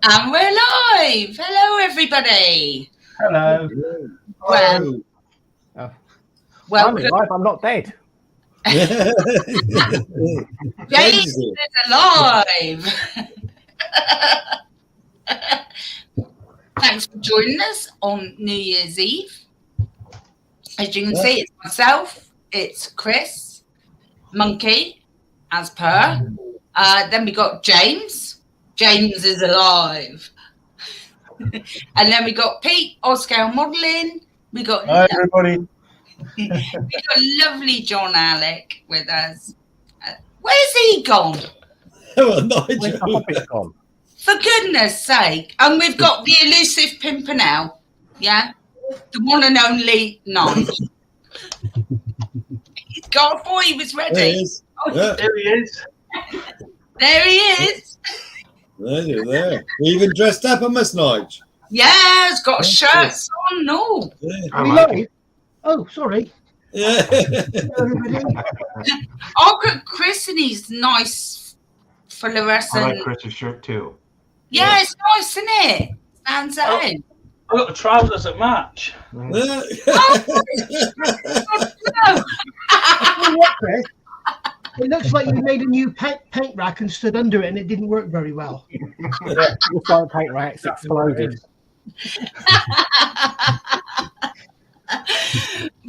And we're live. Hello, everybody. Hello. Well, I'm alive. I'm not dead. James is alive. Thanks for joining us on New Year's Eve. As you can see, it's myself, it's Chris, Monkey, as per. Then we got James. James is alive. And then we got Pete, Oscar Modelling. We got Hi, everybody. we got lovely John Alec with us. Where's he gone? Where's the Hobbit gone? For goodness sake. And we've got the elusive Pimpernel. Yeah? The one and only Nige. God, I thought he was ready. There he is. There he is. There he is. There you're there. Even dressed up on Miss Nige. Yeah, he's got shirts on. No. Yeah. I like it. Oh, sorry. Yeah. Oh, Chris and his nice fluorescent. I like Chris's shirt too. Yeah, it's nice, isn't it? Stands out. I got the trousers that match. Oh, What, Chris? It looks like you made a new paint rack and stood under it, and it didn't work very well. The fire paint racks exploded.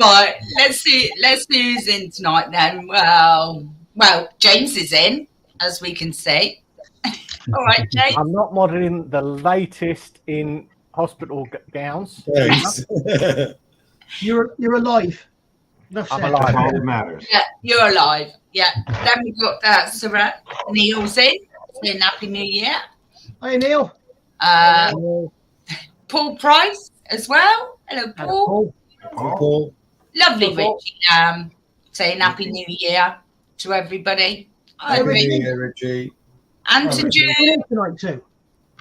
Right, let's see who's in tonight then. Well, James is in, as we can see. All right, James. I'm not modelling the latest in hospital gowns. Thanks. You're alive. Enough I'm said. alive. That's all that matters. Yeah, you're alive. Yeah. Then we've got Sarah Neil's in. Saying Happy New Year. Hi, Neil. Paul Price as well. Hello, Paul. Paul. Lovely Richie saying Happy New Year to everybody. Happy Richie. New Year, Richie. And to Richie coming June. in tonight too.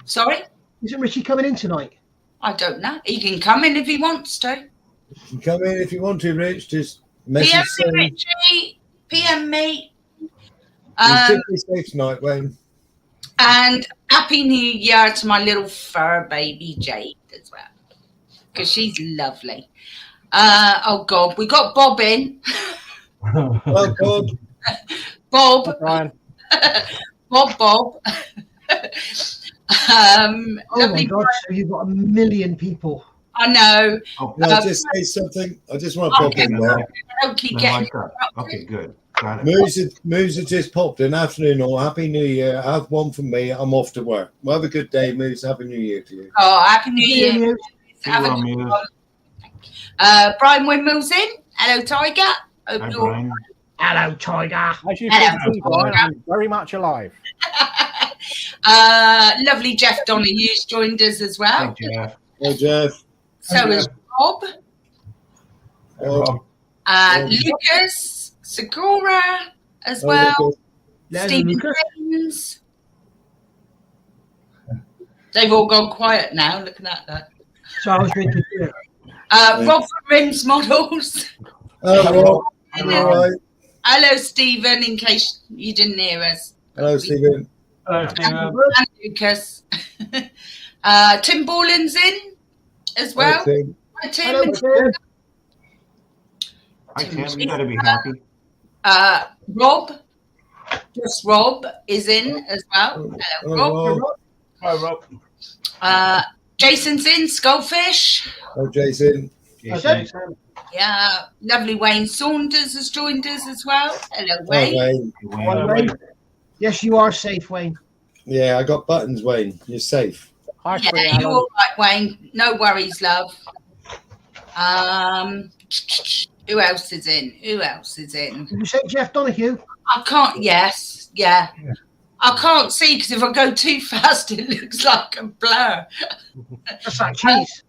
Sorry? Isn't Richie coming in tonight? I don't know. He can come in if he wants to. You can come in if you want to, Rich. Just PM message me, saying Richie. PM me. you should be safe tonight, Wayne. And Happy New Year to my little fur baby Jade as well. Because she's lovely. Oh, God. We got Bob in. Oh, God. Bob. Brian. Bob. Oh Lovely my God! So you've got a million people. I know. Oh, Can I just say something? I just want to pop in there. I don't keep I getting. like that. Okay, good. Got it. Moose has just popped in. Afternoon all. Happy New Year. Have one from me. I'm off to work. Well, have a good day, Moose. Happy New Year to you. Oh, Happy New Year. Neil. Have a Well, good Muse. one. Brian Windmill's in. Hello, Tiger. Hope Hi, you're Brian. Hello, Tiger. As you can see, Brian, I'm very much alive. lovely Jeff Donohue's joined us as well. Hey, Jeff. Hey, Jeff. So is Rob. Oh, Lucas, Sakura as oh, well. look, There's Stephen Lucas. James. They've all gone quiet now, looking at that. So I was drinking beer. Rob from Rims Models. Hello, Rob. All right. Hello, Stephen, in case you didn't hear us. Hello, Stephen. Hello, And Lucas. Tim Borland's in as well. Hi, Tim. Hi, Hello, Tim. Tim. Hi, Tim. You gotta be happy. Rob, just Rob, is in as well. Hello, Rob. Oh, Hi, Rob. Jason's in, Skullfish. oh, Jason. Okay. Yeah, lovely Wayne Saunders has joined us as well. Hello, Oh, Wayne. Wayne. Wayne. Yes, you are safe, Wayne. Yeah, I got buttons, Wayne. You're safe. Hi, Yeah, Free you're Alan. all right, Wayne. No worries, love. Who else is in? Did you say Jeff Donahue? I can't. Yes, yeah. I can't see because if I go too fast, it looks like a blur. That's that cheese.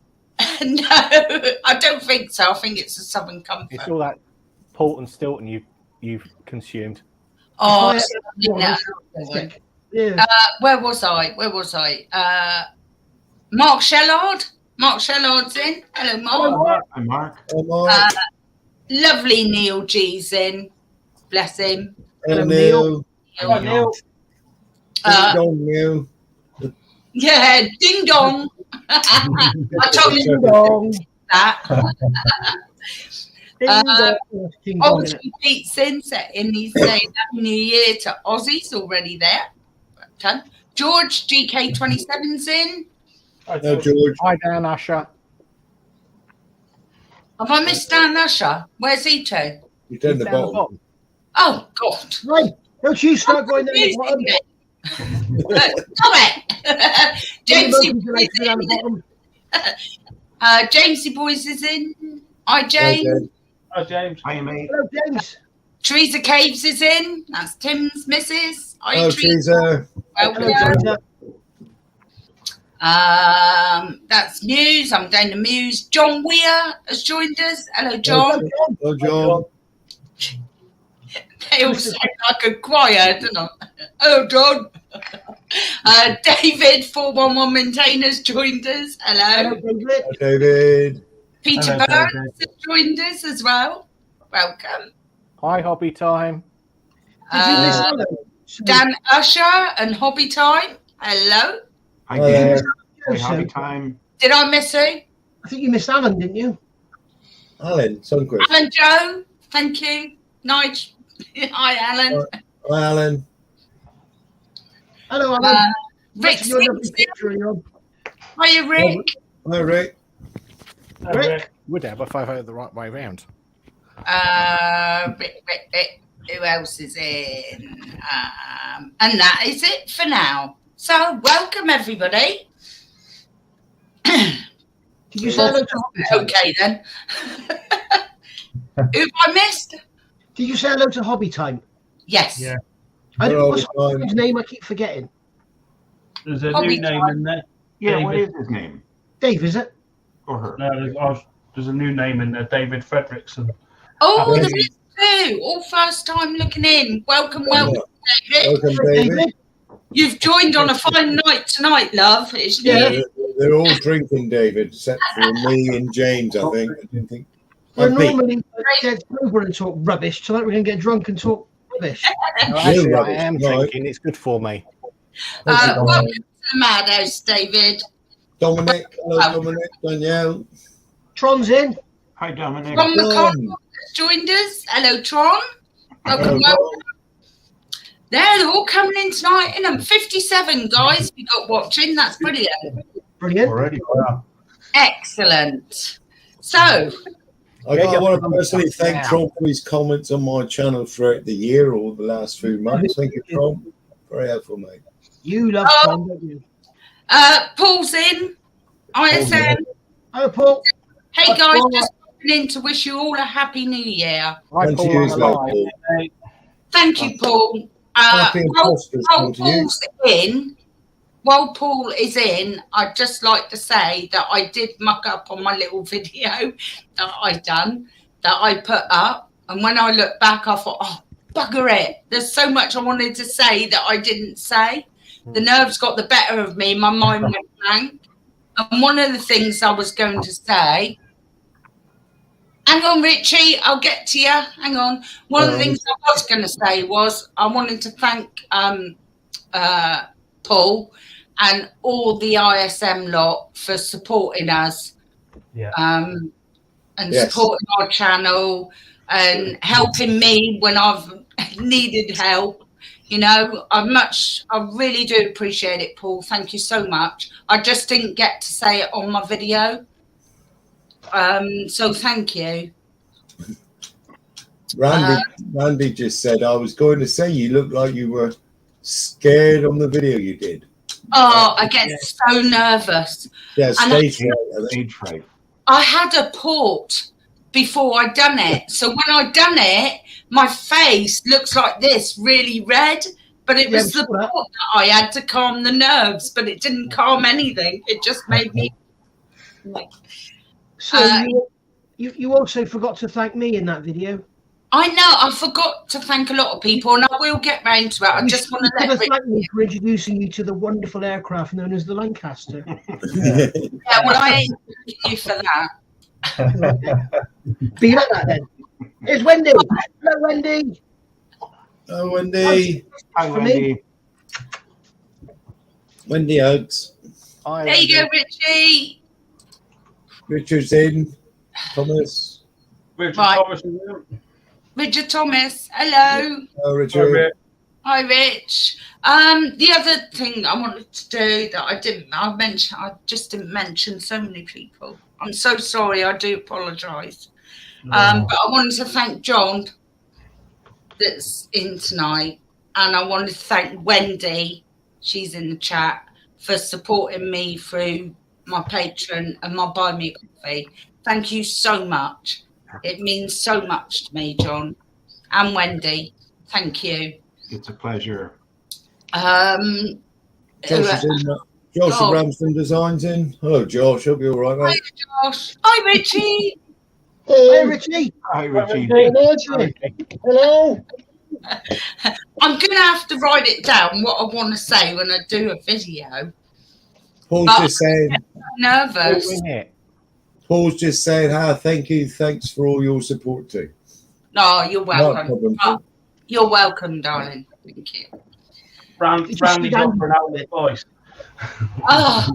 No, I don't think so. I think it's a Southern Comfort. It's all that Port and Stilton you've consumed. Oh, Yeah. no. Yeah. Where was I? Mark Shellard. Mark Shellard's in. Hello, Mark. Hi, Mark. Oh, Mark. Lovely Neil G's in. Bless him. Hello, Neil. Neil. Hi, Neil. How's it going, Neil? Yeah, ding dong. I told Ding you dong. that. Ding dong. Ding dong, innit? Ozzy Pete's in setting. He's saying Happy New Year to Ozzy's already there. Done. George GK27's in. No, George. Hi, Dan Usher. Have I missed Dan Usher? Where's he to? He's down the Down the bottom. bottom. Oh, God. Right. Don't you start going down the bottom. Stop it. Jamesy Boys Down the in. bottom. Jamesy Boys is in. Hi, Hi, James. James. Hi, James. Hi, mate. Hello, James. Teresa Caves is in. That's Tim's missus. Hi, Oh, Teresa. Hello, Welcome. Teresa. That's Muse. I'm down to Muse. John Weir has joined us. Hello, John. Hello, John. They all sound like a choir, don't they? Oh, John. David, 411 Maintainers, joined us. Hello. Hello, David. Hi, David. Peter Hello, Burns David. has joined us as well. Welcome. Hi, Hobby Time. Did you miss Alan? Dan Usher and Hobby Time. Hello. Hi, Hi, Dan. there. Hi, Hobby Time. Did I miss who? I think you missed Alan, didn't you? Alan, Sunquist. Alan Joe. Thank you. Nige. Hi, Alan. Hi, Alan. Hello, Alan. Rick Your lovely Simpson. picture of you. Hiya, Rick. Hi, Rick. Rick. Would have if I had it the right way round. Rick. Who else is in? And that is it for now. So, welcome everybody. Did you say hello to Hobby Time? Okay then. Who have I missed? Did you say hello to Hobby Time? Yes. Yeah. I don't Hello, know what's Hobby Time. his name. I keep forgetting. There's a Hobby new name Time. in there. Yeah, what David. is his name? Dave, is it? Or her? No, there's a new name in there. David Fredrickson. Oh, Yes. there is two. All first time looking in. Welcome, David. Welcome, David. You've joined on a fine night tonight, love. It's Yeah. new. They're all drinking, David, except for me and James, I think. I didn't think. We're I'm beat. normally get sober and talk rubbish. Tonight we're going to get drunk and talk rubbish. No, actually, I rubbish, am right. drinking. It's good for me. Welcome to the Madhouse, David. Dominic. Hello, Dominic. Danielle. Tron's in. Hi, Dominic. From the Tron. con has joined us. Hello, Tron. Welcome, Hello, welcome. They're all coming in tonight. And 57 guys we got watching. That's brilliant. Brilliant. Already, wow. Excellent. So, I Yeah, want to yeah. personally thank Tron for his comments on my channel throughout the year or the last few months. Thank you, Tron. Very helpful, mate. You love Oh. Tron, don't you? Paul's in. ISM. Oh, Paul. Hey Hi, guys, Paul. just popping in to wish you all a happy new year. Hi, And to Paul, you I'm as well, alive. Paul. Thank you, Paul. Happy While imposters come to you. Paul's in, while Paul is in, I'd just like to say that I did muck up on my little video that I done, that I put up. And when I look back, I thought, oh, bugger it. There's so much I wanted to say that I didn't say. The nerves got the better of me. My mind went blank. And one of the things I was going to say, hang on, Richie, I'll get to you. Hang on. One of the things I was going to say was I wanted to thank Paul and all the ISM lot for supporting us. Yeah. And Yes. supporting our channel and helping me when I've needed help. You know, I really do appreciate it, Paul. Thank you so much. I just didn't get to say it on my video. So thank you. Randy just said, I was going to say you look like you were scared on the video you did. Oh, I get so nervous. Yeah, And stage fright, I think. Stage fright. I had a port before I'd done it. So when I'd done it, my face looks like this, really red. But it was the port that I had to calm the nerves, but it didn't calm anything. It just made me like. So you also forgot to thank me in that video. I know, I forgot to thank a lot of people, and I will get round to it. I just want to You let could have Rick. thanked me for introducing you to the wonderful aircraft known as the Lancaster. Yeah, well, I ain't thanking you for that. Be like that then. Here's Wendy. Hello, Wendy. Oh, Wendy. Hi, For me? Wendy. Wendy hugs. Hi, There you Andy. go, Richie. Richard's in. Thomas. Richard Right. Thomas is in. Richard Thomas. Hello. Oh, Richard. Hi, Rich. The other thing I wanted to do that I just didn't mention so many people. I'm so sorry. I do apologise. But I wanted to thank John that's in tonight, and I wanted to thank Wendy. She's in the chat for supporting me through my Patreon and my Buy Me a Coffee. Thank you so much. It means so much to me, John and Wendy. Thank you. It's a pleasure. Josh is in. Josh of Ramsden Designs in. Hello, Josh. Hope you're all right, Hi, mate. Josh. Hi, Richie. Hey, Richie. Hi, Richie. Hello. I'm going to have to write it down what I want to say when I do a video. Paul's just saying. Nervous. Paul's just saying, thanks for all your support too. No, you're welcome. problem. You're welcome, darling. Thank you. Randy's got for an outlet voice. Oh,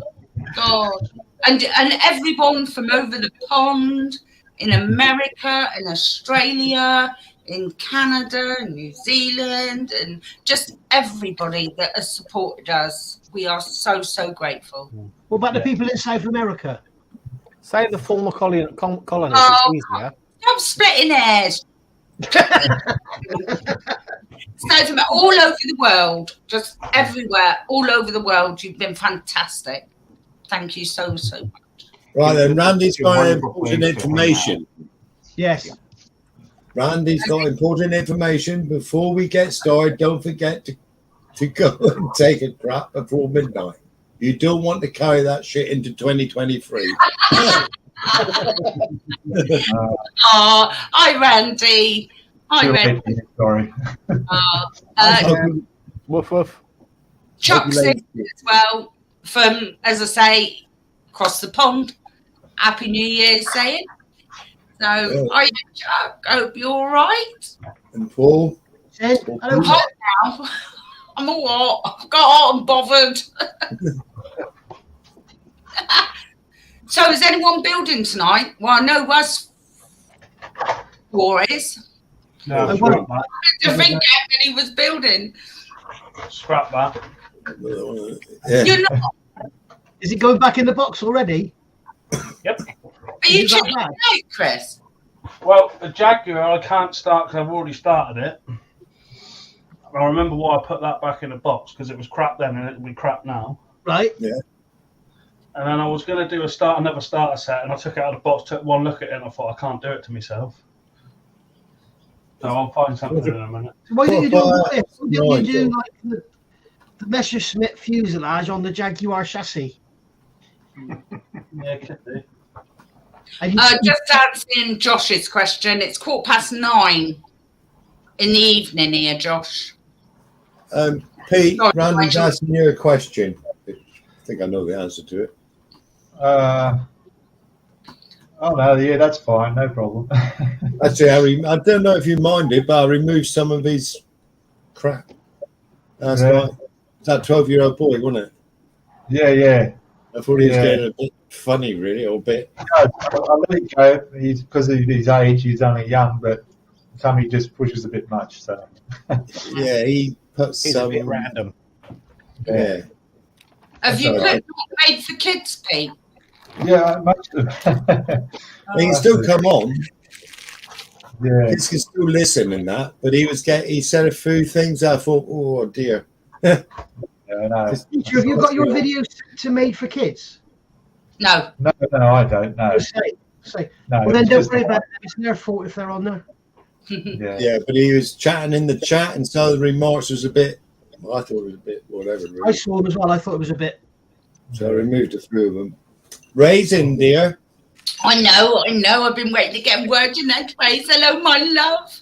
God. And everyone from over the pond, in America, in Australia, in Canada, New Zealand, and just everybody that has supported us. We are so, so grateful. What about the people in South America? Say the former colonists. Oh, It's easier. Stop splitting hairs. So all over the world, just everywhere, all over the world, you've been fantastic. Thank you so, so much. Right then, Randy's It's a got wonderful important place to hang information. Yes. Randy's got important information. Before we get started, don't forget to go and take a crap before midnight. You don't want to carry that shit into 2023. Hi, Randy. Hi, Randy. Sorry. Woof woof. Chuck's in as well from, as I say, across the pond. Happy New Year, saying. So, hi, Chuck. Hope you're all right. And Paul. Hello. I'm hot now. I'm all hot. I've got hot and bothered. So, is anyone building tonight? Well, I know us four is. No, I scrap that. I think Anthony was building. Scrap that. Yeah. You're not. Is it going back in the box already? Yep. Are you Is that checking bad? it out, Chris? Well, the Jaguar, I can't start because I've already started it. I remember why I put that back in the box, because it was crap then and it'll be crap now. Right. And then I was going to do another starter set, and I took it out of the box, took one look at it, and I thought, I can't do it to myself. So I'll find something in a minute. So why didn't you do Well, this? Why didn't you do no, like the Messerschmitt fuselage on the Jaguar chassis? Yeah, could do. And you, Just answering Josh's question, it's 9:15 in the evening here, Josh. Pete, Sorry, Randy's Michael. asking you a question. I think I know the answer to it. Oh no, yeah, that's fine, no problem. Actually, I don't know if you mind it, but I removed some of his crap. That's Yeah. right. That 12-year-old boy, wasn't it? yeah. I thought he was Yeah. getting a bit funny, really, or a bit. I let it go. He's because of his age, he's only young, but Tommy just pushes a bit much. So Yeah, he put It's a some. bit random. Yeah. Have you all put right. Not Made for Kids, Pete? yeah, much. He can still come on. Yeah, He can still listen and that, but he said a few things. I thought, oh dear. yeah, no, Teacher, have you got your videos to Made for Kids? No. no, I don't. No, Say. no. Well, then it's don't just- worry about it. It's their fault if they're on there. Yeah, Yeah, but he was chatting in the chat, and some of the remarks was a bit. I thought it was a bit whatever. I Really. saw them as well. I thought it was a bit. So I removed a few of them. Ray's in, dear. I know. I've been waiting to get a word in that place. Hello, my love.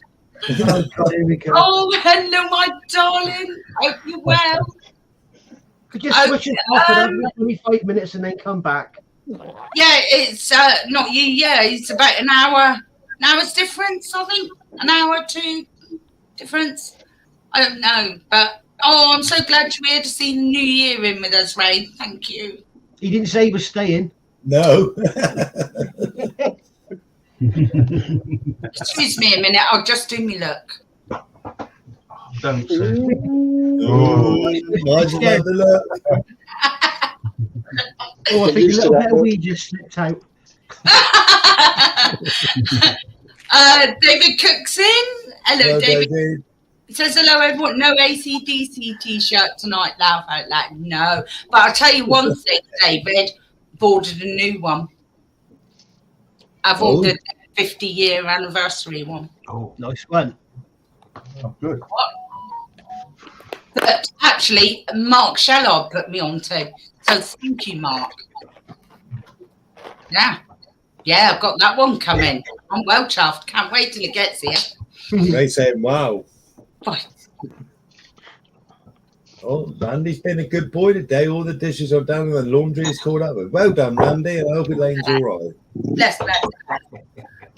Oh, God, here we go. Oh, hello, my darling. Hope you're well. Could you switch it off and have 25 minutes and then come back? Yeah, it's not you. Yeah, it's about an hour. An hour's difference, I think. An hour or two difference. I don't know, but I'm so glad you're here to see the new year in with us, Ray. Thank you. He didn't say he was staying. No. Excuse me a minute. I'll just do me look. Don't say. Oh, nice to have the look. Oh, I think a used to little that, bit of Will. weed just slipped out. David Cook's in. Hello, Well, David. David. It says hello, everyone. No AC/DC t-shirt tonight. Laugh out loud. No, but I'll tell you one thing, David. I've ordered a new one. I've Oh. ordered a 50-year anniversary one. Oh, Nice one. Oh, good. That actually Mark Shellard put me on to. So thank you, Mark. Yeah, I've got that one coming. I'm well chuffed. Can't wait till it gets here. They saying, wow. Right. Oh, Randy's been a good boy today. All the dishes are done and the laundry is caught up with. Well done, Randy. I hope Elaine's all right. Bless. Right,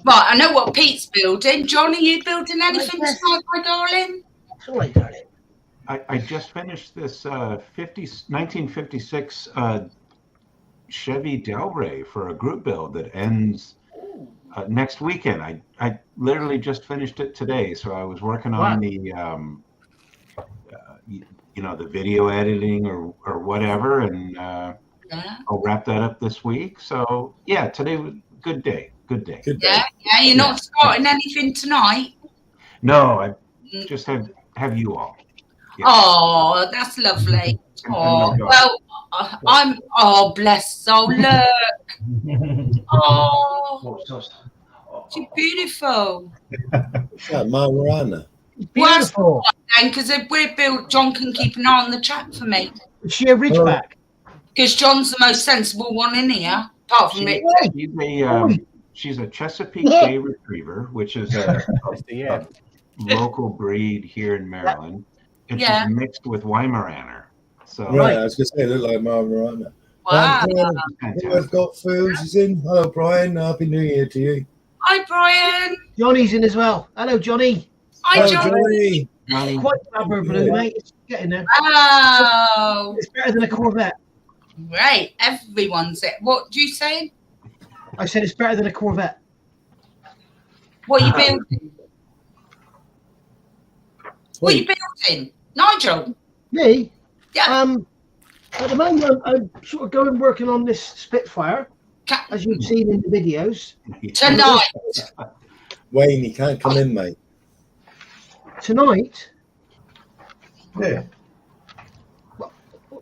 I know what Pete's building. John, are you building anything tonight, my darling? It's all right, darling. I just finished this 1956 Chevy Del Rey for a group build that ends next weekend. I literally just finished it today, so I was working on the the video editing or whatever, and I'll wrap that up this week. So yeah, today was a good day. Good day. Good day. Yeah. You're not starting anything tonight. No, I just have you all. Yeah. Oh, that's lovely. Oh, well, I'm. Oh, bless soul. Look. Oh, she's beautiful. Yeah, Marana. Beautiful. Because if we're built, John can keep an eye on the chat for me. Is she a Ridgeback? Because John's the most sensible one in here, apart from Rick. She's a Chesapeake Bay Retriever, which is a Yeah. local breed here in Maryland. It's Yeah. mixed with Weimaraner. So Right, I was going to say, look like Marana. Wow. I've got Phil. She's in. Hello, Brian. Happy New Year to you. Hi, Brian. Johnny's in as well. Hello, Johnny. Hi, Hello, John. Johnny. Johnny, Quite rubber blue, mate. It's getting there. Oh, It's better than a Corvette. great. Everyone's it. What do you say? I said it's better than a Corvette. What are you building? What are you building? Nigel? Me? Yeah. At the moment, I'm sort of going working on this Spitfire, as you've seen in the videos. Tonight. Wayne, you can't come in, mate. Tonight? Yeah.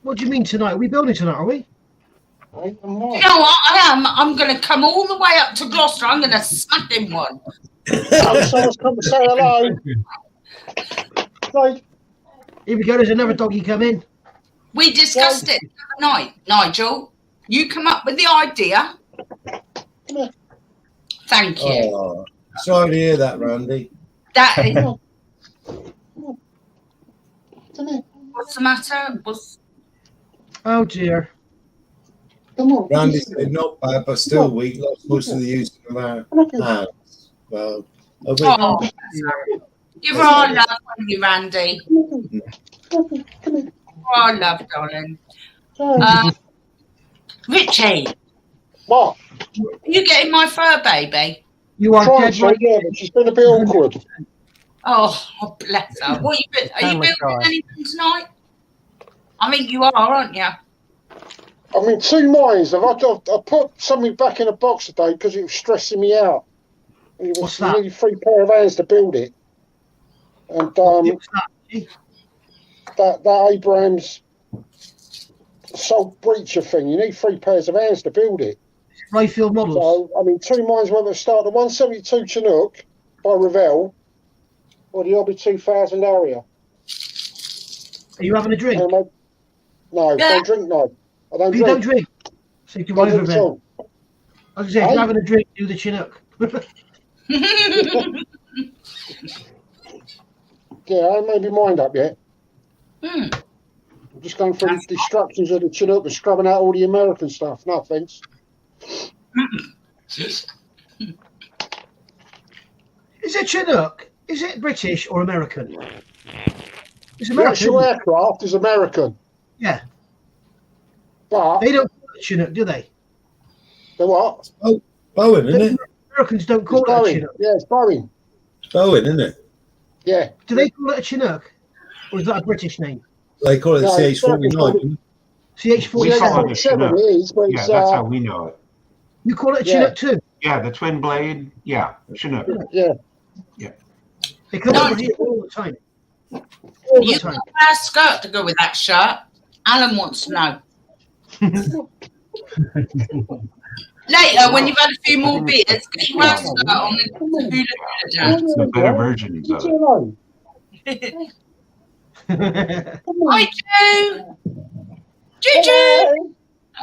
What do you mean tonight? Are we building tonight, are we? You know what? I am. I'm going to come all the way up to Gloucester. I'm going to smack him one. Someone's come to say hello. Right. Here we go. There's another doggy come in. We discussed it the other night, Nigel. You come up with the idea. Thank you. Oh, sorry to hear that, Randy. That is. What's the matter? Oh, dear. Come on. Randy said not bad, but still weak. Lost most of the use of our hands. Well, Oh, give her our love, won't you, Randy? Our love, darling. Richie, What? are you getting my fur, baby? You are Trying dead to, right. yeah, but she's been a bit awkward. Oh, bless her. What are you Family building guy. anything tonight? I think you are, aren't you? I mean, two minds. I put something back in a box today because it was stressing me out. It was What's that? nearly 3 pair of hands to build it. And What's that? that Abraham's salt breacher thing, you need 3 pairs of hands to build it. Rayfield models. So, I mean, two minds went to start the 172 Chinook by Revell or the Hobby 2000 Area. Are you having a drink? No, Yeah. don't drink, no. I don't You drink. don't drink. So you can Don't over drink at then. all. I was going to say, if you're having a drink, do the Chinook. Yeah, I ain't made my mind up yet. Hmm. I'm just going through the instructions of the Chinook and scrubbing out all the American stuff. No offence. Is it Chinook? Is it British or American? It's The American. actual aircraft is American, Yeah. but They don't it Chinook, do they? The what? Oh, Bowen, isn't it? Americans don't call It's it a Boeing. Chinook. Yeah, it's Boeing. Bowen, isn't it? Yeah. Do they call it a Chinook? Or is that a British name? They call it No, CH-49. We CH-47. call it a 47 Chinook. it is, but Yeah, it's, that's how we know it. You call it a Yeah. Chinook too? Yeah, the twin blade. Yeah, Chinook. yeah. They come No. over here all the time. All the You time. got a nice skirt to go with that shirt. Alan wants to know. Later, when you've had a few more beers, get your ass skirt on and hula dance. The better versions of Leave it. me alone. Hi, Ju. Juju.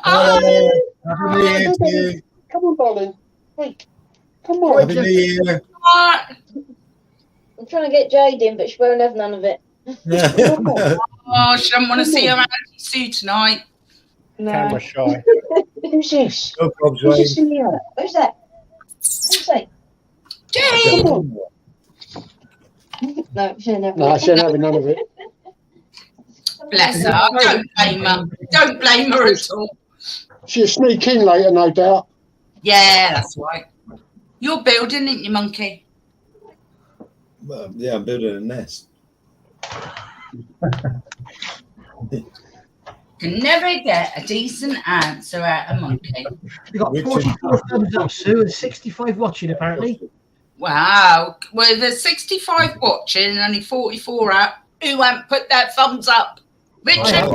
Hello. Oh, Happy New Year to you. Come on, darling. Wait. Come on. Happy New Year. what? I'm trying to get Jade in, but she won't have none of it. Come on. Oh, she doesn't want to see her Auntie Sue tonight. Camera shy. Who's this? No problems, Who's Wayne. this in the air? Who's that? Who's that? Jane. Come on. No, she'll never. No, she ain't having none of it. Bless her. Don't blame her. Don't blame her at all. She'll sneak in later, no doubt. Yeah, that's right. You're building, ain't you, monkey? Well, yeah, I'm building a nest. Can never get a decent answer out of monkey. We got 44 thumbs up, Sue, and 65 watching apparently. Wow. Well, there's 65 watching and only 44 out. Who won't put their thumbs up? Richard,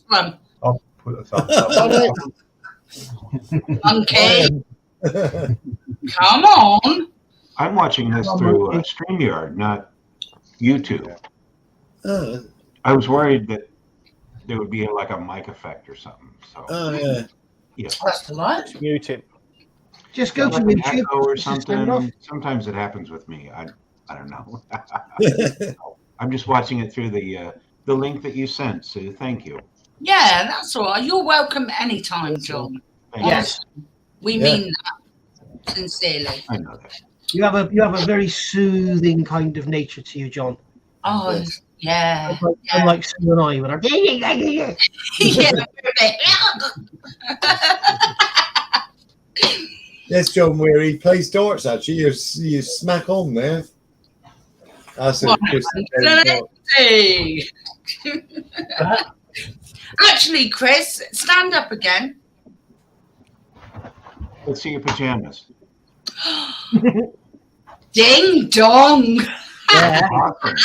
one. I'll put a thumbs up. Monkey, come on. I'm watching this through StreamYard, not YouTube. Oh, I was worried that there would be like a mic effect or something. So yeah. yeah, That's the light. Mute him. Just go to like an YouTube echo or just turn it off. something. Sometimes it happens with me. I don't know. I'm just watching it through the link that you sent. So thank you. Yeah, that's all right. You're welcome anytime, John. Thank Yes. We Yeah. mean that sincerely. you. I know that. You have a very soothing kind of nature to you, John. Oh, Yes. yeah. Unlike Sue and I, when I'm Yeah. Yes, John Weir, he plays darts actually. You smack on there. That's a Hey. Actually, Chris, stand up again. Let's see your pajamas. Ding dong. yeah. Awesome.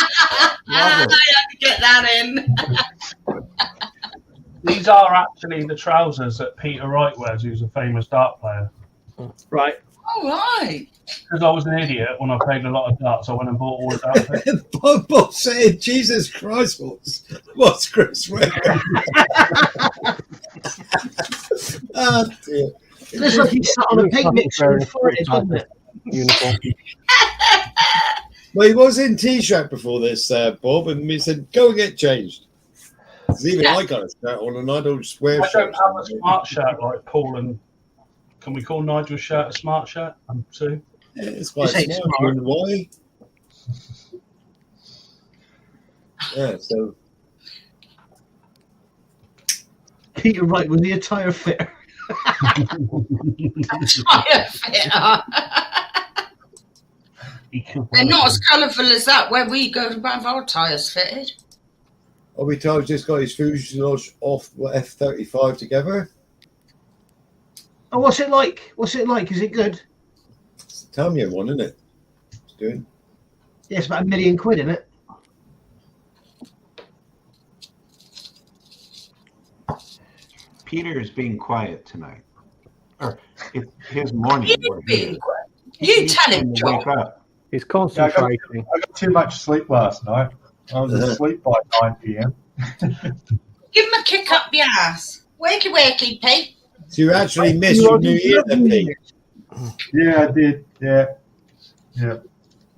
I Lovely. had to get that in. These are actually the trousers that Peter Wright wears, who's a famous dart player. Right. All right. Because I was an idiot when I played a lot of darts, I went and bought all his outfits. Bob saying, Jesus Christ, what's Chris wearing? Oh, dear. It looks like he's sat on a paint mixer and farted, doesn't it? Uniform. Well, he was in T-shirt before this, Bob, and he said, go and get changed. 'Cause even I got a shirt on, and I don't just wear I don't shirts. have a smart shirt like Paul and. Can we call Nigel's shirt a smart shirt? Sue? Yeah, it's quite This ain't smart. smart. And why? Yeah, so Peter Wright was the attire fitter. Tire fitter. They're not as colourful as that where we go to have our tyres fitted. are we told just got his fuselage off F-35 together? Oh, what's it like? What's it like? Is it good? It's the Tamiya one, isn't it? It's doing. Yeah, it's about £1 million, isn't it? Peter is being quiet tonight. Or it's his morning. You where he being is. You He's tell him, trying to wake John. up. He's concentrating. I got too much sleep last night. I was asleep by 9 p.m. Give him a kick up the ass. Wakey, wakey, Pete. So you actually missed your New Year, then, Pete? Yeah, I did. Yeah.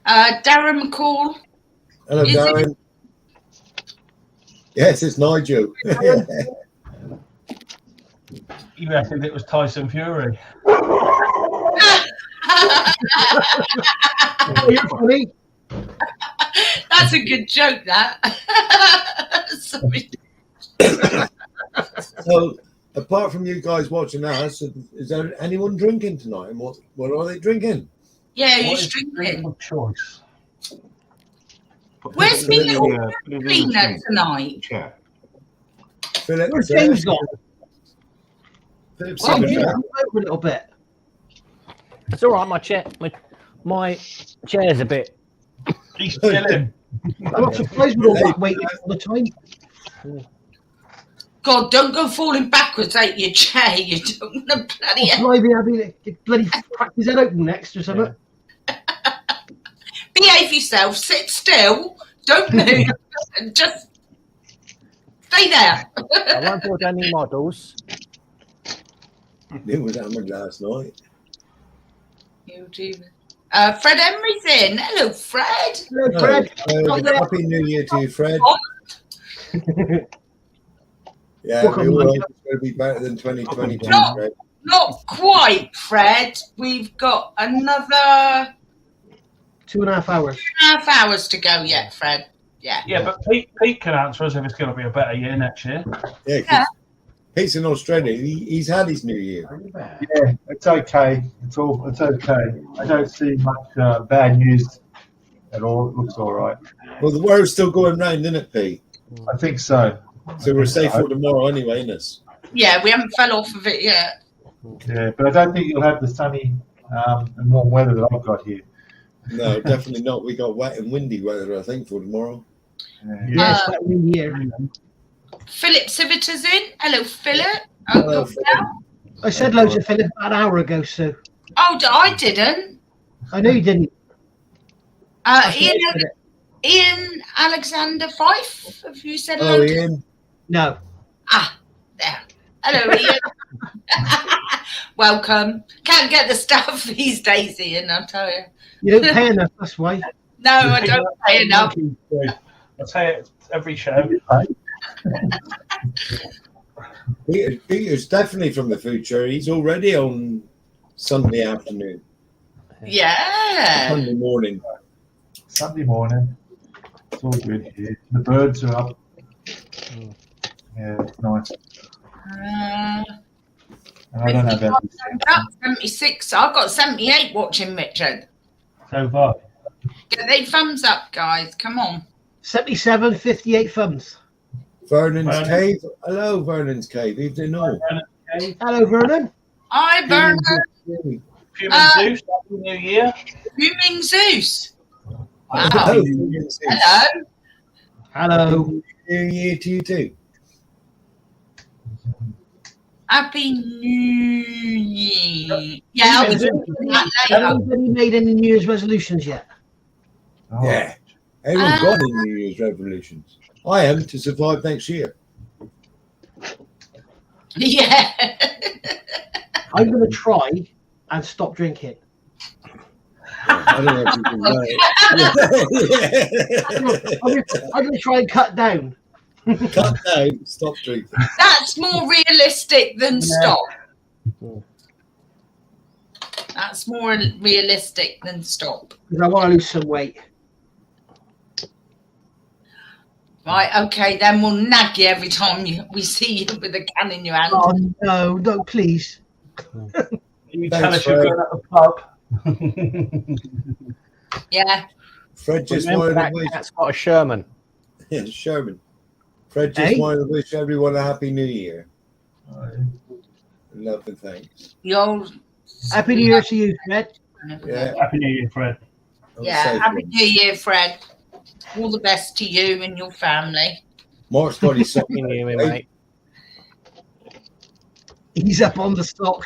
Darren McCall. Hello, Is it- Darren. Yes, it's Nigel. You reckon it was Tyson Fury? You're funny. That's a good joke, that. Sorry. So, apart from you guys watching us, is there anyone drinking tonight? And what are they drinking? Yeah, What who's is drink drinking? of choice? Where's Put me it in little the, put it in the cleaner thing, tonight? chat. Philip, Where's James gone? Philip's Oh, in yeah, there. over a little bit. It's all right. My chair's a bit. He's chilling. I'm not surprised with all that waiting all the time. God, don't go falling backwards out your chair. You don't want to bloody hell. Blimey, I mean, it bloody cracked his head open next or something. Behave yourself. Sit still. Don't move. And just stay there. I won't build any models. It was hammered last night. You do. Fred Emery's in. Hello, Fred. Hello, Fred. Happy New Year to you, Fred. Yeah, Welcome, we all man. hope it's going to be better than 2022, No. Fred. Not quite, Fred. We've got another 2.5 hours. 2.5 hours to go yet, Fred. Yeah. Yeah, but Pete can answer us if it's going to be a better year next year. Yeah, 'cause Pete's in Australia. He's had his New Year. Yeah, it's okay. It's okay. I don't see much bad news at all. It looks all right. Well, the word's still going round, isn't it, Pete? I think so. So we're safe for tomorrow anyway, isn't it? Yeah, we haven't fell off of it yet. Yeah, but I don't think you'll have the sunny and warm weather that I've got here. No, definitely not. We got wet and windy weather, I think, for tomorrow. Yeah, it's that new year. Philip Civita's in. Hello, Philip. Hello, Oh, Philip. I said loads to Philip about an hour ago, so I didn't. I know you didn't. Ian Alexander Fife. Have you said Hello, hello? to- Ian. No. There. Hello, Ian. Welcome. Can't get the stuff these days, Ian, I'll tell you. You don't pay enough, that's why. No, I don't pay enough. I say it every show. Peter's definitely from the food show. He's already on Sunday afternoon, Yeah. Sunday morning. Sunday morning. It's all good here. The birds are up. Yeah, it's nice. And I don't know about this. 76. I've got 78 watching, Richard. So far. Get they thumbs up, guys. Come on. 77, 58 thumbs. Vernon's Cave. Hello, Vernon's Cave. Evening all. Hello, Vernon. Hi, Bernard. Human Zeus, Happy New Year. Fuming Zeus. Wow. Hello. Hello. Hello. New Year to you too. Happy New Year. Yeah, I'll be doing that Has later. anybody made any New Year's resolutions yet? Oh, Yeah. Everyone got any New Year's resolutions? I am to survive next year. Yeah. I'm going to try and stop drinking. I don't know if you can I'm going to try and cut down. cut down, stop drinking. That's more realistic than stop. That's more realistic than stop. Because I want to lose some weight. Right, okay, then we'll nag you every time we see you with a can in your hand. Oh, no, please. You Thanks, tell us you're Fred. going at the pub. Yeah. Fred just Remember wanted to that wish. cat's got a Sherman. Yeah, Sherman. Fred just Hey? wanted to wish everyone a happy New Year. Love and thanks. You're, Happy New Year to you, Fred. Yeah. Happy New Year, Fred. yeah, Safe happy one. New Year, Fred. All the best to you and your family. Mark's got his Happy New Year, mate. He's up on the stock.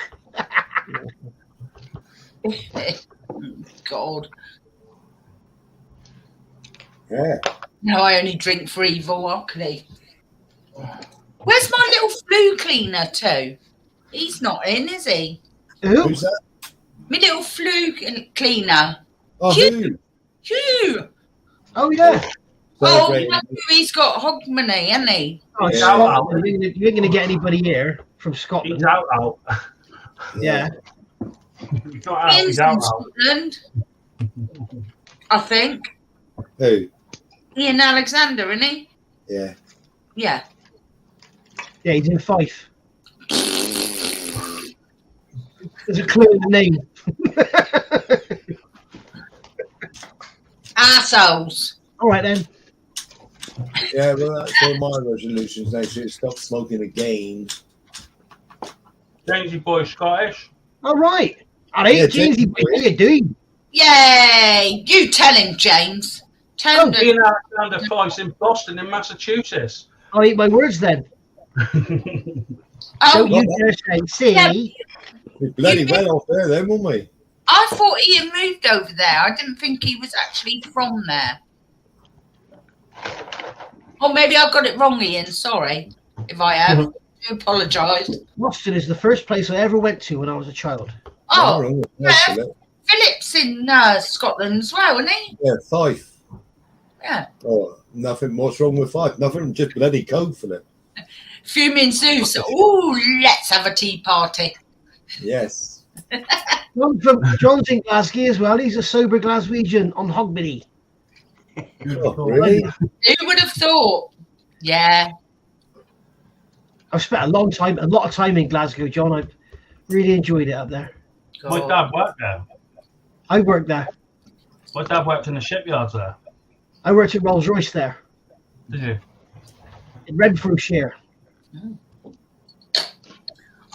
God. Yeah. No, I only drink for evil, Ockley. Where's my little flue cleaner too? He's not in, is he? Who? Who's that? My little flue cleaner. Oh, who? Phew. Oh, yeah. Oh, Celebrating. he's got Hogmanay, hasn't he? Oh, it's Yeah. Scotland. You ain't going to get anybody here from Scotland. He's out. Yeah. He's not out. Ian's He's in out. Scotland, I think. Who? Ian Alexander, isn't he? Yeah. Yeah. Yeah, he's in Fife. There's a clue in the name. Arseholes. All right then. Yeah, well, that's all my resolutions next year. Stop smoking again. Jamesy boy Scottish. All right. All right, Yeah, Jamesy, what are you doing? Yay! You tell him, James. Tell him. Being Alexander Fleiss in Boston, in Massachusetts. I'll eat my words then. Oh, Don't you dare say, see? Yeah. We're bloody well off there then, weren't we? I thought he had moved over there. I didn't think he was actually from there. Or maybe I got it wrong, Ian. Sorry if I have. I do apologise. Boston is the first place I ever went to when I was a child. Oh, yeah. Philip's in Scotland as well, isn't he? Yeah, Fife. Yeah. Oh, nothing. What's wrong with Fife? Nothing. Just bloody code for it. Fuming Zeus. Oh, let's have a tea party. Yes. John's in Glasgow as well. He's a sober Glaswegian on Hogmanay. Oh, really? Who would have thought? Yeah. I've spent a lot of time in Glasgow, John. I've really enjoyed it up there. My dad worked there. I worked there. My dad worked in the shipyards there. I worked at Rolls Royce there. Did you? In Renfrewshire.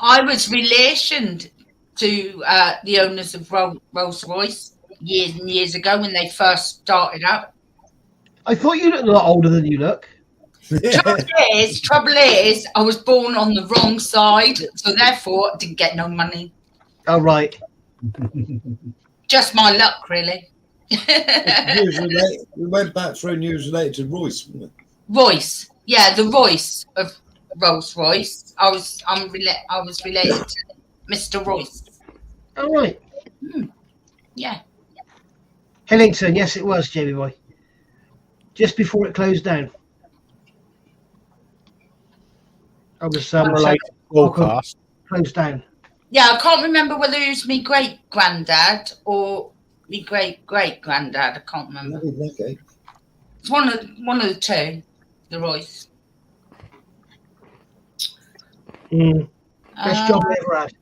I was relationed to the owners of Rolls Royce years and years ago when they first started out. I thought you looked a lot older than you look. Trouble is, I was born on the wrong side, so therefore I didn't get no money. Oh, right. Just my luck, really. We went back for a news related to Royce, wasn't it? Royce, yeah, the Royce of Rolls Royce. I was related to Mr. Royce. Oh, right. Yeah. Hillington, yes, it was, Jamie boy. Just before it closed down. I was Broadcast. closed down. Yeah, I can't remember whether it was my great granddad or my great granddad. I can't remember. Okay. It's one of the two, the Royce. Best job I ever had.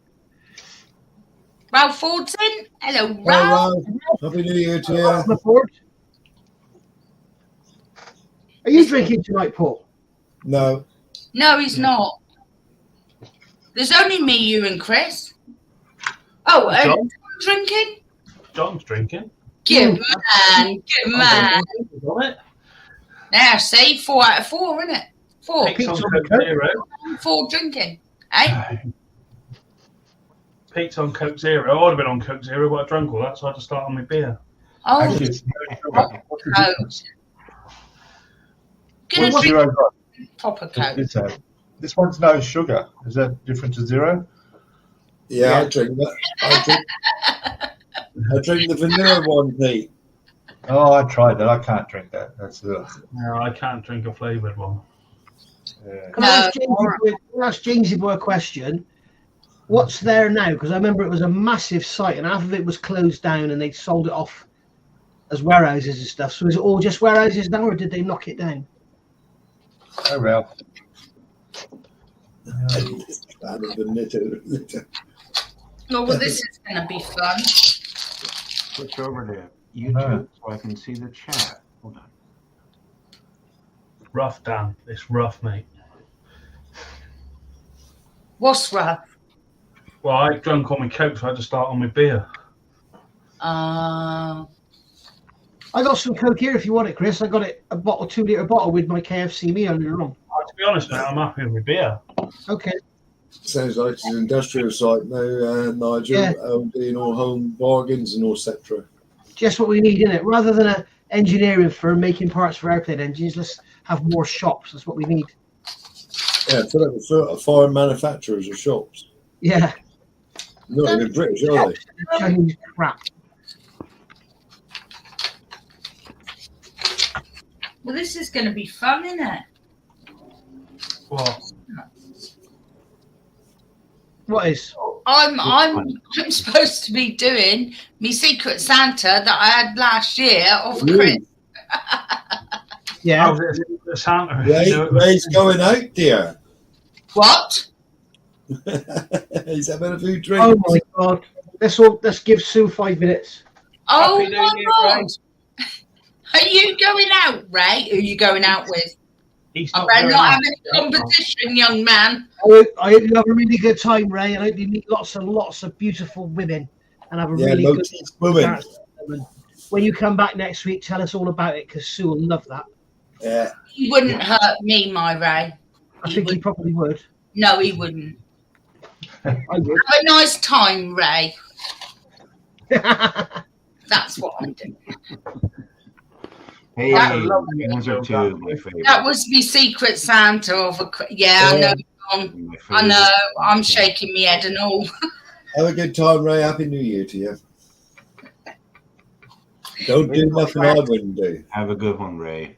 Ralph Ford's in. Hello, Hi, Ralph. Ralph. Happy New Year to you. Report. Are you drinking tonight, Paul? No. No, he's not. There's only me, you, and Chris. Oh, John? drinking? John's drinking. Good man, good man. On it. Now, see, 4 out of 4, isn't it? 4. Pete's on Coke Zero. 4 drinking. Eh? Pete's on Coke Zero. I would have been on Coke Zero, but I drank all that, so I had to start on my beer. Oh, Actually, it's proper Coke. Gonna What's drink zero got? proper Coke. This one's no sugar. Is that different to zero? Yeah, I drink that. I drink the vanilla one, Pete. Oh, I tried that. I can't drink that. That's ugh. No, I can't drink a flavoured one. Yeah. Can I ask Jamesy boy a question? What's there now? Because I remember it was a massive site and half of it was closed down and they sold it off as warehouses and stuff. So is it all just warehouses now or did they knock it down? Oh, Ralph. Oh, well, this is going to be fun. Switch over to YouTube so I can see the chat. Hold on. Rough, Dan. It's rough, mate. What's rough? Well, I drank all my Coke, so I had to start on my beer. I got some Coke here if you want it, Chris. I got it a 2-litre bottle with my KFC meal earlier on. To be honest, mate, I'm happy with my beer. Okay. Sounds like it's an industrial site now, Nigel. Yeah. Doing all home bargains and all etc. Just what we need, isn't it? Rather than an engineering firm making parts for airplane engines, let's have more shops. That's what we need. Yeah, for foreign manufacturers or shops. Yeah. Not even British, are they? Chinese crap. Well, this is going to be fun, isn't it? What? What is? I'm supposed to be doing my Secret Santa that I had last year off Chris. Yeah. Oh, the Santa. Ray's going out, dear. What? He's having a few drinks. Oh my God! Let's give Sue 5 minutes. Oh Happy New my Year, God! Are you going out, Ray? Who are you going out with? He's I not better going not out. have any competition, young man. I hope you have a really good time, Ray. I hope you meet lots and lots of beautiful women and have a really good motif women. dance with them. When you come back next week, tell us all about it because Sue will love that. Yeah. He wouldn't hurt me, my Ray. I think he probably would. No, he wouldn't. I would. Have a nice time, Ray. That's what I'm doing. Hey, That- those are two of my favorite. That was my secret Santa of a. Yeah, I know. Tom. My I know. favorite. I'm shaking my head and all. Have a good time, Ray. Happy New Year to you. Don't do nothing I wouldn't do. Have a good one, Ray.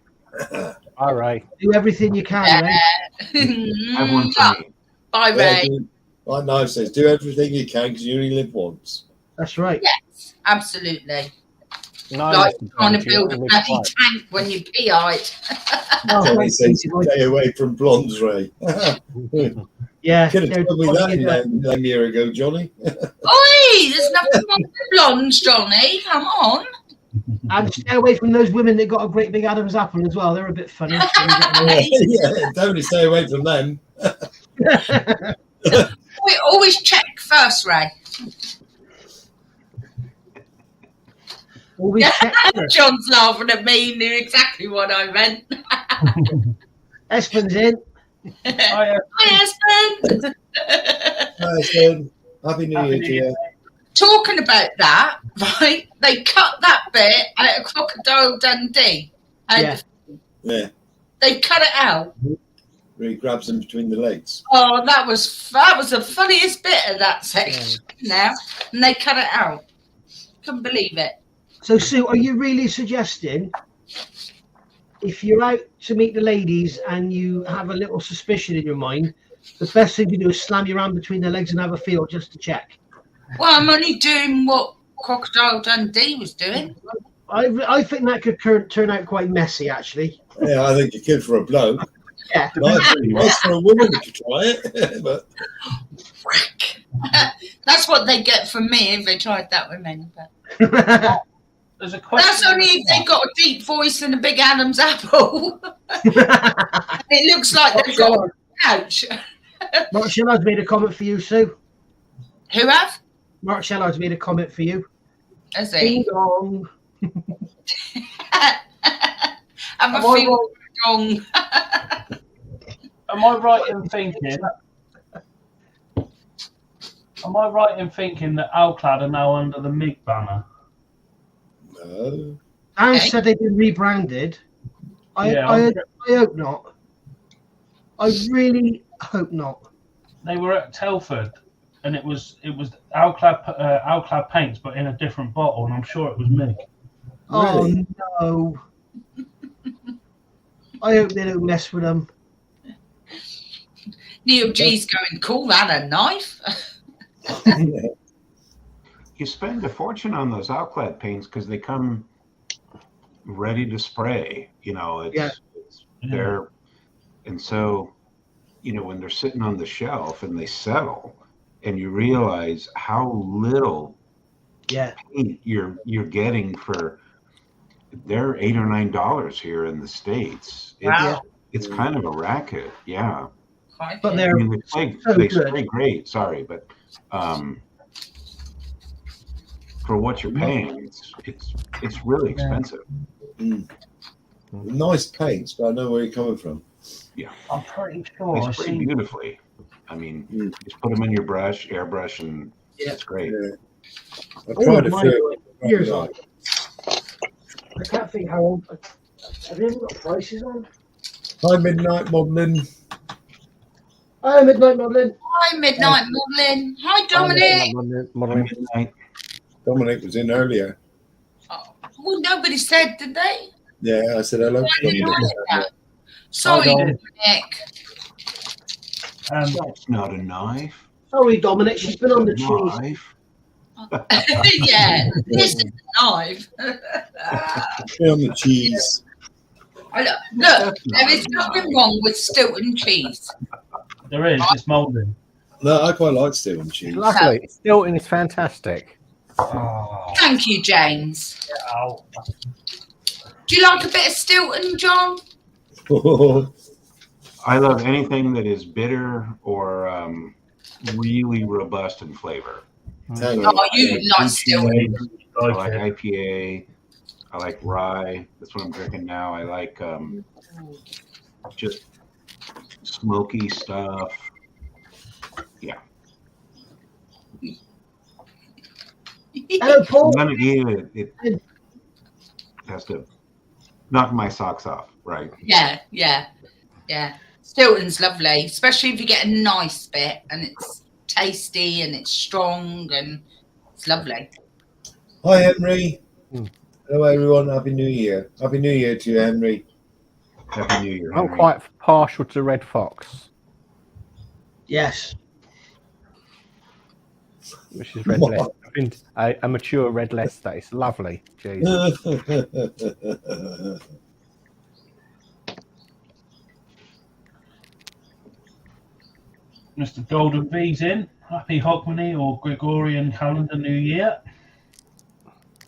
All right. Do everything you can, Ray. Have one for me. Bye, Ray. Like Knife says, do everything you can because you only live once. That's right. Yes, absolutely. No, Like Mr. trying to Banter, build a you're bloody right. tank when you pee-eyed. Oh, Johnny thanks, says, Easy Boy. stay away from blondes, Ray. Yeah. Could have they're- told me that a year ago, Johnny. Oi, there's nothing wrong with blondes, Johnny. Come on. And stay away from those women that got a great big Adam's apple as well. They're a bit funny. Yeah, definitely stay away from them. We always check first, Ray. Always check first. John's laughing at me. He knew exactly what I meant. Espen's in. Hi, husband. Hi, son. Happy New Year to you. Talking about that, right? They cut that bit out of Crocodile Dundee. And Yeah, they cut it out. where he grabs them between the legs. Oh, that was the funniest bit of that section now. And they cut it out. Couldn't believe it. So, Sue, are you really suggesting if you're out to meet the ladies and you have a little suspicion in your mind, the best thing to do is slam your hand between their legs and have a feel just to check? Well, I'm only doing what Crocodile Dundee was doing. I think that could turn out quite messy, actually. Yeah, I think you could for a bloke. Yeah. Nice for a woman to try it. But That's what they get from me if they tried that with men. But There's a question. that's only if they got a deep voice and a big Adam's apple. It looks like they've got a couch. Mark Shellard's made a comment for you, Sue. Who have? Mark Shellard's made a comment for you. Has Ding he? dong. I'm a Am I few dong. Am I right in thinking? Am I right in thinking that Alclad are now under the MIG banner? no. Dan Okay. said they've been rebranded. I hope not. I really hope not. They were at Telford, and it was Alclad paints, but in a different bottle, and I'm sure it was MIG. Really? Oh no. I hope they don't mess with them. Neil G's going, call that a knife? You spend a fortune on those Alclad paints because they come ready to spray. You know, it's they're, and so, you know, when they're sitting on the shelf and they settle, and you realize how little paint you're getting for. They're $8 or $9 here in the States. Wow. It's kind of a racket, yeah. But I they're mean, so they good. spray great. Sorry, but for what you're paying, it's really expensive. Nice paints, but I know where you're coming from. Yeah, I'm pretty sure they I've spray seen. beautifully. I mean, just put them in your brush, airbrush, and it's great. Yeah. I Oh, tried a mine few. were years on. I can't think how old. Have you even got prices on? Hi, Midnight Modeling. Hi, Midnight Modeling. Hi, Midnight Modeling. Hi, Dominic. Midnight. Dominic was in earlier. Well, nobody said, did they? Yeah, I said hello. Why did you Dominic. hide that? Sorry, Dom. Dominic. That's not a knife. Sorry, Dominic. She's been on the trees. Knife. Yeah, this is a knife. Be on the cheese. Look, there is nothing wrong with Stilton cheese. There is. It's moulding. No, I quite like Stilton cheese. It's lovely. Stilton is fantastic. Oh, Thank you, James. ow. Do you like a bit of Stilton, John? I love anything that is bitter or really robust in flavor. Thank Oh, you. you like Stilton. I like IPA. I like rye. That's what I'm drinking now. I like just smoky stuff. Yeah. Hello, Paul. I'm gonna eat it. It has to knock my socks off, right? Yeah. Stilton's lovely, especially if you get a nice bit and it's tasty and it's strong and it's lovely. Hi, Henry. Hello, everyone. Happy New Year. Happy New Year to you, Henry. Happy New Year. I'm Henry. quite partial to Red Fox, Yes. which is red less. A mature red less. That is lovely. Jesus. Mr. Golden V's in. Happy Hogmanay or Gregorian calendar New Year.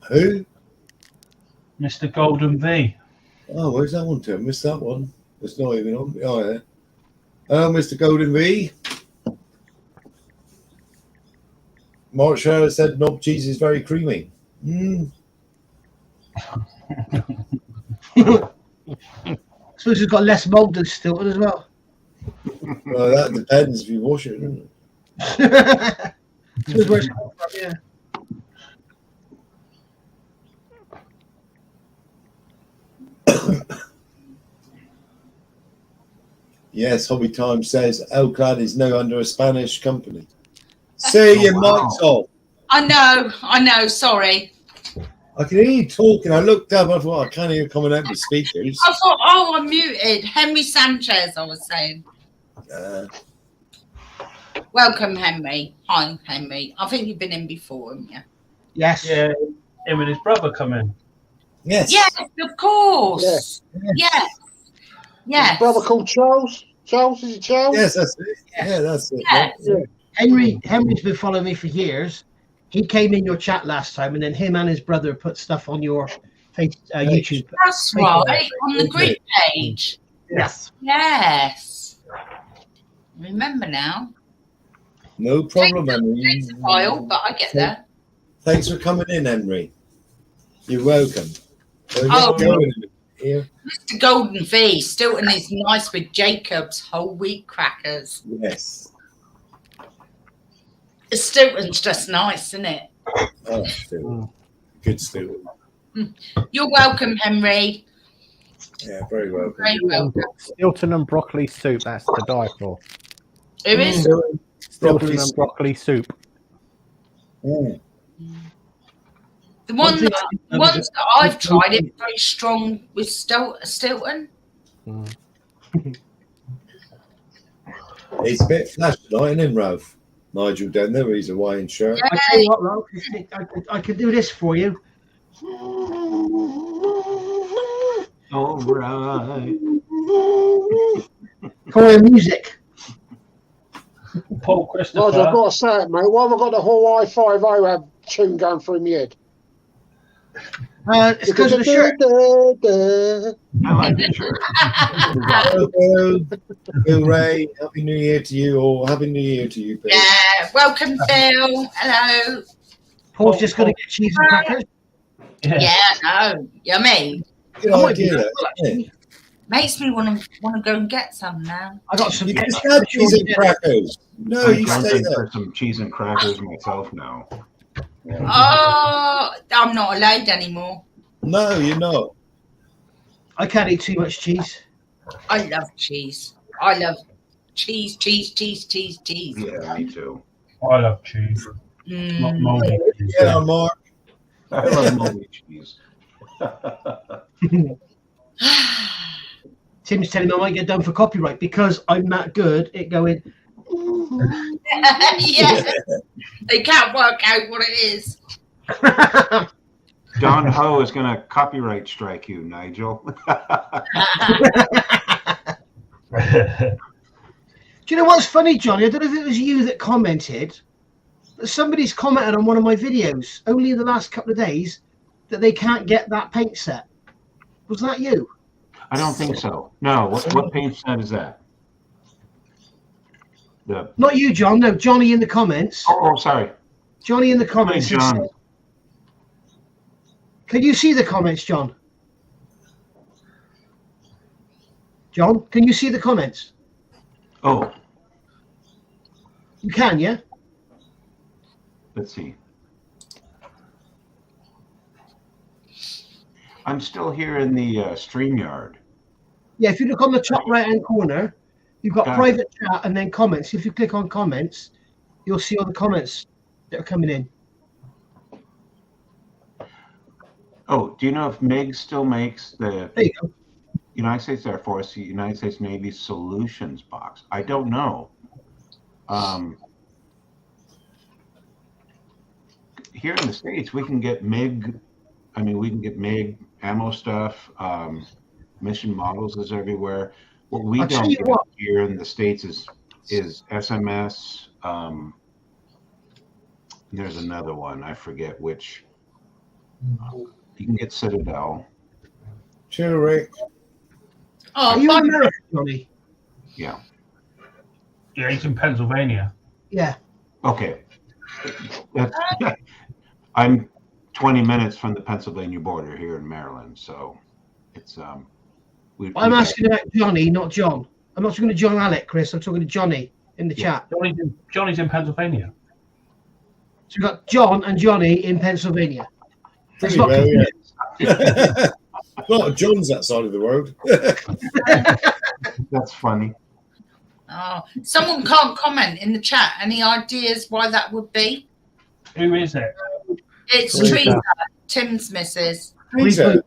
Who? Mr. Golden V. Oh, where's that one to? I missed that one. It's not even on. Oh, yeah. Hello, Mr. Golden V. Mark Scherer said knob cheese is very creamy. I suppose it's got less mold than Stilton as well. Well, that depends if you wash it, doesn't it? I suppose where it's come from, yeah. Yes, Hobby Time says Elclad is now under a Spanish company. See your mic's off. I know, sorry. I can hear you talking. I looked up, I thought I can't hear you coming out with speakers. I thought, oh, I'm muted. Henry Sanchez, I was saying. Welcome, Henry. Hi, Henry. I think you've been in before, haven't you? Yes. Yeah, him and his brother come in. Yes. Yes, of course. Yes. His brother called Charles. Charles, is it Charles? Yes, that's it. Yeah, that's it. Yes. Yeah. Henry's been following me for years. He came in your chat last time, and then him and his brother put stuff on your YouTube. That's right, on the group page. Yes. Yes. Remember now. No problem, Henry. Takes a while, but I get there. Thanks for coming in, Henry. You're welcome. So Oh. going here. Mr. Golden V, Stilton is nice with Jacob's whole wheat crackers. Yes. Stilton's just nice, isn't it? Oh, still. Good still. You're welcome, Henry. Yeah, very welcome. Very welcome. Stilton and broccoli soup. That's to die for. Who is? Stilton and broccoli soup. Mm. The ones that I've tried, it's very strong with Stilton. He's a bit flash tonight, isn't he, Ralph? Nigel down there, he's a Hawaiian shirt. I tell you what, Ralph, I could do this for you. All right. Korean music. Paul Christopher. Roger, I've got to say it, mate. Why have I got the Hawaii 5-0 tune going through my head? It's because of the shirt. I like the shirt. Bill Ray, Happy New Year to you all. Happy New Year to you, Bill. Yeah, welcome, Phil. Hello. Paul's just going to get cheese and crackers. Yeah, no, yummy. Good idea, that, isn't it? Makes me want to go and get some now. I got some. You just have cheese and crackers. No, I'm you stay jonesing there. for some cheese and crackers myself now. Oh, I'm not allowed anymore. No, you're not. I can't eat too much cheese. I love cheese. I love cheese. Yeah, me too. I love cheese. Not moldy cheese. Yeah, Mark. I love moldy cheese. Tim's telling me I might get done for copyright because I'm that good at going. Yeah, they can't work out what it is. Don Ho is going to copyright strike you, Nigel. Do you know what's funny, Johnny? I don't know if it was you that commented, but somebody's commented on one of my videos only in the last couple of days that they can't get that paint set. Was that you? I don't think so. No. What paint set is that? Not you, John. No, Johnny in the comments. Oh, sorry. Johnny in the comments. John. Can you see the comments, John? John, can you see the comments? Oh. You can, yeah? Let's see. I'm still here in the StreamYard. Yeah, if you look on the top right-hand corner, you've got private chat and then comments. If you click on comments, you'll see all the comments that are coming in. Oh, do you know if Meg still makes the There you go. United States Air Force, the United States Navy Solutions box? I don't know. Here in the States, we can get MiG. I mean, we can get MiG ammo stuff. Mission models is everywhere. What we don't get here in the States is SMS. There's another one. I forget which. You can get Citadel. Sure, Rick. Oh, are you American, Johnny? Yeah. Yeah, he's in Pennsylvania. Yeah. Okay. I'm 20 minutes from the Pennsylvania border here in Maryland, so it's I'm asking about Johnny, not John. I'm not talking to John Alec, Chris. I'm talking to Johnny in the chat. Johnny's in Pennsylvania. So we've got John and Johnny in Pennsylvania. That's Pretty well, yeah. A lot of Johns that side of the road. That's funny. Oh, someone can't comment in the chat. Any ideas why that would be? Who is it? It's Teresa, Tim's missus. Teresa.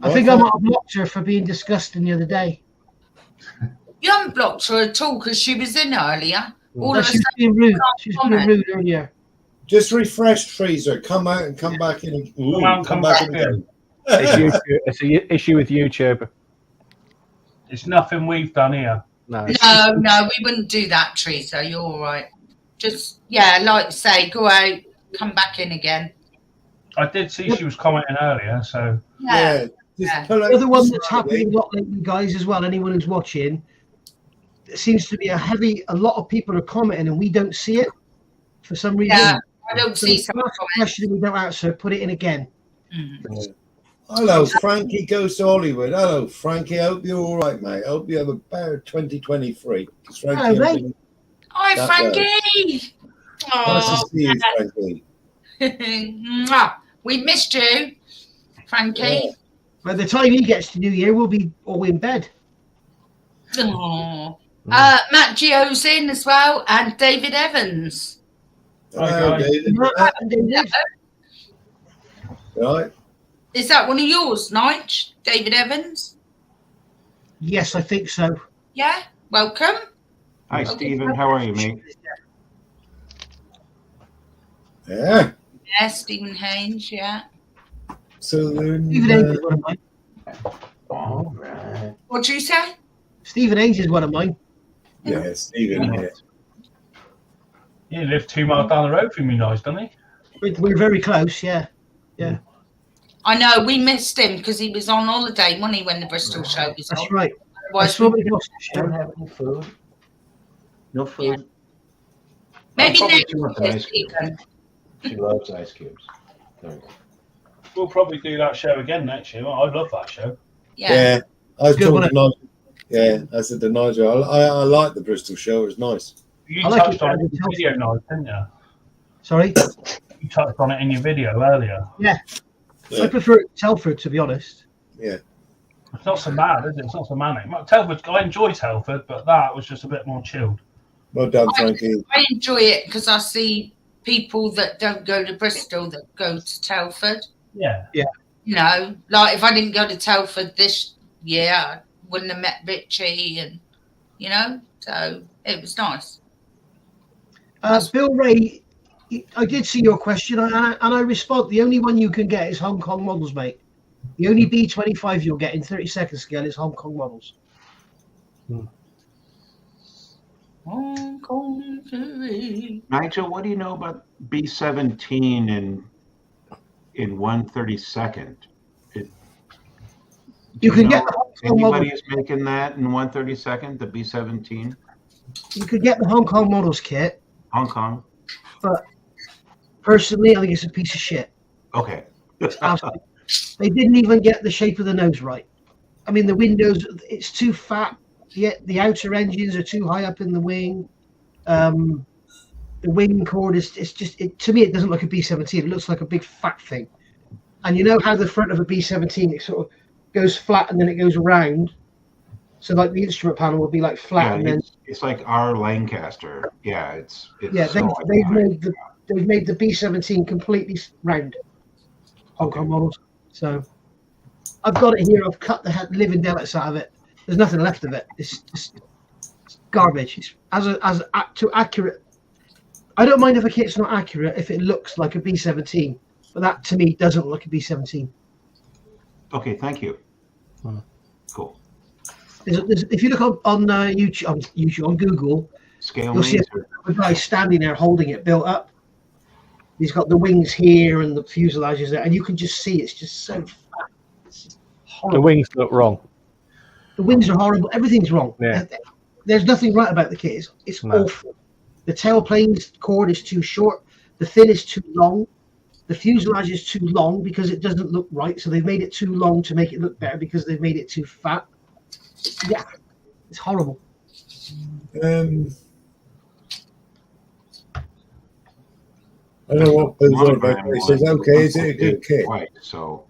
I think I might have blocked her for being disgusting the other day. You haven't blocked her at all because she was in earlier. All of a She's sudden, being rude. She's being rude earlier. Just refresh, Teresa. Come out and come back in. Come back in again. It's an issue with YouTube. It's nothing we've done here. No, we wouldn't do that, Teresa. You're all right. Just, like I say, go out, come back in again. I did see she was commenting earlier, so... Yeah. The other one that's happening a lot lately, guys, as well, anyone who's watching, it seems to be a lot of people are commenting and we don't see it for some reason. Yeah, I don't see some question we don't answer, put it in again. Mm. Hello, Frankie Goes to Hollywood. Hello, Frankie. I hope you're all right, mate. I hope you have a better 2023. Hello, mate. Hi, Frankie. Nice to see you, Frankie. We missed you, Frankie. Yeah. By the time he gets to New Year, we'll be all in bed. Oh. Matt Gio's in as well, and David Evans. Hello, David. Right. Is that one of yours, Nige? David Evans? Yes, I think so. Yeah, welcome. Hi, Stephen. How are you, mate? Yeah. Yeah, Stephen Haynes, yeah. Stephen Haynes is one of mine. All right. What do you say? Stephen Haynes is one of mine. Yeah, Stephen. Yeah. He lives 2 miles down the road from you guys, doesn't he? We're very close, yeah. Yeah. I know, we missed him because he was on holiday, wasn't he, when the Bristol show was on? That's right. Otherwise, Don't have any food. No food. maybe Probably next too much year, ice cubes. Stephen. She loves ice cubes. There you go. We'll probably do that show again next year. I love that show. Yeah. I was Good talking one. to Nigel. Yeah, I said to Nigel, I like the Bristol show. It was nice. You I like touched it on better it in than your video, Nigel, didn't you? Sorry? You touched on it in your video earlier. Yeah. Yeah. I prefer Telford, to be honest. Yeah. It's not so bad, is it? It's not so manic. Telford, I enjoy Telford, but that was just a bit more chilled. Well done, Frankie. I enjoy it because I see people that don't go to Bristol that go to Telford. Yeah. Yeah. You know, like if I didn't go to Telford this year, I wouldn't have met Richie and, you know, so it was nice. Bill Ray, I did see your question and I respond. The only one you can get is Hong Kong models, mate. The only B25 you'll get in 32nd scale is Hong Kong models. Nigel, what do you know about B17 in 1/32nd? You can get the Hong Kong model. Anybody is making that in 1/32nd, the B17? You could get the Hong Kong models kit. Hong Kong? But personally, I think it's a piece of shit. Okay. They didn't even get the shape of the nose right. I mean, the windows, it's too fat. Yet the outer engines are too high up in the wing. The wing cord is to me, it doesn't look a B-17. It looks like a big fat thing. And you know how the front of a B-17, it sort of goes flat and then it goes around. So like the instrument panel would be like flat, Yeah, and then it's like our Lancaster. Yeah, it's yeah. so They've made the B-17 completely round. Hong Kong models. So I've got it here. I've cut the living daylights out of it. There's nothing left of it. It's just garbage. It's as accurate. I don't mind if a kit's not accurate if it looks like a B-17, but that to me doesn't look like a B-17. Okay, thank you. Cool. If you look on YouTube, on Google, you'll see a guy standing there holding it built up. He's got the wings here and the fuselage is there, and you can just see it's just so fat. It's horrible. The wings look wrong. The wings are horrible. Everything's wrong. Yeah. There's nothing right about the kit. It's awful. The tailplane's cord is too short. The fin is too long. The fuselage is too long because it doesn't look right. So they've made it too long to make it look better because they've made it too fat. Yeah, it's horrible. I don't know what Bill's on about. He says, okay, is it a good kit? Right, so,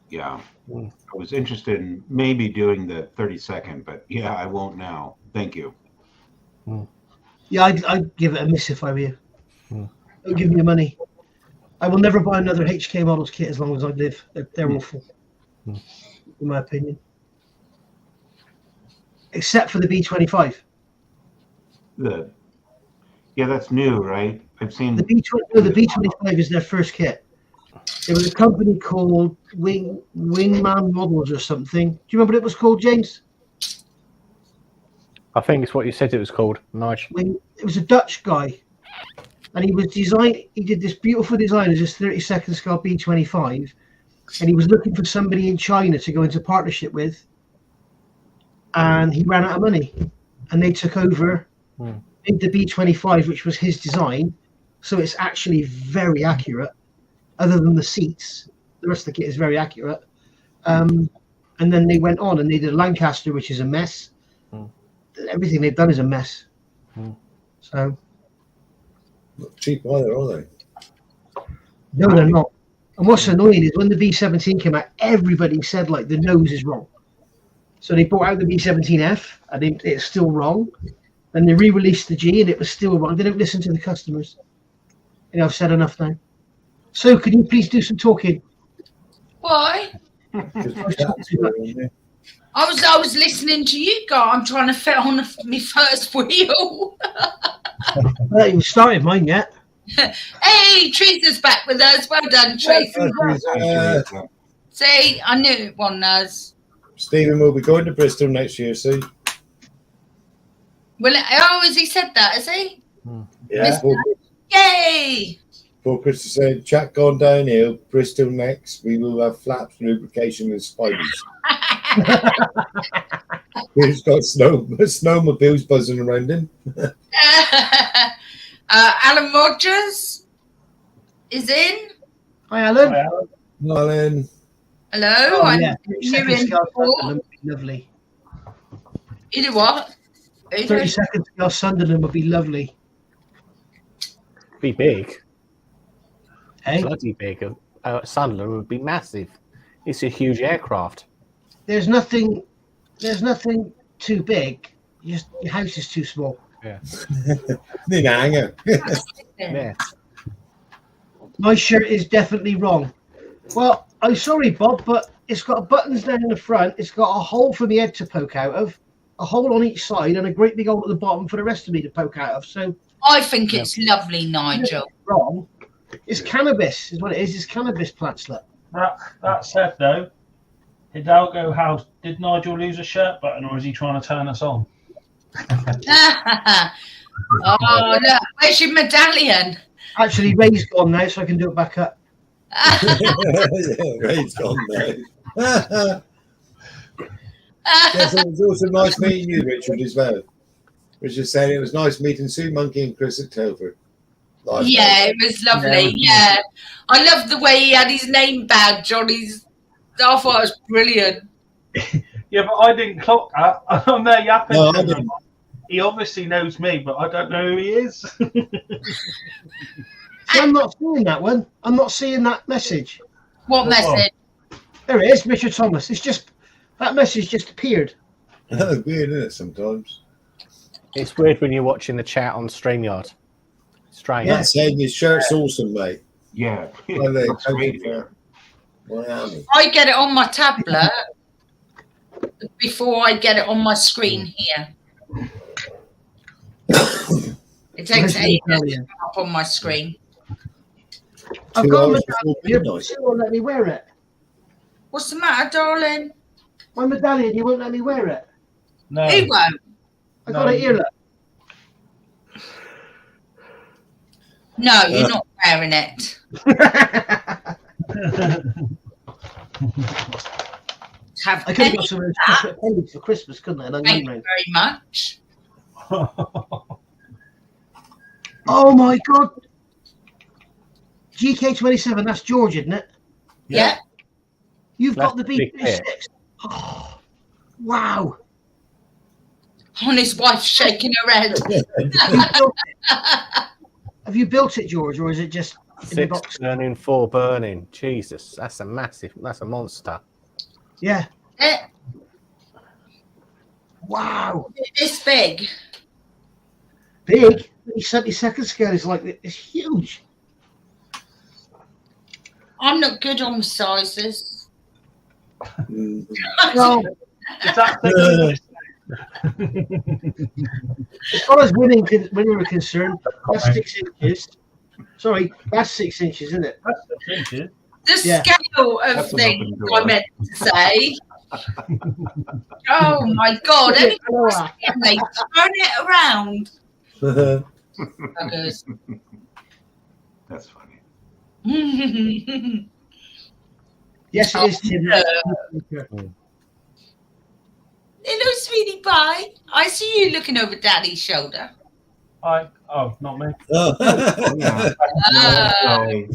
yeah. I was interested in maybe doing the 32nd, but yeah, I won't now. Thank you. Yeah, I'd give it a miss if I were you. Don't give me your money. I will never buy another HK Models kit as long as I live. They're awful, in my opinion. Except for the B25. Yeah, that's new, right? I've seen the B25 is their first kit. It was a company called Wingman Models or something. Do you remember what it was called, James? I think it's what you said it was called. Nice. It was a Dutch guy, and he did this beautiful design as this 32nd scale B25, and he was looking for somebody in China to go into partnership with, and he ran out of money, and they took over, made the B25, which was his design, so it's actually very accurate. Other than the seats, the rest of the kit is very accurate. And then they went on and they did a Lancaster, which is a mess. Everything they've done is a mess. So not cheap either, are they? No, they're not. And what's annoying is when the B-17 came out, everybody said like the nose is wrong. So they brought out the B-17F and it's still wrong. Then they re-released the G and it was still wrong. They don't listen to the customers. I've said enough now. So could you please do some talking? Why? I was listening to you guys. I'm trying to fit on my first wheel. Well, you started mine yet. Hey, Teresa's back with us. Well done, Teresa. See, I knew one was. Stephen will be going to Bristol next year, see? Well, has he said that, has he? Yeah. Yay! Paul Christie said, chat gone downhill, Bristol next. We will have flaps, lubrication, and spiders. He's got snowmobiles buzzing around him. Alan Rogers is in. Hi, Alan. Alan. Hello. Oh, yeah. Lovely. You do what? 32nd scale Sunderland would be lovely. Be big. Hey? Bloody big. Sunderland would be massive. It's a huge aircraft. There's nothing too big. Your house is too small. Yeah. Need a hanger. Yeah. My shirt is definitely wrong. Well, I'm sorry, Bob, but it's got buttons down in the front. It's got a hole for my head to poke out of, a hole on each side, and a great big hole at the bottom for the rest of me to poke out of. So I think it's lovely, Nigel. Wrong. It's cannabis, is what it is. It's cannabis plant slip. That said, though, Hidalgo House, did Nigel lose a shirt button, or is he trying to turn us on? Oh, look, where's your medallion? Actually, Ray's gone now, so I can do it back up. Ray's gone now. Yes, it was also nice meeting you, Richard, as well. Richard said it was nice meeting Sue Monkey and Chris at Telford. Yeah, it was lovely. Yeah. I loved the way he had his name badge on his. I thought it was brilliant. Yeah, but I didn't clock that. I'm there yapping. No, I didn't. He obviously knows me, but I don't know who he is. I'm not seeing that one. I'm not seeing that message. What message? There it is, Richard Thomas. It's just that message just appeared. That's weird, isn't it, sometimes? It's weird when you're watching the chat on StreamYard. Strange. Matt saying your shirt's awesome, mate. Yeah. Well, they Looks great here. Miami. I get it on my tablet before I get it on my screen here. It takes ages to come up on my screen. I've 2 got a hours before medallion. midnight. You won't let me wear it. What's the matter, darling? My medallion, you won't let me wear it. No. Who won't? I got it here, look. No, you're not wearing it. Have I could have any got some of of those that. chocolate pennies for Christmas, couldn't I? And I'm Thank going you round. very much. Oh my god. GK27, that's George, isn't it? Yeah. You've got the That's big B36. Oh, wow. On his wife shaking her head. Have you built it, George, or is it just in the 6 box? burning, 4 burning. Jesus, that's a monster. Yeah. Eh, Wow. It's big. Big. The 72nd scale is like, it's huge. I'm not good on sizes. Mm. Well, Is that as far as winning are concerned, that's 6 inches. Sorry, that's 6 inches, isn't it? The Yeah. scale of That's an things open door. I meant to say. Oh my god, every time they turn it around. Buggers. That's funny. Yes, it is, Tim. Hello, sweetie pie. I see you looking over Daddy's shoulder. Oh, not me. Oh, yeah. Ah. No,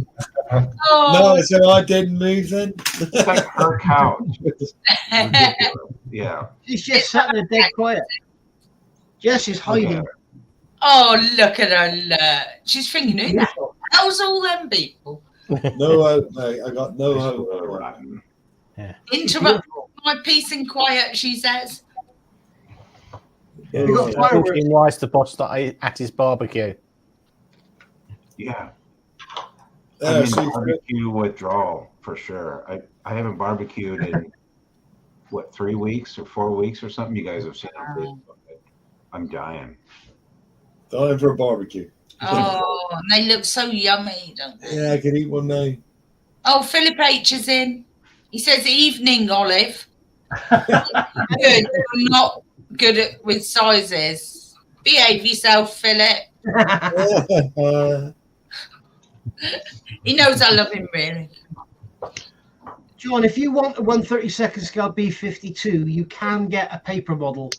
Oh, No, so I didn't move then. it's like her couch. Ridiculous. Yeah. She's just sat there dead quiet. Jess is hiding. oh, look at her. Look. She's thinking, who the hell's all them people? No hope, mate. I got no It's hope. so rotten. Interrupt my peace and quiet, she says. Yeah, We got fireworks. Why's the boss that at his barbecue? Yeah. There, I mean, see, barbecue withdrawal for sure. I haven't barbecued in what 3 weeks or 4 weeks or something. You guys have seen on Facebook. I'm dying. time for a barbecue. Oh, and they look so yummy, don't they? Yeah, I could eat one now. Oh, Philip H is in. He says, evening, Olive. Good. You're not good with sizes. Behave yourself, Philip. He knows I love him, really. John, if you want a 1/32 scale B52, you can get a paper model.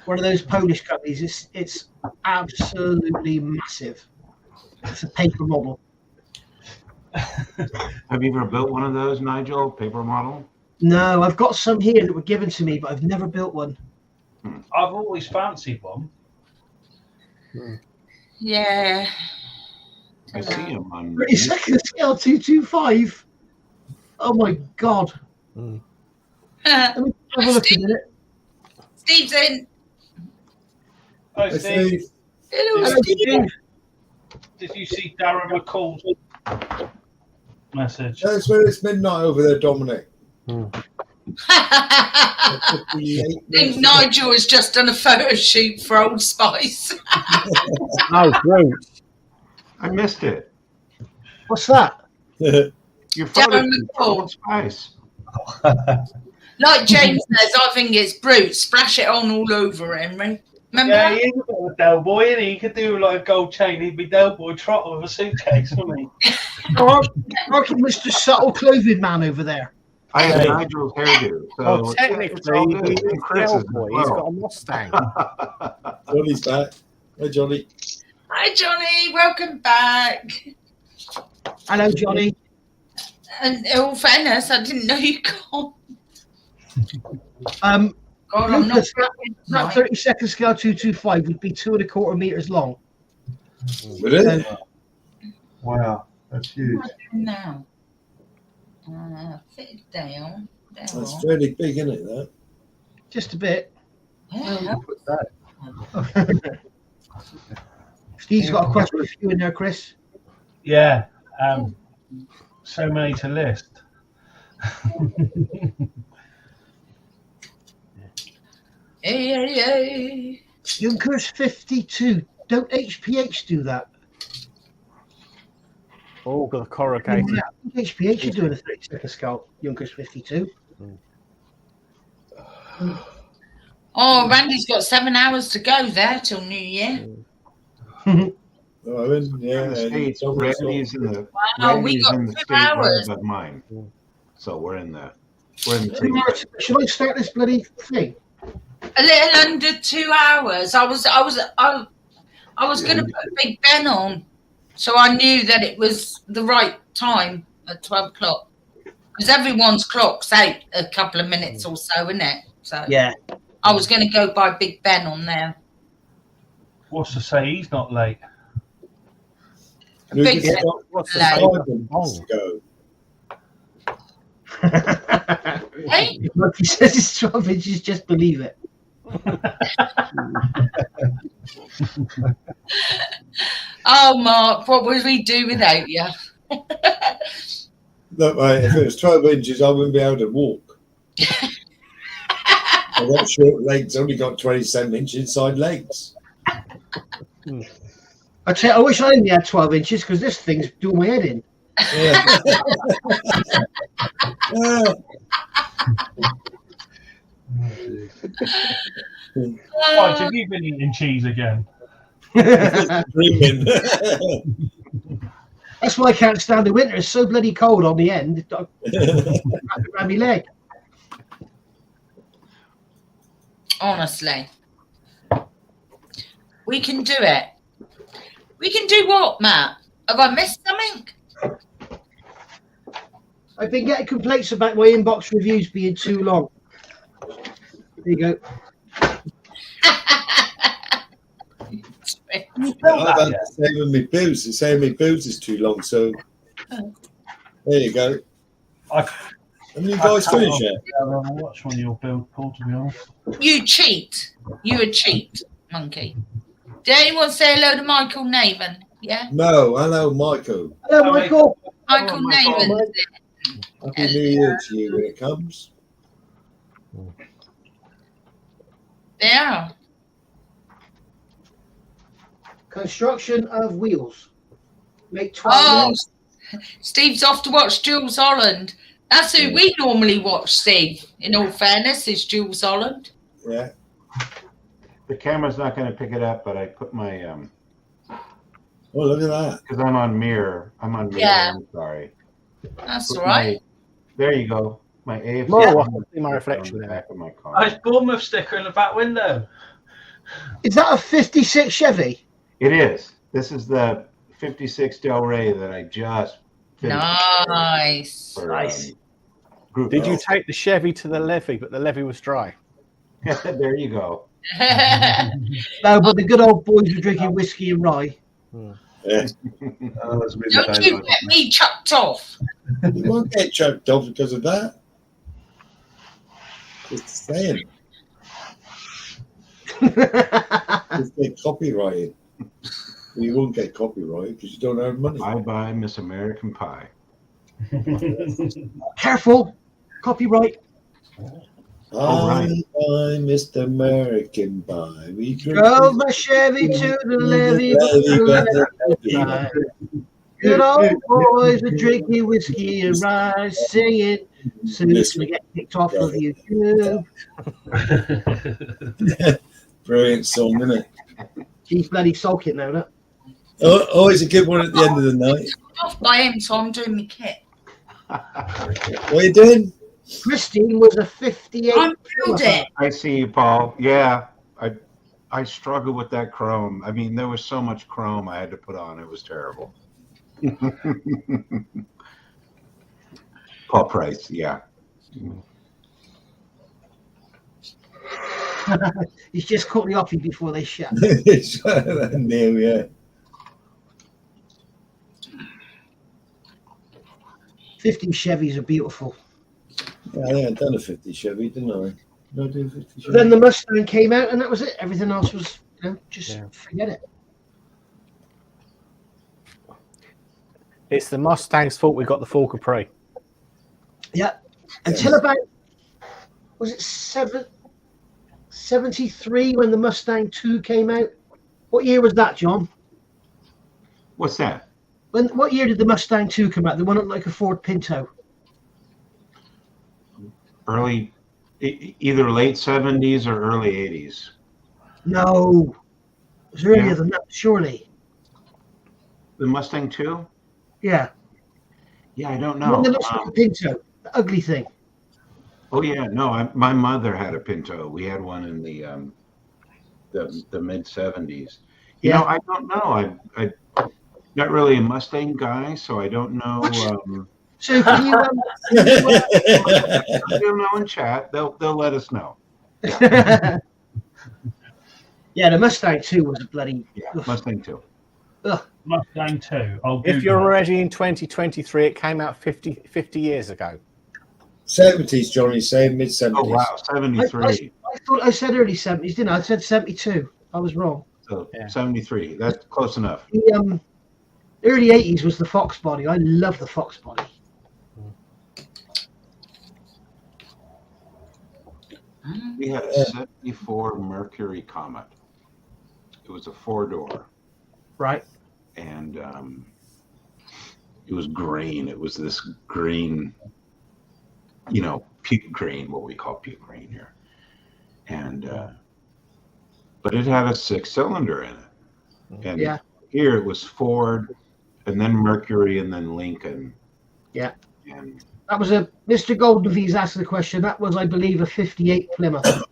One of those Polish companies. It's absolutely massive. It's a paper model. Have you ever built one of those, Nigel? Paper model? No, I've got some here that were given to me, but I've never built one. I've always fancied one. Yeah. I see him on. 32nd scale 225. Oh my god. Let me have a look at it. Steve's in. Hi, Hey, Steve. Steve. Hello, Hello, Steve. Steve. Did you see Darren McCall's message? That's where it's midnight over there, Dominic. I 58 think minutes. Nigel has just done a photo shoot for Old Spice. Oh, great. I missed it. What's that? Your photo Darren shoot for McCall. Old Spice. Like James says, I think it's brute. Splash it on all over him. Remember? Yeah, he is a bit of a Del Boy, isn't he? He could do like a gold chain. He'd be Del Boy Trot with a suitcase, wouldn't he? Marky Mr. Subtle Clothing Man over there. I have Nigel's hairdo. So Well, technically, it's all good. he's And Chris is Boy. as He's well. got a Mustang. Johnny's back. Hi, Johnny. Hi, Johnny. Welcome back. Hello, Johnny. And in all fairness, I didn't know you got. God, I'm not. Lucas, that 30-second scale 225 would be 2¼ meters long. Would it? Wow, that's huge. Now, fit it down. That's fairly big, isn't it? That. Just a bit. Yeah. Steve's got a question for you in there, Chris. Yeah. So many to list. Hey. Junkers 52. Don't HPH do that? Oh, got the corrugated. Yeah, HPH is doing a 30-second scale. Junkers 52. Oh, Randy's got 7 hours to go there till New Year. Yeah, In the States, Randy's in the Wow, we Randy's got in the 2 state right hours. above mine. So we're in the same. Should I start this bloody thing? A little under 2 hours. I was going to put Big Ben on, so I knew that it was the right time at 12 o'clock. Because everyone's clock's out a couple of minutes or so, isn't it? So Yeah. I was going to go by Big Ben on there. What's to say he's not late? Big Ben. What's the Like- same? Hey? Like he says it's 12 inches, just believe it. Oh, Mark, what would we do without you? Look, mate, if it was 12 inches, I wouldn't be able to walk. I've got short legs, only got 27 inch inside legs. I tell you, I wish I only had 12 inches because this thing's doing my head in. Yeah. Right, have you been eating cheese again? Dreaming. That's why I can't stand the winter. It's so bloody cold on the end. Around my leg. Honestly. We can do it. We can do what, Matt? Have I missed something? I've been getting complaints about my inbox reviews being too long. There you go. I've had the same with my boots. They're saying my boots is too long, so there you go. Haven't you guys finished yet? I don't know watch one of your build, Paul, to be honest. You cheat. You a cheat, monkey. Did anyone say hello to Michael Naven? Yeah? No, hello, Michael. Hello, Michael. Michael Naven. Happy New Year to you when it comes. Yeah. Construction of wheels. Make 12 Oh, minutes. Steve's off to watch Jules Holland. That's who we normally watch, Steve. In all fairness, is Jules Holland. Yeah. The camera's not going to pick it up, but I put my Oh, look at that. because I'm on mirror. I'm on mirror. Yeah. I'm sorry. That's Put all right. There you go. My AFC. No, I on can see my reflection the there. back of my car. Nice Bournemouth sticker in the back window. Is that a 56 Chevy? It is. This is the 56 Del Rey that I just finished. Nice. For, Nice. Group Did you L. take the Chevy to the levee, but the levee was dry? There you go. No, but the good old boys were drinking whiskey and rye. Yeah. Oh, that's really Don't you get me chucked off. You won't get choked off because of that. Just saying. Just get copyrighted. You won't get copyrighted because you don't have money. Bye bye, Miss American Pie. Careful. Copyright. right. I'm Mr. American Pie. We drink Drove my Chevy to the levee. Good old boys are drinking whiskey and rye, singing. Soon's gonna get kicked off of YouTube. Brilliant song, isn't it? She's bloody sulking now, that. Always a good one at the end of the night. Off by him, so I'm doing my kit. What are you doing? Christine was a 58. I'm building. I see you, Paul. Yeah, I struggle with that chrome. I mean, there was so much chrome I had to put on. It was terrible. Paul Price, yeah. He's just caught the offie before they shut. Neil, yeah. 50 Chevys are beautiful. I had done a 50 Chevy, didn't I? Did I do a 50 Chevy? Then the Mustang came out, and that was it. Everything else was, just forget it. It's the Mustang's fault we got the full Capri. Yeah. Until about, was it 73 when the Mustang 2 came out? What year was that, John? What's that? What year did the Mustang 2 come out? The one that looked like a Ford Pinto. Early, either late 70s or early 80s. No. It was earlier than that, surely. The Mustang 2? Yeah. Yeah, I don't The know. one that looks like a Pinto. The ugly thing. Oh yeah, no. My mother had a Pinto. We had one in the mid 70s. You know, I don't know. I not really a Mustang guy, so I don't know. So can you? They'll know in chat. They'll let us know. Yeah, the Mustang 2 was a bloody. Mustang 2. Mustang 2. If you're already in 2023, it came out 50 years ago. 70s, Johnny's saying, mid 70s. Oh wow, 73. I thought I said early 70s, didn't I? I said 72. I was wrong. So 73. That's close enough. The early 80s was the Fox body. I love the Fox body. We had a 74 Mercury Comet. It was a 4-door. Right. And it was green. It was this green, puke green, what we call puke green here. And but it had a 6-cylinder in it. And here it was Ford, and then Mercury, and then Lincoln. Yeah. And that was a Mr. Goldenfee's asked the question. That was, I believe, a 58 Plymouth.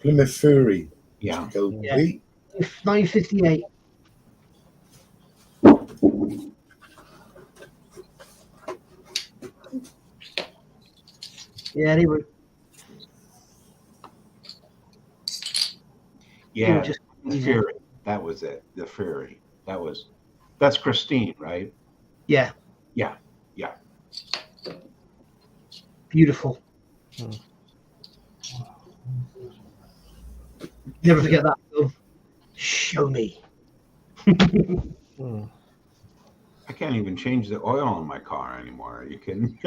Plymouth Fury. Yeah. 958. Yeah, they were. Yeah, just the Fury. That was it. The Fury. That's Christine, right? Yeah. Yeah. Beautiful. Never forget that film. Show me. I can't even change the oil on my car anymore. Are you kidding?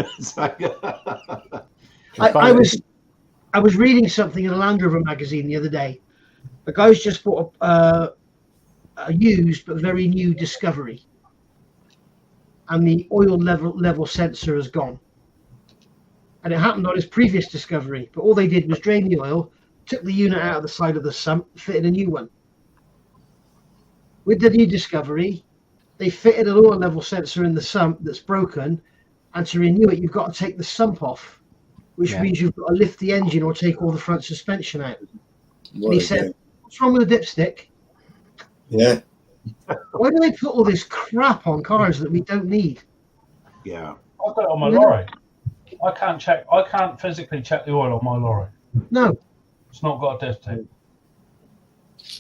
I was reading something in a Land Rover magazine the other day. A guy's just bought a used but very new Discovery, and the oil level sensor has gone. And it happened on his previous Discovery, but all they did was drain the oil, took the unit out of the side of the sump, fitted a new one. With the new Discovery, they fitted an oil level sensor in the sump that's broken, and to renew it, you've got to take the sump off, which means you've got to lift the engine or take all the front suspension out. And he said, "What's wrong with the dipstick?" Yeah. Why do they put all this crap on cars that we don't need? Yeah. I've got it on my lorry. I can't physically check the oil on my lorry. No. It's not got a dipstick.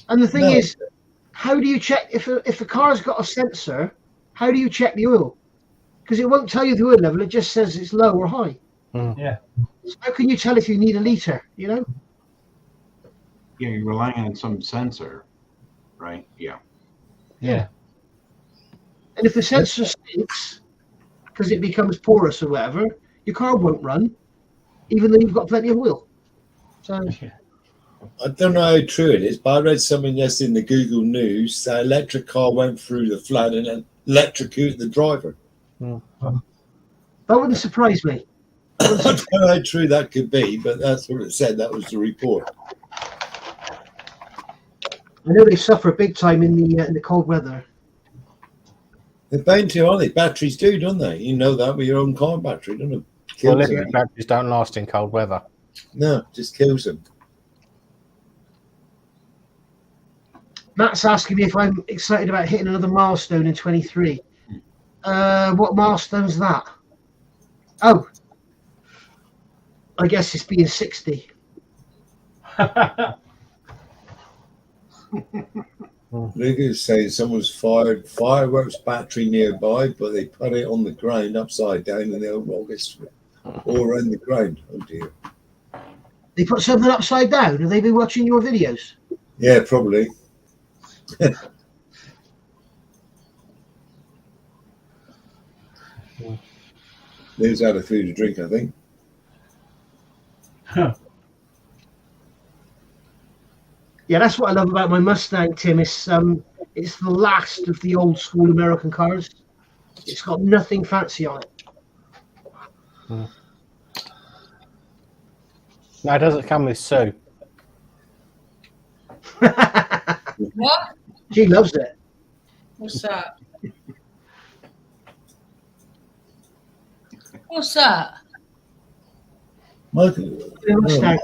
And the thing is, how do you check if a car's got a sensor? How do you check the oil? Because it won't tell you the oil level; it just says it's low or high. Yeah. So how can you tell if you need a liter? Yeah, you're relying on some sensor, right? Yeah. And if the sensor stinks because it becomes porous or whatever, your car won't run, even though you've got plenty of oil. So I don't know how true it is, but I read something yesterday in the Google News that electric car went through the flood and electrocuted the driver. that wouldn't surprise me. I don't know how true that could be, but that's what it said. That was the report. I know they suffer big time in the cold weather. They're bound to, aren't they? Batteries do, don't they? You know that with your own car battery, don't it? Well, Kills electric batteries don't last in cold weather. No, just kills them. Matt's asking me if I'm excited about hitting another milestone in 23. What milestone's that? Oh, I guess it's being 60. Luke is saying someone's fired fireworks battery nearby, but they put it on the ground upside down and they'll roll it all around the ground. Oh dear. They put something upside down? Have they been watching your videos? Yeah, probably. Liz out of food to drink, I think. Yeah, that's what I love about my Mustang, Tim. It's the last of the old school American cars. It's got nothing fancy on it. No, it doesn't come with Sue. What? She loves it. What's that? What's that? Michael, Mustang.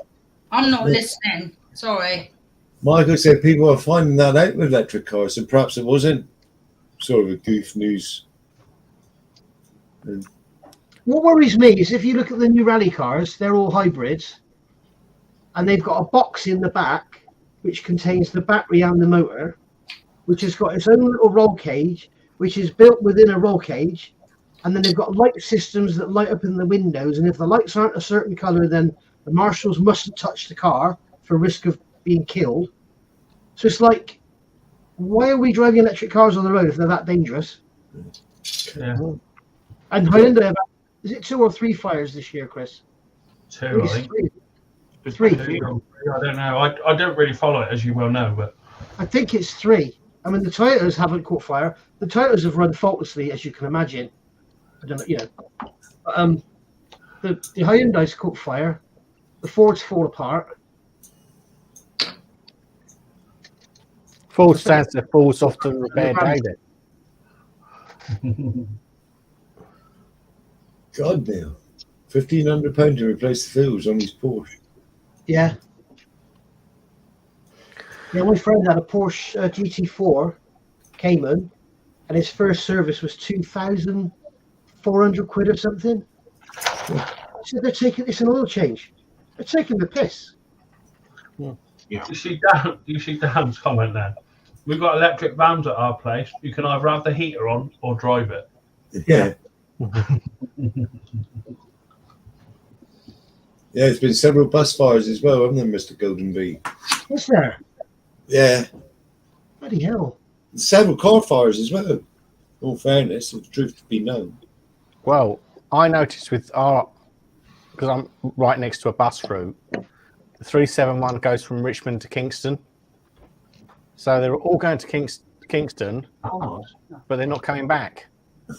I'm not listening. Sorry. Michael said people are finding that out with electric cars, and perhaps it wasn't sort of a goof news. What worries me is if you look at the new rally cars, they're all hybrids, and they've got a box in the back which contains the battery and the motor, which has got its own little roll cage, which is built within a roll cage, and then they've got light systems that light up in the windows, and if the lights aren't a certain colour, then the marshals mustn't touch the car for risk of being killed. So it's like, why are we driving electric cars on the road if they're that dangerous? Yeah. And Hyundai, is it 2 or 3 fires this year, Chris? 2, I think. Three. I don't know. I don't really follow it, as you well know, but I think it's 3. I mean, the Toyotas haven't caught fire. The Toyotas have run faultlessly, as you can imagine. I don't know, you know. The Hyundai's caught fire. The Fords fall apart. Ford stands to fall soft and repair David. God damn. £1,500 to replace the fills on his Porsche. Yeah. Yeah, my friend had a Porsche GT4 Cayman, and his first service was 2,400 quid or something. So they're taking it's an oil change. They're taking the piss. You see Dan's comment there. We've got electric vans at our place. You can either have the heater on or drive it. Yeah. Yeah, there's been several bus fires as well, haven't there, Mr. Golden Bee? Is there? Yeah. Bloody hell. Several car fires as well. In all fairness, if the truth to be known. Well, I noticed with our, because I'm right next to a bus route, the 371 goes from Richmond to Kingston. So they're all going to Kingston, but they're not coming back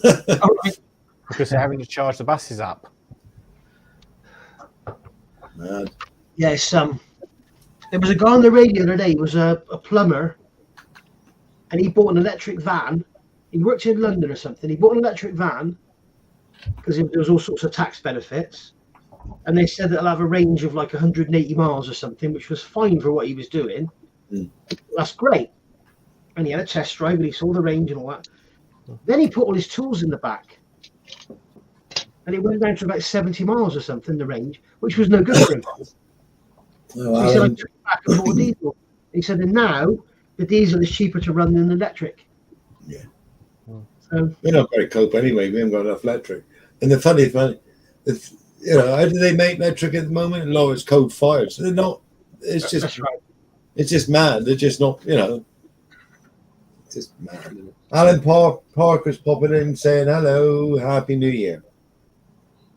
because they're having to charge the buses up. Mad. Yes, there was a guy on the radio the other day. He was a plumber, and he bought an electric van. He worked in London or something. He bought an electric van because there was all sorts of tax benefits, and they said that it'll have a range of like 180 miles or something, which was fine for what he was doing. That's great. And he had a test drive, and he saw the range and all that. Then he put all his tools in the back, and it went down to about 70 miles or something, the range, which was no good for him. He said, I took it back and bought a diesel. He said, and now the diesel is cheaper to run than the electric. Yeah. So we're not going to cope anyway. We haven't got enough electric. And the funny thing, how do they make electric at the moment? And it's coal fired. So they're not. It's just. that's right. It's just mad. They're just not. It's just mad. Alan Parker's popping in saying hello, Happy New Year.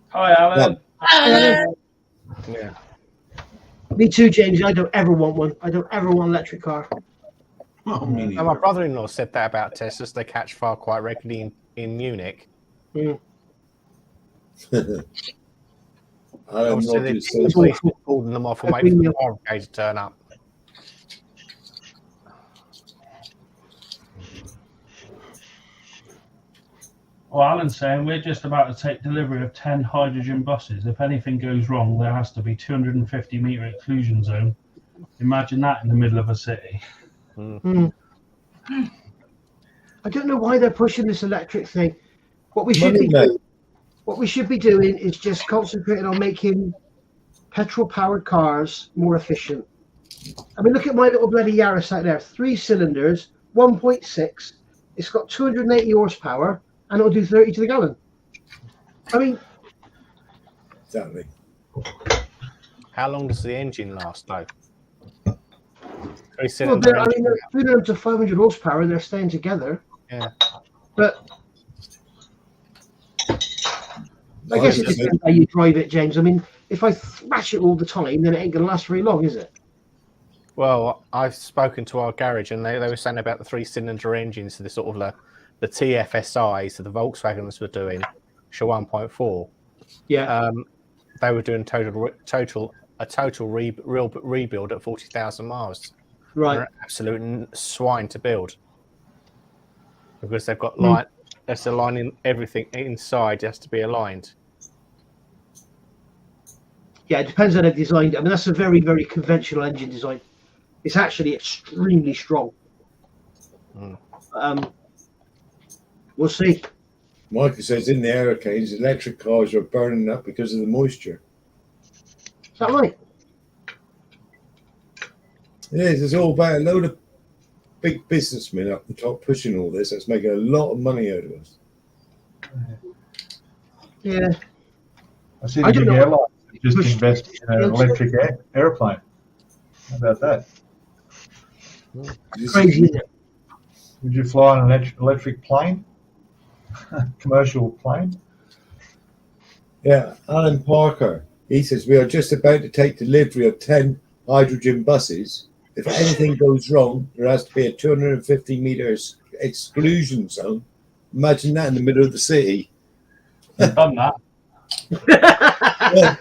Hi, Alan. Hello. Yeah. Me too, James. I don't ever want one. I don't ever want an electric car. Oh, me And my neither. brother-in-law said that about Teslas. They catch fire quite regularly in Munich. Mm. Alan Obviously, Rogers the says, police were calling them off and waiting for the fire brigade to turn up. Well, Alan's saying we're just about to take delivery of 10 hydrogen buses. If anything goes wrong, there has to be 250-metre exclusion zone. Imagine that in the middle of a city. Mm. I don't know why they're pushing this electric thing. What we should be doing is just concentrating on making petrol-powered cars more efficient. I mean, look at my little bloody Yaris out there. 3 cylinders, 1.6. It's got 280 horsepower, and it'll do 30 to the gallon. I mean, exactly. How long does the engine last, though? well, they're putting them to 500 horsepower, and they're staying together. Yeah. But I guess it depends how you drive it, James. I mean, if I thrash it all the time, then it ain't going to last very long, is it? Well, I've spoken to our garage, and they were saying about the 3-cylinder engines, so the sort of the TFSIs that the Volkswagens were doing, which are 1.4. Yeah. They were doing a total rebuild at 40,000 miles. Right. They're absolute swine to build because they've got that's aligning everything inside has to be aligned. Yeah, it depends on how they're designed. I mean, that's a very, very conventional engine design. It's actually extremely strong. We'll see. Michael says in the hurricanes, electric cars are burning up because of the moisture. Is that right? It is. It's all about a load of big businessmen up the top pushing all this. That's making a lot of money out of us. Yeah. I see the big airlines just invest in an electric airplane. How about that? Crazy, isn't it? Would you fly on an electric plane? Commercial plane? Yeah, Alan Parker. He says we are just about to take delivery of 10 hydrogen buses. If anything goes wrong, there has to be a 250 meters exclusion zone. Imagine that in the middle of the city. I've done that. Yeah.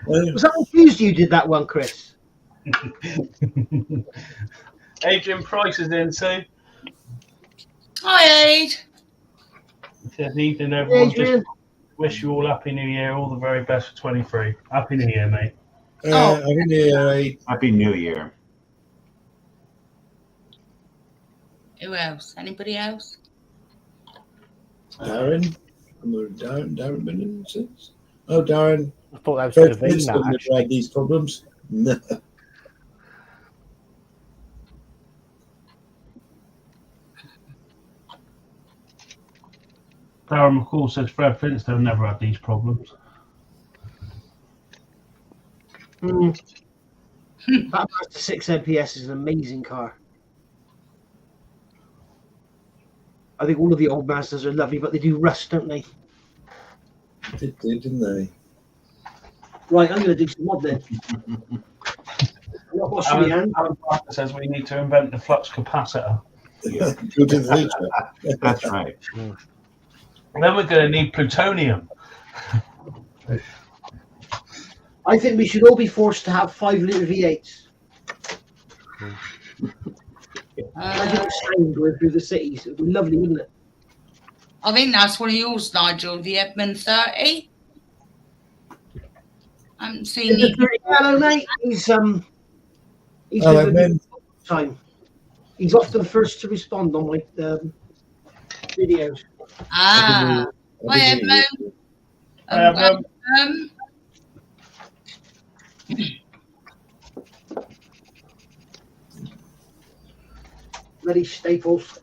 Was that on Tuesday you did that one, Chris? Adrian Price is in too. Hi, Aid. Good evening, everyone. Adrian. Just wish you all Happy New Year. All the very best for 23. Happy New Year, mate. Happy New Year. Who else? Anybody else? Darren? Darren Bennett says. Oh, Darren. I thought that was Fred Davina, Flintstone never actually. had these problems. No. Darren McCall says Fred Flintstone never had these problems. That Mazda 6 MPS is an amazing car. I think all of the old Mazdas are lovely, but they do rust, don't they? They did, didn't they? Right, I'm going to do some mod then. Alan Parker says we need to invent the flux capacitor. Go to the future. That's right. And then we're going to need plutonium. I think we should all be forced to have 5-litre V8s. Imagine the sound going through the cities. It would be lovely, wouldn't it? I think that's one of yours, Nigel, the Edmund 30. I haven't seen you. Hello, mate. He's Hello, with me all the time. He's often first to respond on my videos. Ah, hi, Edmund. Bloody Staples.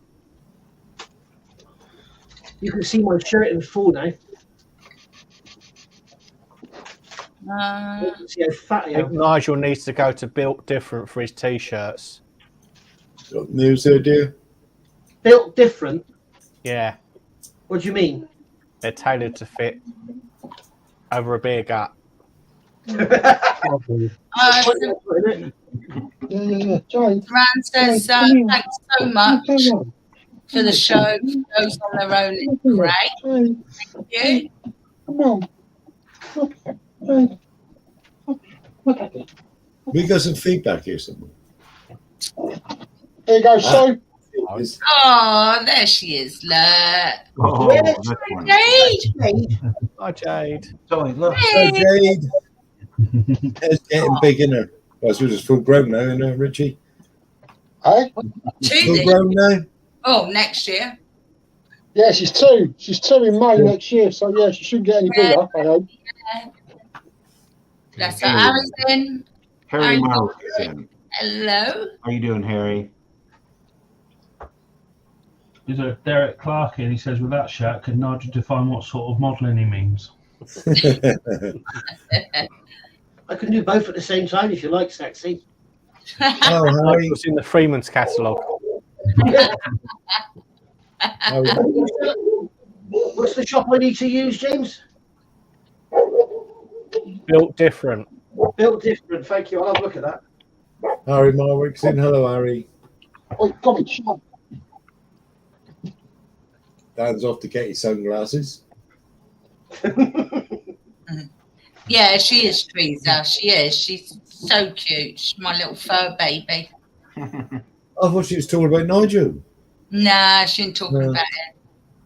You can see my shirt in full now. You can see how fat I I think am. Nigel needs to go to Built Different for his t-shirts. Got news there, dear? Built different? Yeah, What do you mean? they're tailored to fit over a beer gut. Jade. Fran says, thanks so much for the show. Those on their own, it's great. Thank you. Come on. Look at it. We got some feedback here somewhere. There you go, Sue. Oh, there she is. Look. Oh, that's wonderful. Jade. Hi, Jade. Zoe, look. So Jade is getting big in her. Well, she was just full grown now, isn't her, Richie? Hey? Full grown now? Oh, next year. Yeah, she's 2. She's 2 in May next year, so yeah, she shouldn't get any bigger, I hope. Bless her. Alison. Harry Morris again. Hello. How you doing, Harry? There's a Derek Clark in. He says, with that shout, could Nigel define what sort of modelling he means? I can do both at the same time if you like, sexy. Oh, Harry. It's in the Freeman's catalogue. What's the shop I need to use, James? Built different. Built different. Thank you. I'll have a look at that. Harry Marwick's in. Hello, Harry. Oh, God, it's shut. Dan's off to get his sunglasses. Yeah, she is, Teresa. She is. She's so cute. She's my little fur baby. I thought she was talking about Nigel. Nah, she ain't talking No. about it.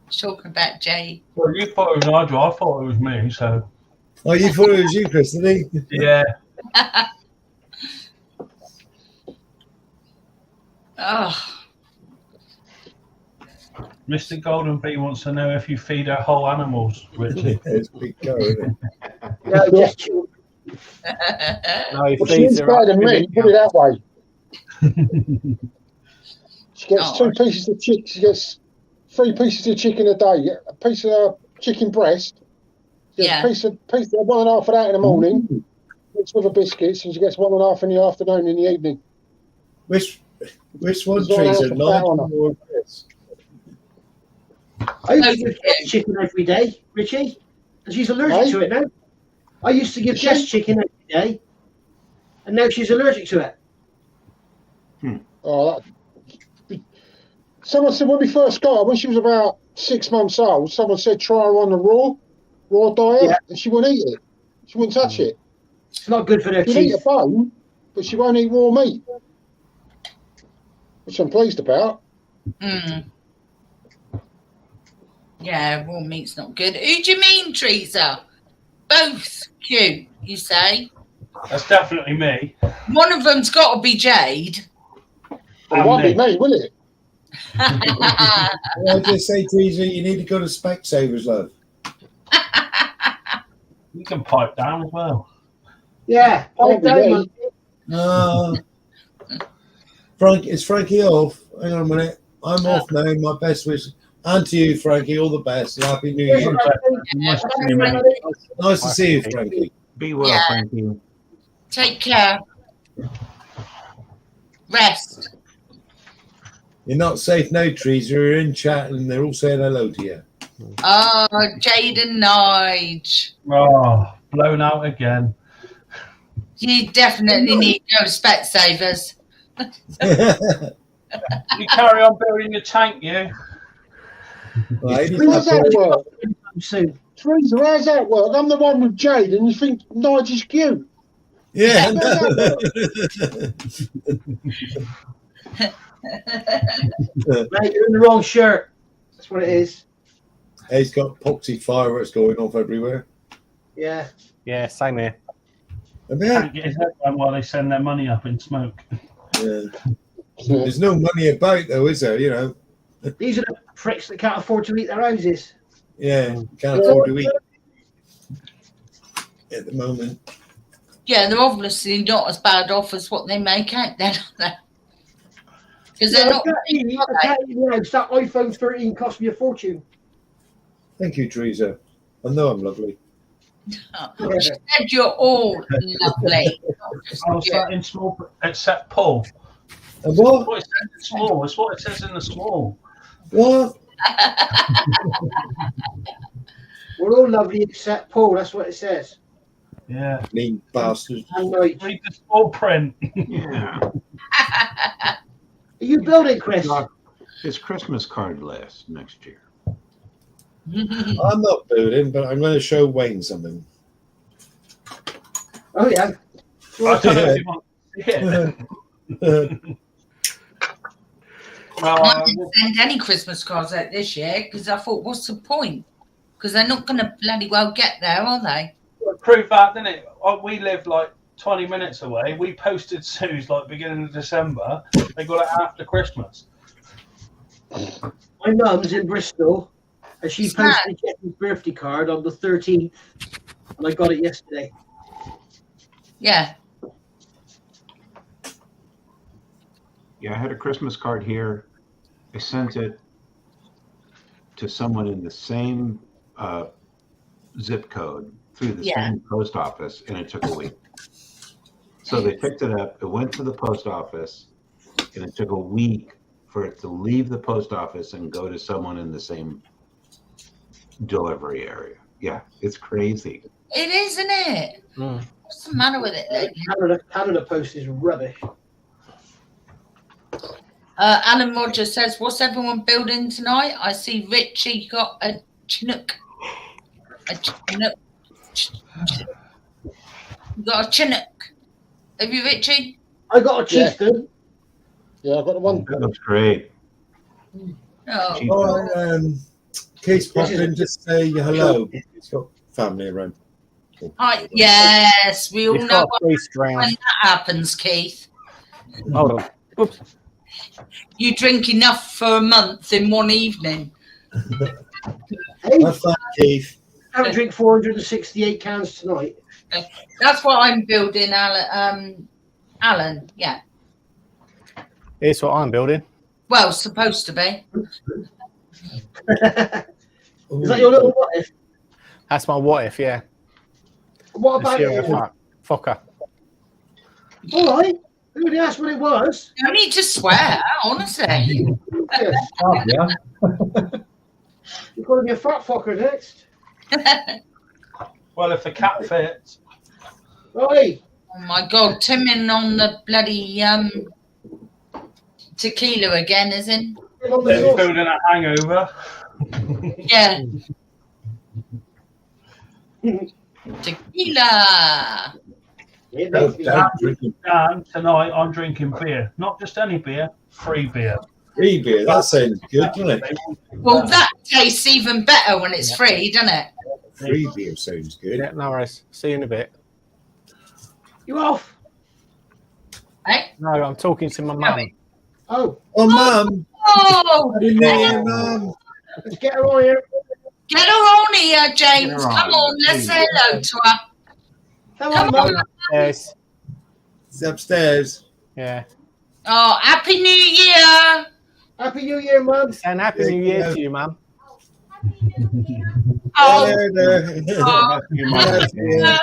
She's talking about Jade. Well, you thought it was Nigel. I thought it was me, so... Oh, you thought it was you, Chris, didn't he? Yeah. Oh, Mr. Golden Bee wants to know if you feed her whole animals, Richard. It's a big go, isn't it? No, just children. No, he Well, feeds she's her better up than with me, it. put it that way. She gets Oh. 2 pieces of chicken. She gets 3 pieces of chicken a day. A piece of chicken breast. She gets Yeah. a piece of 1.5 of that in the morning. Mixed with the biscuits, and she gets 1.5 in the afternoon and the evening. Which one, There's one Teresa? out for that one. Nigel or Chris? I used to give Jess chicken every day, Richie, and she's allergic Hey? to it now. I used to give Jess chicken every day, and now she's allergic to it. Oh, that... Someone said when we first got her, when she was about 6 months old, someone said try her on the raw diet, Yeah. and she wouldn't eat it. She wouldn't touch it. It's not good for their She'll eat a teeth. bone, but she won't eat raw meat, which I'm pleased about. mm. Yeah, raw meat's not good. Who do you mean, Teresa? Both cute, you say? That's definitely me. One of them's got to be Jade. It won't be me, will it? Well, I just say, Teresa, you need to go to Specsavers, love. You can pipe down as well. Yeah, Won't be me. Frank, is Frankie off? Hang on a minute. I'm off now. My best wishes. And to you, Frankie, all the best. And Happy New Year. Nice to see you, mate. Nice to see you, Frankie. Be well, Yeah. thank you. Take care. Rest. You're not safe now, Teresa. You're in chat and they're all saying hello to you. Oh, Jade and Nige. Oh, blown out again. You definitely need to go to Specsavers. You carry on building your tank, you. Right, How's that work? soon. Teresa, how's that work? I'm the one with Jade, and you think Nigel's cute. yeah. How's that Mate, you're in the wrong shirt. That's what it is. He's got epoxy fireworks going off everywhere. Yeah. Yeah, same here. And yeah, Can't get his head down while they send their money up in smoke. yeah. There's no money about, though, is there? You know, These are the pricks that can't afford to eat their houses. yeah, you can't afford to eat at the moment. Yeah, they're obviously not as bad off as what they make out then, are they? Because they're not. I can't eat, you know, that iPhone 13 cost me a fortune. Thank you, Teresa. I know I'm lovely. She said you're all lovely. I was that in small, except Paul. And That's what? what it says in small. That's what it says in the small. What? We're all lovely except Paul. That's what it says. Yeah. Mean bastards. Read the small print. Yeah. Are you building, Chris? His Christmas card list next year. I'm not building, but I'm going to show Wayne something. Oh, yeah. I don't know if you want to see it. I didn't send any Christmas cards out this year because I thought, what's the point? Because they're not going to bloody well get there, are they? Prove that, didn't it? We live like 20 minutes away. We posted Sue's like beginning of December. They got it after Christmas. My mum's in Bristol, and she posted Jeffy's birthday card on the 13th, and I got it yesterday. Yeah. Yeah, I had a Christmas card here. I sent it to someone in the same zip code through the same post office, and it took a week. So they picked it up, it went to the post office, and it took a week for it to leave the post office and go to someone in the same delivery area. Yeah, it's crazy. It is, isn't it? What's the matter with it? Canada Post is rubbish. Alan Rogers says, what's everyone building tonight? I see Richie got a Chinook. A Chinook. You got a Chinook. Have you, Richie? I got a chieftain. Yeah, I've got the one. That looks great. Oh, Keith's popped in to say hello. He's got family around. Hi, yes, we all He's know got three strands. when that happens, Keith. Hold on. Oops. You drink enough for a month in one evening. Hey, Have fun, Keith. I haven't drink 468 cans tonight. That's what I'm building, Alan. Alan, yeah. Here's what I'm building. Well, supposed to be. Is that your little what if? That's my what if, yeah. What about Zero it? Fucker. All right. Who did ask what it was? You don't need to swear, honestly. Yeah. You're calling me a fat fucker next. Well, if the cat fits. Right. Oh my God, Tim in on the bloody tequila again, isn't He's building a hangover. Yeah. Tequila. Dan, tonight I'm drinking beer. Not just any beer, free beer. Free beer, that sounds good, doesn't it? Well, that tastes even better when it's free, doesn't it? Free beer sounds good. Yeah, no worries. See you in a bit. You off? Hey? No, I'm talking to my mum. Oh. Oh, Mum. Oh! Happy New Year, Mum. Let's get her on here. Get her on here, James. Get her on. Come on, let's say hello to her. Come on, Mum. Yes. It's upstairs. Yeah. Oh, Happy New Year! Happy New Year, Mum. And Happy New Year to you, mum. Oh, Yeah.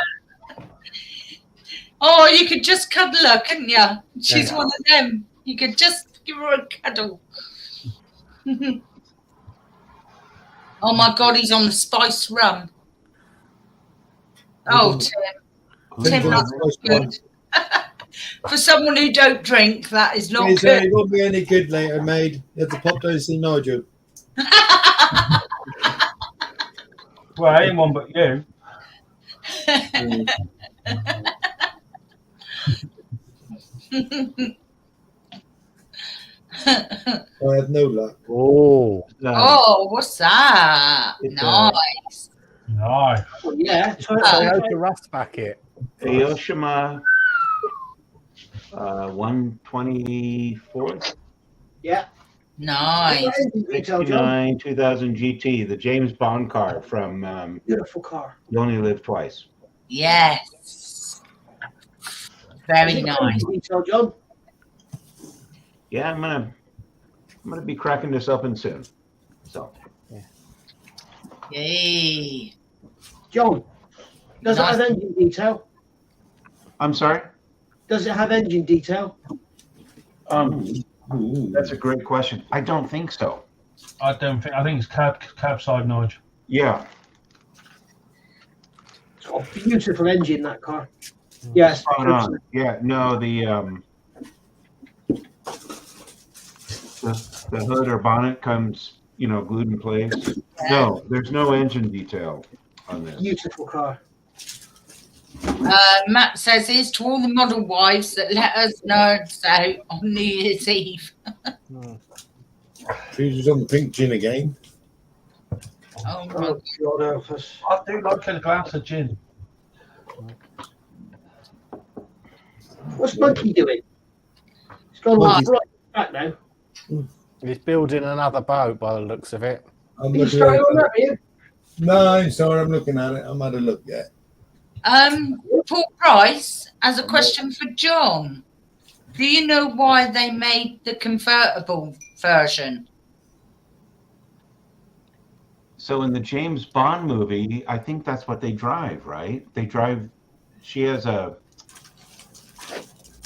oh, you could just cuddle her, couldn't you? She's one of them. You could just give her a cuddle. Oh my God, he's on the spiced rum. Oh, Tim. Tim, that's good. For someone who don't drink, that is not good. It won't be any good later, mate. You have to pop down and see Nigel. Well, anyone but you. I had no luck. Oh. Oh, what's that? Nice. Nice. Oh, yeah. Toyota Rust packet. Hiroshima 124. Yeah. Nice. 69 2000 GT, the James Bond car from Beautiful car. You Only Live Twice. Yes. Very nice. Detail, John. Yeah, I'm gonna be cracking this open soon. So Yay. John, does it have engine detail? I'm sorry. Does it have engine detail? That's a great question. I don't think so. I think it's cab side, Nigel. Yeah. got a beautiful engine, that car. Yes. Spot on. Yeah, no, the hood or bonnet comes, glued in place. No, there's no engine detail on this. Beautiful car. Matt says, here's to all the model wives that let us nerds out on New Year's Eve. She's on the pink gin again. Oh, my Oh, God help us. I do like a glass of gin. What's Monkey doing? He's gone right back now. He's building another boat by the looks of it. I'm You looking started at on that, it. are you? No, sorry, I'm looking at it. I haven't had a look yet. Paul Price has a question for John. Do you know why they made the convertible version? So in the James Bond movie, I think that's what they drive, right? They drive. She has a.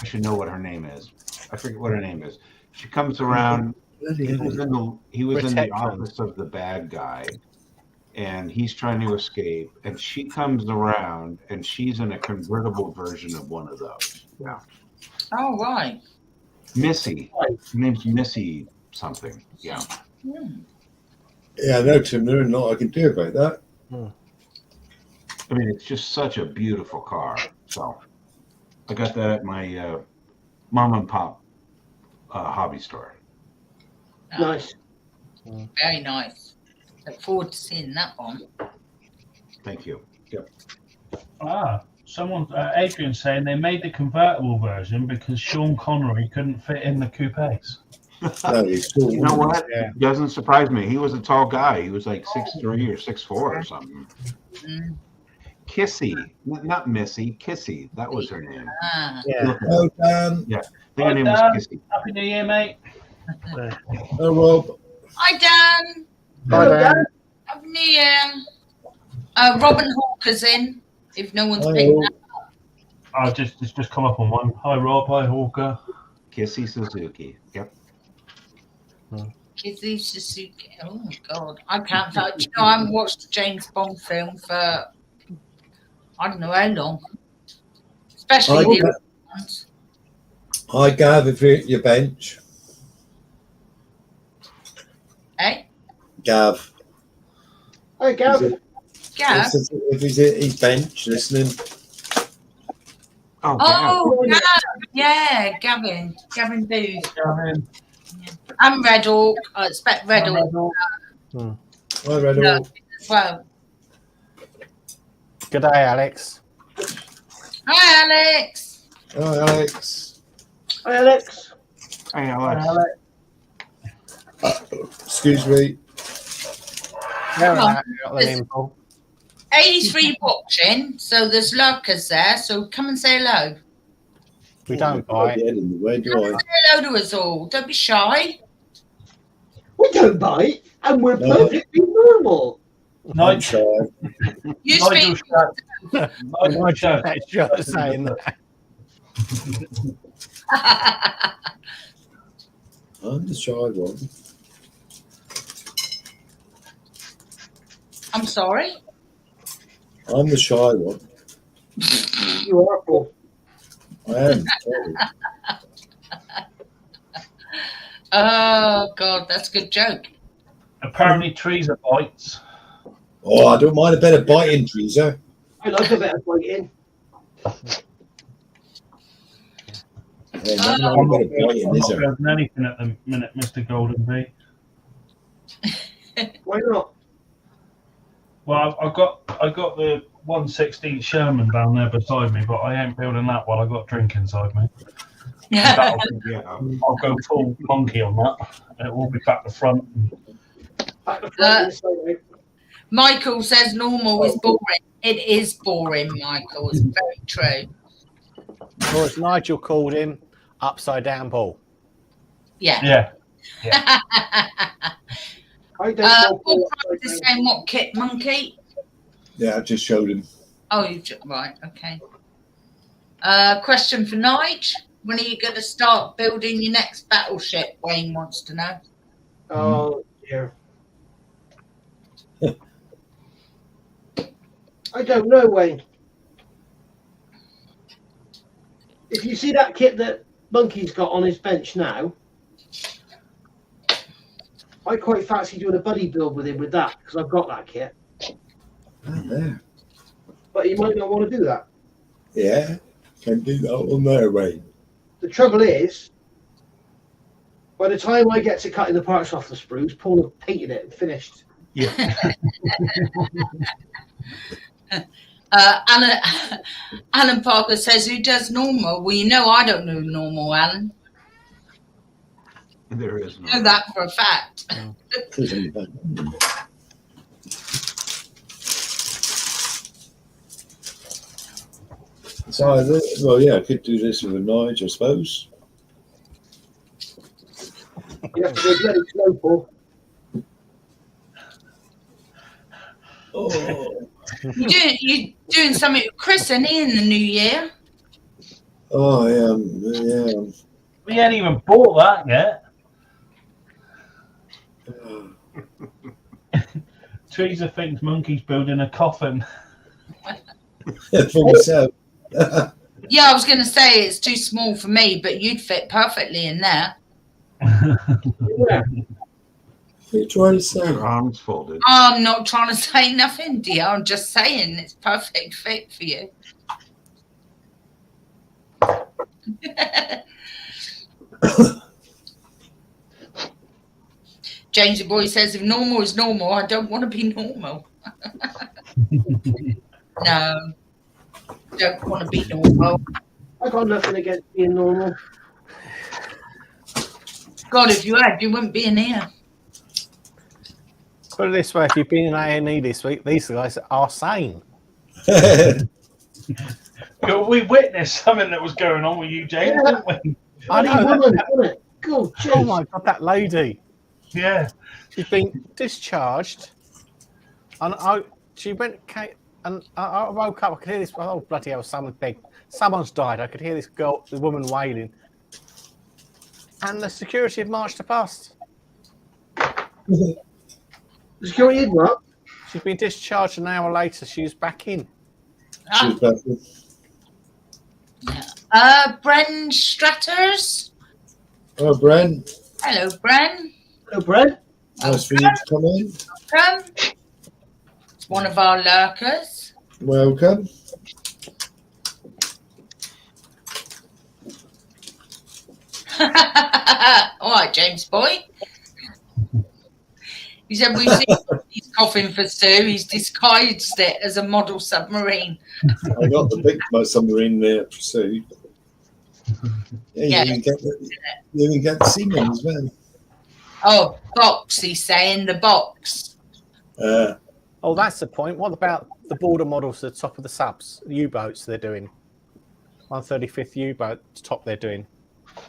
I should know what her name is. I forget what her name is. She comes around. He was in the office of the bad guy, and he's trying to escape. And she comes around, and she's in a convertible version of one of those. Yeah. Oh, right. Missy. Her name's Missy something. Yeah. Yeah, I know, Tim. There is not I can do about that. I mean, it's just such a beautiful car. So I got that at my mom and pop hobby store. Nice. Very nice. Look forward to seeing that one. Thank you. Yep. Someone, Adrian, saying they made the convertible version because Sean Connery couldn't fit in the coupes. No, he's still You know what? Yeah. It doesn't surprise me. He was a tall guy. He was like 6'3" or 6'4" or something. Kissy, not Missy. Kissy. That was her name. Yeah. Oh, Dan. Yeah. I think her name was Kissy. Happy New Year, mate. Oh, Rob. Hi, Dan. Hi, Dan. Happy New Year. Robin Hawker's in, if no one's Hi, picked Rob. Oh, that. it's just come up on one. Hi, Rob. Hi, Hawker. Kissy Suzuki. Yep. Kizzy Suzuki. Oh, my God. I can't tell. You know, I haven't watched a James Bond film for, I don't know how long. Especially the other ones. Hi, Gav, if you're at your bench. Eh? Gav. Hi, Gav. Yeah. If he's at his bench listening. Oh, Oh, Gav. Yeah, Gavin. Gavin Booth. Gavin. I'm Red Hawk. I expect Red Hawk Hi, Red Hawk. as well. Good day, Alex. Hi, Alex. Hi, Alex. Hi, Alex. Hey, Alex. Excuse me. There Come on. got the name, Paul. 83 watching, so there's lurkers there, so come and say hello. We don't bite. Where do Come I? and say hello to us all. Don't be shy. We don't bite, and we're No. perfectly normal. I'm Nigel, You Nigel speak. Sharp. Nigel Sharp. That's just saying that. I'm the shy one. I'm sorry. I'm the shy one. You are, Paul. I am. Sorry. Oh, God, that's a good joke. Apparently, trees are bites. Oh, I don't mind a bit of biting, Teresa. I like a bit of biting. Yeah, nothing wrong with a bit of biting, is I'm there? not building anything at the minute, Mr. Golden Bee. Why not? Well, I got the 1/16 Sherman down there beside me, but I ain't building that while I got drink inside me. Yeah. I'll go full monkey on that. It will be back to front. Back to front, inside out. Michael says normal is boring. It is boring, Michael. It's very true. Or as Nigel called him, upside down Paul. Yeah. Yeah. I don't know. Paul Price is saying what, Kit Monkey? Yeah, I just showed him. Oh, right, okay. Question for Nige. When are you going to start building your next battleship? Wayne wants to know. Oh, dear. I don't know, Wayne. If you see that kit that Monkey's got on his bench now, I quite fancy doing a buddy build with him with that, because I've got that kit. Oh, there. But he might not want to do that. Yeah, can do that on their way. The trouble is, by the time I get to cutting the parts off the sprues, Paul will have painted it and finished. Yeah. Alan Parker says, who does normal? Well, you know I don't do normal, Alan. There is no. I know that for a fact. So, well, yeah, I could do this with a knife, I suppose. You have to go bloody slow, Paul. Oh, You're doing something with Chris and he in the new year. oh yeah. We ain't even bought that yet. Teresa thinks Monkey's building a coffin. For myself. Yeah, I was going to say it's too small for me, but you'd fit perfectly in there. Yeah. What are you trying to say? Your arms folded. I'm not trying to say nothing, dear. I'm just saying it's perfect fit for you. James the boy says, if normal is normal, I don't want to be normal. No, don't want to be normal. I got nothing against being normal. God, if you had, you wouldn't be in here. Put it this way: if you've been in A&E this week, these guys are sane. We witnessed something that was going on with you, James, didn't we? I know. Woman, wasn't it? God, Oh my God, that lady! Yeah. She's been discharged, and she went. And I woke up. I could hear this. Oh bloody hell! Someone's died. I could hear this woman wailing, and the security had marched her past. Security did what? She's been discharged an hour later. She's back in. She's back in. Bren Stratters. Oh, Bren. Hello, Bren. Hello, Brad. Nice for you to come in. Welcome. It's one of our lurkers. Welcome. All right, James boy. He said we've seen he's coughing for Sue. He's disguised it as a model submarine. I got the big submarine there pursued. Yeah, you can get the seamen as well. Oh, box, he's saying, the box. Oh, that's the point. What about the border models at the top of the subs? The U-boats they're doing. 135th U-boat top they're doing.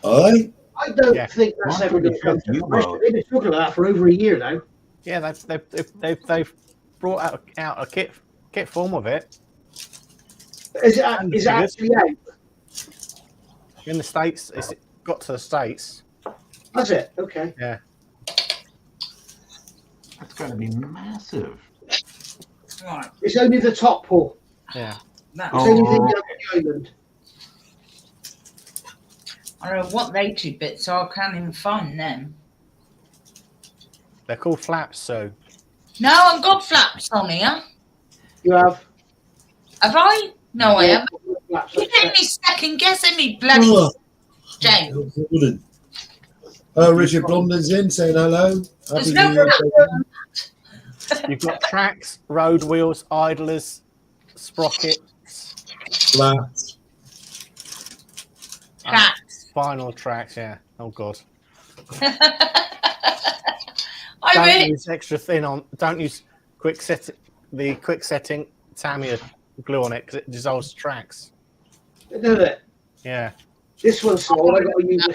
I don't think that's ever going to come to fruition. They've been talking about that for over a year now. Yeah, they've brought out a kit form of it. Is it actually out? In the States, it's got to the States. That's it. Okay. Yeah. That's got to be massive. Right. It's only the top, Paul. Yeah. That's It's only the island. I don't know what they two bits are. I can't even find them. They're called flaps, so. No, I've got flaps on here. You have? Have I? No, I haven't. Flaps, You getting me second guessing me, bloody James. Richard Blondin's in saying hello. There's Happy no New Year. You've got tracks, road wheels, idlers, sprockets, Flats. Tracks. final tracks. Yeah. Oh God. I Don't really. use extra thin on. Don't use quick setting Tamiya glue on it because it dissolves tracks. Does it? Yeah. This one's small. I got to use a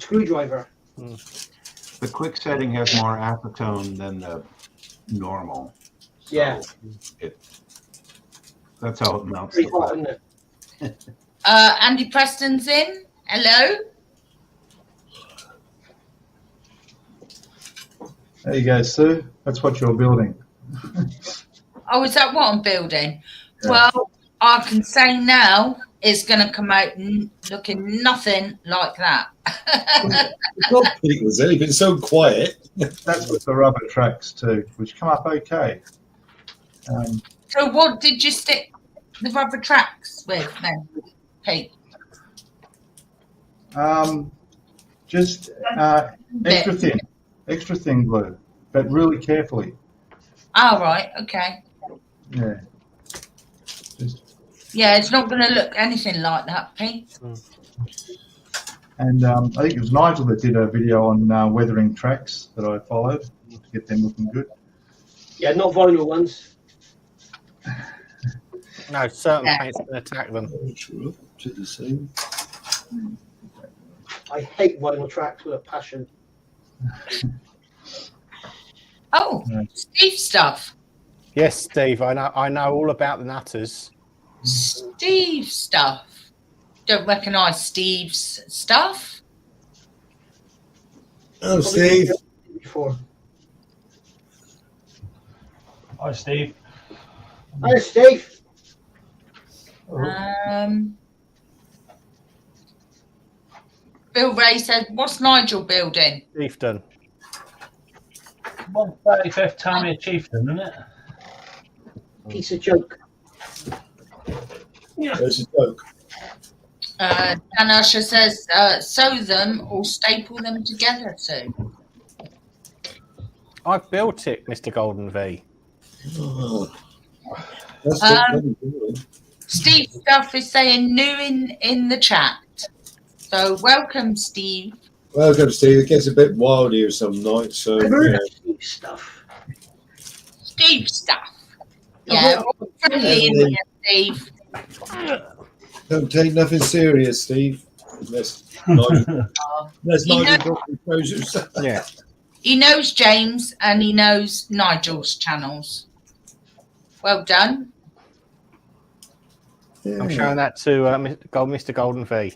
screwdriver. The quick setting has more acetone than the normal. So Yeah. That's how it melts. Pretty hot, isn't it? Andy Preston's in. Hello. There you go, Sue. That's what you're building. Oh, is that what I'm building? Yeah. Well, I can say now is going to come out looking nothing like that. It's not Pete, was it? It's been so quiet. That was the rubber tracks too, which come up okay. So what did you stick the rubber tracks with then, Pete? Just extra thin glue, but really carefully. Oh, right, okay. Yeah. Yeah, it's not going to look anything like that, Pete. And I think it was Nigel that did a video on weathering tracks that I followed to get them looking good. Yeah, not vinyl ones. No, certain paints can attack them. To the same. I hate vinyl tracks with a passion. Oh, Steve stuff. Yes, Steve, I know all about the Nutters. Steve stuff. Don't recognise Steve's stuff. Oh, Steve. Before. Hi, Steve. Hi, Steve. Bill Ray said, "What's Nigel building?" Chieftain. 135th Tamiya Chieftain, isn't it? Piece of joke. Yeah. There's a joke. Dan Usher says, "Sew them or staple them together too." I've built it, Mr. Golden V. Oh, that's funny, Steve Stuff is saying new in the chat. So welcome, Steve. Welcome, Steve. It gets a bit wild here some nights, so Steve Stuff. Steve Stuff. Yeah, we're friendly in here, Steve. don't take nothing serious, Steve. Unless Nigel knows himself. Yeah. He knows James and he knows Nigel's channels. Well done. Yeah. I'm showing that to Mr. Golden V.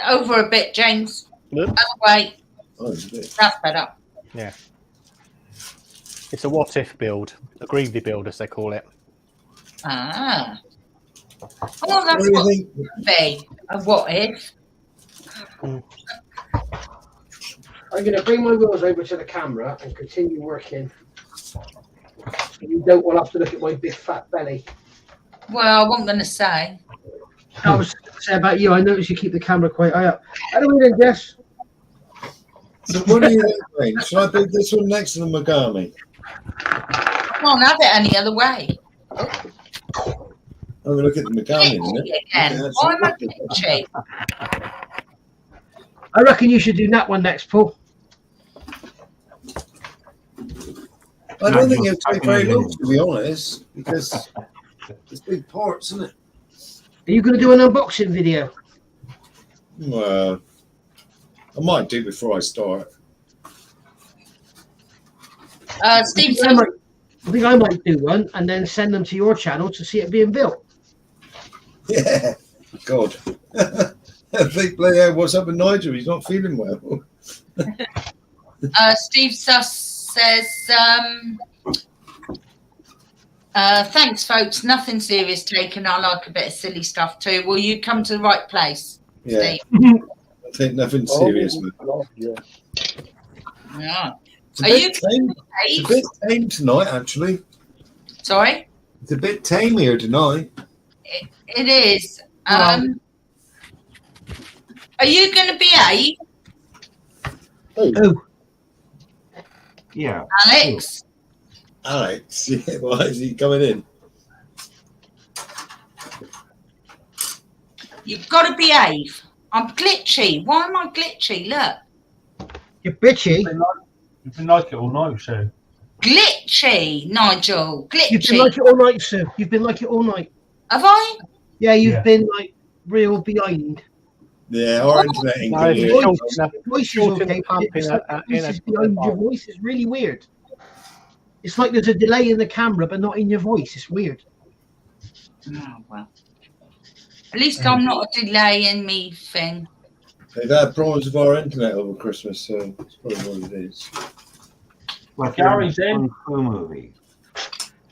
Over a bit, James. Look. Other way. Oh, it's a bit. That's better. Yeah. It's a what-if build. A greedy build, as they call it. Oh, that's What do you what think? it would be. A what if? I'm going to bring my wheels over to the camera and continue working. So you don't want to have to look at my big fat belly. Well, I wasn't going to say. I was going to say about you, I noticed you keep the camera quite high up. How do we then, Jess? So what do you think, Wayne? Should I build this one next to the Megami? Can't have it any other way. I'm going to look at the Megami in a minute. Again. Why am I glitchy? I reckon you should do that one next, Paul. I don't think it'll take very long, to be honest, because it's big parts, isn't it? Are you going to do an unboxing video? Well, I might do before I start. Steve I says, think I might do one and then send them to your channel to see it being built. Yeah, God. I think, what's up with Nigel? He's not feeling well. Steve Suss says, thanks, folks. Nothing serious taken. I like a bit of silly stuff too. Will you come to the right place, Yeah. Steve? I think nothing serious, man. Yeah. It's a Are bit you tame. It's a bit tame tonight, actually. Sorry? It's a bit tame here tonight. It is. Are you going to behave, Oh, Yeah. Alex? Alex, yeah, why is he coming in? You've got to behave. I'm glitchy. Why am I glitchy? Look. you're bitchy. You've been like it all night, so. Glitchy, Nigel. You've been Glitchy. like it all night, Sue. You've been like it all night. Have I? Yeah, you've Yeah. been like real behind. Yeah, our internet ain't No, good it's here. short enough. Your voice is Short okay, in the but pump it's in like a- the in voice a- is behind your voice. It's really weird. It's like there's a delay in the camera, but not in your voice. It's weird. Oh, well. At least I'm not a delay in me thing. They've had problems with our internet over Christmas, so it's probably what it is. Like Gary's a in. Kung Fu movie.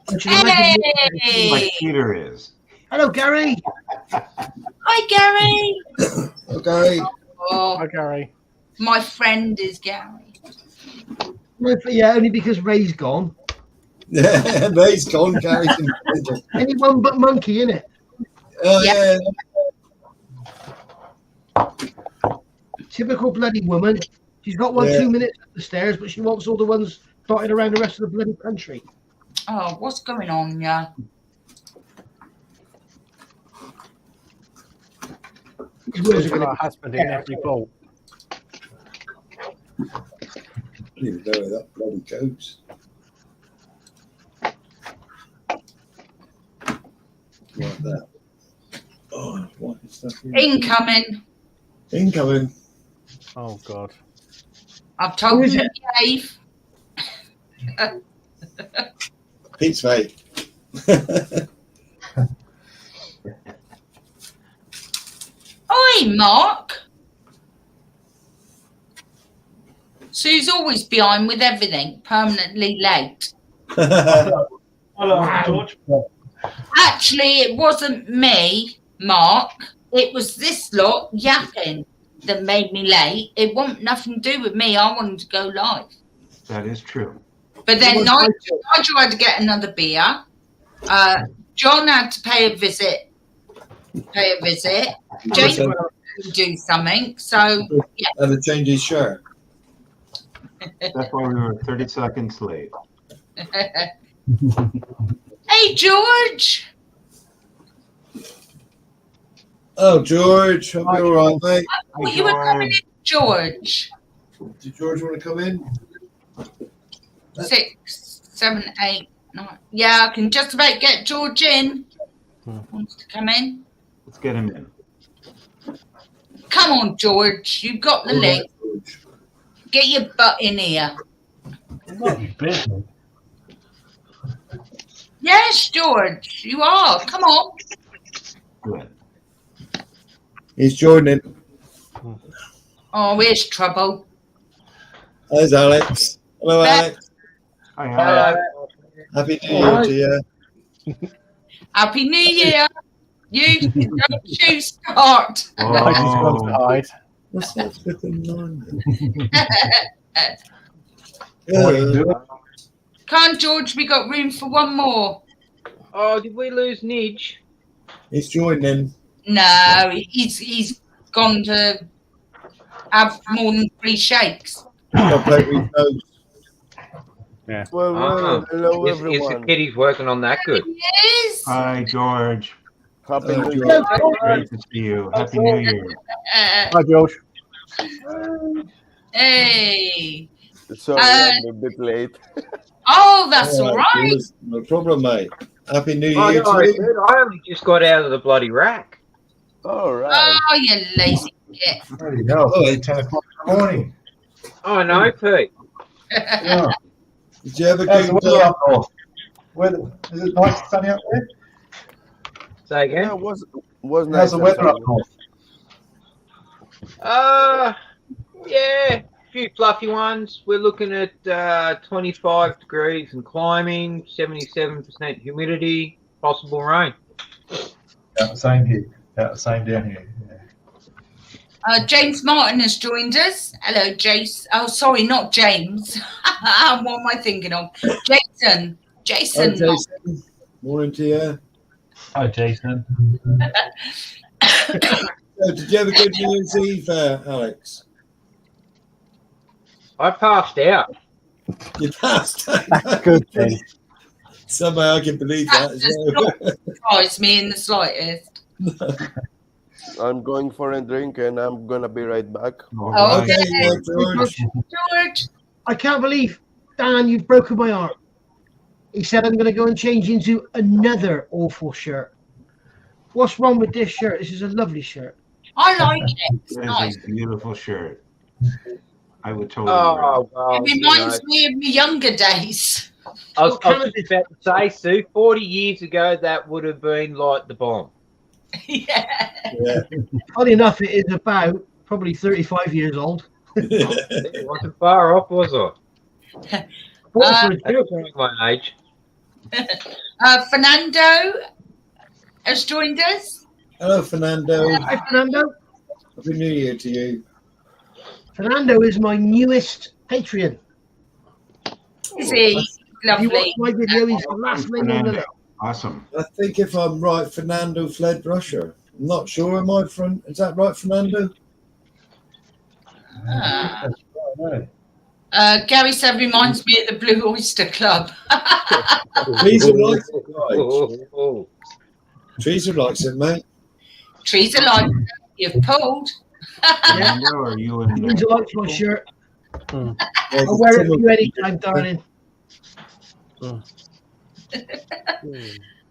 Don't you imagine Hey! Like Peter is. Hello, Gary. Hi, Gary. Okay. Oh, Hi, Gary. my friend is Gary. Yeah, only because Ray's gone. Yeah, Ray's gone, Gary's in danger. Anyone but Monkey, innit? Oh, Yeah. yeah. Typical bloody woman. She's got 2 minutes up the stairs, but she wants all the ones dotted around the rest of the bloody country. Oh, what's going on, yeah? These Our husband in every ball. I don't even know where that bloody goes. Like that. Oh, what is that? Incoming. Incoming. Oh, God. I've told you to behave. Pete's mate. Oi, Mark. Sue's always behind with everything, permanently late. Hello, George. Actually, it wasn't me, Mark. It was this lot yapping that made me late. It wasn't nothing to do with me. I wanted to go live. That is true. But then Nigel had to get another beer. John had to pay a visit. James had to do something. So, yeah. Had to change his shirt. That's why we were 30 seconds late. Hey, George. Oh, George. Hope you're all right, mate. I thought you were coming in, George. Did George want to come in? 6, 7, 8, 9. Yeah, I can just about get George in. Wants to come in. Let's get him in. Come on, George. You've got the link. Get your butt in here. Yes, George, you are. Come on. Good. He's joining. Oh, here's trouble. There's Alex. Hello, Alex. Hi, Alex. Happy New Year to you. Happy New Year. You don't you start. I just want to hide. What's that flipping line? Can't, George, we got room for one more. Oh, did we lose Nidge? He's joining. No, he's gone to have more than 3 shakes. Yeah. Well, hello Is everyone. the kitty's working on that good? Yes. Hi, George. Happy New George. Year. Great to see you. Happy New Year. Hi, George. Hey. Sorry, I'm a bit late. Oh, that's all right. No problem, mate. Happy New Oh, Year no, to you. I only just got out of the bloody rack. All right. Oh, you lazy git. There you go. It's 10 o'clock in the morning. Oh, no, Pete. Yeah. Did you have a How's the good weather up north? Is it nice and sunny up there? Say again? Yeah, was nice. How's the and weather up sunny. north? Yeah, a few fluffy ones. We're looking at 25 degrees and climbing, 77% humidity, possible rain. Yeah, same here. Yeah, same down here. Yeah. James Martin has joined us. Hello, Jace. Oh, sorry, not James. What am I thinking of? Jason. Hi, Jason. Morning to you. Hi, Jason. So, did you have a good New Year's Eve, Alex? I passed out. You passed. Good thing. Somehow I can believe that as well. Not surprise me in the slightest. I'm going for a drink and I'm gonna be right back. Oh, Okay, yeah, George. George. I can't believe, Dan, you've broken my heart. He said I'm going to go and change into another awful shirt. What's wrong with this shirt? This is a lovely shirt. I like it. It's That nice. is a beautiful shirt. I would totally wear it. Oh, well, It reminds me of my younger days. I was just about to say, Sue, 40 years ago, that would have been like the bomb. Yeah. Funny enough, it is about probably 35 years old. It wasn't far off, was I? What for a I joke? don't know my age. Fernando has joined us. Hello, Fernando. Hi, Fernando. Happy New Year to you. Fernando is my newest Patreon. Is he? If you Lovely. watch my video, he's the last name on the list. Awesome. I think if I'm right, Fernando fled Russia. I'm not sure. Am I from? Is that right, Fernando? Gary said reminds me of the Blue Oyster Club. Teresa likes it, right? Teresa likes it, mate. Trees are like you've pulled. Fernando, are you in? Teresa likes my shirt. Yeah, I'll wear it for you anytime, darling.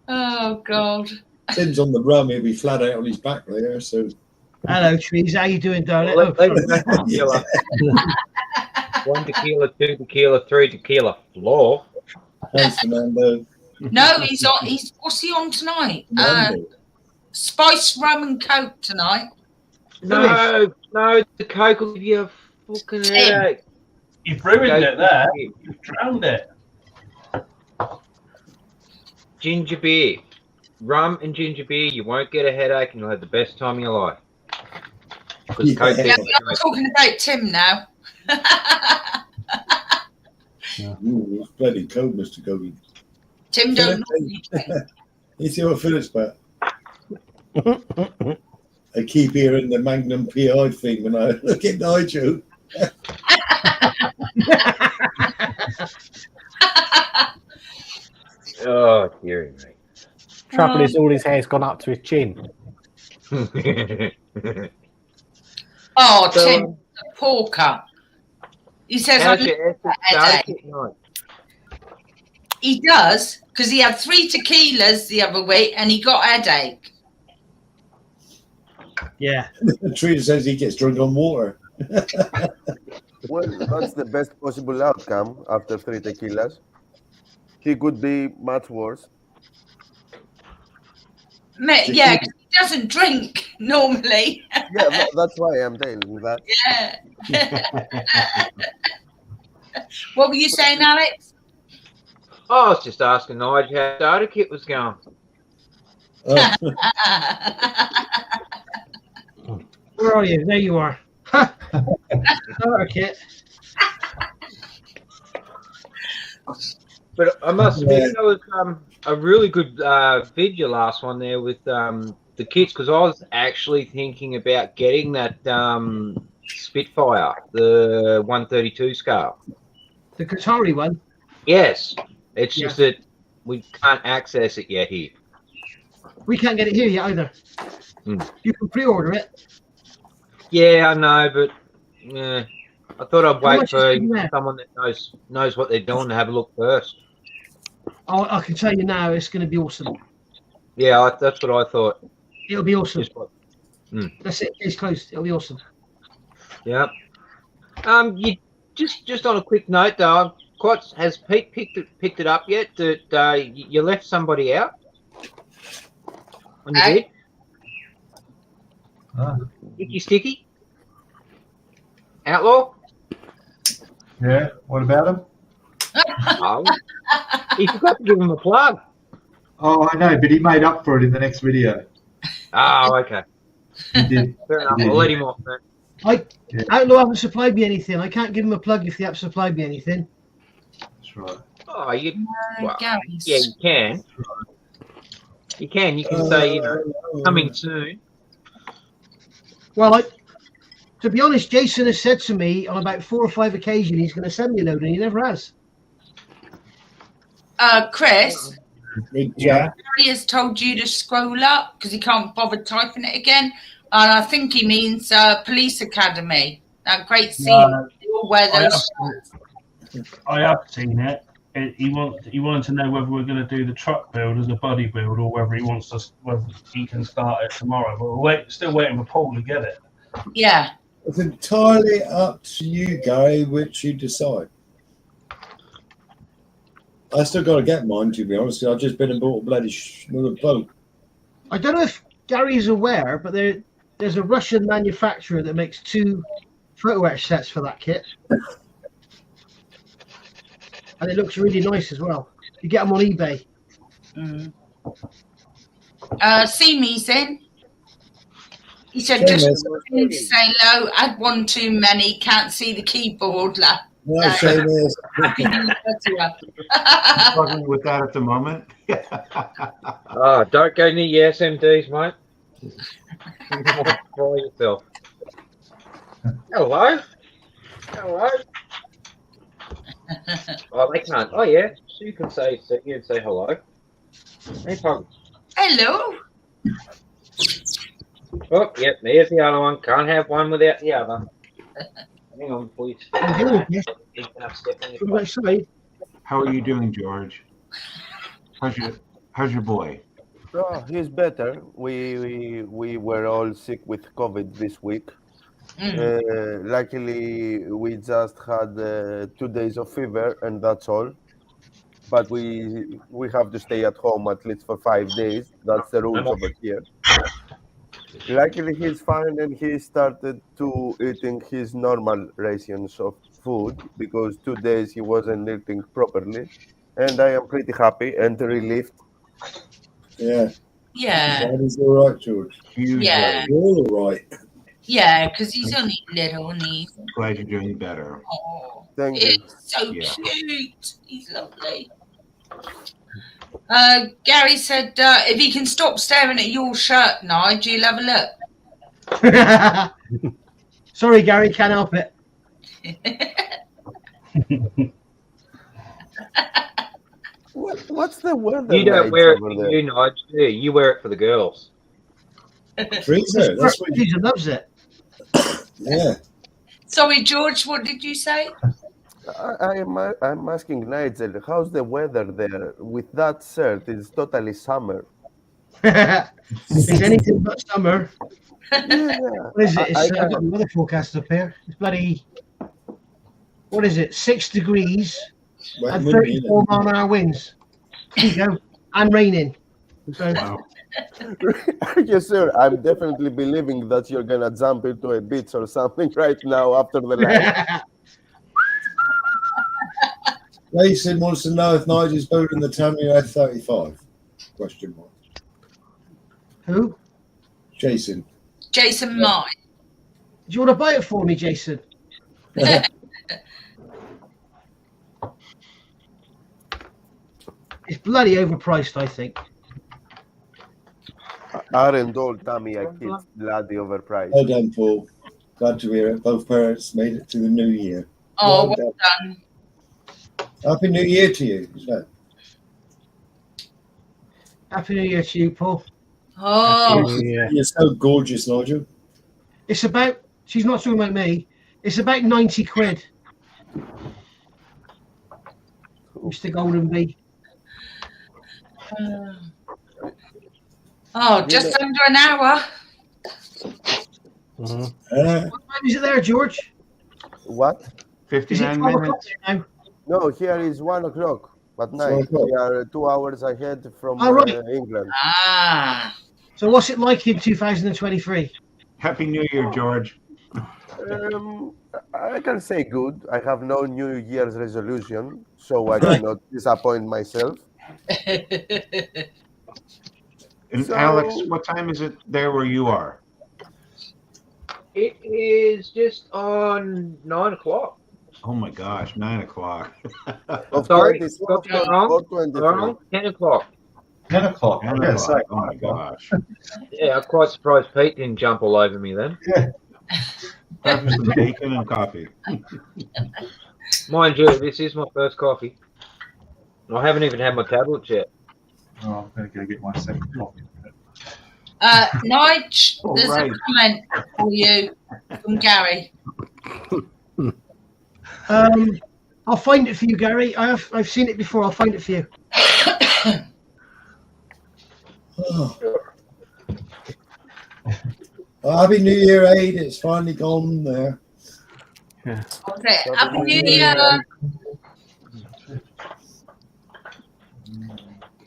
Oh God. Tim's on the rum. He'll be flat out on his back there. So. Hello, Trees. How you doing, darling? Well, Oh, tequila. 1 tequila, 2 tequila, 3 tequila. Floor. Thanks, Fernando. No, he's on. What's he on tonight? Spice rum and coke tonight. No, the Coke will give you a fucking headache. You've ruined it there. You've drowned it. Ginger beer. Rum and ginger beer, you won't get a headache and you'll have the best time of your life. Yeah. Coke Yeah, we're not talking about Tim now. Ooh, it's bloody cold, Mr. Gogi. Tim don't normally drink. You see what Philip's about? I keep hearing the Magnum PI thing when I look at Nigel. Oh, dearie me. Trouble is, all his hair's gone up to his chin. Oh, So, Tim, the porker. He says how's I your look acid at headache. started tonight? He does, because he had 3 tequilas the other week and he got a headache. yeah. Trina says he gets drunk on water. Well, that's the best possible outcome after 3 tequilas. He could be much worse. Yeah, because he doesn't drink normally. Yeah, that's why I'm telling you that. Yeah. What were you saying, Alex? Oh, I was just asking Nigel how starter kit was going. Where are you? There you are. Starter kit. But I must admit, that was a really good video, last one there with the kits, because I was actually thinking about getting that Spitfire, the 132 scale. The Qatari one. Yes, it's just that we can't access it yet here. We can't get it here yet either. You can pre-order it. Yeah, I know, but I thought I'd wait much for is it there? someone that knows what they're doing to have a look first. I can tell you now, it's going to be awesome. Yeah, that's what I thought. It'll be awesome. Just That's it. It's closed. It'll be awesome. Yeah. You just on a quick note though, has Pete picked it up yet? That you left somebody out on your bed? Icky Sticky? Outlaw? Yeah, what about him? Oh, he forgot to give him a plug. Oh, I know, but he made up for it in the next video. Oh, okay. He did. Fair enough. He did. I'll let him off then. Outlaw haven't supplied me anything. I can't give him a plug if they haven't supplied me anything. That's right. Oh, you well, Gary's. yeah, you can. You can say, coming soon. Well, to be honest, Jason has said to me on about 4 or 5 occasions he's going to send me a load, and he never has. Chris, Yeah. Gary has told you to scroll up because he can't bother typing it again. And I think he means Police Academy. That great scene. They all wear those. I have seen it. He wanted to know whether we're going to do the truck build as a buddy build or whether whether he can start it tomorrow. But we're still waiting for Paul to get it. Yeah. It's entirely up to you, Gary, which you decide. I still got to get mine, to be honest. I've just been and bought a bloody another boat. I don't know if Gary's aware, but there's a Russian manufacturer that makes 2 photo etch sets for that kit. And it looks really nice as well. You get them on eBay. Seamy's in. He said, Seamus. just to say hello, had one too many, can't see the keyboard. No, Seamus. Happy New Year to you. Struggling with that at the moment. Oh, don't go near your SMDs, mate. You might fry yourself. Hello. Hello. Oh, they can't. Oh, yeah. So you can say hello. Hey, Pug. Hello. Oh, yep, there's the other one. Can't have one without the other. Hang on, please. How are you doing, George? How's your boy? Oh, he's better. We were all sick with COVID this week. Luckily, we just had 2 days of fever, and that's all. But we have to stay at home at least for 5 days. That's the rules over here. Luckily, he's fine, and he started to eating his normal rations of food because 2 days he wasn't eating properly, and I am pretty happy and relieved. Yeah. Yeah. That is all right, George. Yeah. You're all right. Yeah, because he's only little and he's... Glad you're doing better. Oh, Thank you. it's so cute. He's lovely. Gary said, if he can stop staring at your shirt, Nigel, you'll have a look. Sorry, Gary, can't help it. What's the weather? You don't wear it for you, Nigel. You wear it for the girls. Teresa, that's what Teresa loves it. Yeah. Sorry, George, what did you say? I'm asking Nigel, how's the weather there? With that shirt, it's totally summer. It's anything but summer. Yeah. What is it? I've got the weather forecast up here. It's bloody, what is it? 6 degrees and 34 mile-an-hour winds. There you go. And raining. So, wow. Yes, sir. I'm definitely believing that you're gonna jump into a beach or something right now after the live. Jason wants to know if Nigel's building the Tamiya F-35. Question mark. Who? Jason. Jason Mine. Do you want to buy it for me, Jason? It's bloody overpriced, I think. Aren't all Tamiya kids bloody overpriced? Well done, Paul. Glad to hear it. Both parents made it to the new year. Oh, well done. Happy New Year to you as well. Happy New Year to you, Paul. Oh, you're so gorgeous, Nigel. It's about, she's not talking about me, it's about 90 quid. Mr. Golden Bee. Just under an hour. What time is it there, George? What? 59 minutes. Now? No, here is 1 o'clock at night. We are 2 hours ahead from England. So what's it like in 2023? Happy New Year, George. I can say good. I have no New Year's resolution, so I cannot disappoint myself. And Alex, what time is it there where you are? It is just on 9 o'clock. Oh my gosh, 9 o'clock. Sorry, wrong. 10 o'clock. 10 o'clock. 10 o'clock. Oh my gosh. Yeah, I'm quite surprised Pete didn't jump all over me then. Yeah. That was some bacon and coffee. Mind you, this is my first coffee. I haven't even had my tablets yet. Oh, I'm going to go get my second coffee. Nige, there's a comment for you from Gary. I'll find it for you, Gary. I've seen it before. I'll find it for you. Happy New Year, Aid. It's finally gone there. Yeah. Okay, Happy New Year.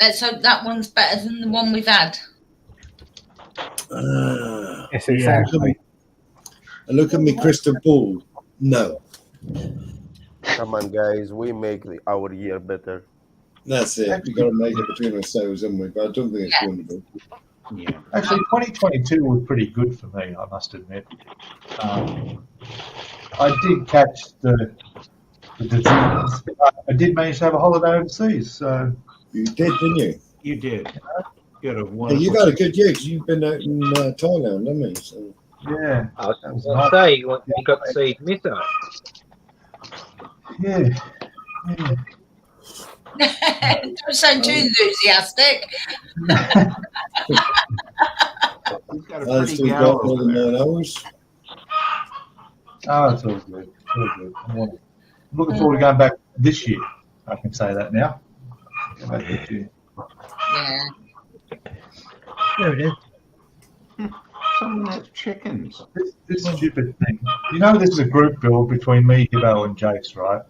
Let's hope that one's better than the one we've had. Yes, exactly. Look at me crystal ball. No. Come on, guys. We make our year better. That's it. We've got to make it between ourselves, haven't we? But I don't think it's going to be. Yeah. Actually, 2022 was pretty good for me, I must admit. I did catch the disease. I did manage to have a holiday overseas. So You did, didn't you? You did. You had a Yeah, wonderful. you've had a good year because you've been out in Thailand, haven't you? So. yeah, I that was was nice. say you got to see Missa. Yeah. Don't sound too enthusiastic. He's got a I pretty still gal got more over than there. 9 hours. Oh, it's all good. It's all good. I'm looking forward to going back this year. I can say that now. Go back this year. Yeah. There it is. Someone has chickens. This stupid thing. You know, this is a group build between me, Hibbo, and Jace, right?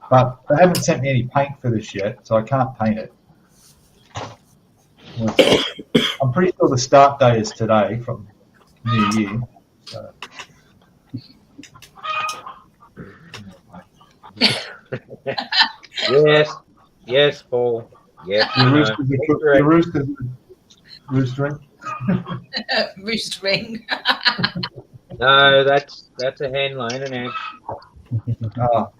But they haven't sent me any paint for this yet, so I can't paint it. I'm pretty sure the start day is today from New Year. So. Yes, Paul. Yes, Your rooster's roostering. Roostering. No, that's a hen laying an egg. Oh,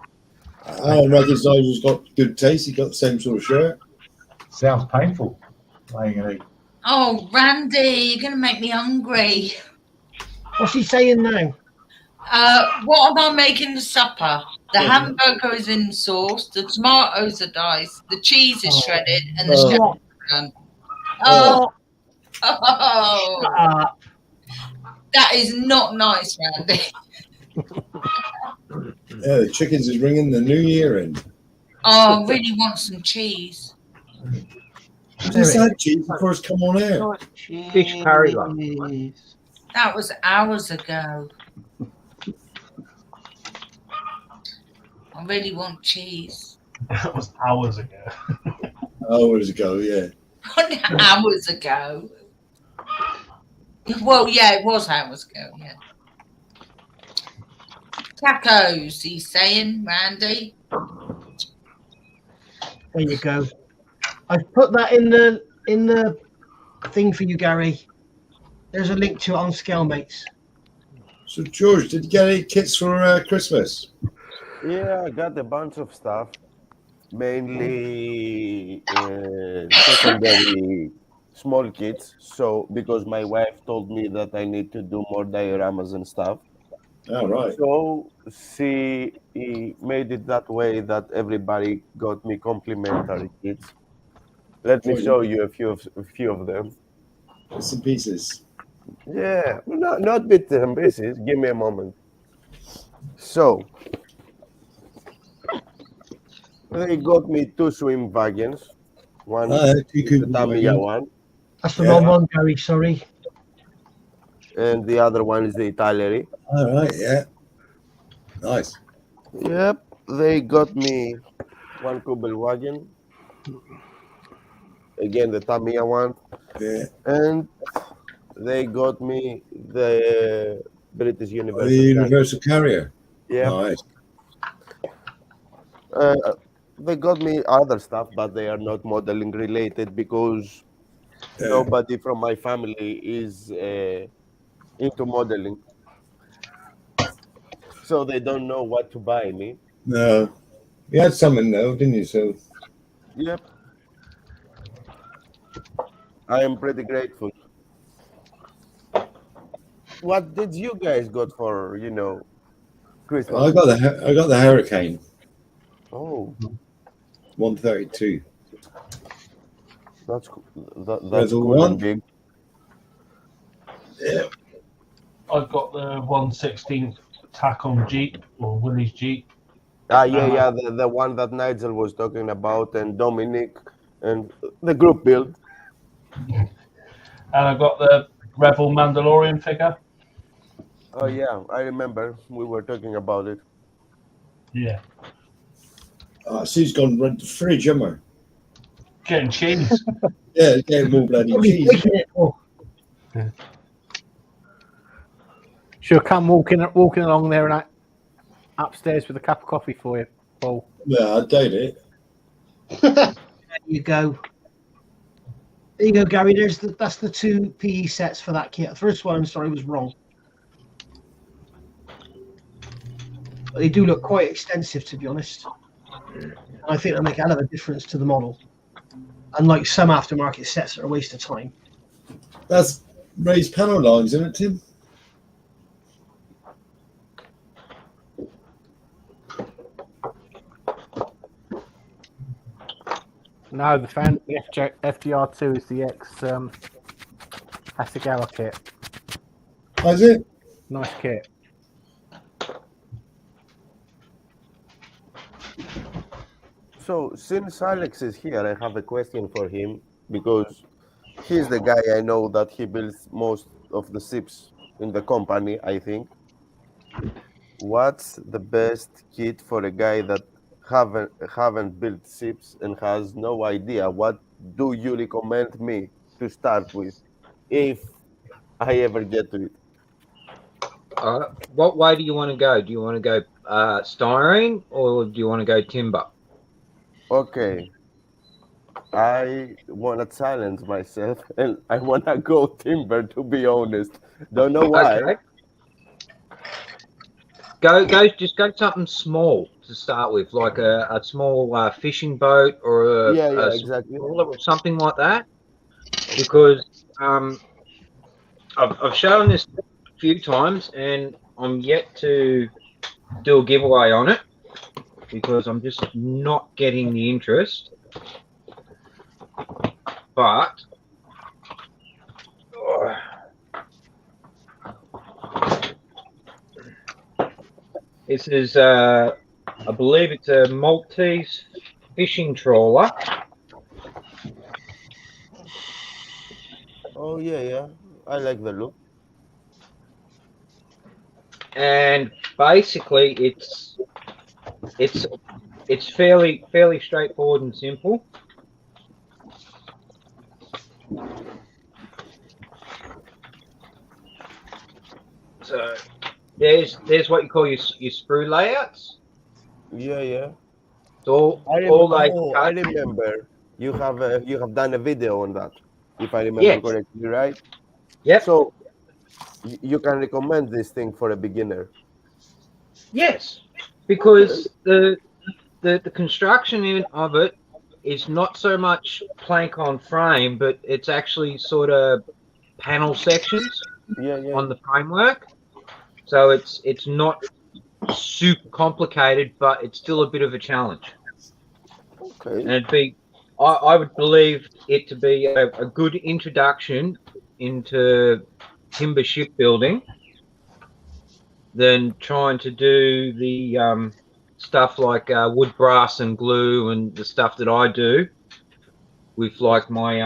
Alan recognizes he's got good taste. He's got the same sort of shirt. sounds painful, laying an egg. Oh, Randy, you're going to make me hungry. What's he saying now? What am I making for supper? The hamburger is in sauce, the tomatoes are diced, the cheese is shredded, and the shredded done. Oh. That is not nice, Randy. Yeah, the chickens is ringing the new year in. Oh, I really want some cheese. Just had cheese before it's come on air. Fish curry, like. That was hours ago. I really want cheese. That was hours ago. Hours ago, yeah. Hours ago. Well, yeah, it was hours ago, yeah. Tacos, he's saying, Randy. There you go. I've put that in the thing for you, Gary. There's a link to it on Scalemates. So, George, did you get any kits for Christmas? Yeah, I got a bunch of stuff, mainly secondary small kits. So, because my wife told me that I need to do more dioramas and stuff. Oh, right. So she made it that way that everybody got me complimentary kits. Let me show you a few of them. Bits and pieces. Yeah, not bits and pieces. Give me a moment. So they got me 2 swim wagons. One is the Tamiya one. That's the wrong one, Gary, sorry. And the other one is the Italeri. All right, yeah. Nice. Yep, they got me 1 Kubel wagon. Again, the Tamiya one. Yeah. And they got me the British Universal The Universal Carrier. Yeah. Nice. They got me other stuff, but they are not modeling related because nobody from my family is into modeling. So they don't know what to buy me. No. You had something though, didn't you? So. Yep. I am pretty grateful. What did you guys got for, Christmas? I got the Hurricane. Oh. 132. That's cool one. And big. Yeah. I've got the 1/16 tack on Jeep or Willie's Jeep. Yeah, the one that Nigel was talking about, and Dominic, and the group build. And I got the Rebel Mandalorian figure. Oh yeah, I remember we were talking about it. Yeah. She's gone run the fridge, haven't we? Getting cheese. Yeah, getting more bloody cheese. Yeah. She'll come walking along there and upstairs with a cup of coffee for you, Paul. No, I doubt it. There you go. There you go, Gary. That's the 2 PE sets for that kit. The first one, sorry, was wrong. But they do look quite extensive, to be honest. And I think they'll make a hell of a difference to the model. Unlike some aftermarket sets that are a waste of time. That's raised panel lines, isn't it, Tim? No, the FDR2 is the Asagawa kit. Oh, is it? Nice kit. So since Alex is here, I have a question for him because he's the guy I know that he builds most of the ships in the company, I think. What's the best kit for a guy that haven't built ships and has no idea? What do you recommend me to start with if I ever get to it? What way do you want to go? Do you want to go styrene or do you want to go timber? Okay, I want to challenge myself and I want to go timber, to be honest. Don't know why. Okay. Just go something small to start with, like a small fishing boat or exactly. or something like that. Because I've shown this a few times and I'm yet to do a giveaway on it because I'm just not getting the interest. But this is, I believe it's a Maltese fishing trawler. Oh yeah, I like the look. And basically, it's fairly straightforward and simple. So there's what you call your sprue layouts. Yeah. So I remember you have done a video on that, if I remember correctly, right? Yeah. So you can recommend this thing for a beginner. Yes, because the construction of it is not so much plank on frame, but it's actually sort of panel sections on the framework. So it's not super complicated, but it's still a bit of a challenge. Okay. And I would believe it to be a good introduction into timber shipbuilding than trying to do the stuff like wood, brass, and glue, and the stuff that I do with like my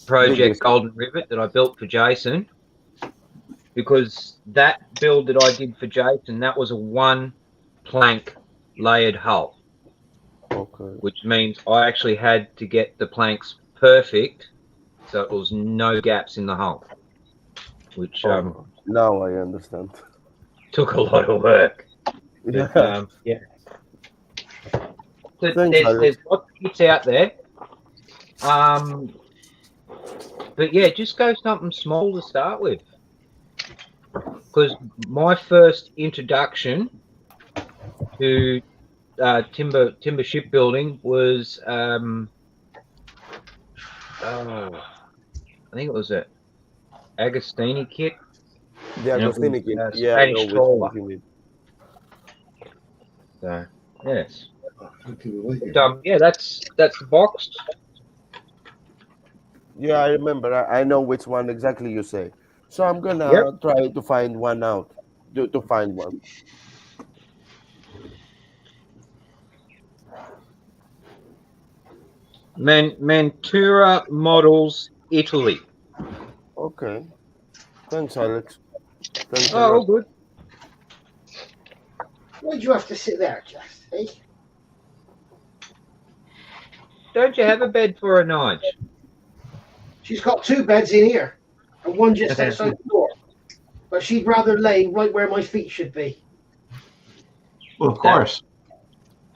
project Golden Rivet that I built for Jason. Because that build that I did for Jason, that was a 1 plank layered hull. Okay. Which means I actually had to get the planks perfect, so it was no gaps in the hull. Which now I understand. Took a lot of work. But, yeah. So there's lots of kits out there. But yeah, just go something small to start with. Because my first introduction to timber shipbuilding was I think it was a Agostini kit. The Agostini kit, Spanish trawler. So yes, yeah, that's the box. Yeah, I remember. I know which one exactly you say. So I'm gonna try to find one out. To find one. Mantura Models, Italy. Okay. Thanks, Alex. Thanks all good. Why'd you have to sit there, Jess? Eh? Don't you have a bed for a Nige? She's got 2 beds in here, and one just outside the door. But she'd rather lay right where my feet should be. Well, of course.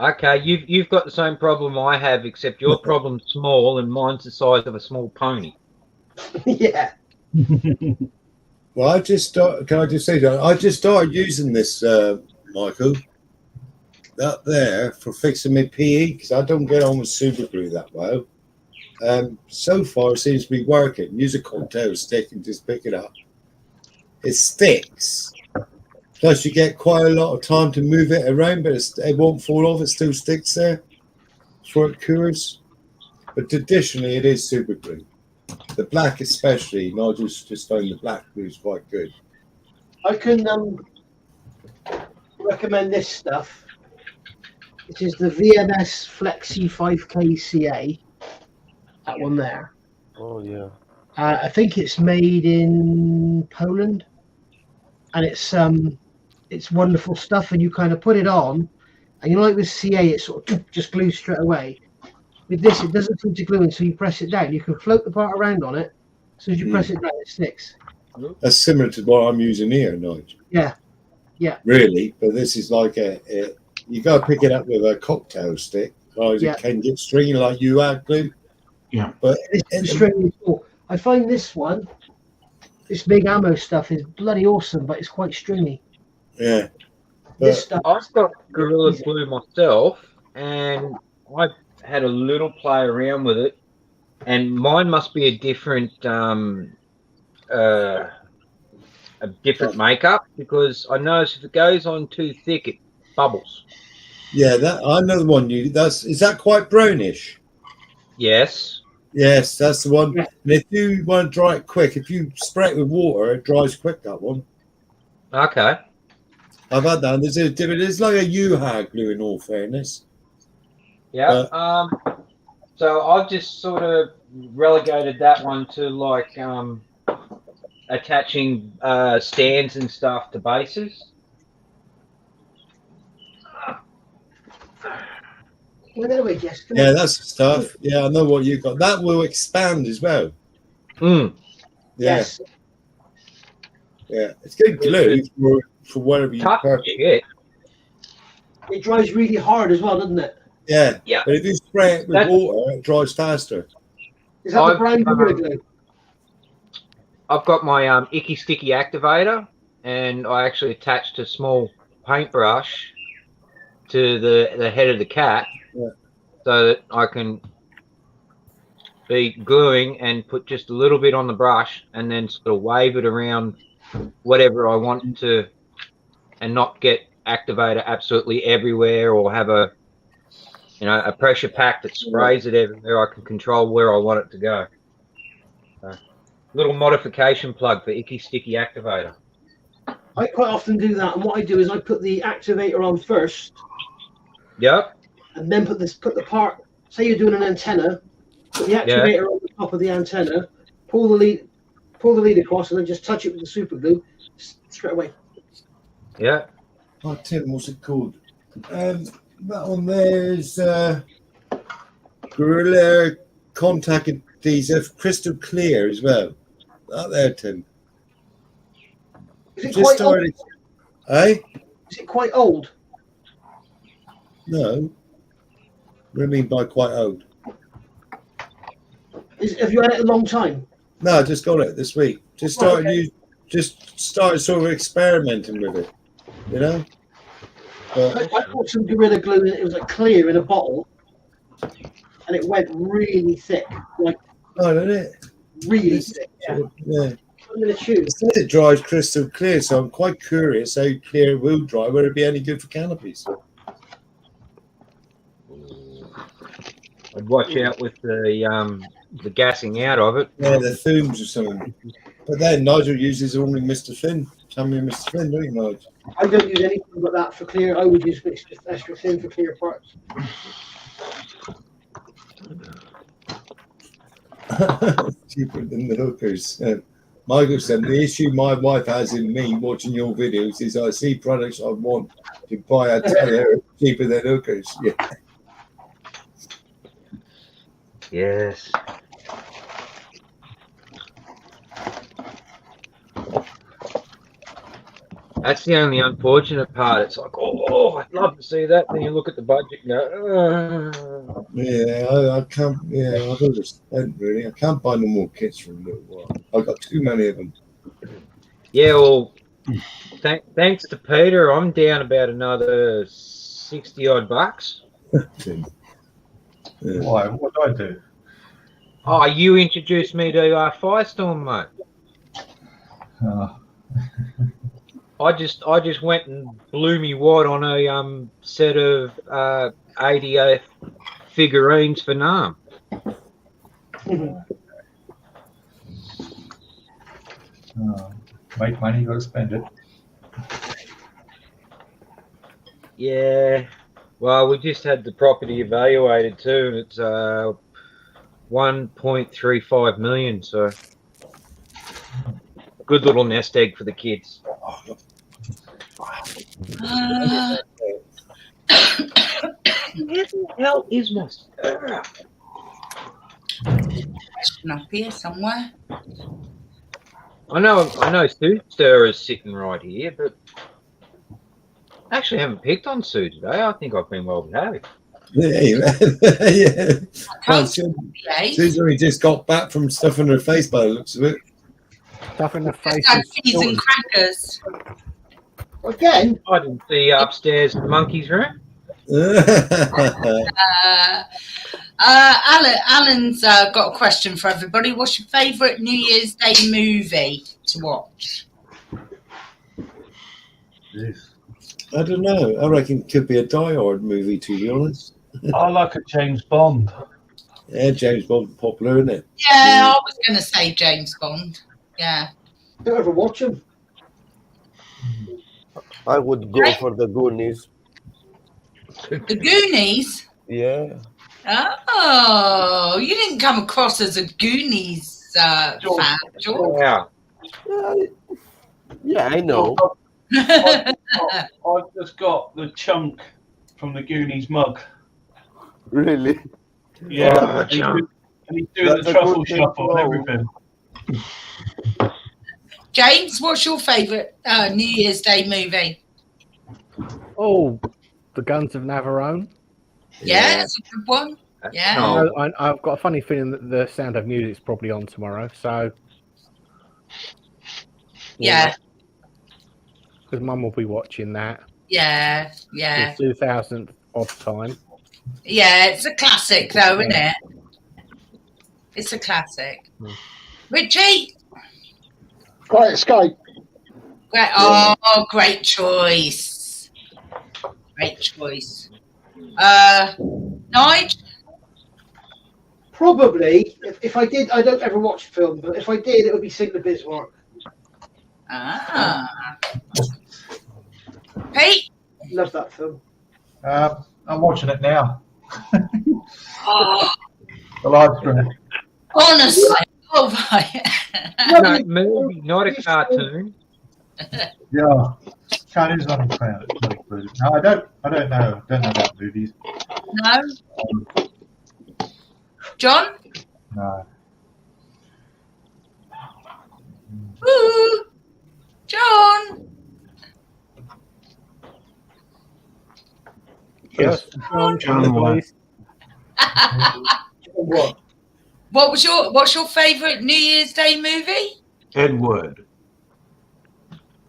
Okay, you've got the same problem I have, except your problem's small and mine's the size of a small pony. Yeah. Well, I just start. Can I just say that I just started using this, Michael, that there for fixing my PE because I don't get on with super glue that well. So far, it seems to be working. Use a cocktail stick and just pick it up. It sticks. Plus, you get quite a lot of time to move it around, but it won't fall off. It still sticks there before it cures. But traditionally, it is super glue. The black, especially, Nigel's just found the black glue is quite good. I can recommend this stuff. This is the VMS Flexi 5K CA. That one there. Oh yeah. I think it's made in Poland, and it's wonderful stuff. And you kind of put it on, and you know, like with CA, it sort of just glues straight away. With this, it doesn't seem to glue until you press it down. You can float the part around on it. As soon as you press it down, it sticks. That's similar to what I'm using here, Nigel. Yeah, yeah. Really, but this is like you got to pick it up with a cocktail stick, otherwise it can get stringy like you had glue. Yeah, but it's stringy. I find this one, this big ammo stuff, is bloody awesome, but it's quite stringy. Yeah. This stuff. I've got Gorilla Glue myself, and I've had a little play around with it, and mine must be a different makeup, because I notice if it goes on too thick, it bubbles. Yeah, that I know the one is that quite brownish? Yes. Yes, that's the one. Yeah. And if you want to dry it quick, if you spray it with water, it dries quick, that one. Okay. I've had that. There's a different. It's like a U-Hag glue, in all fairness. Yeah. So I've just sort of relegated that one to like attaching stands and stuff to bases. Yeah, that's the stuff. Yeah, I know what you got. That will expand as well. Mm. Yeah. Yes. Yeah, it's good glue for whatever you purpose. It dries really hard as well, doesn't it? Yeah. Yeah. But if you spray it with water, it dries faster. Is that the brown glue? I've got my Icky Sticky activator, and I actually attached a small paintbrush to the head of the cat, so that I can be gluing and put just a little bit on the brush and then sort of wave it around whatever I want to, and not get activator absolutely everywhere, or have a pressure pack that sprays it everywhere. I can control where I want it to go. So, little modification plug for Icky Sticky activator. I quite often do that, and what I do is I put the activator on first. Yep. And then put the part. Say you're doing an antenna, put the activator on the top of the antenna, pull the lead across, and then just touch it with the super glue straight away. Yeah. Oh, Tim, what's it called? That one there is Gorilla Contact Adhesive, crystal clear as well. That there, Tim. Is it quite old? Eh? Is it quite old? No. What do you mean by quite old? Have you had it a long time? No, I just got it this week. Just started sort of experimenting with it, you know. I bought some Gorilla Glue, and it was like clear in a bottle, and it went really thick, like. Oh, didn't it? Really thick. Yeah. I'm gonna choose. It says it dries crystal clear, so I'm quite curious how clear it will dry. Would it be any good for canopies? I'd watch out with the gassing out of it. Yeah, the fumes or something. But then Nigel uses only Mr. Finn. Tell me Mr. Finn, don't you, Nigel? I don't use anything but that for clear. I would use extra thin for clear parts. Cheaper than the hookers. Michael said, the issue my wife has in me watching your videos is I see products I want to buy. I tell her cheaper than hookers. Yeah. Yes. That's the only unfortunate part. It's like, oh, I'd love to see that. Then you look at the budget and go, Yeah, I can't. Yeah, I've understand really. I can't buy no more kits for a little while. I've got too many of them. yeah, well, thanks to Peter, I'm down about another 60 odd bucks. Yeah. Why? What do I do? Oh, you introduced me to Firestorm, mate. I just went and blew me wad on a set of 88 figurines for Nam. Make money, you got to spend it. Yeah. Well, we just had the property evaluated too, and it's 1.35 million. So, good little nest egg for the kids. Where the hell is my stirrer? Question up here somewhere. I know Sue Stirrer's sitting right here, but I actually haven't picked on Sue today. I think I've been well behaved. Yeah, yeah. Well, Sue's only just got back from stuffing her face by the looks of it. Stuffing her face. Had cheese and crackers. Again? I didn't see upstairs in the monkey's room. Alan's got a question for everybody. What's your favourite New Year's Day movie to watch? I don't know. I reckon it could be a Die Hard movie, to be honest. I like a James Bond. Yeah, James Bond's popular, isn't it? Yeah, I was going to say James Bond. Yeah. Don't ever watch them. I would go for the Goonies. The Goonies? Yeah. Oh, you didn't come across as a Goonies fan, George. Yeah. Yeah, I know. I've just got the chunk from the Goonies mug. Really? Yeah, Oh, and chunk. he's doing the truffle shuffle and everything. James, what's your favourite New Year's Day movie? Oh, The Guns of Navarone. Yeah, that's a good one. Yeah. I've got a funny feeling that The Sound of Music's probably on tomorrow, so Yeah. because Mum will be watching that. Yeah. The Yeah. 2000th odd time. Yeah, it's a classic though, isn't it? It's a classic. Richie? Great Escape. Great. Oh, great choice. Great choice. Nige? Probably, if I did, I don't ever watch film, but if I did, it would be Sing the Bismarck. Ah. Pete? Love that film. I'm watching it now. Oh, The live stream. honestly. Oh, my. No, movie, not a cartoon. Yeah. Can't use one clown. It's not included. No, I don't know. Don't know about movies. No? John? No. Ooh. John? Yes, John what? What? What's your favourite New Year's Day movie? Ed Wood.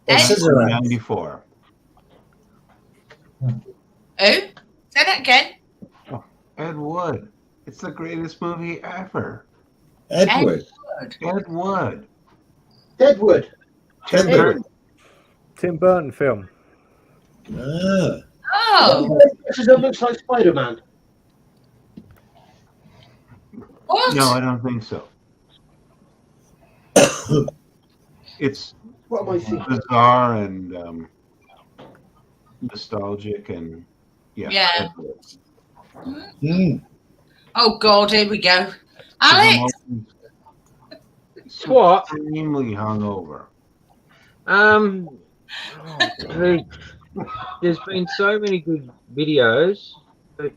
Ed? 94. Who? Say that again. Ed Wood. It's the greatest movie ever. Edward. Ed Wood. Deadwood. Tim Burton. Tim Burton film. Ah. Oh. This looks like Spider-Man. What? No, I don't think so. It's What am I thinking? bizarre and nostalgic and Yeah. Ed Wood. Mm. Oh, God, here we go. Alex? What? Extremely hungover. There's been so many good videos, but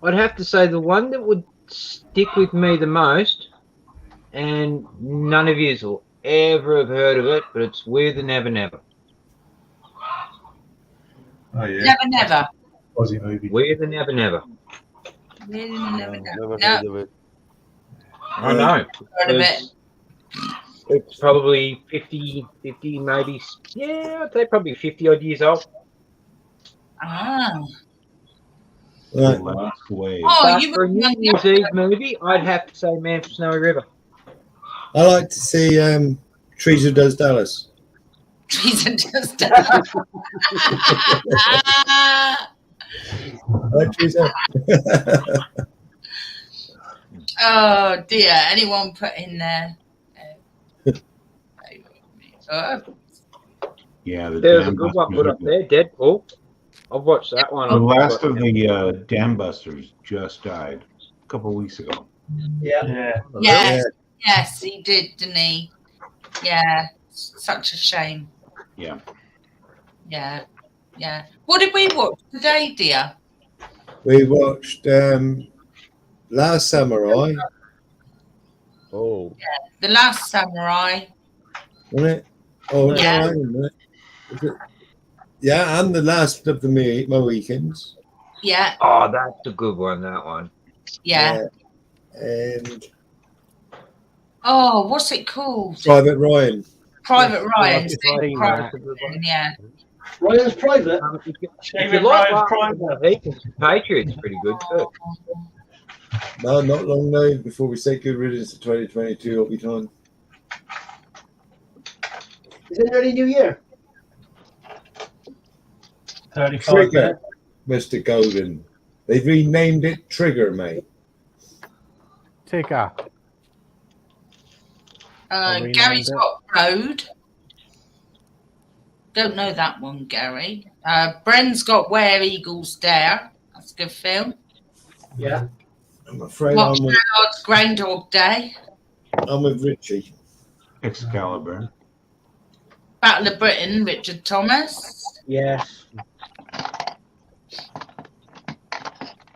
I'd have to say the one that would stick with me the most, and none of you will ever have heard of it, but it's We're the Never Never. Oh yeah. Never, never. Aussie movie. We're the Never Never. Really, never, never. Never No, heard of it. I know. heard of it. It's probably 50 maybe. Yeah, I'd say probably 50 odd years old. Ah. Right. Last wave. Oh, But you for a were New young. Year's Eve movie, I'd have to say Man from Snowy River. I like to see Teresa Does Dallas. Trees and just. Right, Teresa? Oh dear! Anyone put in there? Yeah, the There's a Dam good one Busters put are up good. there, Deadpool. I've watched that one. The last of the Dam Busters just died a couple of weeks ago. Yeah. Yeah. Yes, yes, he did, didn't he? Yeah, such a shame. Yeah. Yeah, yeah. What did we watch today, dear? We watched Last Samurai, Oh, The Last Samurai. wasn't it? Oh, no, Yeah. hang on a minute. Is it? Yeah, and The Last of the Mohicans. Yeah, Oh, that's a good one, that one. yeah. And Oh, what's it called? Private Ryan. Private Ryan. Private Private Ryan. Ryan, yeah. Ryan's Private. If you David like Ryan's Patriots, Patriots pretty good too. No, not long now before we say good riddance to 2022. What we time? Is it nearly New Year? 35 Trigger, minutes. Mr. Golden. They've renamed it Trigger, mate. Tigger. renamed Gary's it. got Road. Don't know that one, Gary. Bren's got Where Eagles Dare. That's a good film. Yeah. I'm afraid Watch I'm Gerard's Groundhog Day. with Richie. Excalibur. Battle of Britain, Richard Thomas. Yes.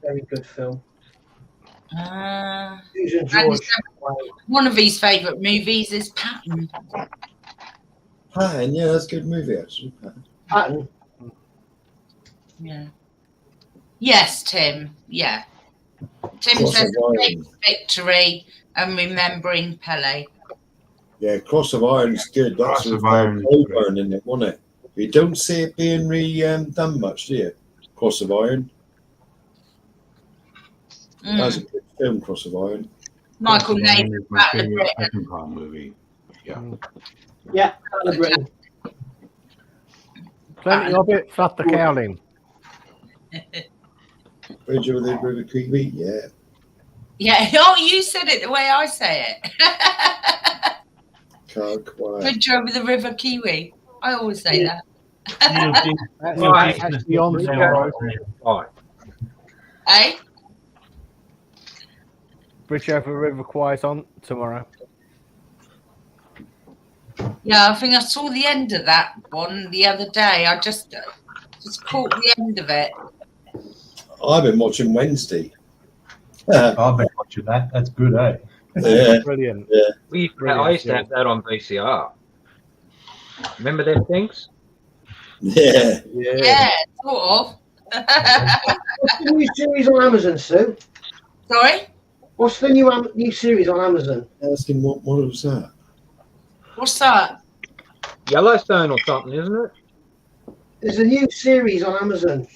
Very good film. Susan And George. one of his favourite movies is Patton. Patton, yeah, that's a good movie actually. Patton. Patton. Yeah. Yes, Tim. Yeah. Tim Cross says of Great Iron. Victory and Remembering Pele. Yeah, Cross of Iron's good. That's Cross of with Iron is Coburn in it, wasn't it? You don't see it being done much, do you? Cross of Iron. That's a good film, Cross of Iron. Michael Cross of Iron Nathan, is my Battle of favorite Britain. Peckinpah movie. Yeah. Yeah, Battle of Britain. Plenty of it. Flood the Cowling. Bridge over the River Kiwi, yeah. Yeah. Oh, you said it the way I say it. Can't quite. Bridge over the River Kiwi. I always say that. That's Right. actually on tomorrow. Eh? Bridge over River Kwai's on tomorrow. Yeah, I think I saw the end of that one the other day. I just caught the end of it. I've been watching Wednesday. I've been watching that. That's good, eh? Yeah. Brilliant. I used to have that on VCR. Remember them things? Yeah. Yeah, sort of. What's the new series on Amazon, Sue? Sorry? What's the new series on Amazon? Asking what was that? What's that? Yellowstone or something, isn't it? There's a new series on Amazon.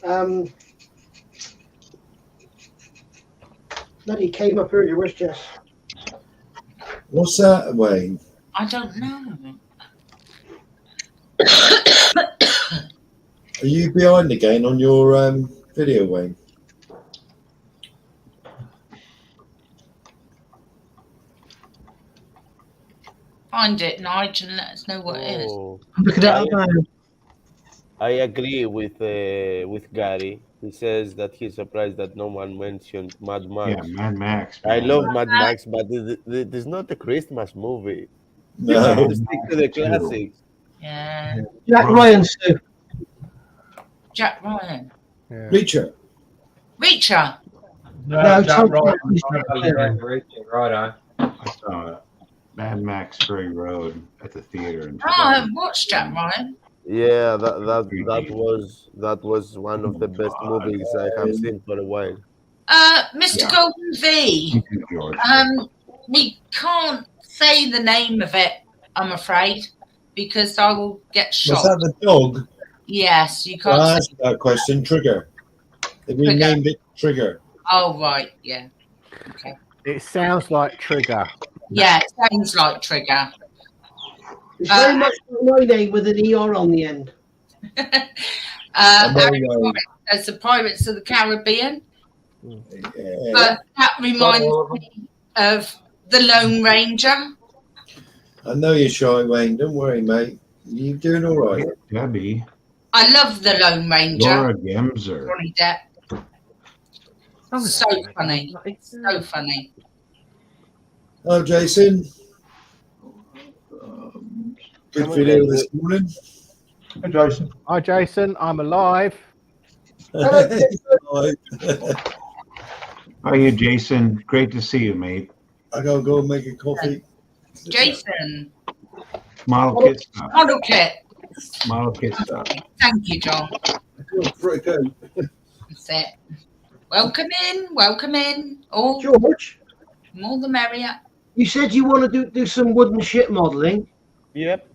Bloody came up earlier. Where's Jess? What's that, Wayne? I don't know. Are you behind again on your video, Wayne? Find it, Nigel, and let us know what it is. Oh, Look at that now. I agree with Gary. He says that he's surprised that no one mentioned Mad Max. Yeah, Mad Max. I man. love Mad Max, but it is not a Christmas movie. You No. have to stick to the classics. Yeah. Jack Ryan, Sue. Jack Ryan. Yeah. Reacher. Reacher. No, Jack Tom Ryan. Cruise. Righto. I saw it. Mad Max Fury Road at the theater. In Oh, I haven't watched that, Ryan. Yeah, that was one of the best movies I have seen for a while. Mr. Yeah. Golden V. George. We can't say the name of it, I'm afraid, because I will get shot. Was that the dog? Yes, you can't. Well, ask that question. Trigger. They renamed it Trigger. Oh, right. Yeah. Okay. It sounds like Trigger. Yeah, it sounds like Trigger. It's very much like my name with an ER on the end. As the Pirates of the Caribbean. Yeah. That reminds me of the Lone Ranger. I know you're shy, Wayne. Don't worry, mate. You're doing all right. Debbie. I love the Lone Ranger. Laura Gemser. Johnny Depp. So funny. So funny. Oh, Jason. Good video this morning. Hey, Jason. Hi, Jason. I'm alive. How are you, Jason? Great to see you, mate. I gotta go and make a coffee. Jason. Model kit stuff. Model kit. Model kit stuff. Thank you, John. That's it. Welcome in. Welcome in. All George, more the merrier. you said you want to do some wooden ship modelling. Yep.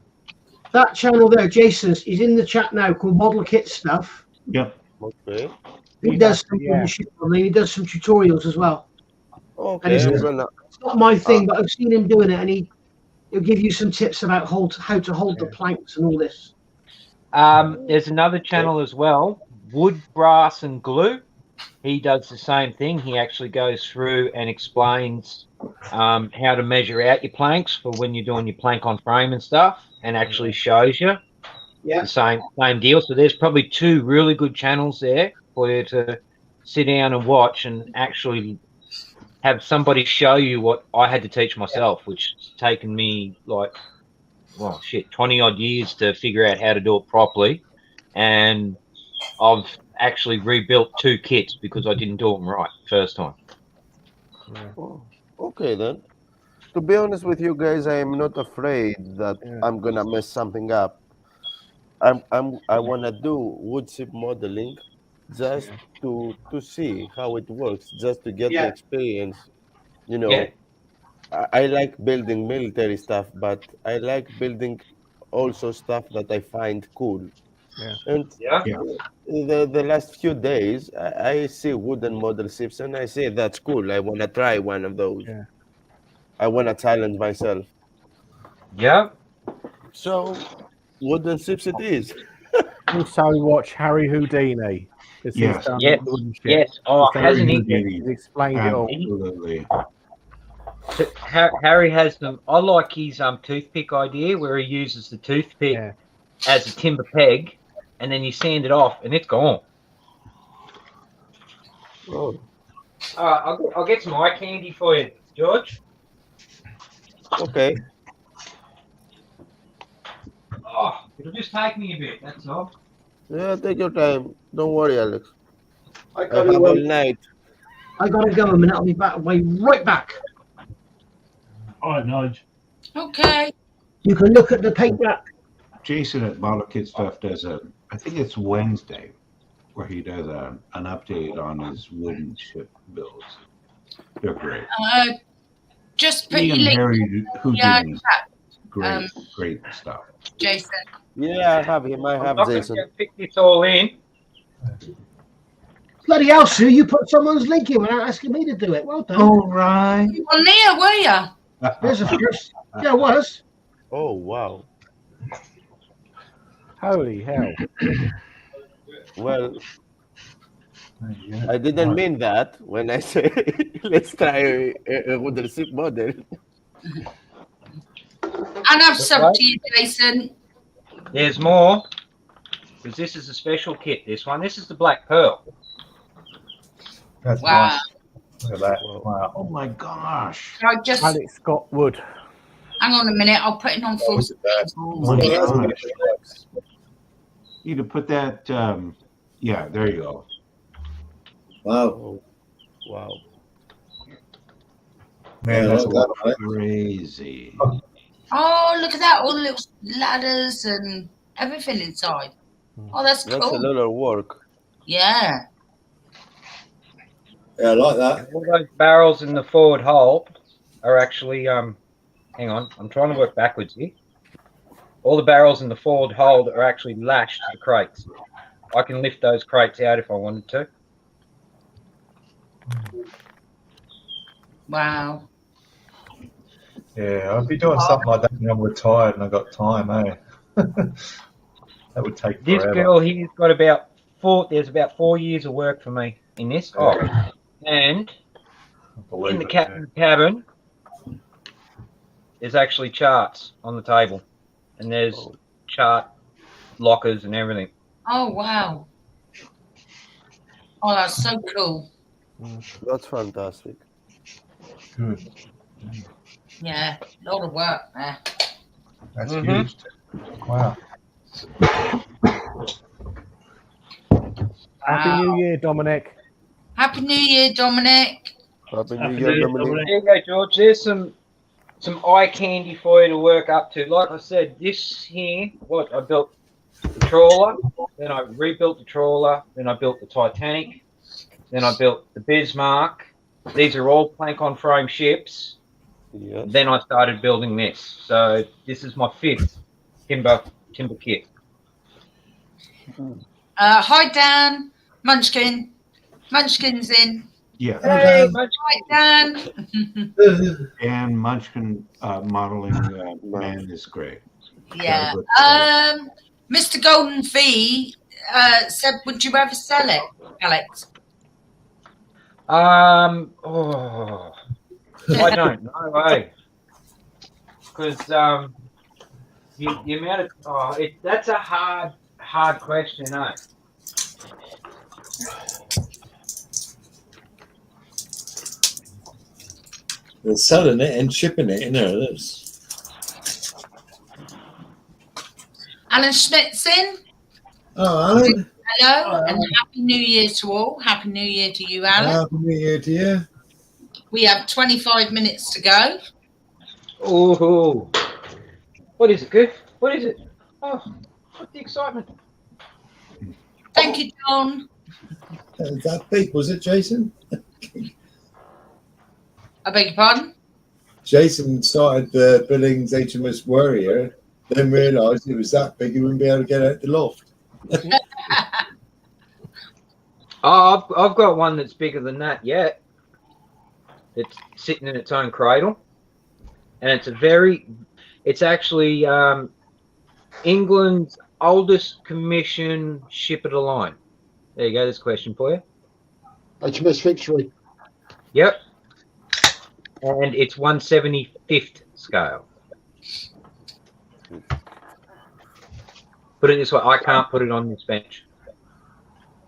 That channel there, Jason's, he's in the chat now, called Model Kit Stuff. Yep. Okay. He does some wooden ship modelling. He does some tutorials as well. Okay. And it's not my thing, but I've seen him doing it, and he'll give you some tips about how to hold the planks and all this. There's another channel as well, Wood, Brass and Glue. He does the same thing. He actually goes through and explains how to measure out your planks for when you're doing your plank on frame and stuff, and actually shows you the same deal. So there's probably two really good channels there for you to sit down and watch and actually have somebody show you what I had to teach myself, which has taken me 20 odd years to figure out how to do it properly. And I've actually rebuilt two kits because I didn't do them right first time. Oh, okay then. To be honest with you guys, I am not afraid that I'm gonna mess something up. I wanna do wood chip modeling just to see how it works, just to get the experience. You know, I like building military stuff, but I like building also stuff that I find cool. And the last few days, I see wooden model ships, and I say that's cool. I wanna try one of those. I wanna challenge myself. Yeah. So wooden ships it is. Also watch Harry Houdini. Yes. Yes. Oh, hasn't he? He's explained it all. Absolutely. Harry has them. I like his toothpick idea where he uses the toothpick as a timber peg, and then you sand it off, and it's gone. Oh. I'll get some eye candy for you, George. Okay. Oh, it'll just take me a bit. That's all. Yeah, take your time. Don't worry, Alex. I have all night. I gotta go a minute. I'll be back. Right back. All right, Nige. Okay. You can look at the paint rack. Jason at Model Kit Stuff does I think it's Wednesday, where he does an update on his wooden ship builds. They're great. Just put He your and link. Harry Houdini. Great stuff. Jason. Yeah, I have him. I have Jason. Pick this all in. Bloody hell, Sue! You put someone's link in without asking me to do it. Well done. All right. You were near, were you? There's a first. Yeah, it was. Oh wow. Holy hell. Well, I didn't mean that when I say let's try a wooden ship model. And I've subbed to you, Jason. There's more, because this is a special kit. This is the Black Pearl. That's Wow. nice. Look at that. Wow. Oh my gosh. I just Alex Scott Wood. hang on a minute. I'll put it on full. Oh my gosh. You need to put that. There you go. Wow. Wow. Man, that's a lot. Crazy. Oh, look at that! All the little ladders and everything inside. Oh, that's That's cool. a lot of work. Yeah. Yeah, I like that. All those barrels in the forward hold are actually hang on, I'm trying to work backwards here. All the barrels in the forward hold are actually lashed to the crates. I can lift those crates out if I wanted to. Wow. Yeah, I'd be doing something like that when I'm retired and I got time, eh? That would take This forever. girl here's got there's about 4 years of work for me in this. Oh, and in the captain's cabin, there's actually charts on the table, and there's chart lockers and everything. Oh, wow. Oh, that's so cool. That's fantastic. Good. Yeah, a lot of work there. That's huge. Wow. Happy New Year, Dominic. Happy New Year, Dominic. Happy Happy New Year, New Year, Dominic. There you go, George. There's some eye candy for you to work up to. Like I said, this here, what I built the trawler, then I rebuilt the trawler, then I built the Titanic, then I built the Bismarck. These are all plank-on frame ships. Yes. Then I started building this. So this is my 5th timber kit. Hi, Dan. Munchkin. Munchkin's in. Yeah. Hey, Hi, Dan. And Munchkin modeling man is great. Yeah. Mr. Golden Fee said, would you ever sell it, Alex? Oh, I don't know, eh? Because the amount of that's a hard question, eh? They're selling it and shipping it, you know. Alan Schmidt's in. Oh, Alan. Hello, and Happy New Year to all. Happy New Year to you, Alan. Happy New Year to you. We have 25 minutes to go. Oh, what is it, Goof? What is it? Oh, what's the excitement? Thank you, John. That big, was it, Jason? I beg your pardon? Jason started the Billings HMS Warrior, then realised it was that big he wouldn't be able to get out the loft. Oh, I've got one that's bigger than that yet. It's sitting in its own cradle, and it's actually England's oldest commissioned ship of the line. There you go. There's a question for you. HMS Victory. Yep. And it's 1/75th scale. Put it this way, I can't put it on this bench.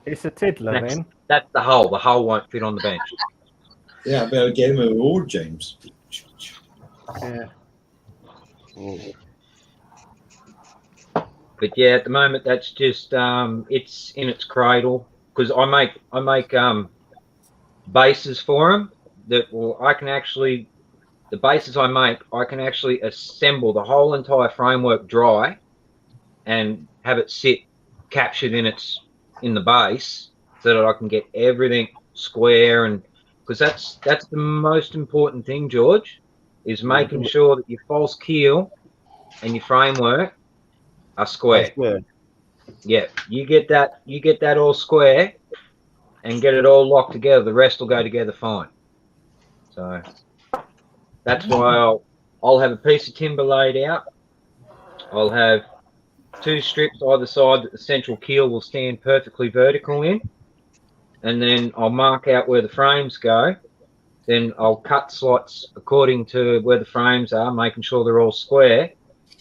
It's a tiddler, then. That's the hull. The hull won't fit on the bench. Yeah, I better get him a reward, James. Yeah. But yeah, at the moment, that's just it's in its cradle because I make bases for them I can actually the bases I make I can actually assemble the whole entire framework dry and have it sit captured in the base so that I can get everything square, and because that's the most important thing, George, is making sure that your false keel and your framework are square. Yeah, you get that all square and get it all locked together, the rest will go together fine. So that's why I'll have a piece of timber laid out. I'll have 2 strips either side that the central keel will stand perfectly vertical in, and then I'll mark out where the frames go. Then I'll cut slots according to where the frames are, making sure they're all square,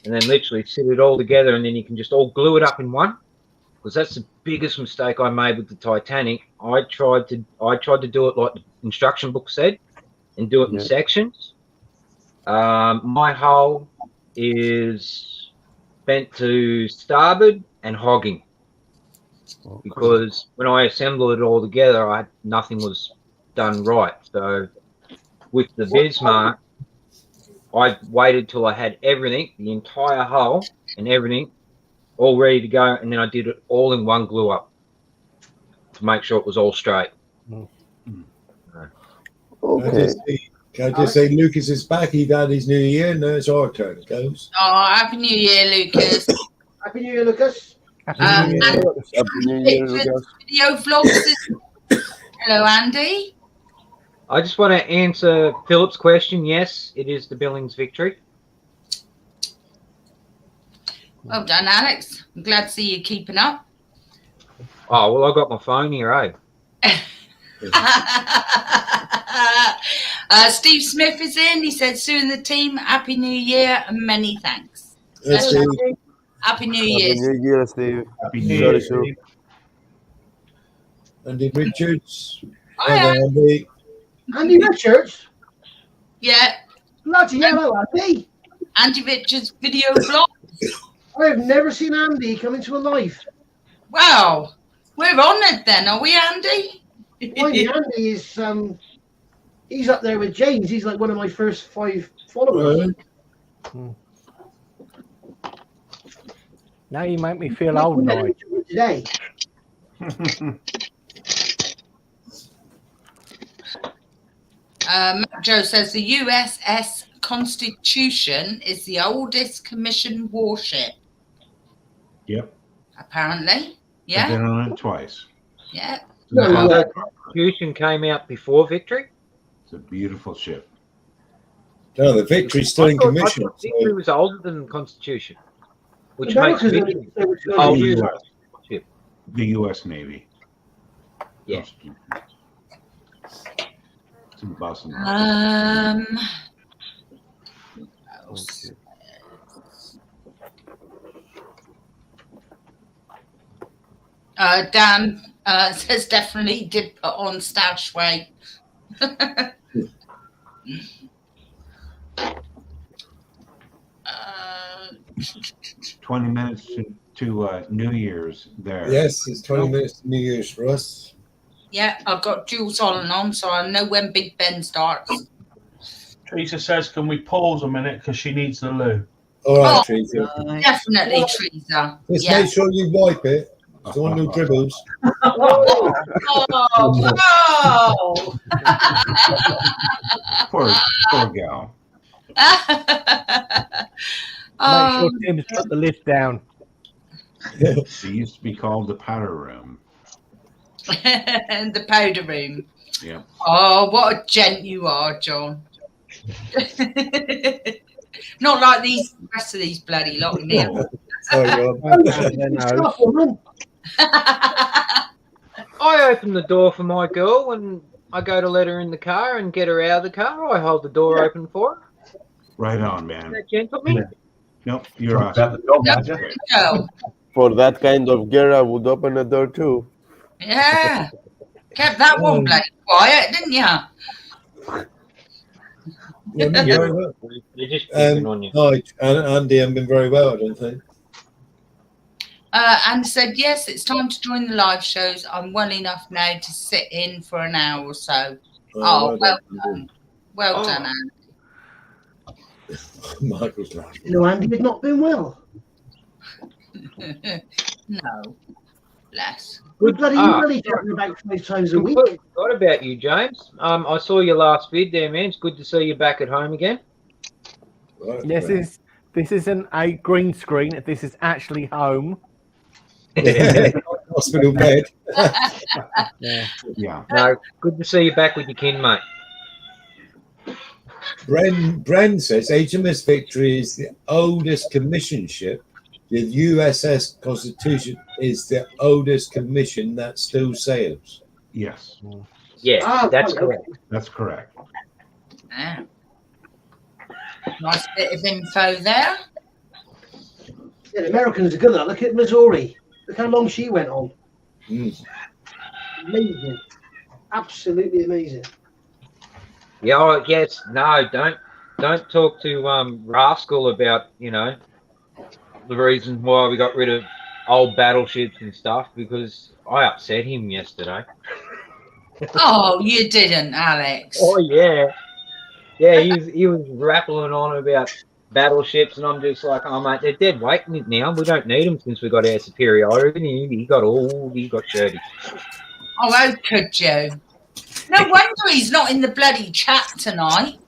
and then literally sit it all together, and then you can just all glue it up in one. Because that's the biggest mistake I made with the Titanic. I tried to do it like the instruction book said, and do it in sections. My hull is bent to starboard and hogging, because when I assembled it all together, nothing was done right. So with the Bismarck, I waited till I had everything, the entire hull and everything, all ready to go, and then I did it all in one glue up to make sure it was all straight. Okay. Can I just say Lucas is back? He had his new year. Now it's our turn. It goes. Oh, Happy New Year, Lucas. Happy New Year, Lucas. Happy New Year, Lucas. Video vlogs. Hello, Andy. I just want to answer Philip's question. Yes, it is the Billings victory. Well done, Alex. I'm glad to see you keeping up. Oh, well, I got my phone here, eh? Steve Smith is in. He said, Sue and the team, Happy New Year and many thanks. Yes, Steve. Happy New Year. Happy New Year, Steve. Happy New Year. Sorry, Sue. Andy Richards. Hi, Andy. Andy Richards. Yeah. Bloody hello, Andy. Andy Richards video vlog. I've never seen Andy come into a live. Wow. We're honoured then, are we, Andy? Andy is he's up there with James. He's like one of my first 5 followers. Now you make me feel old, Nigel. Today. Matt Joe says the USS Constitution is the oldest commissioned warship. Yep. Apparently. I've Yeah. been on it twice. Yeah. The Constitution came out before Victory. It's a beautiful ship. No, the Victory's still in commission. I thought Victory was older than the Constitution, which The makes Americans Victory only- older The than US, ship. the US Navy. Yeah. It's in Boston. Dan says definitely did put on stash weight. 20 minutes to New Year's there. Yes, it's 20 minutes to New Year's for us. Yeah, I've got Jules on, so I know when Big Ben starts. Teresa says, can we pause a minute because she needs the loo? All right, Oh, Teresa. Definitely, Teresa. Just Yeah. make sure you wipe it. Don't want no dribbles. Oh, Poor gal. Make sure Tim's put the lift down. She used to be called the powder room. And the powder room. Yeah. Oh, what a gent you are, John. Not like these rest of these bloody lot in here. I open the door for my girl when I go to let her in the car and get her out of the car. I hold the door open for her. Right on, man. That gentleman. Nope, you're awesome. For that kind of girl, I would open a door too. Yeah. Kept that one bloody quiet, didn't you? Yeah, very well. They're just picking on you. Hi, Andy, I've been very well, I don't think. And said, yes, it's time to join the live shows. I'm well enough now to sit in for an hour or so. Oh, well done. Well done, Andy. Michael's laughing. You know, Andy had not been well. No. Bless. We're bloody really talking about 5 times a week. Forgot about you, James. I saw your last vid there, man. It's good to see you back at home again. Right, This isn't a green screen. This is actually home. Hospital bed. Yeah. No, good to see you back with your kin, mate. Bren says HMS Victory is the oldest commission ship. The USS Constitution is the oldest commission that still sails. Yes. Yeah, that's correct. That's correct. Yeah. Nice bit of info there. Yeah, the Americans are good at that. Look at Missouri. Look how long she went on. Amazing. Absolutely amazing. Yeah, oh, yes. No, don't talk to Rascal about, you know, the reason why we got rid of old battleships and stuff, because I upset him yesterday. Oh, you didn't, Alex. Oh, yeah. Yeah, he was rattling on about battleships, and I'm just like, oh mate, they're dead weight now. We don't need them since we got our superiority. He got shirty. Oh, how could you? No wonder he's not in the bloody chat tonight.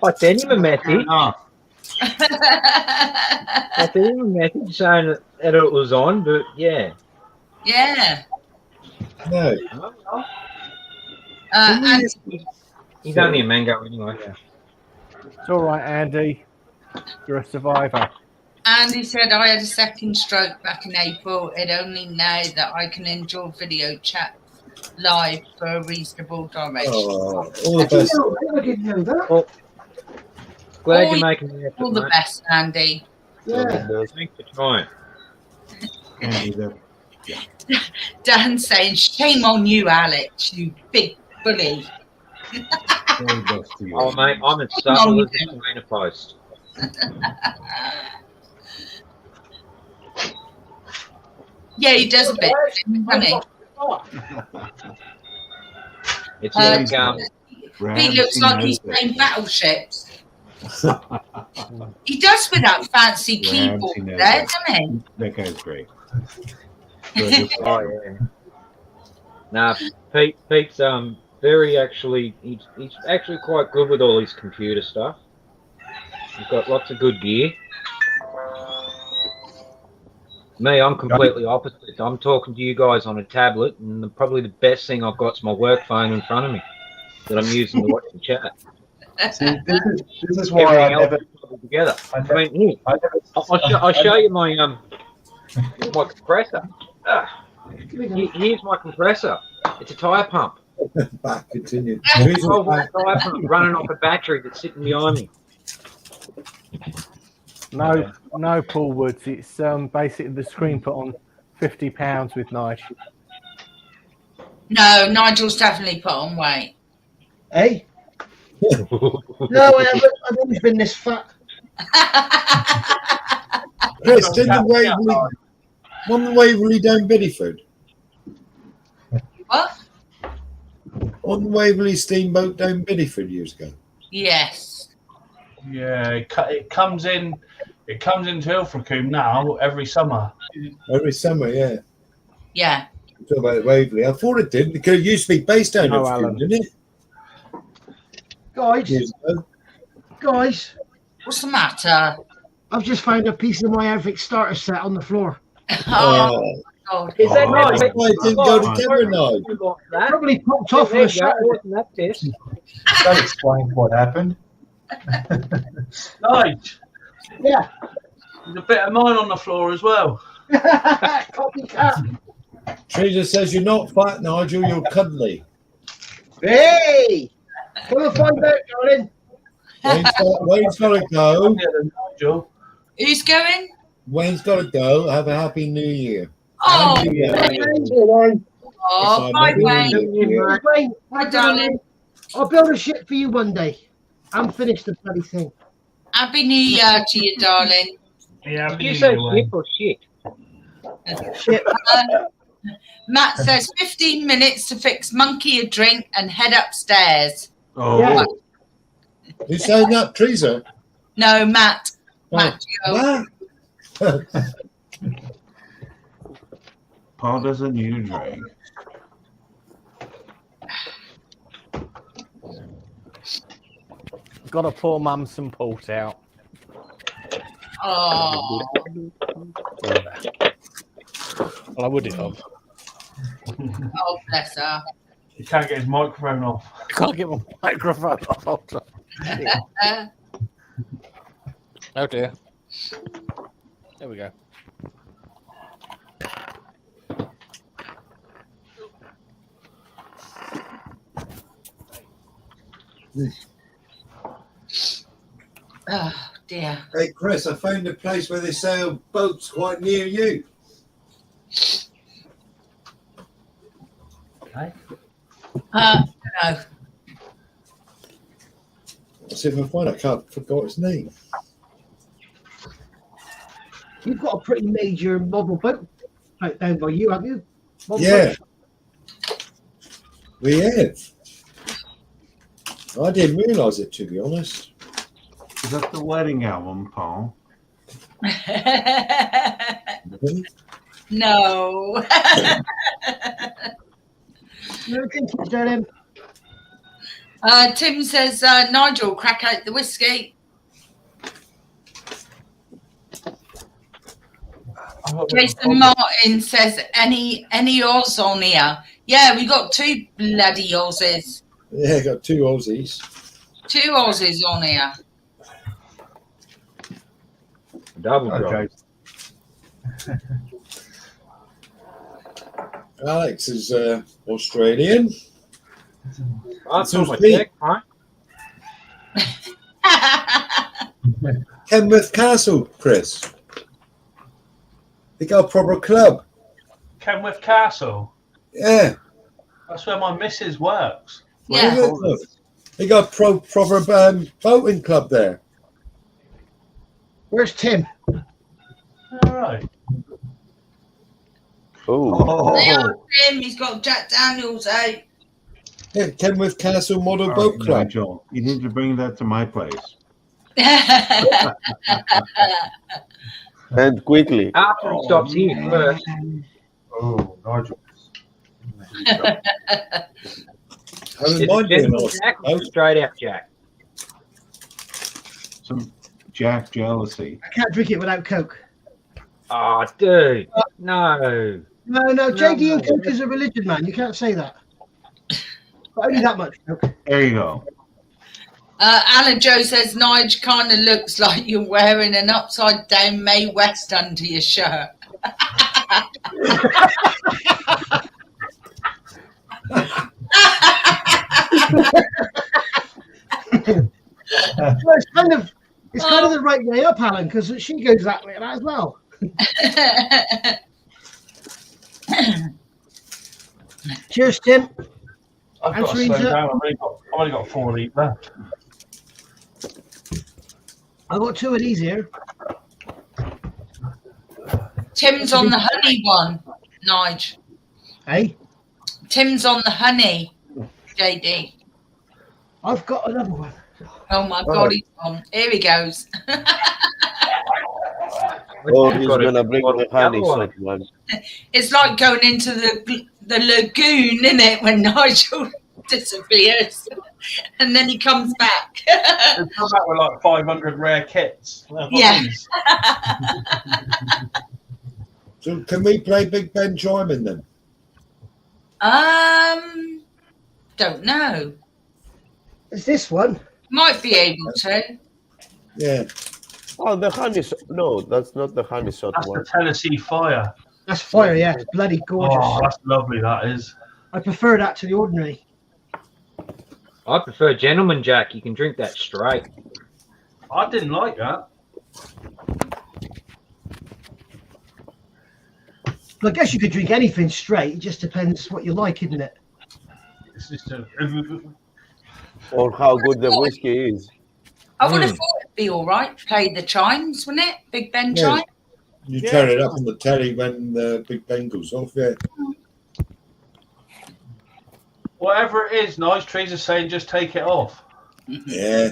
I sent him a message. Enough. I sent him a message saying that it was on, but yeah. Yeah. No. And He's only a mango anyway. It's all right, Andy. You're a survivor. Andy said, I had a second stroke back in April. It only now that I can enjoy video chat live for a reasonable duration. Oh, all the best. I didn't know that. Well, glad you're making the effort, All the mate. best, Andy. Yeah. Thanks for trying. Dan saying, shame on you, Alex, you big bully. Oh, mate, I'm as subtle as a trainer post. Yeah, he does a bit. Funny. It's like, He looks like he's playing battleships. He does with that fancy keyboard there, doesn't he? That guy's great. oh yeah. Nah, Pete's very actually he's actually quite good with all his computer stuff. He's got lots of good gear. Me, I'm completely opposite. I'm talking to you guys on a tablet, and probably the best thing I've got is my work phone in front of me that I'm using to watch the chat. See, this is why I never together. I mean, here, I'll show you my my compressor. Here's my compressor. It's a tire pump. Back, continue. 12-volt tire pump running off a battery that's sitting behind me. No, Paul Woods. It's basically the screen put on £50 with Nigel. No, Nigel's definitely put on weight. Hey? No, I haven't. I've always been this fat. Chris, did the Waverley down Biddyford? What? On the Waverley steamboat down Biddyford years ago. Yes. Yeah, it comes into Ilfracombe now every summer. Every summer, yeah. Yeah. Talk about Waverley. I thought it did because it used to be based down in Ilfracombe, didn't it? Guys, what's the matter? I've just found a piece of my outfit starter set on the floor. Oh, God. Is that nice? That's why it didn't go together now. Probably popped off in a shot. That explains what happened. Nice. Yeah. There's a bit of mine on the floor as well. Copycat. Teresa says you're not fat, Nigel. You're cuddly. Hey! Come and find out, darling. Wayne's got to go. Who's going? Wayne's got to go. Have a happy New Year. Oh, Happy New Wayne. Oh, bye, Wayne. Wayne. Bye, darling. I'll build a ship for you one day. I'm finished the bloody thing. Happy New Year to you, darling. Yeah, Did you say ship or shit? Ship. Matt says 15 minutes to fix Monkey a drink and head upstairs. Oh, Yeah. Who's saying that, Teresa? No, Matt. Matt, Paul doesn't need a drink. Got to pour Mum some port out. Oh. Well, I would have. Oh, bless her. He can't get his microphone off. Can't get my microphone off. Hold on. Oh dear. There we go. Oh, dear. Hey, Chris, I found a place where they sail boats quite near you. Okay. No. Let's see if I can find it. I forgot its name. You've got a pretty major model boat out down by you, haven't you? Model Yeah. boat. We have. I didn't realise it, to be honest. Is that the wedding album, Paul? No. Tim says, Nigel, crack out the whiskey. Jason Martin says, any Oz on here? Yeah, we got 2 bloody Aussies. Yeah, got 2 Aussies. 2 Aussies on here. Double drop. Alex is Australian. That's So on my is Pete. deck, right? Kenmouth Castle, Chris. They got a proper club. Kenmouth Castle. Yeah. That's where my missus works. Yeah. They got a proper boating club there. Where's Tim? All right. Tim, he's got Jack Daniels out. Yeah, Kenmouth Castle Model Boat Club. Nigel, you need to bring that to my place. And quickly. After he stops here first. Oh, Nigel. Straight out, Jack. Some Jack jealousy. I can't drink it without Coke. Oh, dude. No. No, JD and Coke is a religion, man. You can't say that. But only that much Coke. There you go. Alan Joe says, Nige kind of looks like you're wearing an upside down Mae West under your shirt. Well, it's kind of the right way up, Alan, because she goes that way as well. Cheers, Tim. I've got to slow down. I've only got 4 of these left. I've got 2 of these here. Tim's on the honey one, Nige. Hey? Tim's on the honey, JD. I've got another one. Oh my God, he's on. Here he goes. Oh, he's gonna bring the honey shot one. It's like going into the lagoon, isn't it, when Nigel disappears and then he comes back. They come back with like 500 rare kits. Yeah. So can we play Big Ben Chiming then? Don't know. Is this one? Might be able to. Yeah. Oh, the honey shot. No, that's not the honey shot That's one. the Tennessee Fire. That's fire, yeah. It's bloody gorgeous. Oh, that's lovely, that is. I prefer that to the ordinary. I prefer Gentleman Jack. You can drink that straight. I didn't like that. Well, I guess you could drink anything straight. It just depends what you like, isn't it? It's just Or how good the whiskey is. I would have thought it'd be all right. Play the chimes, wouldn't it? Big Ben chime. You turn it up on the telly when the Big Ben goes off, yeah. Whatever it is, Nice Trees are saying just take it off. Yeah.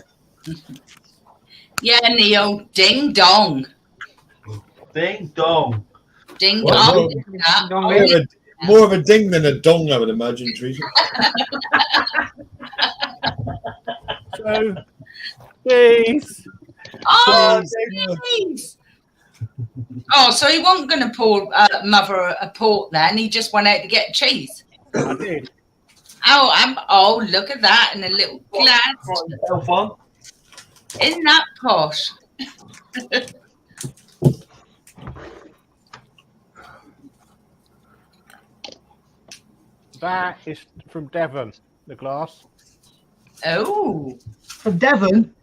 Yeah, Neil. Ding dong. Ding dong. Ding Well, dong. More of a ding than a dong, I would imagine, Teresa. So, please. Oh, please. Oh, so he wasn't going to pour Mother a port then. He just went out to get cheese. I did. Oh, look at that in a little glass. Isn't that posh? That is from Devon, the glass. Oh. From Devon?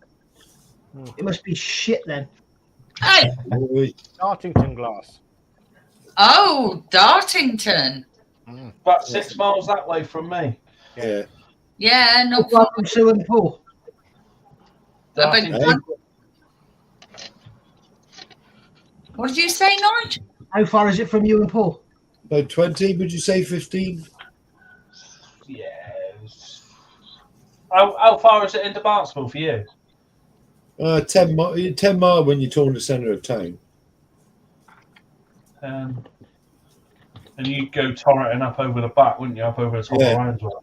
It must be shit then. Hey. Dartington glass. Oh, Dartington. About 6 miles that way from me. Yeah. Yeah, not far from Sue and Paul. What did you say, Nigel? How far is it from you and Paul? About 20, would you say 15? Yeah. How far is it into Barnstable for you? 10 mile when you're talking the centre of town. And you go torrenting up over the back, wouldn't you? Up over the top of Rhineswell.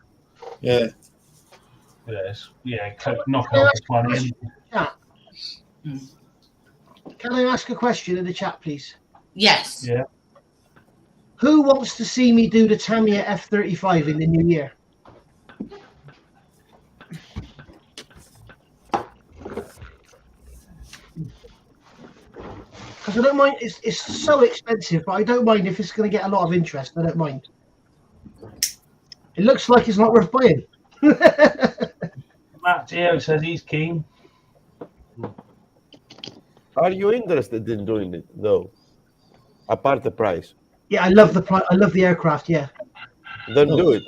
Yeah. Yes. Yeah, knock off the 20. Can I ask a question in the chat, please? Yes. Yeah. Who wants to see me do the Tamiya F-35 in the new year? Because I don't mind. It's so expensive, but I don't mind if it's going to get a lot of interest. I don't mind. It looks like it's not worth buying. Matt Teo says he's keen. Are you interested in doing it though? Apart the price. Yeah, I love the aircraft. Yeah. Then do it.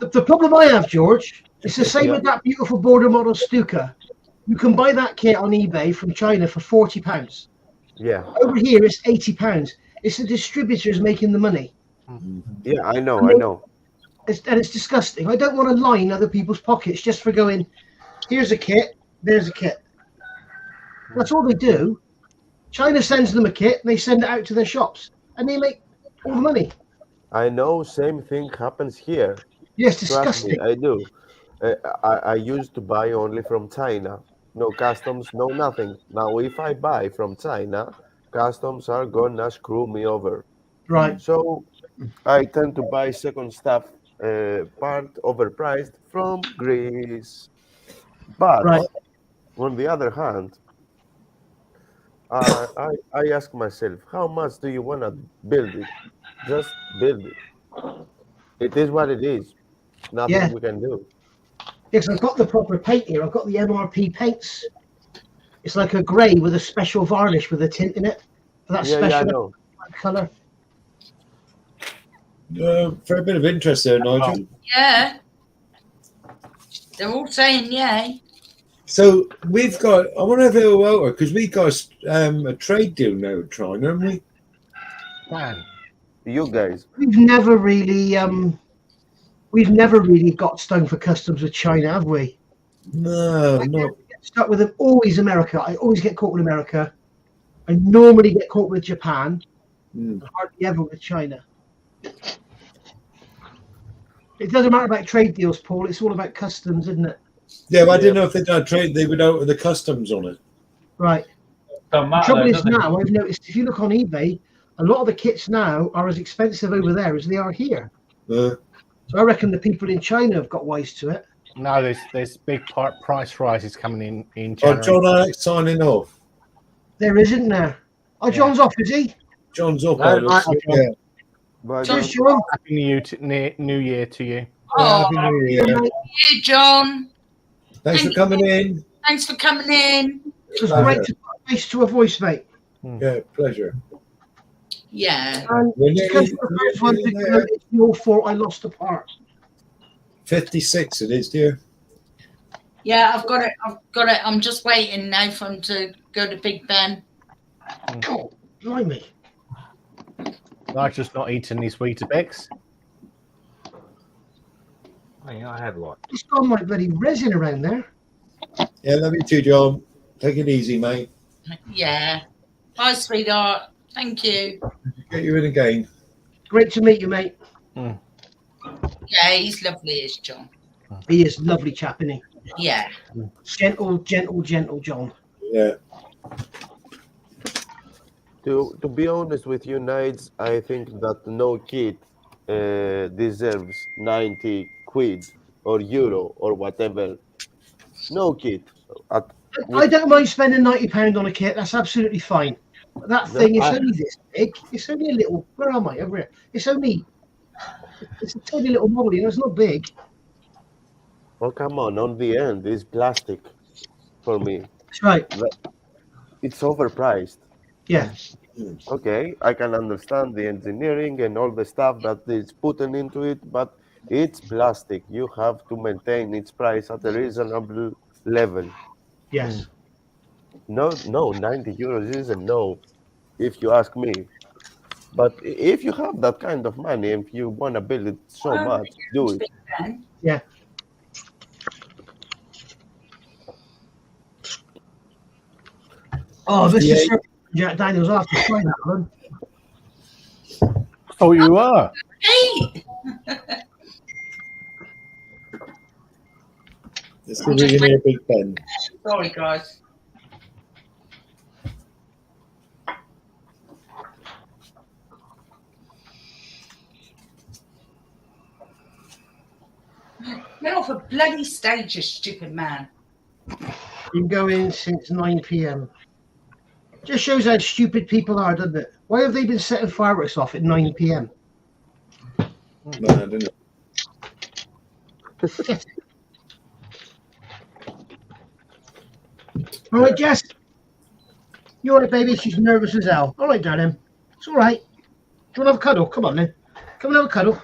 The problem I have, George, it's the same with that beautiful border model Stuka. You can buy that kit on eBay from China for £40. Yeah. Over here, it's £80. It's the distributors making the money. Yeah, I know. It's disgusting. I don't want to line other people's pockets just for going, here's a kit, there's a kit. That's all they do. China sends them a kit, and they send it out to their shops, and they make all the money. I know, same thing happens here. Yes, Trust disgusting. me, I do. I used to buy only from China. No customs, no nothing. Now, if I buy from China, customs are gonna screw me over. Right. So I tend to buy second stuff, part overpriced from Greece. But on the other hand, I ask myself, how much do you want to build it? Just build it. It is what it is. Nothing we can do. Yes, I've got the proper paint here. I've got the MRP paints. It's like a grey with a special varnish with a tint in it. That's special colour. For a bit of interest there, Nigel. Yeah. They're all saying yay. So we've got, I want to have a little over because we've got a trade deal now with China, haven't we? Man, you guys. We've never really got stung for customs with China, have we? No, no. Stuck with them. Always America. I always get caught with America. I normally get caught with Japan. Hardly ever with China. It doesn't matter about trade deals, Paul. It's all about customs, isn't it? Yeah, but I didn't know if they'd done trade. They would out with the customs on it. Right. Don't matter, The trouble is now, I've noticed if you look on eBay, a lot of the kits now are as expensive over there as they are here. So I reckon the people in China have got wise to it. No, there's big price rises coming in Oh, January. John Alex signing off. There isn't there. Oh, John's off, is he? John's off. Cheers, John. Happy New Year to you. Oh, Happy New Year. Hey, John. Thanks for coming in. Thanks for coming in. It was great to put a face to a voice, mate. Yeah, pleasure. Yeah. And it's your fault I lost the part. 56 it is, dear. Yeah, I've got it. I'm just waiting now for him to go to Big Ben. God, blimey. I've just not eaten these Weetabix. Oh, yeah, I have like. It's gone like bloody resin around there. Yeah, love you too, John. Take it easy, mate. Yeah. Bye, sweetheart. Thank you. Get you in again. Great to meet you, mate. Yeah, he's lovely, is John. He is a lovely chap, isn't he? Yeah. Gentle John. Yeah. To be honest with you, Knights, I think that no kid deserves 90 quid or euro or whatever. No kid. I don't mind spending £90 on a kit. That's absolutely fine. But that thing is only this big. It's only a little. Where am I? Over here. It's a tiny little model. You know, it's not big. Oh, come on the end, it's plastic for me. That's right. It's overpriced. Yeah. Okay, I can understand the engineering and all the stuff that is put into it, but it's plastic. You have to maintain its price at a reasonable level. Yes. No, 90 euros is a no, if you ask me. But if you have that kind of money, if you want to build it so much, do it. Yeah. Oh, this is Sir Jack Daniels. I'll have to try that one. Oh, you are. Hey! Let's see if we can hear Big Ben. Sorry, guys. Get off a bloody stage, you stupid man. Been going since 9 p.m. Just shows how stupid people are, doesn't it? Why have they been setting fireworks off at 9 p.m.? No, I don't know. All right, Jess. You all right, baby? She's nervous as hell. All right, darling. It's all right. Do you want to have a cuddle? Come on, then. Come and have a cuddle.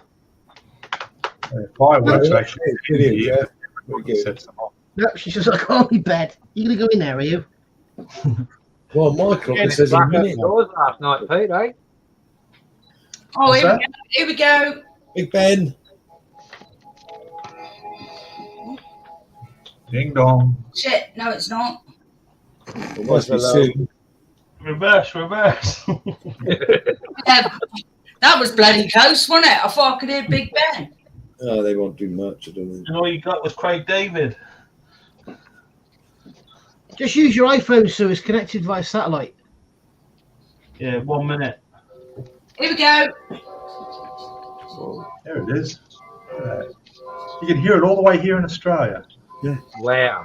Fireworks Yeah, actually. Brilliant, yeah. Very good. Sets them off. No, she's just like, oh, my bed. You going to go in there, are you? Well, my clock says a Black minute. doors last night, Pete, eh? Oh, What's here we that? go. Here we go. Big Ben. Ding dong. Shit, no, it's not. It must be soon. Reverse. That was bloody close, wasn't it? I thought I could hear Big Ben. Oh, they won't do much, I don't think. And all you got was Craig David. Just use your iPhone so it's connected via satellite. Yeah, 1 minute. Here we go. There it is. You can hear it all the way here in Australia. Wow.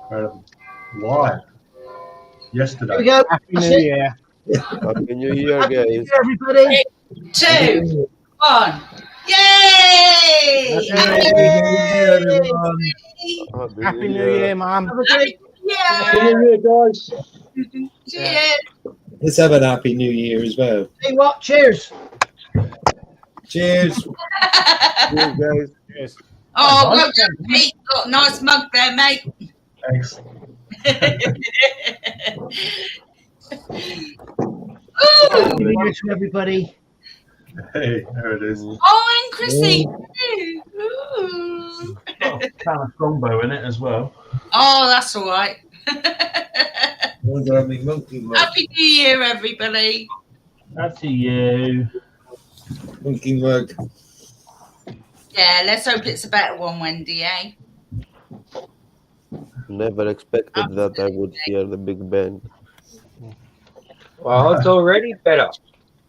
Incredible. Live. Yesterday. Here we go. Happy That's New it. Year. Happy New Year, Happy New guys. Year, everybody. 2, 1. Yay! Happy New Year, everyone. Happy New Year, Mum. Have a great Happy Yeah. New Year, guys. Cheers. Let's have an Happy New Year as well. Hey, what? Cheers. Cheers. Cheers, guys. Cheers. Oh, well done, Pete. Got a nice mug there, mate. Thanks. Ooh. Happy New Year to everybody. Hey, there it is. Oh, and Chrissy. Ooh. Got a kind of strongbow in it as well. Oh, that's all right. Wonder how many monkey mug. Happy New Year, everybody. That's to you. Monkey mug. Yeah, let's hope it's a better one, Wendy, eh? Never expected that I would hear the Big Ben. Well, it's already better.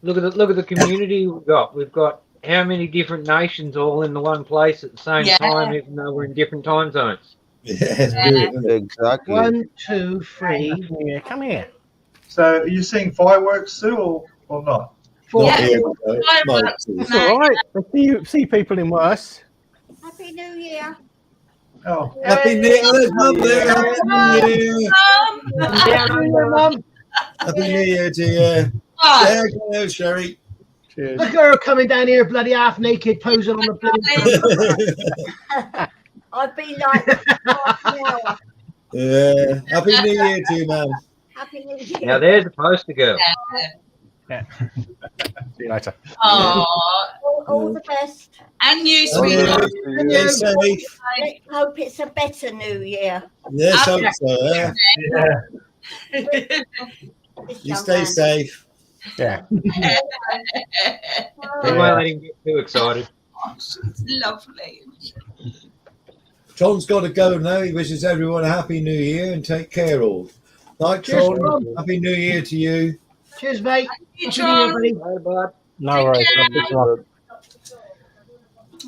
Look at the community we've got. We've got how many different nations all in the one place at the same Yeah. time, even though we're in different time zones. Yeah, it's brilliant, isn't it? Exactly. 1, 2, 3, Happy New Year. Come here. So, are you seeing fireworks, Sue, or not? 4. Yeah. Here we go. Fireworks. It's all right. I see people in worse. Happy New Year. Oh, Happy New Year. There's Mum there. Happy New Year. Happy New Year, Mum. Happy New Year to you. Oh, There you go, Sherry. Cheers. Look at her coming down here, bloody half naked, posing on the bloody. I've been like half an hour. Yeah. Happy New Year to you, man. Happy New Year. Now there's a poster girl. See you later. oh. All the best. And you, Oh, yeah. sweetheart. Stay safe. Let's hope it's a better New Year. Yes, hope so. Yeah. yeah. This You young stay man. safe. Yeah. We won't let him get too excited. Oh, she's lovely. Tron's got to go now. He wishes everyone a happy New Year and take care all. Night, Cheers, Tron. Tron. Happy New Year to you. Cheers, mate. You, Happy New Year, John. buddy. Bye, bud. No worries.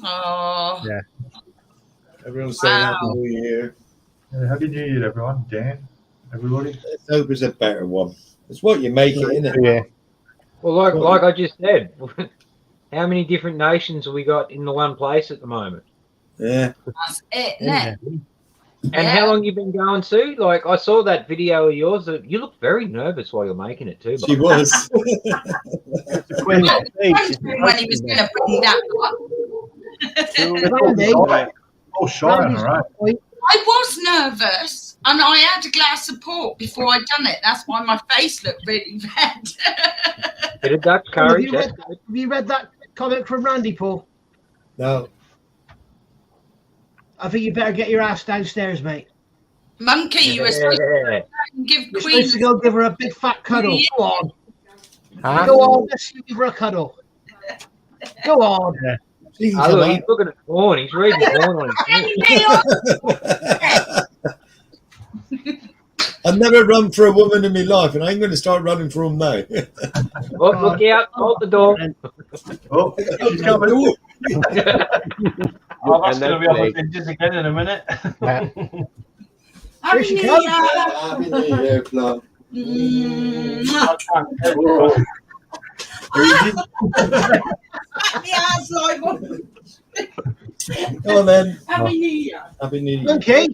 Oh. Yeah. Everyone's saying Wow. Happy New Year. Happy New Year, everyone. Dan, everybody. Let's hope it's a better one. It's what you make it, isn't it? Yeah. Well, like I just said, how many different nations have we got in the one place at the moment? Yeah. That's it, isn't it? And Yeah. how long you been going, Sue? Like I saw that video of yours. You look very nervous while you're making it too. She was. The Queen I of was Peace. wondering when he was going to bring that up. Randy, Oh, shine, all right. I was nervous and I had a glass of port before I'd done it. That's why my face looked really red. Bit of Dutch have courage. you, That's read, good. have you read that comment from Randy, Paul? No. I think you better get your ass downstairs, mate. Monkey, you were supposed to give You're Queen. supposed to go give her a big fat cuddle. Yeah. Go on. Huh? Go on. Let's give her a cuddle. Go on. She can Oh, come look, out. he's looking at porn. He's reading porn on his phone. I've never run for a woman in my life, and I ain't going to start running for them now. Oh, look out. Hold the door. Oh, she's coming. Oh, that's going to be on the hinges again in a minute. Here she comes. Happy New Year, Flo. Come on then. Happy New Year. Happy New Year. Okay.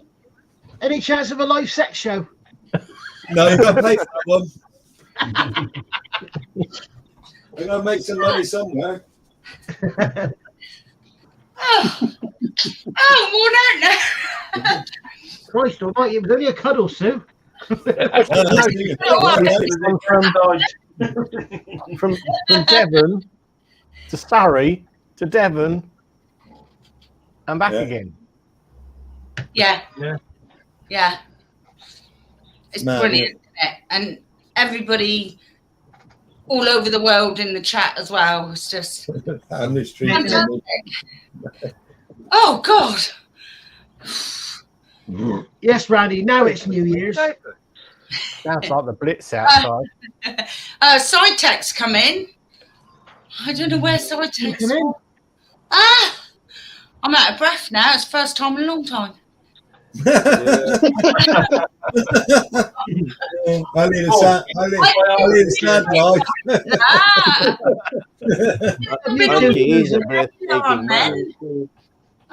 Any chance of a live sex show? No, you've got to pay for that one. We're going to make some money somewhere. Oh, more don't know. Christ almighty, it was only a cuddle, Sue. From Devon to Surrey to Devon and back again. Yeah. Yeah. Yeah. It's Man, brilliant, isn't it? And everybody all over the world in the chat as well. It's just On the street. fantastic. Oh, God. Yes, Randy, now it's New Year's. Sounds like the Blitz outside. Side text come in. I don't know where side text. Come in. I'm out of breath now. It's the first time in a long time. I need a sad life. Monkey is a breathtaking man.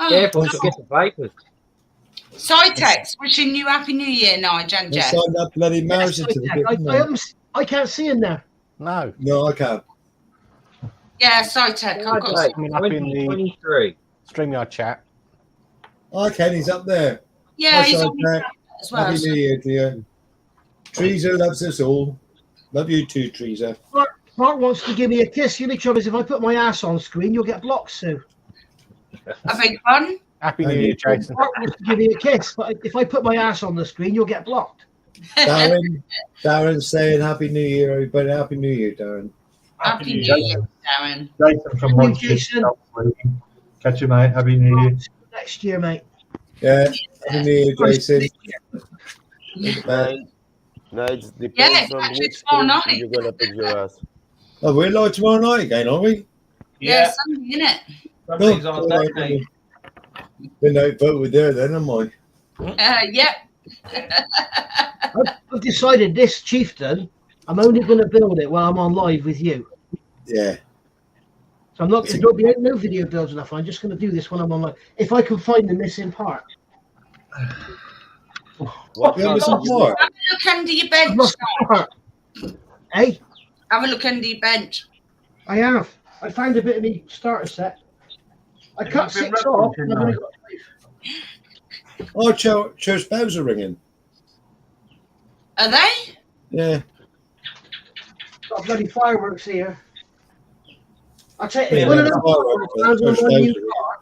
Careful, she'll get the vapors. Side text, wishing you Happy New Year, Nigel and I Jeff. signed that bloody marriage certificate. I can't see him there. No. No, I can't. Yeah, side text. I've got Coming up in the 23. StreamYard chat. I can. He's up there. Yeah, Hi, he's Side on Text. as well. Happy New Year to you. Teresa loves us all. Love you too, Teresa. Mark wants to give me a kiss. The only trouble is if I put my ass on screen, you'll get blocked, Sue. I beg pardon? Happy New Year, Jason. Mark wants to give me a kiss, but if I put my ass on the screen, you'll get blocked. Darren's saying Happy New Year, everybody. Happy New Year, Darren. Happy New Year, Darren. Jason from Happy New Monster. Jason. Catch you, mate. Happy New Year. Next year, mate. Yeah, Happy New Year, Jason. No, it depends Yeah, it's on actually which tomorrow stream night. you're gonna put your ass. Oh, we're live tomorrow night again, are we? Yeah, Sunday, innit? Somebody's on Oh, Saturday. Midnight vote with there then, am I? Yep. I've decided this chieftain, I'm only going to build it while I'm on live with you. Yeah. So I'm not going to be no video builds enough. I'm just going to do this when I'm on live. If I can find the missing part. What Yeah, listen, kind of- what? Have a look under your bench. I've lost the part. Hey, Have a look under your bench. I have. I found a bit of me starter set. I cut You've been 6 off. referencing And I've only now. got 5. Oh, church bells are ringing. Are they? Yeah. Got bloody fireworks here. I'll tell you, Yeah, if one of them fireworks, fireworks lands on church my bells new are ringing. car,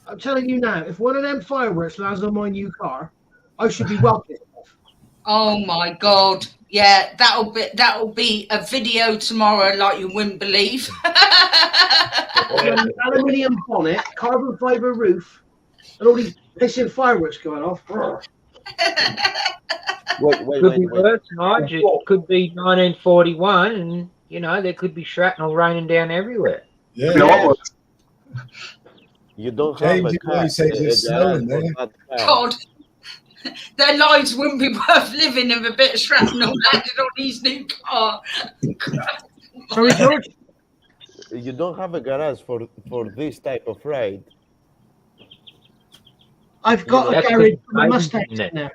I'm telling you now, if one of them fireworks lands on my new car, I should be welcome. Oh my God. Yeah, that'll be a video tomorrow like you wouldn't believe. Aluminium bonnet, carbon fiber roof, and all these pissing fireworks going off. Could be worse, Nigel. It could be 1941, and there could be shrapnel raining down everywhere. Yeah. You don't have James, a you car. always say there's snow in there. God, their lives wouldn't be worth living if a bit of shrapnel landed on his new car. Sorry, George? You don't have a garage for this type of ride. I've got a garage for my Mustang in there.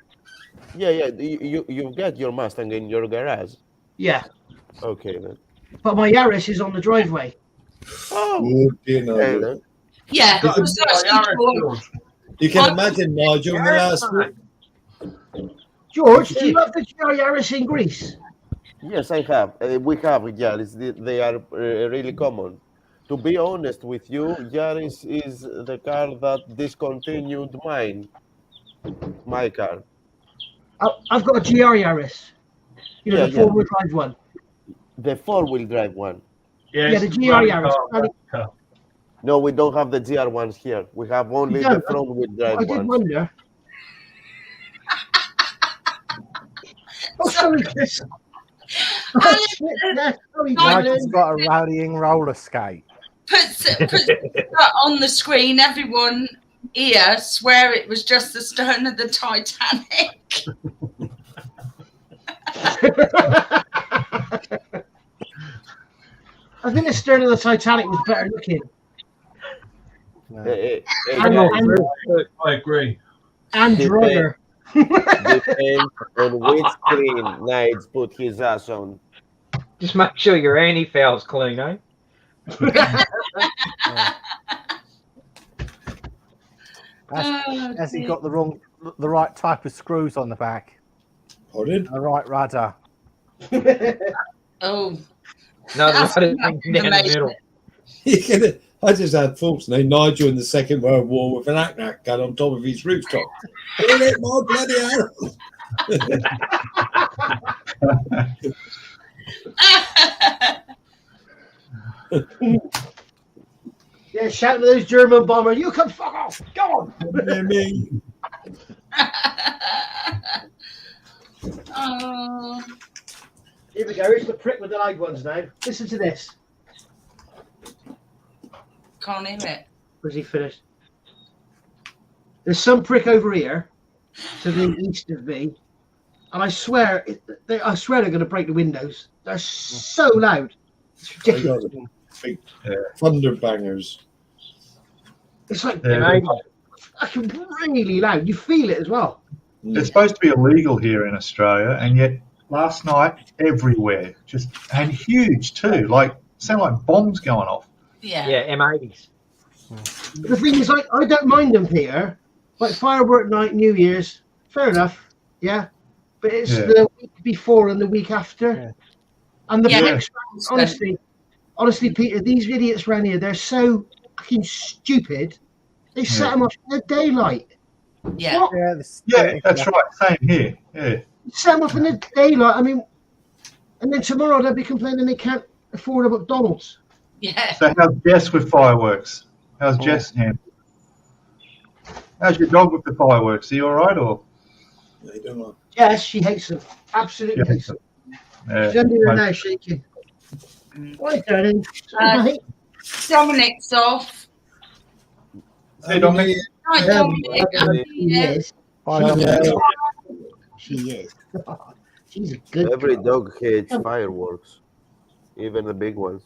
Yeah. You've got your Mustang in your garage. Yeah, Okay then. but my Yaris is on the driveway. Oh, Good, you know. okay, then. Yeah, Got a precisely, George. You can imagine, Nigel, in the last George, do you have the GR Yaris in Greece? Yes, I have. We have Yaris. They are really common. To be honest with you, Yaris is the car that discontinued mine. My car. I've got a GR Yaris. You know, Yeah, the four-wheel drive one. The 4-wheel drive one. Yeah, the GR Yaris. No, we don't have the GR ones here. We have only the front-wheel drive I did ones. wonder. Oh, sorry, Chris. Nigel's got a rallying roller skate. Puts that on the screen. Everyone here swear it was just the stern of the Titanic. I think the stern of the Titanic was better looking. I agree. And drier. Depends on which screen Knights put his ass on. Just make sure your anti-foul's clean, eh? Has he got the right type of screws on the back? Pardon? The right rudder. Oh. No, the rudder down the middle. I just had thoughts now. Nigel in the Second World War with an ACNAC gun on top of his rooftop. Ain't it my bloody arrows? Yeah, shout to those German bombers, you can fuck off. Go on. Yeah, me. Here we go. Here's the prick with the light ones now. Listen to this. Can't hear it. Where's he finished? There's some prick over here to the east of me, and I swear they're going to break the windows. They're so loud. It's ridiculous. Big thunder bangers. It's like fucking really loud. You feel it as well. It's supposed to be illegal here in Australia, and yet last night everywhere, and huge too. Like sound like bombs going off. Yeah. Yeah, M80s. The thing is, like, I don't mind them, Peter. Like firework night, New Year's, fair enough. Yeah, but it's the week before and the week after, and the pricks. Honestly, Peter, these idiots around here, they're so fucking stupid. They set them off in the daylight. Yeah. What? Yeah, that's right. Same here. Yeah. Set them off in the daylight. I mean, and then tomorrow they'll be complaining they can't afford a McDonald's. Yeah. So how's Jess with fireworks? How's Jess handled? How's your dog with the fireworks? Are you all right, or? I don't know. Yes, she hates them. Absolutely hates them. She's under her now shaking. What are you doing? Dominic's off. Hey, Dominic. Hi, Dominic. Yes. She is. She's a good Every girl. dog hates fireworks, even the big ones.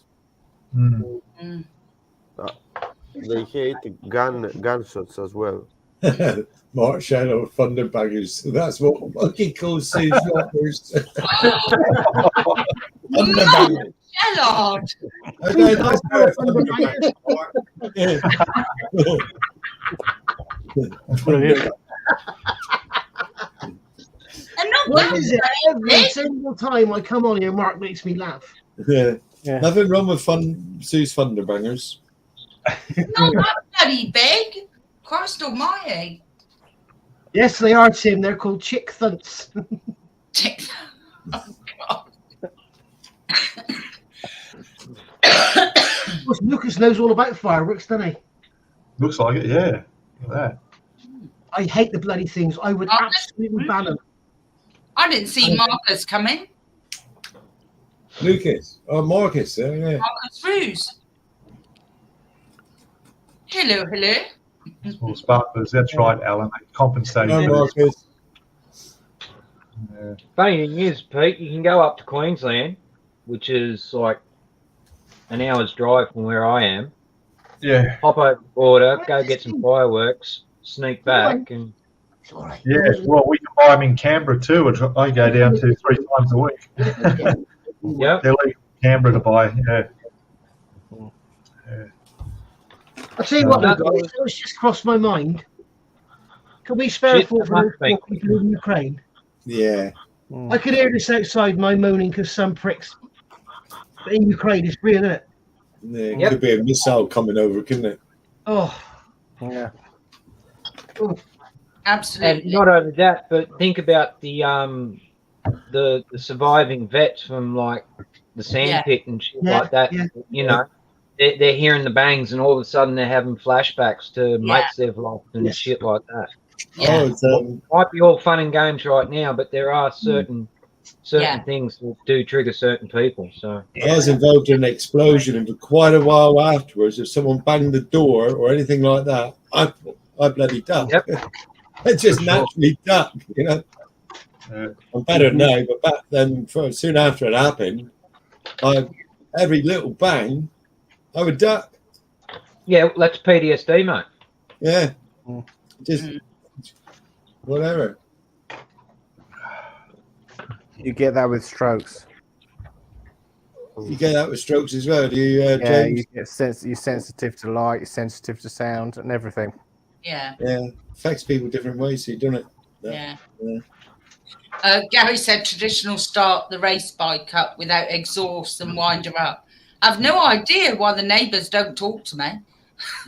They hate gunshots as well. Mark Shadow Thunderbangers. That's what Monkey calls Sue's rockers. Thunderbangers. Shellard. Okay, that's how Thunderbangers Brilliant. And not What is it? Every single time I come on here, Mark makes me laugh. Yeah. Nothing wrong with Sue's Thunderbangers. Not that bloody big. Christ almighty. Yes, they are, Tim. They're called chick thunts. Oh, God. Of course, Lucas knows all about fireworks, doesn't he? Looks like it, yeah. Look at that. I hate the bloody things. I would absolutely ban them. I didn't see Marcus coming. Lucas. Oh, Marcus. Yeah. Marcus Ruse. Hello. Small sparklers. That's right, Alan. Compensating. No, Marcus. Funny thing is, Pete, you can go up to Queensland, which is like an hour's drive from where I am. Yeah. Hop over the border, go get some fireworks, sneak back, and Yeah, well, we can buy them in Canberra too, which I go down to 3 times a week. Yep. They're legal in Canberra to buy, yeah. I'll tell you what, guys, it's just crossed my mind. Can we spare a thought for the people in Ukraine? Yeah. I could hear this outside my moaning because some pricks in Ukraine is real, isn't it? Yeah, it could be a missile coming over, couldn't it? Oh. Yeah. Oh. Absolutely. And not only that, but think about the surviving vets from like the sandpit and shit like that. You know, they're hearing the bangs, and all of a sudden they're having flashbacks to mates they've lost and shit like that. Might be all fun and games right now, but there are certain things that do trigger certain people. So I was involved in an explosion, and for quite a while afterwards, if someone banged the door or anything like that, I bloody duck. I just naturally duck, you know. I'm better now, but back then, soon after it happened, every little bang, I would duck. Yeah, that's PTSD, mate. Yeah, just whatever. You get that with strokes. You get that with strokes as well, do you, Yeah, James? you're sensitive to light, you're sensitive to sound and everything. Yeah. Yeah, affects people different ways, doesn't it? Yeah. Gary said traditional start the race bike up without exhaust and wind her up. I've no idea why the neighbours don't talk to me.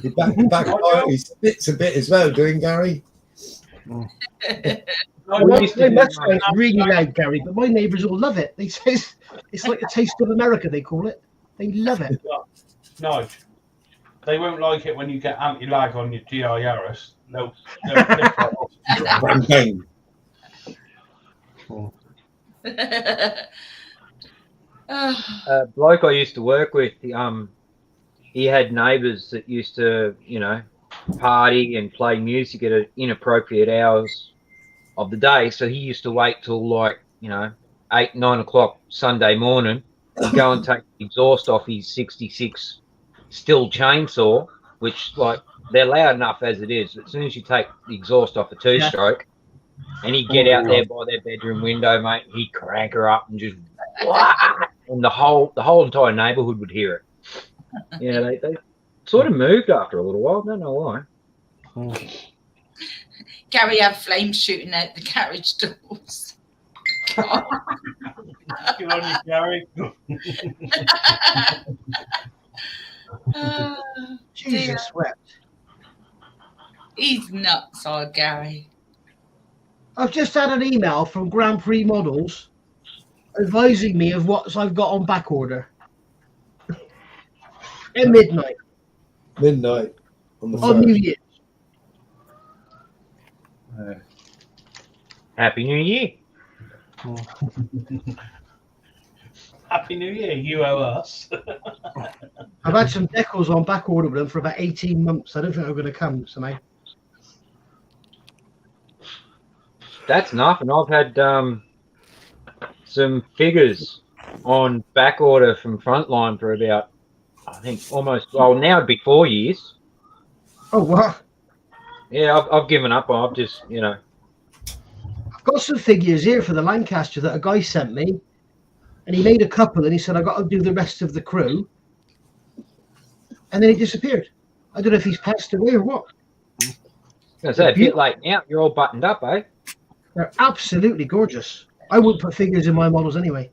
The back part, he spits a bit as well, doing Gary. My sounds really loud, Gary, but my neighbours all love it. They say it's like the taste of America, they call it. They love it. No, they won't like it when you get anti-lag on your GI Yaris. No. Bloke I used to work with, he had neighbours that used to, you know, party and play music at inappropriate hours of the day. So he used to wait till like, you know, 8, 9 o'clock Sunday morning and go and take the exhaust off his 66 Stihl chainsaw, which like they're loud enough as it is. As soon as you take the exhaust off a two-stroke, and he'd get out there by their bedroom window, mate, he'd crank her up and just and the whole entire neighbourhood would hear it. Yeah, they sort of moved after a little while. I don't know why. Gary had flames shooting out the carriage doors. Good on you, Gary. Jesus wept. He's nuts, our Gary. I've just had an email from Grand Prix Models advising me of what I've got on back order. At midnight. Midnight on the on New Year's. Happy New Year. Happy New Year, you owe us. I've had some decals on back order with them for about 18 months. I don't think they're going to come somehow. That's nothing. I've had some figures on back order from Frontline for about, I think, now it'd be 4 years. Oh, what? Yeah, I've given up. I've just, you know. I've got some figures here for the Lancaster that a guy sent me, and he made a couple, and he said, I got to do the rest of the crew. And then he disappeared. I don't know if he's passed away or what. I was a bit late now. You're all buttoned up, eh? They're absolutely gorgeous. I wouldn't put figures in my models anyway.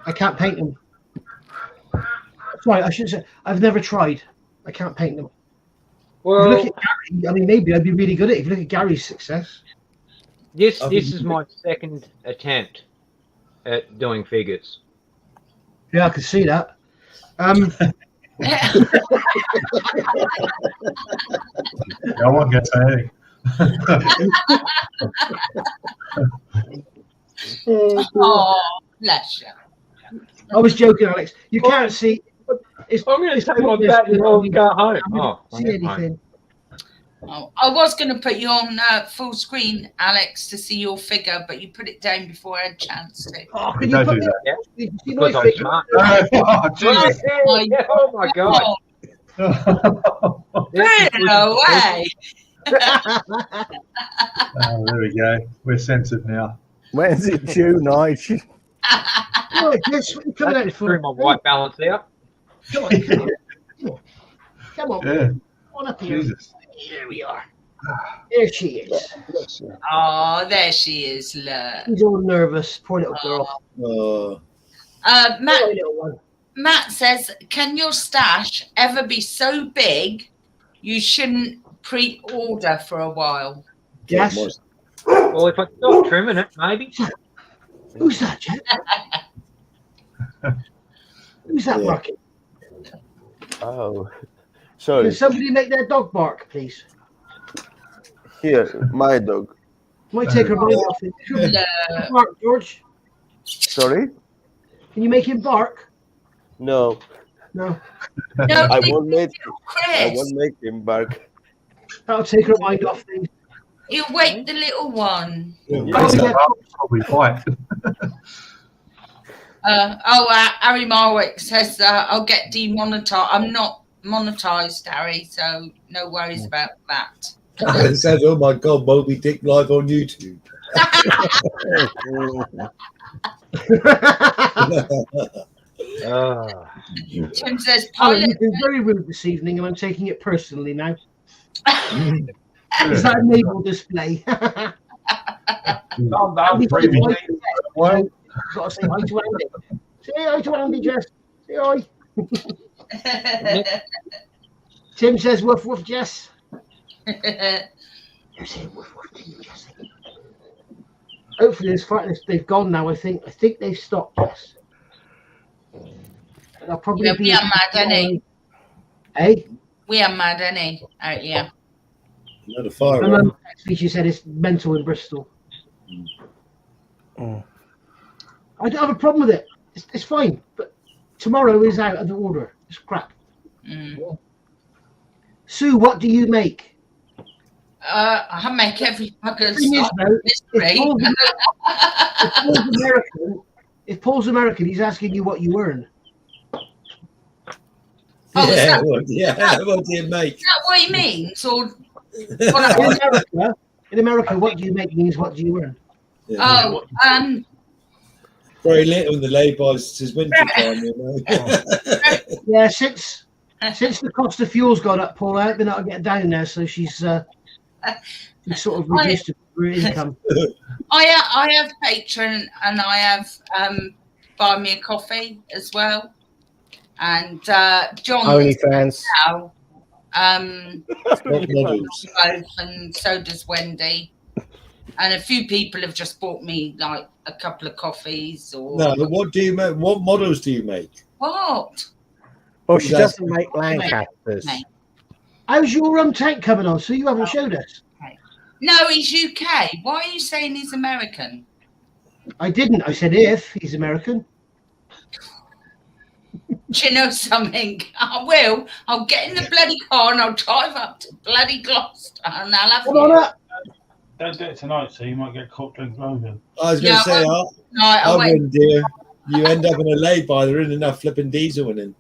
I can't paint them. That's right, I should say I've never tried. I can't paint them. Well, if you look at Gary, I mean, maybe I'd be really good at it. If you look at Gary's success. This is my second attempt at doing figures. Yeah, I can see that. No one gets anything. Oh, bless you. I was joking, Alex. You can't see. I'm going to take my back and go home. I see anything. Oh, I was going to put you on full screen, Alex, to see your figure, but you put it down before I had a chance to. Oh, can you put that? See Because my I'm figure? smart. Oh, Oh my God. Put it away. Oh, there we go. We're censored now. When's it due, Nige? Oh, yes, coming out Threw my white balance out. Come on, come on. Come on. Yeah. Come on up here. Jesus. Here we are. There she is. Oh, there she is. Look. She's all nervous. Poor little girl. Matt, Poor little one. Matt says, can your stash ever be so big you shouldn't pre-order for a while. Yes. Well, if I stop trimming it, maybe. Who's that, Jack? Who's that barking? Oh, sorry. Can somebody make their dog bark, please? Here, my dog. Might take her mind off it. Bark, George. Sorry? Can you make him bark? No. No. I won't make Chris. him bark. That'll take her mind off things. You wake the little one. Probably quite. Harry Marwick says I'll get demonetized. I'm not monetized, Harry, so no worries about that. It says, "Oh my God, Moby Dick live on YouTube." Tim says, "Pilot, you've been very rude this evening, and I'm taking it personally now." Is that a naval display? Calm down, pretty boy. Got to say hi to Andy. Say hi to Andy, Jess. Say hi. Tim says, "Woof woof, Jess." You say woof woof to you, Jess. Hopefully, they've gone now. I think they've stopped, Jess. They'll probably be mad, any. Hey, we are mad, any. Yeah. Not a fire. Actually, she said it's mental in Bristol. I don't have a problem with it. It's fine, but tomorrow is out of the order. It's crap. Sue, what do you make? I make every bugger's if Paul's American, he's asking you what you earn. Yeah, what do you make? Is that what he means? Or in America, what do you make means what do you earn? Yeah. Very little in the lay-bys. It's winter time, you know. Yeah, since the cost of fuel's gone up, Paul, I haven't been able to get down there, so she's sort of reduced her income. I have Patreon and I have Buy Me a Coffee as well. And John OnlyFans. Now, both, and so does Wendy. And a few people have just bought me like a couple of coffees. Or no, but what do you make? What models do you make? What? Well, she doesn't make Lancasters. How's your tank coming on? So you haven't showed us. No, he's UK. Why are you saying he's American? I didn't. I said if he's American. Do you know something? I will. I'll get in the bloody car and I'll drive up to bloody Gloucester and I'll have Don't do it tonight, so you might get caught drinking Logan. I was going to say, I wouldn't, dear. You end up in a lay-by. There isn't enough flipping diesel in it.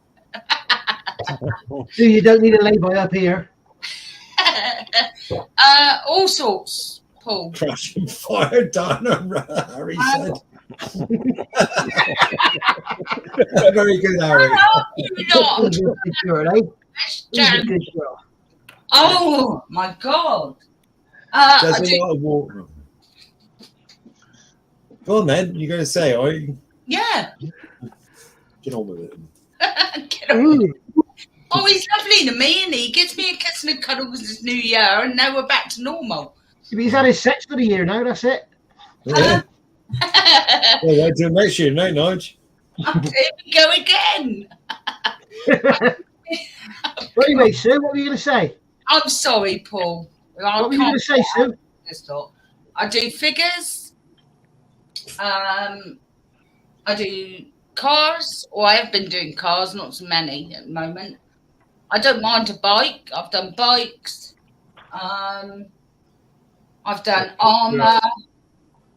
So you don't need a lay-by up here. All sorts, Paul. Crashing fire down, Harry said. Very good, Harry. Oh my God! There's a lot of water. Go on, then. You're going to say, are you? Yeah. Get on with it. Get on with it. Oh, he's lovely to me, and he gives me a kiss and a cuddle because it's New Year, and now we're back to normal. He's had his sex for the year now. That's it. Yeah. Well, wait till next year, no, Nige. Here we go again. What anyway, Sue, what were you going to say? I'm sorry, Paul. What were you going to say, Sue? I do figures. I do cars, or I have been doing cars, not so many at the moment. I don't mind a bike. I've done bikes. I've done armour.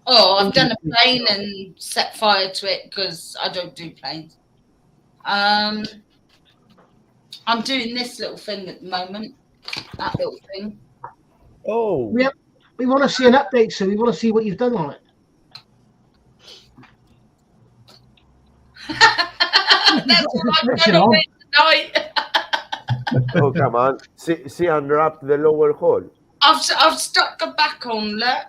Oh, I've done a plane and set fire to it because I don't do planes. I'm doing this little thing at the moment. That little thing. Oh. We want to see an update, so we want to see what you've done on it. That's what I'm doing tonight. Oh, come on. See, unwrap the lower hole. I've stuck the back on, look.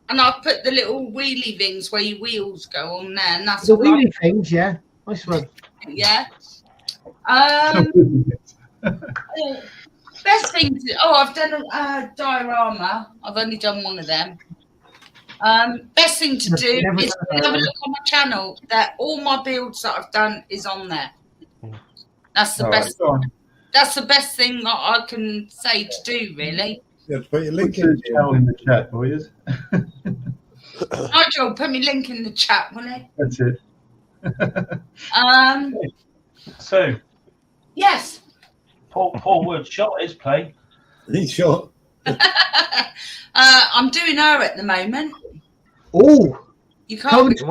And I've put the little wheelie things where your wheels go on there. And that's the wheelie things, yeah. Nice one. Yeah. Best thing to I've done a diorama. I've only done one of them. Best thing to do is have a look on my channel. That all my builds that I've done is on there. That's the best. That's the best thing that I can say to do, really. Yeah, put your link in the chat, boys. Nigel, put me link in the chat, will you? That's it. So, yes. Paul Wood shot his play. He's shot. I'm doing her at the moment. Oh, you can't. You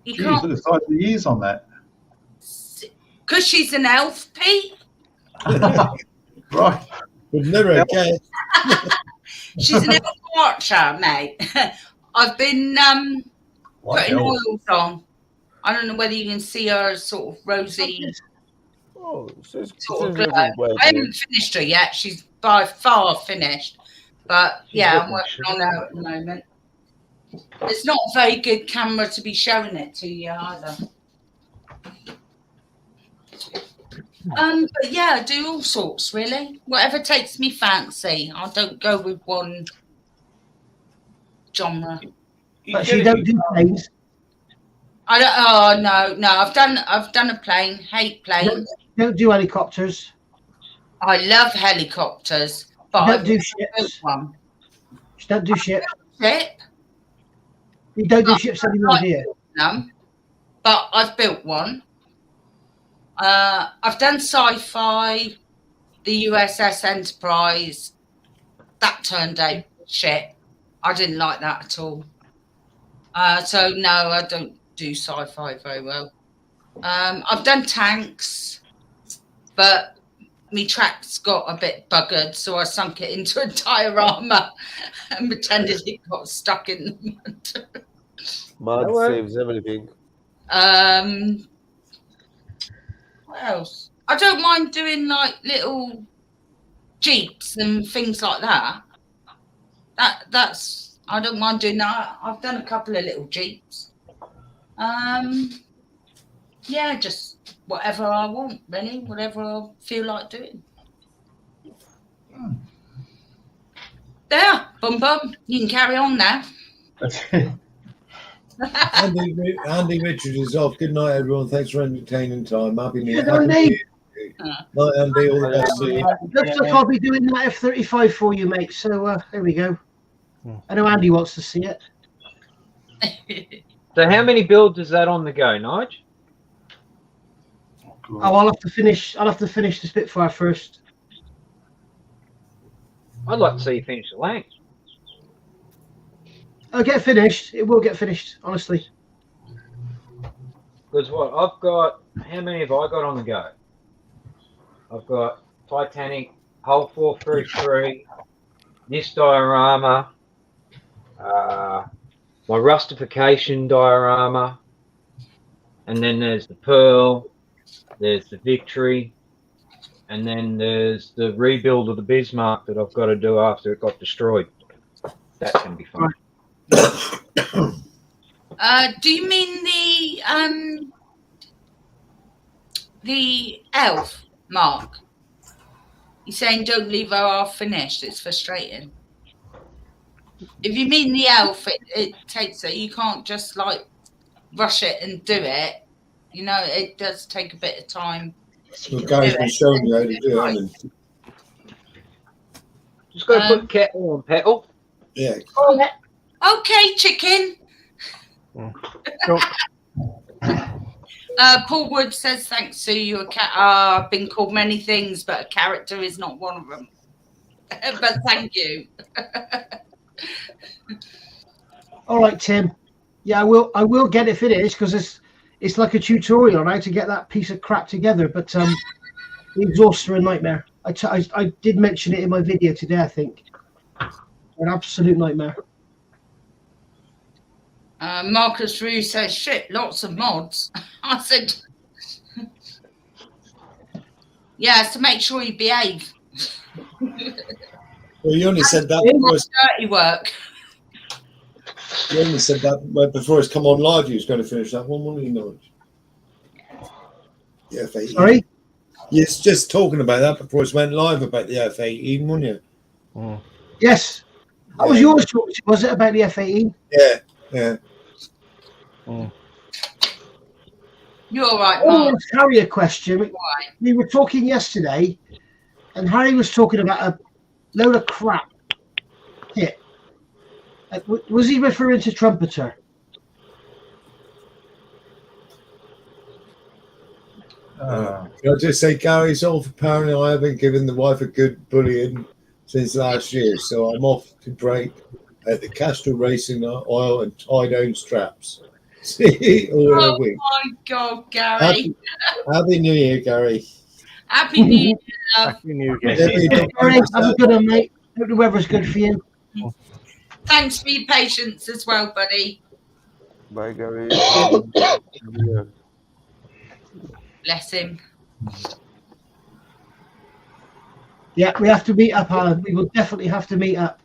Jeez, can't. look at the size of the ears on that. Because she's an elf, Pete. Right. We've never guessed. She's an elf archer, mate. I've been putting oils on. I don't know whether you can see her sort of rosy. Sort of glow. I haven't finished her yet. She's by far finished. But yeah, I'm working on her at the moment. It's not a very good camera to be showing it to you either. But yeah, I do all sorts really. Whatever takes me fancy. I don't go with one genre. But you don't do planes. I don't. Oh no. I've done a plane. Hate planes. Don't do helicopters. I love helicopters, but I don't do ships. One. You don't do ships. Ship. You don't do ships anymore, do you? No, but I've built one. I've done sci-fi, the USS Enterprise. That turned out shit. I didn't like that at all. So no, I don't do sci-fi very well. I've done tanks, but my track's got a bit buggered, so I sunk it into a diorama and pretended it got stuck in the mud. Mud saves everything. What else? I don't mind doing like little jeeps and things like that. That's I don't mind doing that. I've done a couple of little jeeps. Yeah, just whatever I want, really, whatever I feel like doing. There, bum. You can carry on now. Andy Richards is off. Good night, everyone. Thanks for entertaining time. Happy New Year. Good night, Andy. All the best to you. Looks like I'll be doing that F-35 for you, mate. So there we go. I know Andy wants to see it. So how many builds is that on the go, Nige? Oh, I'll have to finish the Spitfire first. I'd like to see you finish the Lang. I'll get finished. It will get finished, honestly. Because what I've got, how many have I got on the go? I've got Titanic, Hull 433, this diorama, my rustification diorama, and then there's the Pearl, there's the Victory, and then there's the rebuild of the Bismarck that I've got to do after it got destroyed. That's going to be fun. Do you mean the elf, Mark? You're saying don't leave her half finished. It's frustrating. If you mean the elf, it takes it. You can't just like rush it and do it. You know, it does take a bit of time. The guy's been showing you how to do it. Just got to put kettle on petal. Yeah. Okay, chicken. Paul Wood says, thanks, Sue. You're a cat. I've been called many things, but a character is not one of them. But thank you. All right, Tim. Yeah, I will get it finished because it's like a tutorial on how to get that piece of crap together. But the exhausts are a nightmare. I did mention it in my video today, I think. An absolute nightmare. Marcus Rue says, shit, lots of mods. I said, yeah, to make sure you behave. Well, you only said that before dirty work. You only said that before it's come on live. You was going to finish that one, wasn't you? No. Yeah, sorry? You're just talking about that before it went live about the F-18, weren't you? Yes. That was yours, George, was it, about the F-18? Yeah, yeah. You're all right, I want Mark. to Harry a question. We were talking yesterday, and Harry was talking about a load of crap kit. Was he referring to Trumpeter? Can I just say, Gary's off. Apparently, I haven't given the wife a good bullying since last year, so I'm off to break at the Castrol Racing Oil and tie down straps. See, Oh my God, Gary! Happy New Year, Gary. Happy New Year, love. Happy New Year. Gary, have a good one, mate. Hope the weather's good for you. Thanks for your patience as well, buddy. Bye, Gary. Bless him. Yeah, we have to meet up, Alan. We will definitely have to meet up.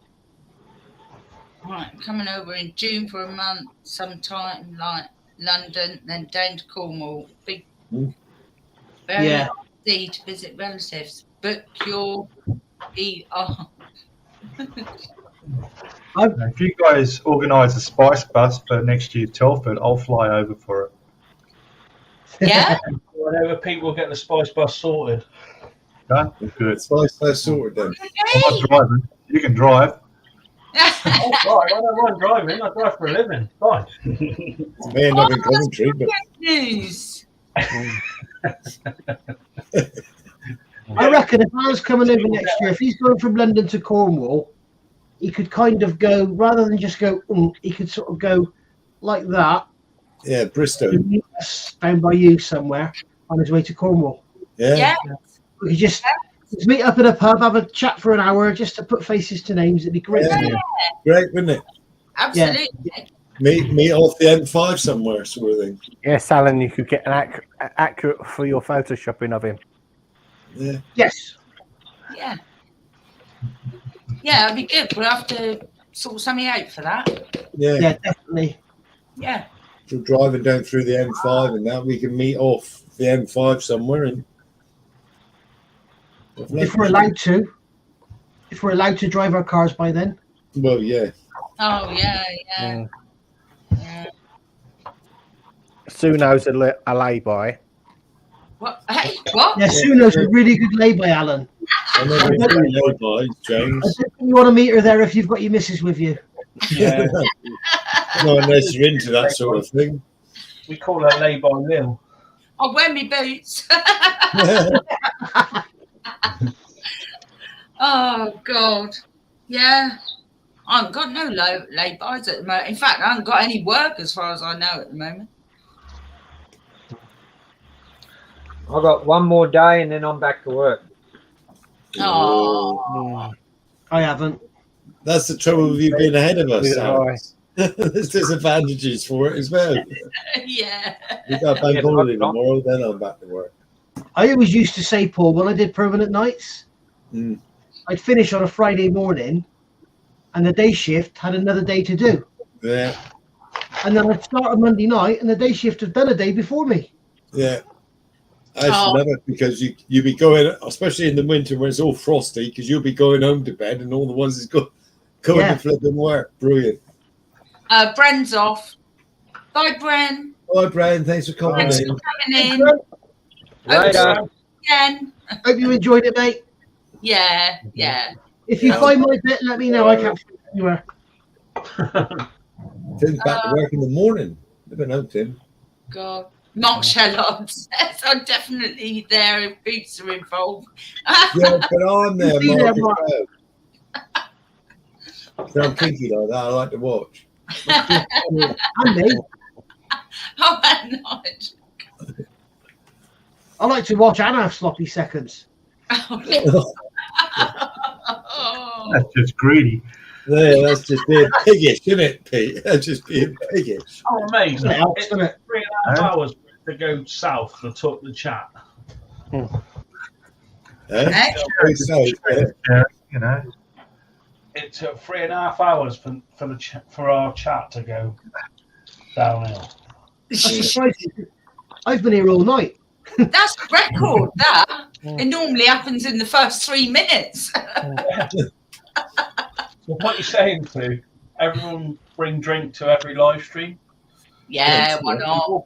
Right, I'm coming over in June for a month, sometime like London, then down to Cornwall. Very easy to visit relatives. Book your ER. If you guys organise a spice bus for next year, Telford, I'll fly over for it. Yeah? Whenever people will get the spice bus sorted. Okay? Good. Spice bus sorted then. I'm not driving. You can drive. I don't mind driving. I drive for a living. Fine. May end up in Coventry, but News. I reckon if Alan's coming over next year, if he's going from London to Cornwall, he could kind of go, rather than just go, he could sort of go like that. Yeah, Bristol. Down by you somewhere on his way to Cornwall. Yeah. We could just meet up in a pub, have a chat for an hour, just to put faces to names. It'd be great. Yeah. Great, wouldn't it? Absolutely. Yeah. Meet off the M5 somewhere, sort of thing. Yes, Alan, you could get an accurate for your photoshopping of him. Yeah. Yes. Yeah. Yeah, it'd be good. We'll have to sort something out for that. Yeah. Yeah, definitely. Yeah. So driving down through the M5 and that, we can meet off the M5 somewhere. And if we're allowed to. If we're allowed to drive our cars by then. Well, yeah. Oh, yeah. Suno's a lay-by. What? Hey, what? Yeah, Suno's a really good lay-by, Alan. I know we do lay-by, James. I don't think you want to meet her there if you've got your missus with you. Yeah. No, unless you're into that sort of thing. We call her lay-by Lil. I'll wear me boots. Oh, God. Yeah. I haven't got no lay-bys at the moment. In fact, I haven't got any work as far as I know at the moment. I've got one more day and then I'm back to work. Oh. I haven't. That's the trouble with you being ahead of us. Yeah, There's disadvantages for it as well. Yeah. We got bank holiday tomorrow, then I'm back to work. I always used to say, Paul, when I did permanent nights, I'd finish on a Friday morning and the day shift had another day to do. Yeah. And then I'd start on Monday night and the day shift had done a day before me. Yeah. I used to love it because you be going, especially in the winter when it's all frosty, because you'll be going home to bed and all the ones that's going to flipping work. Brilliant. Bren's off. Bye, Bren. Bye, Bren. Thanks for coming Thanks in. for coming in. Later. Again. Hope you enjoyed it, mate. Yeah. If you find my bit, let me know. I can't find it anywhere. Tim's back to work in the morning. Never know, Tim. God. Mark Shellard says I'm definitely there if boots are involved. Yeah, but I'm there, See there, Mark. So I'm kinky like that. I like to watch. And me. Oh, I'm not. I like to watch and have sloppy seconds. Oh. That's just greedy. Yeah, that's just being piggish, isn't it, Pete? That's just being piggish. Oh, amazing. It helps, doesn't it? 3.5 hours to go south to talk the chat. Very safe, Yeah, you know. It took 3.5 hours for our chat to go downhill. That's surprising. I've been here all night. That's a record, that. It normally happens in the first 3 minutes. So what you're saying to everyone bring drink to every live stream? Yeah, why not? Oh,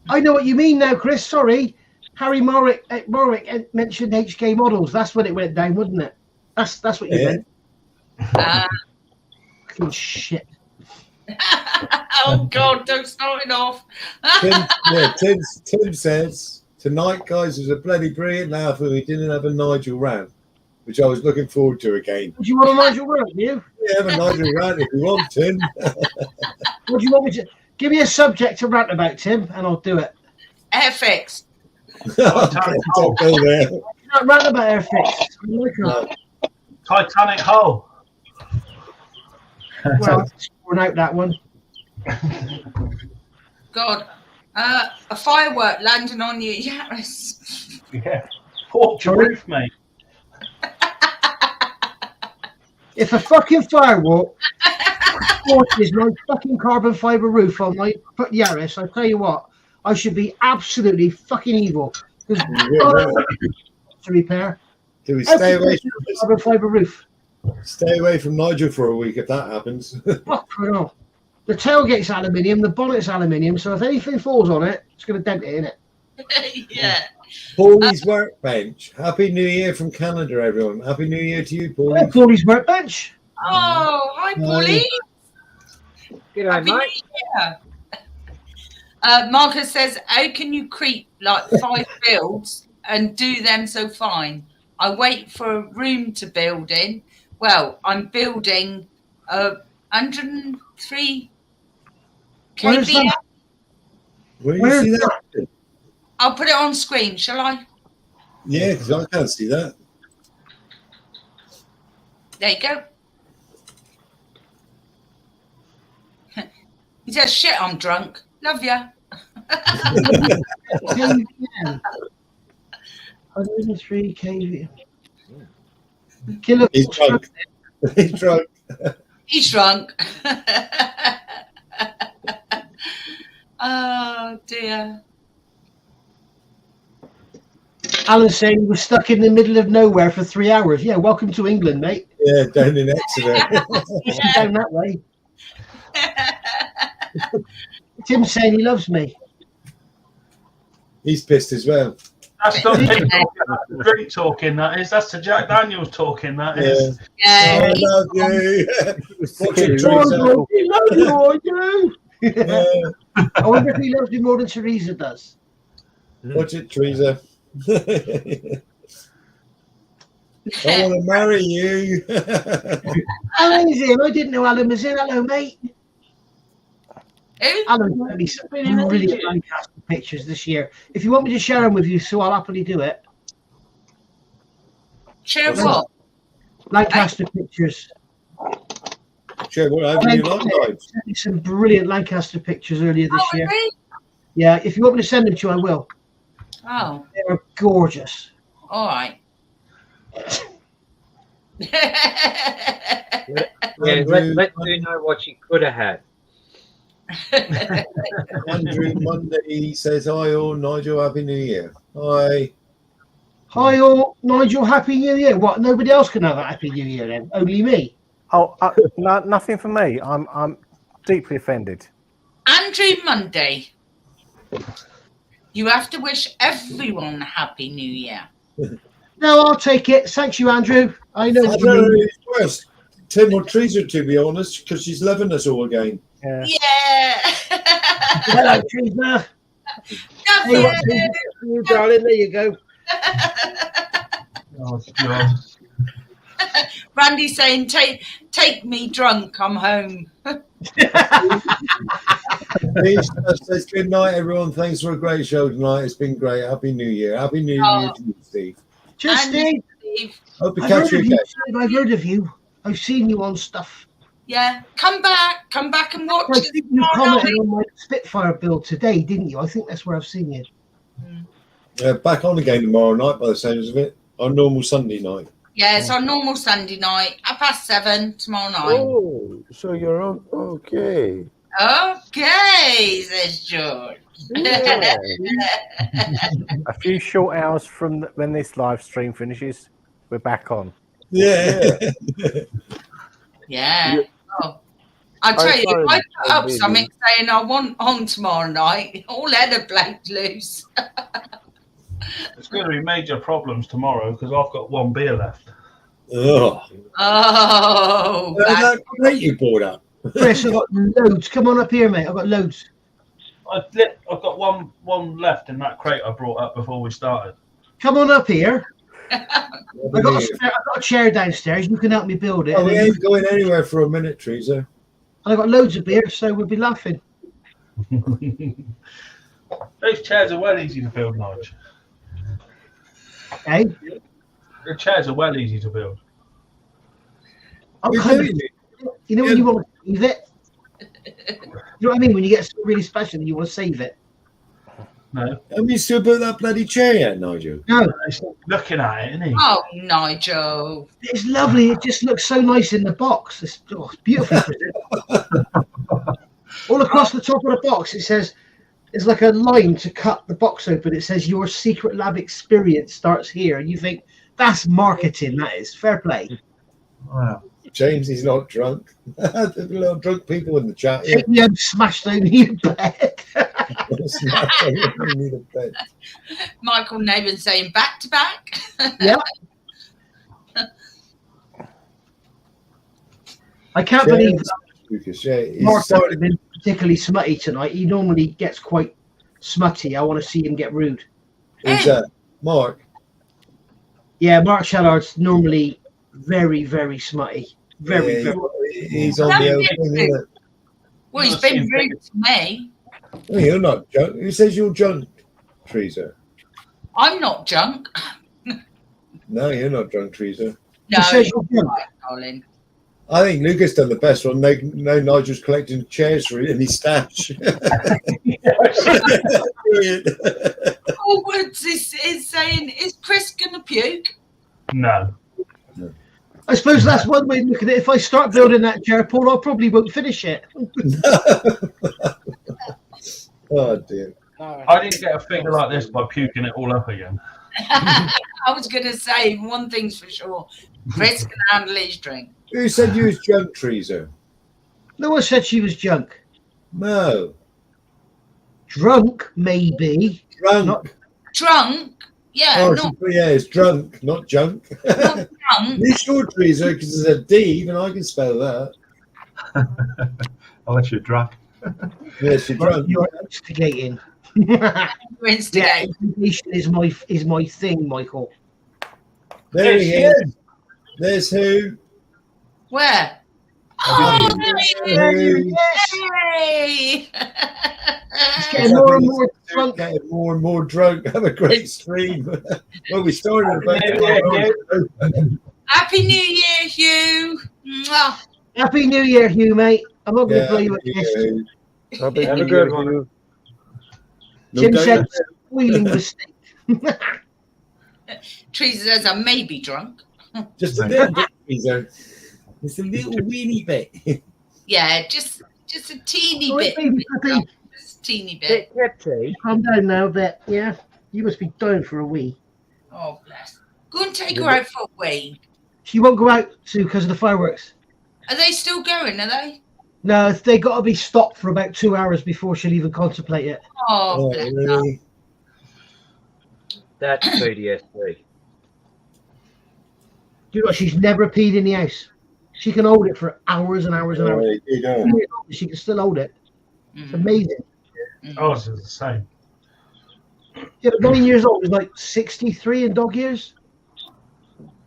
I know what you mean now, Chris. Sorry. Harry Morrick mentioned HK models. That's when it went down, wasn't it? That's what you meant. Fucking shit. Oh God, don't start it off. Tim says tonight, guys, was a bloody brilliant laugh and we didn't have a Nigel rant, which I was looking forward to again. Do you want a Nigel rant, you? Yeah, have a Nigel rant if you want, Tim. What do you want me to give me a subject to rant about, Tim, and I'll do it. Airfix. Don't go there. Not rant about Airfix. Titanic hull. Well, I'm scoring out that one. God, a firework landing on you, Yaris. Yeah, porch roof, mate. If a fucking firework is my fucking carbon fiber roof on my Yaris, I tell you what, I should be absolutely fucking evil. To repair. Do we stay away from carbon fiber roof? Stay away from Nigel for a week if that happens. Fuck no. The tailgate's aluminium, the bonnet's aluminium, so if anything falls on it, it's going to dent it, innit? Yeah. Paulie's Workbench. Happy New Year from Canada, everyone. Happy New Year to you, Paulie. Hello, Paulie's Workbench. Oh, hi, Paulie. G'day, mate. Marcus says, how can you creep like 5 builds and do them so fine? I wait for a room to build in. Well, I'm building 103 kV. Where do you see that? I'll put it on screen, shall I? Yeah, because I can't see that. There you go. He says, shit, I'm drunk. Love ya. 103 kV. Killer. He's drunk. He's drunk. He's drunk. Oh, dear. Alan's saying he was stuck in the middle of nowhere for 3 hours. Yeah, welcome to England, mate. Yeah, down in Exeter. Down that way. Tim's saying he loves me. He's pissed as well. That's not me talking, that's the drink talking, that is. That's the Jack Daniels talking, that is. Yeah. I love you. Watch it, Teresa. I wonder if he loves you more than Teresa does. Watch it, Teresa. I want to marry you. Alan's in. I didn't know Alan was in. Hello, mate. Alan's going to be some brilliant Lancaster pictures this year. If you want me to share them with you, Sue, I'll happily do it. Share what? Lancaster pictures. Share what? How do you like? Some brilliant Lancaster pictures earlier this year. Really? Yeah, if you want me to send them to you, I will. Oh. They're gorgeous. All right. Let's do know what she could have had. Andrew Monday says, hi all, Nigel, Happy New Year. Hi. Hi all, Nigel, Happy New Year. What, nobody else can have a Happy New Year then? Only me? Oh, no, nothing for me. I'm deeply offended. Andrew Monday. You have to wish everyone a Happy New Year. No, I'll take it. Thanks you, Andrew. I know what you mean. It's worse, Tim or Teresa, to be honest, because she's loving us all again. Yeah. Hello, Teresa. Hey, you, darling. There you go. Oh, God. Randy saying, take me drunk, I'm home. Peace says, good night, everyone. Thanks for a great show tonight. It's been great. Happy New Year. Happy New Year to you, Steve. Cheers, Steve. Hope to catch you again. I've heard of you. I've seen you on stuff. Yeah, come back and watch. I think you commented on my Spitfire build today, didn't you? I think that's where I've seen you. Back on again tomorrow night, by the sounds of it. On normal Sunday night. Yeah, it's on normal Sunday night, 7:30 tomorrow night. Oh, so you're on. Okay. Okay, says George. Yeah. A few short hours from when this live stream finishes, we're back on. Yeah. Yeah. Oh. I tell you, if I put up busy. something saying I want on tomorrow night, all hell will break loose. It's going to be major problems tomorrow because I've got one beer left. Oh. Oh. That crate you bought up. Chris, I've got loads. Come on up here, mate. I've got loads. I've got one left in that crate I brought up before we started. Come on up here. I've got a chair downstairs. You can help me build it. Oh, we ain't going anywhere for a minute, Teresa. And I've got loads of beer, so we'll be laughing. Those chairs are well easy to build, Nigel. Hey? The chairs are well easy to build. You know when you want to save it? You know what I mean? When you get something really special and you want to save it. No. Have you still built that bloody chair yet, Nigel? No. Looking at it, isn't he? Oh, Nigel. It's lovely. It just looks so nice in the box. It's beautiful. All across the top of the box, it says, it's like a line to cut the box open. It says, your secret lab experience starts here. And you think, that's marketing, that is. Fair play. Wow. James, he's not drunk. The little drunk people in the chat. Yeah, smashed over your bed. Smashed over the bed. Michael Nabin saying back to back. Yeah. I can't believe Mark's not been particularly smutty tonight. He normally gets quite smutty. I want to see him get rude. Who's that? Mark? Yeah, Mark Shallard's normally very, very smutty. Very. He's on the old thing, isn't it? Well, he's been rude to me. Well, you're not drunk. Who says you're drunk, Teresa? I'm not drunk. No, you're not drunk, Teresa. No, says you're you're right, darling. I think Lucas done the best one. No, Nigel's collecting chairs for it in his stash. Forwards is saying, is Chris gonna puke? No. I suppose that's one way to look at it. If I start building that chair, Paul, I probably won't finish it. Oh dear. I didn't get a figure like this by puking it all up again. I was gonna say one thing's for sure. Chris can handle his drink. Who said you was drunk, Teresa? No one said she was junk. No. Drunk, maybe. Drunk. Not drunk? Yeah. Oh, not yeah, it's drunk, not junk. drunk. You sure, Teresa? Because there's a D, even I can spell that. Unless you're drunk. Yes, you're drunk. You're instigating. You're instigating. Instigation is my thing, Michael. There he is. There's who? Where? Oh, Yay! It's getting more and more drunk. Getting more and more drunk. Have a great stream. Well, we started about Happy New Year, Hugh. Mwah. Happy New Year, Hugh, mate. I'm not going to play you with this. Have a good one. Jim said, wheeling mistake. Teresa says I may be drunk. Just a little bit, Teresa. Just a little weeny bit. Yeah, just a teeny Oh, bit. baby, puppy. Just a teeny bit. Calm down now a bit. Yeah, you must be dying for a wee. Oh, bless. Go and take her out for a wee. She won't go out too because of the fireworks. Are they still going, are they? No, they got to be stopped for about 2 hours before she'll even contemplate it. Oh, bless her. Really? That's PTSD. Do you know what? She's never peed in the house. She can hold it for hours and hours and hours. You know. She can still hold it. It's Mm. amazing. Ours is the same. Yeah, but 9 years old is like 63 in dog years.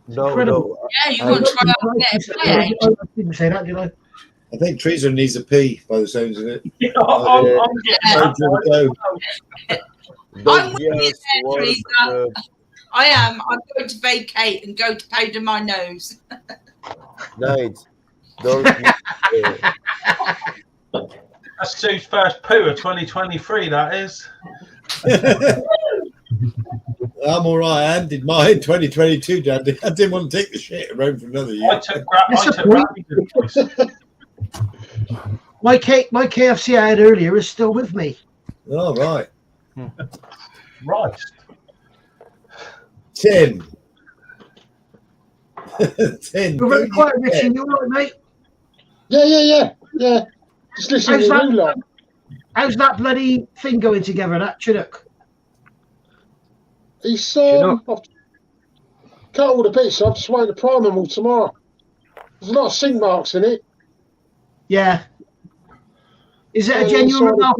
No, Incredible. Yeah, you want to try out I didn't say that, did I? I think Teresa needs a pee by the sounds of it. Yeah, I'm getting I'm Those with you years there, was, Teresa. I am. I'm going to vacate and go to powder my nose. nights. Those That's Sue's first poo of 2023, that is. I'm all right. I did mine 2022, Dad. I didn't want to take the shit around for another year. I took Ravi. My KFC I had earlier is still with me. All right. Right. Tim. Tim. You're very quiet, Richie. You all right, mate? Yeah. Just listening to you lot. How's that bloody thing going together, that Chinook? He's I've cut all the bits. I'm just waiting to prime them all tomorrow. There's a lot of sink marks in it. Yeah. Is it a genuine Revell?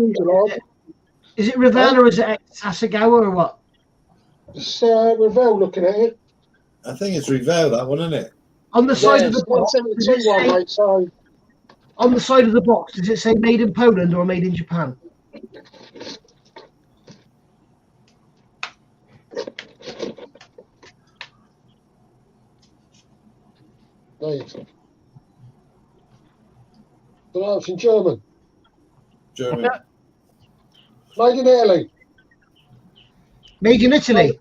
Is it Revell or is it Sasagawa or what? It's Revell looking at it. I think it's Revell, that one, isn't it? On the side of the box. On the side of the box, does it say made in Poland or made in Japan? No, it's in German. German. Made in Italy. Made in Italy?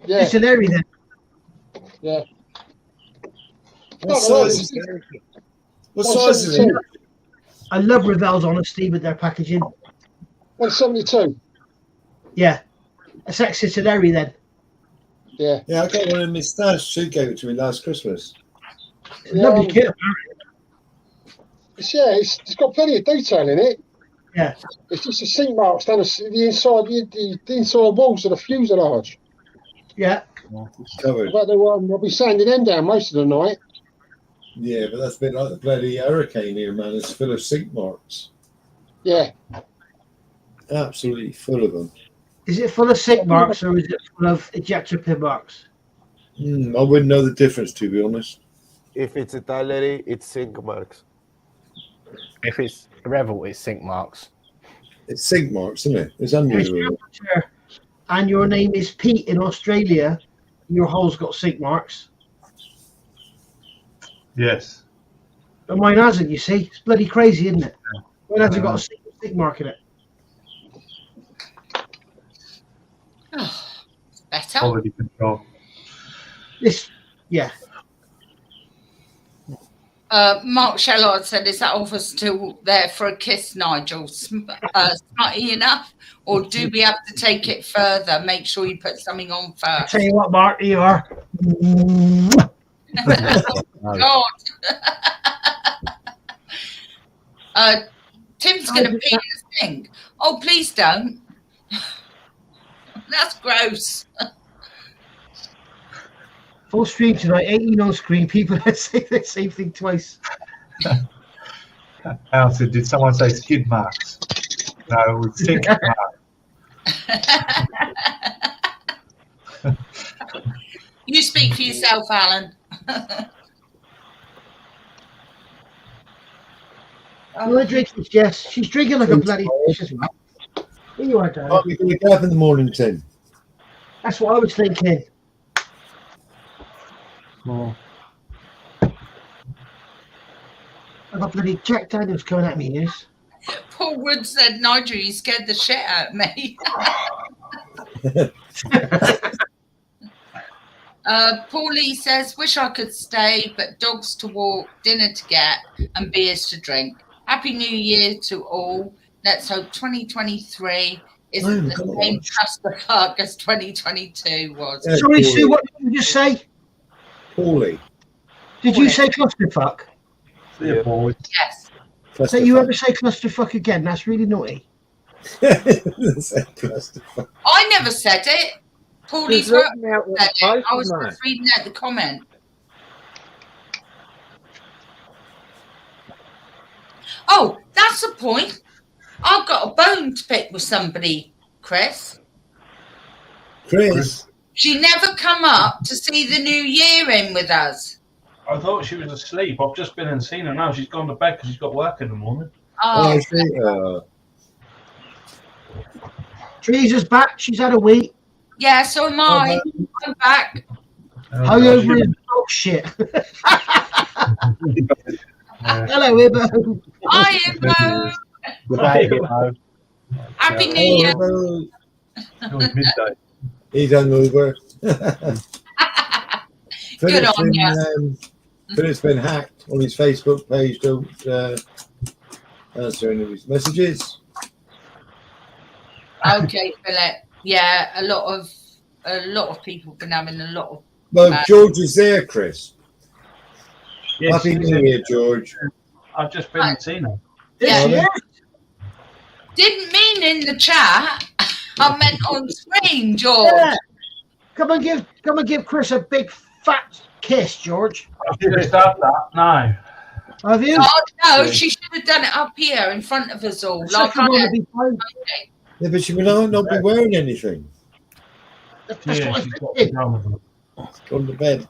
Yeah. Italy then. Yeah. What size is it? What size is it? I love Revell's honesty with their packaging. 172. Yeah. A Sexy then. Yeah. Yeah, I got one in my stash. She gave it to me last Christmas. Lovely kit. It's got plenty of detail in it. Yeah. It's just the sink marks down the inside, the inside walls of the fuselage. Yeah. It's covered. But I'll be sanding them down most of the night. Yeah, but that's a bit like the bloody hurricane here, man. It's full of sink marks. Yeah. Absolutely full of them. Is it full of sink marks or is it full of ejector pin marks? I wouldn't know the difference, to be honest. If it's Italy, it's sink marks. If it's Revell, it's sink marks. It's sink marks, isn't it? It's unusual. And your name is Pete in Australia. Your hole's got sink marks. Yes. But mine hasn't, you see. It's bloody crazy, isn't it? Mine hasn't got a sink mark in it. Oh, better. Quality control. Yeah. Mark Shellard said, is that offer still there for a kiss, Nigel? Smutty enough? Or do we have to take it further? Make sure you put something on first. I'll tell you what, Mark, you are. God. Tim's going to pee in the sink. Oh, please don't. That's gross. Full stream tonight, 18 on screen. People say the same thing twice. Alison, did someone say skid marks? No, it was sink marks. You speak for yourself, Alan. My drinking, Jess. She's drinking like a bloody fish as well. Here you are, darling. Might be going to get up in the morning, Tim. That's what I was thinking. Oh. I've got bloody Jack Daniels coming at me, yes. Paul Wood said, Nigel, you scared the shit out of me. Paul Lee says, wish I could stay, but dogs to walk, dinner to get, and beers to drink. Happy New Year to all. Let's hope 2023 isn't the same clusterfuck as 2022 was. Yeah, sorry, Sue, what did you just say? Paulie. Did you say clusterfuck? Yeah, boy. Yes. So you ever say clusterfuck again? That's really naughty. I never said it. Paulie's said it. I was just reading out the comment. Oh, that's a point. I've got a bone to pick with somebody, Chris. Chris? She never come up to see the new year in with us. I thought she was asleep. I've just been and seen her now. She's gone to bed because she's got work in the morning. Oh, Teresa's back. She's had a week. Yeah, so am I. I'm back. Hungover is dog shit. Hello, Ibbo. Hi, Ibbo. Good day, Ibbo. Happy New Year. It was midday. He's hungover. Good on you. Philip's been hacked on his Facebook page. answering all his messages. Okay, Philip. Yeah, a lot of people have been having a lot of. Well, George is there, Chris. Yes, Happy New Year, George. I've just been and seen her. Yeah. Didn't mean in the chat. I meant on screen, George. Yeah. Come and give Chris a big fat kiss, George. I've just done that. No. Have you? Oh, no, she should have done it up here in front of us all. Like I did. Okay. Yeah, but she will not be wearing anything. That's Yeah, what she's I got think. pajamas on. Gone to bed.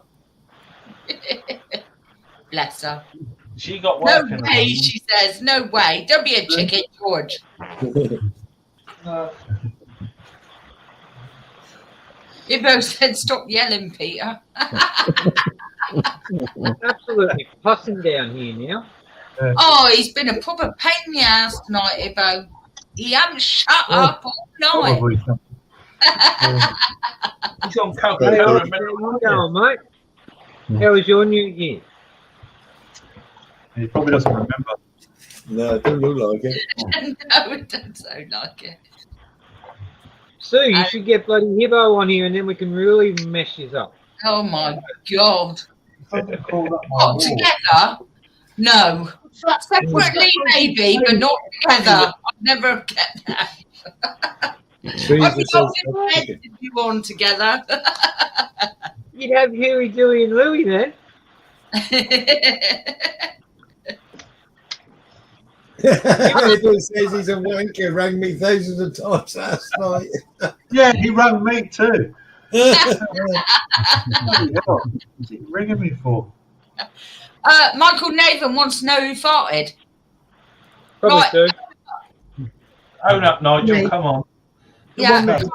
Bless her. She got No work in way, her. she says. No way. Don't be a chicken, George. Ibo said, stop yelling, Peter. Absolutely pussing down here now. Oh, he's been a proper pain in the ass tonight, Ibo. He hasn't shut up all night. Probably something. He's on Hey, cocaine. how you going, mate? How was your New Year? He probably doesn't remember. No, it don't look like it. No, it doesn't sound like it. Sue, you should get bloody Hibbo on here and then we can really mess you up. Oh, my God. Something called up my What, wall. together? No. Separately, maybe, but not together. I'd never get that. I'd be going if you on together. You'd have Huey, Dewey and Louie then. Everybody says he's a wanker. Rang me thousands of times last night. Yeah, he rang me too. What is he ringing me for? Michael Nathan wants to know who farted. Probably Right. Sue. Own up, Nigel. Come on. Yeah, That's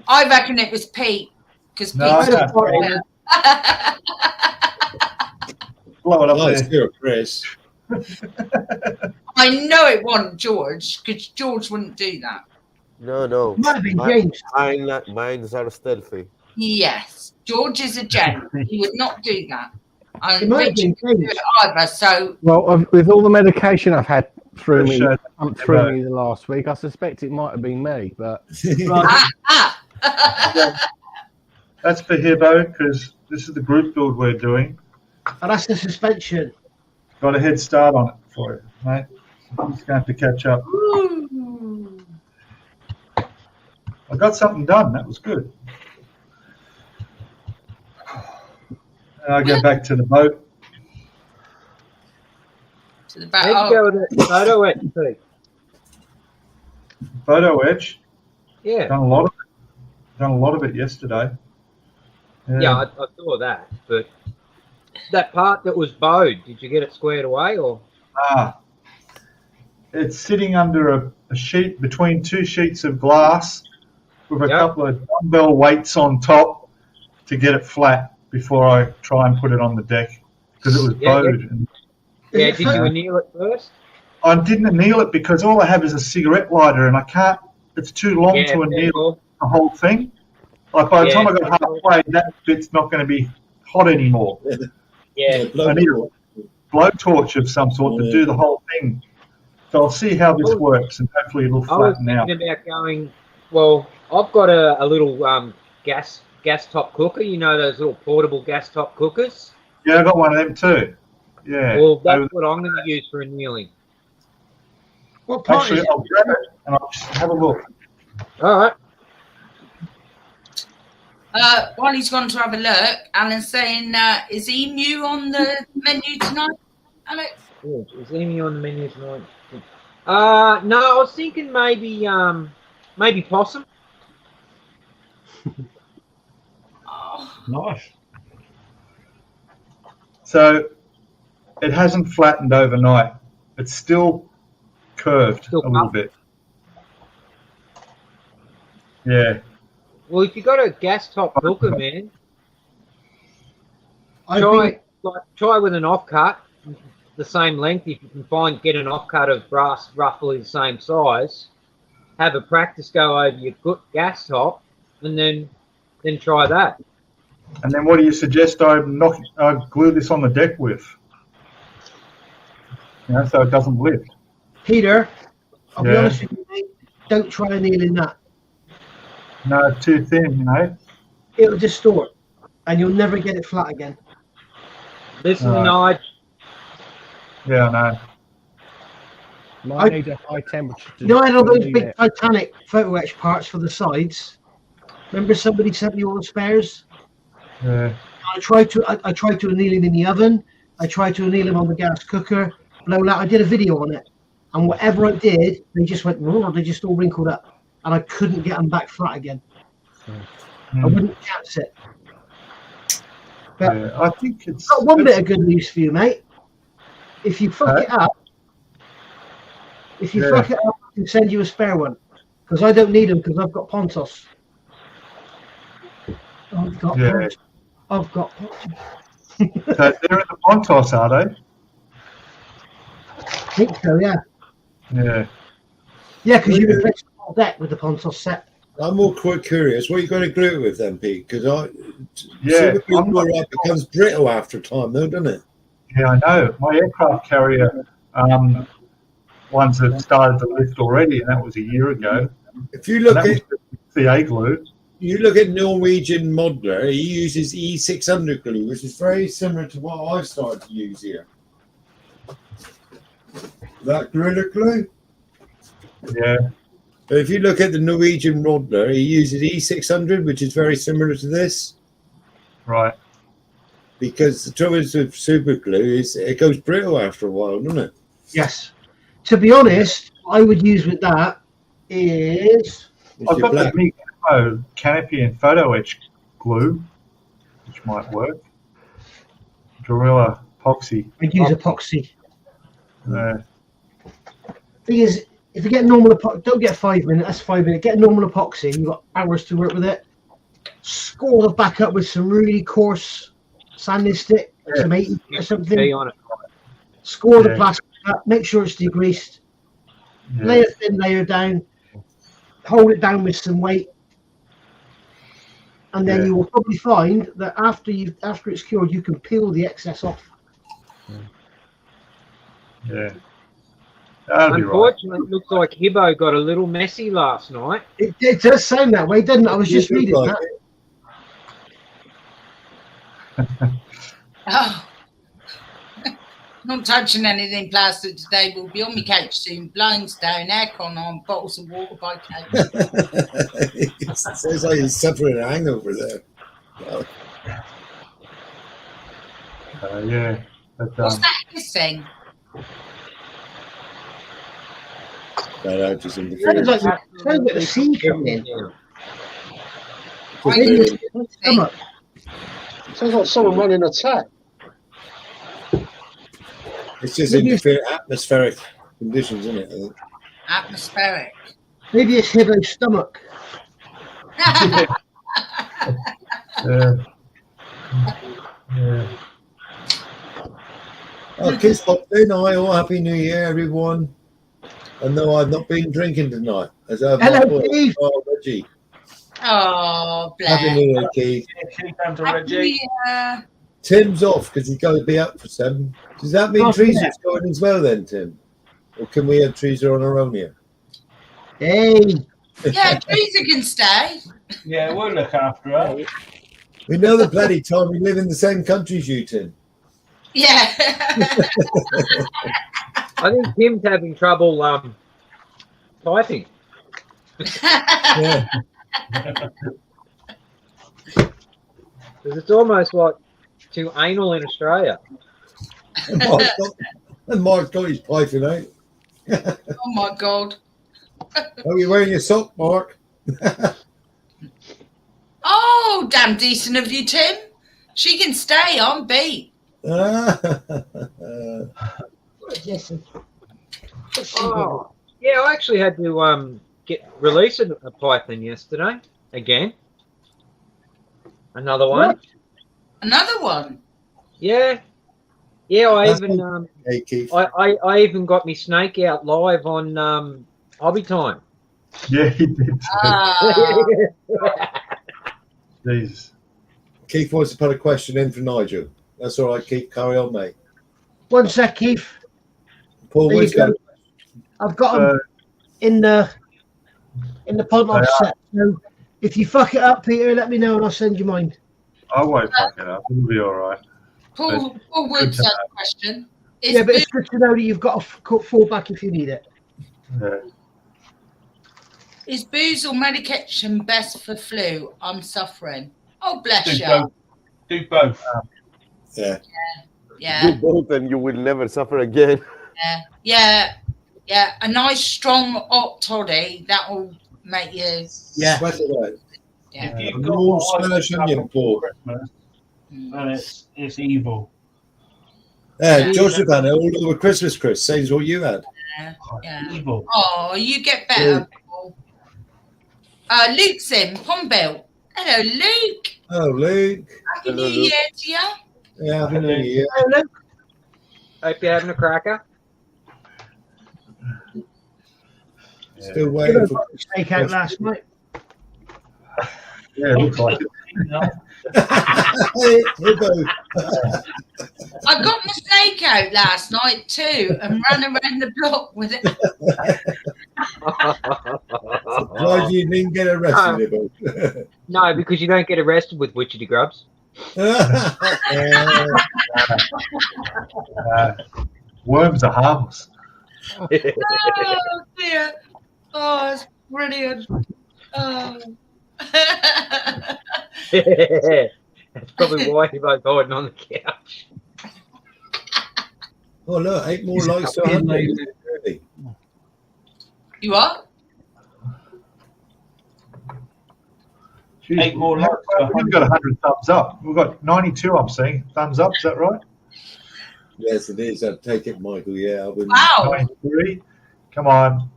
I reckon it was Pete because No, Pete's I can't. Blow it up Nice, there. you're Chris. I know it wasn't George because George wouldn't do that. No. Might have been James. Mine are stealthy. Yes, George is a gent. He would not do that. It And might have Richard been wouldn't do James. it either. So Well, with all the medication I've had through me, Right. through me the last week, I suspect it might have been me. But That's for Hibbo because this is the group build we're doing. And that's the suspension. Got a head start on it for you, mate. I'm just going to have to catch up. Ooh. I got something done. That was good. And I go back to the boat. To the back. How'd you Oh, go with that photo at Pete? Photo edge. Yeah. Done a lot of it. Done a lot of it yesterday. Yeah, I saw that. But that part that was bowed, did you get it squared away or? It's sitting under a sheet between two sheets of glass with a couple of dumbbell weights on top to get it flat before I try and put it on the deck because it was bowed. And Yeah, did you anneal it first? I didn't anneal it because all I have is a cigarette lighter and I can't, it's too long to anneal the whole thing. Like by the time I got halfway, that bit's not going to be hot anymore. Yeah. I need a blowtorch of some sort to do the whole thing. So I'll see how this works and hopefully it'll I was flatten out. thinking about going, well, I've got a little gas top cooker, you know, those little portable gas top cookers. Yeah, I got one of them too. Yeah. Well, that's what I'm going to use for annealing. What part Actually, is it? I'll grab it and I'll just have a look. All right. while he's gone to have a look, Alan's saying, is he new on the menu tonight, Alex? Is any on the menu tonight? No, I was thinking maybe possum. Nice. So it hasn't flattened overnight. It's still curved a little bit. Yeah. Well, if you got a gas top cooker, man, try with an offcut, the same length. If you can get an offcut of brass roughly the same size, have a practice go over your gas top, and then try that. And then what do you suggest I glue this on the deck with? so it doesn't lift. Peter, I'll be Yeah. honest with you, mate, don't try annealing that. No, too thin, It'll distort, and you'll never get it flat again. Listen, Right. Nige. Yeah, I know. Might need a high temperature. You know, I had all those to big it. Titanic photo etch parts for the sides. Remember somebody sent me all the spares? Yeah. I tried to anneal them in the oven. I tried to anneal them on the gas cooker. Blow out. I did a video on it, and whatever I did, they just went. They just all wrinkled up, and I couldn't get them back flat again. I wouldn't chance it. But Yeah, I think it's got one bit of good news for you, mate. If you fuck it up, I can send you a spare one, because I don't need them because I've got Pontos. I've got Pontos. So they're in the Pontos, are they? I think so, yeah. Yeah. Yeah, because you replace the whole deck with the Pontos set. I'm more quite curious. What are you going to glue it with then, Pete? Because Yeah, it becomes brittle after time, though, doesn't it? Yeah, I know. My aircraft carrier ones have started to lift already, and that was a year ago. If you look at CA glue, you look at Norwegian Modeler, he uses E600 glue, which is very similar to what I've started to use here. That Gorilla glue. Yeah. But if you look at the Norwegian Modeler, he uses E600, which is very similar to this. Right. Because the trouble is with super glue is it goes brittle after a while, doesn't it? Yes. To be honest, what I would use with that is... I've got the Mikko canopy and photo etch glue, which might work. Gorilla epoxy. I'd use epoxy. Yeah. Thing is, if you get normal epoxy, don't get 5 minutes, that's 5 minutes. Get normal epoxy, and you've got hours to work with it. Score the back up with some really coarse sanding stick, some 80 or something. On it. Score the plastic up, make sure it's degreased. Yeah. Layer thin, layer down. Hold it down with some weight. And then you will probably find that after it's cured, you can peel the excess off. Yeah. Unfortunately, it looks like Hibbo got a little messy last night. It does sound that way, doesn't it? I was just reading that. Oh, not touching anything plastic today. We'll be on my couch soon. Blinds down, aircon on, bottles of water by couch. It sounds like he's suffering a hangover there. Yeah. But, What's that hissing? Sounds like the sea coming in. Sounds like someone running a tap. It's just atmospheric conditions, isn't it? I think. Atmospheric. Maybe it's Hibbo's stomach. Yeah. Oh, kids popped in. Hi, all. Happy New Year, everyone. I know I've not been drinking tonight. As I've Hello, Keith. Oh, Reggie. Oh, bless. Happy New Year, Keith. Happy New Year. Tim's off because he's got to be up for 7. Does that mean Teresa's going as well then, Tim? Or can we have Teresa on her own here? Hey. Yeah, Teresa can stay. Yeah, we'll look after her. We know the bloody time we live in the same country as you, Tim. Yeah. I think Tim's having trouble typing. Yeah. Because it's almost like too anal in Australia. And Mark's got his piping out. Oh my God. Are you wearing your sock, Mark? Oh, damn decent of you, Tim. She can stay on beat. Oh, yeah, I actually had to release a python yesterday again. Another one. What? Another one. Yeah. Yeah, I even hey, Keith. I even got me snake out live on Hobby Time. Yeah, he did. Jesus. Keith wants to put a question in for Nigel. That's all right, Keith. Carry on, mate. One sec, Keith. Paul, There you where's go. that? I've got them in the punt off set. So if you fuck it up, Peter, let me know and I'll send you mine. I won't fuck it up. It'll be all right. Paul Woods has a question. Yeah, but it's good to know that you've got a fallback if you need it. Yeah. Is booze or medication best for flu? I'm suffering. Oh, bless Do you. both. Do both. Yeah. Yeah. Do both and you will never suffer again. Yeah. A nice strong hot toddy that will make you. Yeah. Sweat it out. Yeah. If you've A got raw what I Spanish picked up onion, on Paul. Christmas, then it's evil. Yeah, Joseph had it all over Christmas, Chris. Same as what you had. Yeah. Evil. Oh, you get better, Paul. Luke's in Pombell. Hello, Luke. Oh, Luke. Happy New Year to you. Yeah, happy New Year. Hello, Luke. Hope you're having a cracker. Still waiting for Steak out last night. Yeah, it looks like it. Hibbo. I got my snake out last night too and ran around the block with it. Surprised you didn't get arrested, Hibbo. No, because you don't get arrested with witchetty grubs. Worms are harmless. Oh dear. Oh, it's brilliant. Oh. That's probably why he was hiding on the couch. Oh, look, 8 more likes to 100. You what? Jeez, 8 more likes. We've got 100 thumbs up. We've got 92, I'm seeing. Thumbs up, is that right? Yes, it is. I'll take it, Michael. Yeah, I wouldn't. Wow. 93. Come on.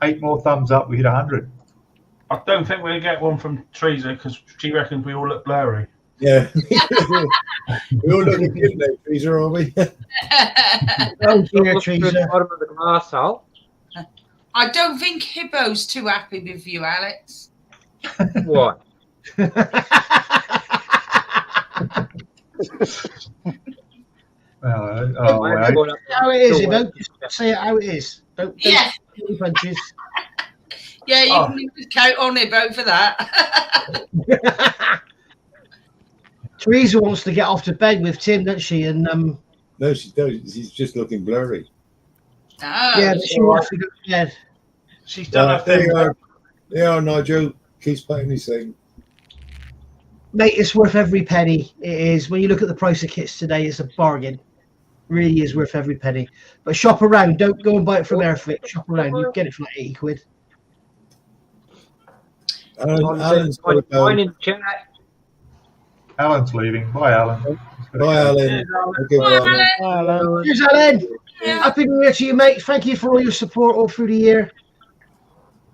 8 more thumbs up. We hit 100. I don't think we'll get one from Teresa because she reckons we all look blurry. Yeah. We all look good now, Teresa, are we? Oh, dear, Look through the Teresa. bottom of the glass hole. I don't think Hibbo's too happy with you, Alex. What? Wow. How it is, Hibbo. Just say it how it is. Don't Yeah. pull any punches. Yeah, you can leave the coat on Hibbo for that. Teresa wants to get off to bed with Tim, doesn't she? And No, she doesn't. She's just looking blurry. Oh, yeah, but she wants to go to bed. She's done her There thing. you are. There you are, Nigel. Keeps playing his thing. Mate, it's worth every penny. It is. When you look at the price of kits today, it's a bargain. Really is worth every penny. But shop around. Don't go and buy it from Airfix. Shop around. You get it for like 80 quid. Alan's got to go. Mine in the chat. Alan's leaving. Bye, Alan. Bye, Alan. Okay, Bye, Alan. Cheers, Alan. Yeah. Happy New Year to you, mate. Thank you for all your support all through the year.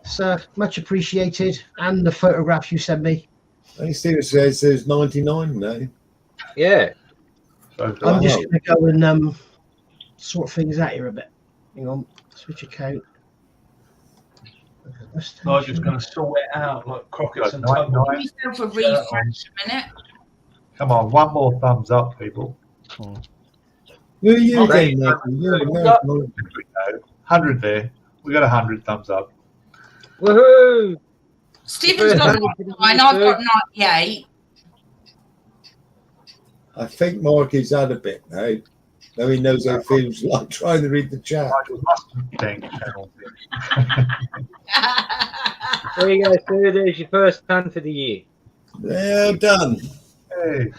It's much appreciated. And the photographs you sent me. I think Steve says there's 99 now. Yeah. So, I'm just going to go and sort things out here a bit. Hang on. Switch account. I'm just going to sort it out like Crockett's and 99. Tubble. Give yourself a refresh a minute. Come on, one more thumbs up, people. Where are you Okay. again, Michael? You're There we American. go. 100 there. We got 100 thumbs up. Woohoo! Stephen's got 99. I've got 98. I think Marky's had a bit now. Now he knows how it feels like trying to read the chat. Nigel Mustard thing. Channel. There you go, Sue. There's your first ton for the year. Well done. Hey,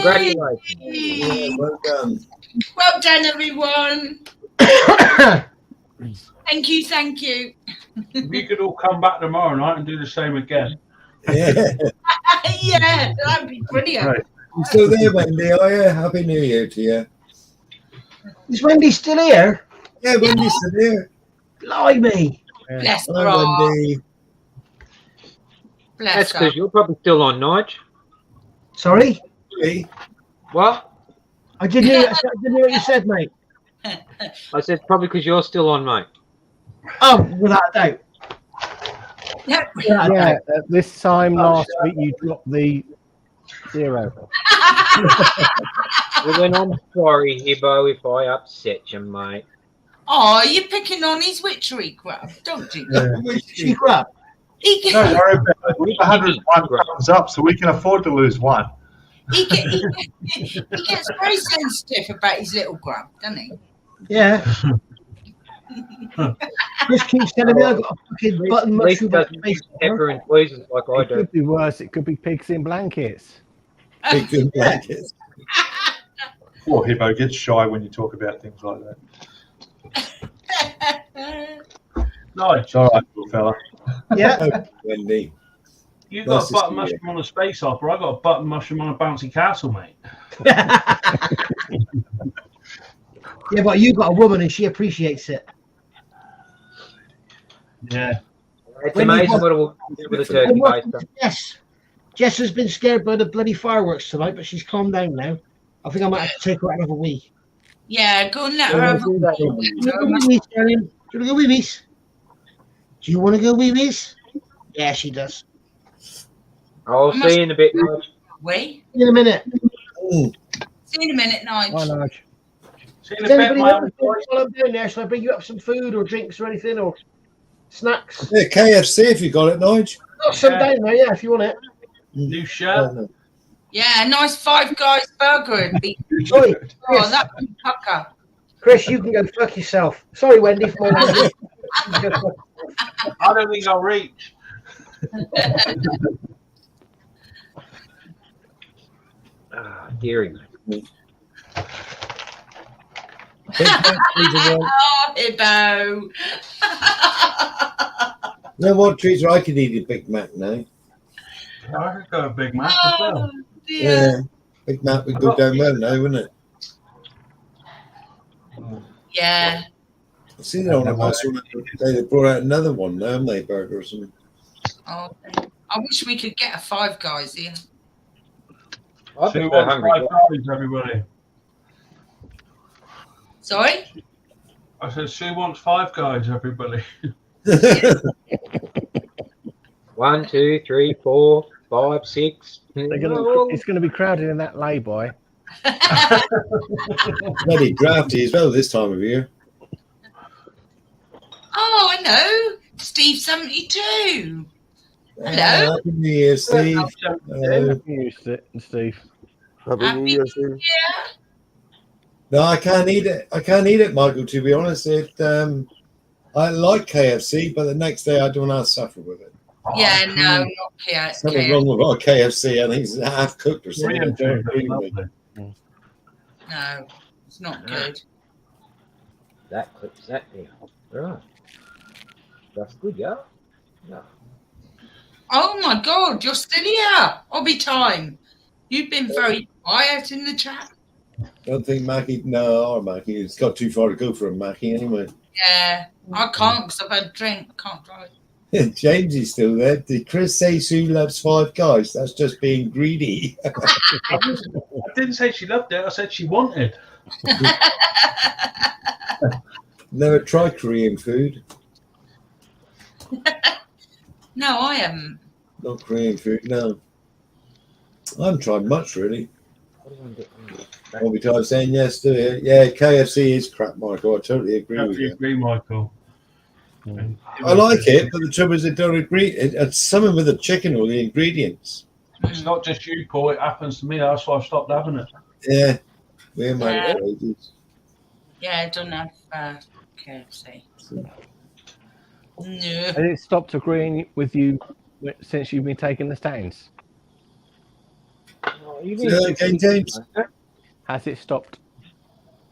Congratulations. Yeah, well done. Well done, everyone. Thank you, thank you. If you could all come back tomorrow night and do the same again. Yeah. Yeah, that'd be brilliant. right. You still there, Wendy? Are you? Happy New Year to you. Is Wendy still here? Yeah, Wendy's still there. Blimey. Bless her Hi, heart. Wendy. Bless That's her. because you're probably still on, Nige. Sorry? Hey. What? I didn't hear what you said, mate. I said probably because you're still on, mate. Oh, without a doubt. Yeah. Without a Yeah, doubt. this time last week you dropped the 0. Well, then I'm sorry, Hibbo, if I upset you, mate. Oh, you're picking on his witchery crap, don't you? Witchery crap. He Don't gets, worry about it. 101 comes up, so we can afford to lose one. he gets very sensitive about his little grub, doesn't he? Yeah. Chris keeps telling me I've got a fucking button At least mushroom. doesn't use pepper and poisons like I It do. could be worse. It could be pigs in blankets. Pigs in blankets. Poor Hibbo gets shy when you talk about things like that. Nice. All right, little fella. Yeah. Wendy. You Nice got to a button see you. mushroom on a space opera. I got a button mushroom on a bouncy castle, mate. Yeah, but you got a woman and she appreciates it. Yeah. It's When you amazing want- what it will do with a turkey baster. Yes. Jess has been scared by the bloody fireworks tonight, but she's calmed down now. I think I might have to take her out and have a wee. Yeah, go and let her have a Do you want to go wee-wees, darling? Do you want to go wee-wees? Do you want to go wee-wees? Yeah, she does. I'll see you in a bit, Nige. wee. In a minute. Mm. See you in a minute, Nige. Why not? See you in Does a bit, anybody my want old to boy. while I'm down there? Shall I bring you up some food or drinks or anything or snacks? Yeah, KFC if you got it, Nige. Got some Yeah. down there, yeah, if you want it. New shirt. Yeah, a nice Five Guys burger would be. Oi, Oh, that would be pucker. Chris, you can go fuck yourself. Sorry, Wendy, for my language. You can go fuck yourself. I don't think I'll reach. Ah, dearie. Oh, Hibbo. You know what, Teresa? I could eat a Big Mac now. I could go a Big Mac as well. Oh, dear. Yeah. Big Mac would go down well now, wouldn't it? Yeah. I see that on the house. They brought out another one now, haven't they? Burger or something. Oh, I wish we could get a Five Guys here. I Who think they're wants hungry. 5 guys, everybody? Sorry? I said, Sue wants 5 guys, everybody. 1, 2, 3, 4, 5, 6. It's going to be crowded in that lay-by. Bloody drafty as well this time of year. Oh, I know. Steve 72. Hello. Happy New Year, Steve. I'm used to it, Steve. Happy New Year, Steve. No, I can't eat it. I can't eat it, Michael. To be honest, I like KFC, but the next day I don't want to suffer with it. Yeah, no, not here. Something wrong with our KFC. I think it's half cooked or something. I don't agree with it. No, it's not good. That clips that down. Right. That's good, yeah? No. Oh my God, you're still here. Hobby time. You've been very quiet in the chat. Don't think Mackie. No, our Mackie. It's got too far to go for a Mackie anyway. Yeah, I can't because I've had a drink. I can't drive. James is still there. Did Chris say Sue loves 5 guys? That's just being greedy. I didn't say she loved it. I said she wanted. Never tried Korean food. No, I haven't. Not Korean food, no. I haven't tried much, really. All the time saying yes to it. Yeah, KFC is crap, Michael. I totally agree with you. Agree, Michael. I like it, but the trouble is I don't agree. It's something with the chicken or the ingredients. It's not just you, Paul. It happens to me. That's why I've stopped having it. Yeah. We're Yeah. ages. Yeah, I don't have KFC. No. Has it stopped agreeing with you since you've been taking the stands? Oh, you Say that again, James? Has it stopped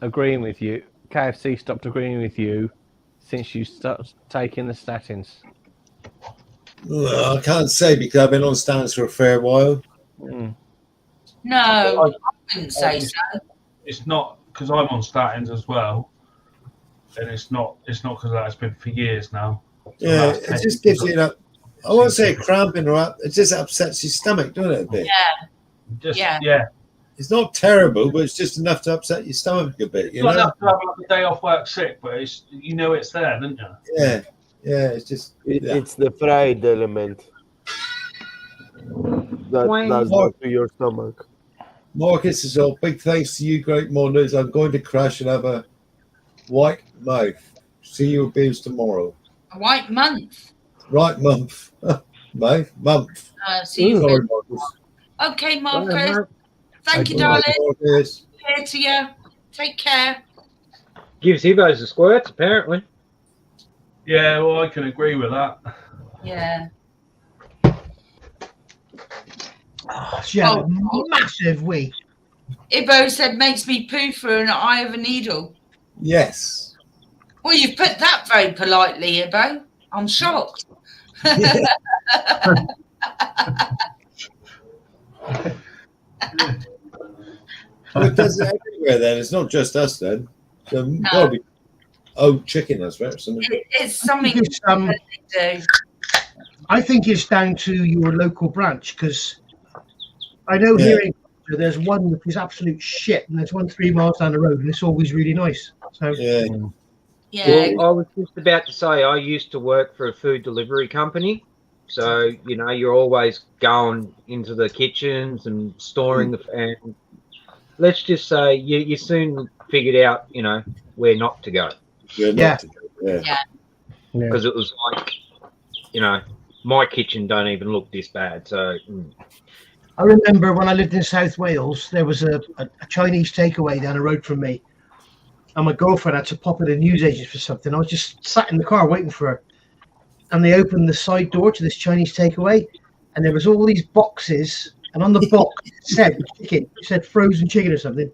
agreeing with you? KFC stopped agreeing with you since you stopped taking the statins? Well, I can't say because I've been on stands for a fair while. Mm. No, I wouldn't say so. It's not because I'm on statins as well, and it's not because of that. It's been for years now. So Yeah, that's it just gives you that. I won't say cramping or up. It just upsets your stomach, doesn't it? A bit. Yeah. It's not terrible, but it's just enough to upset your stomach a bit. It's You not know? enough to have like a day off work sick, but it's it's there, don't you? Yeah, yeah. It's just. It's the fried element that does that to your stomach. Marcus is all big thanks to you, Great Mondays. I'm going to crash and have a White mouth. See your beers tomorrow. A white month. Right month. Mouth month. See you. Sorry, Marcus. Okay, Marcus. Thank you, Right, darling. Marcus. Care to you. Take care. Gives Hibos the squirts, apparently. Yeah, well, I can agree with that. Yeah. Oh, she had a massive wee. Ibo said makes me poo through an eye of a needle. Yes. Well, you've put that very politely, Ibo. I'm shocked. Well, it does it everywhere then. It's not just us then. Probably chicken has right? It's something that they do. I think it's down to your local branch because I know here in Gloucester there's one which is absolute shit and there's one 3 miles down the road and it's always really nice. So Yeah. Well, I was just about to say I used to work for a food delivery company. So, you know, you're always going into the kitchens and storing and let's just say you soon figured out, you know, where not to go. Yeah. Because it was like, you know, my kitchen don't even look this bad. So I remember when I lived in South Wales, there was a Chinese takeaway down the road from me. And my girlfriend had to pop at a newsagent for something. I was just sat in the car waiting for her. And they opened the side door to this Chinese takeaway. And there was all these boxes. And on the box it said chicken. It said frozen chicken or something.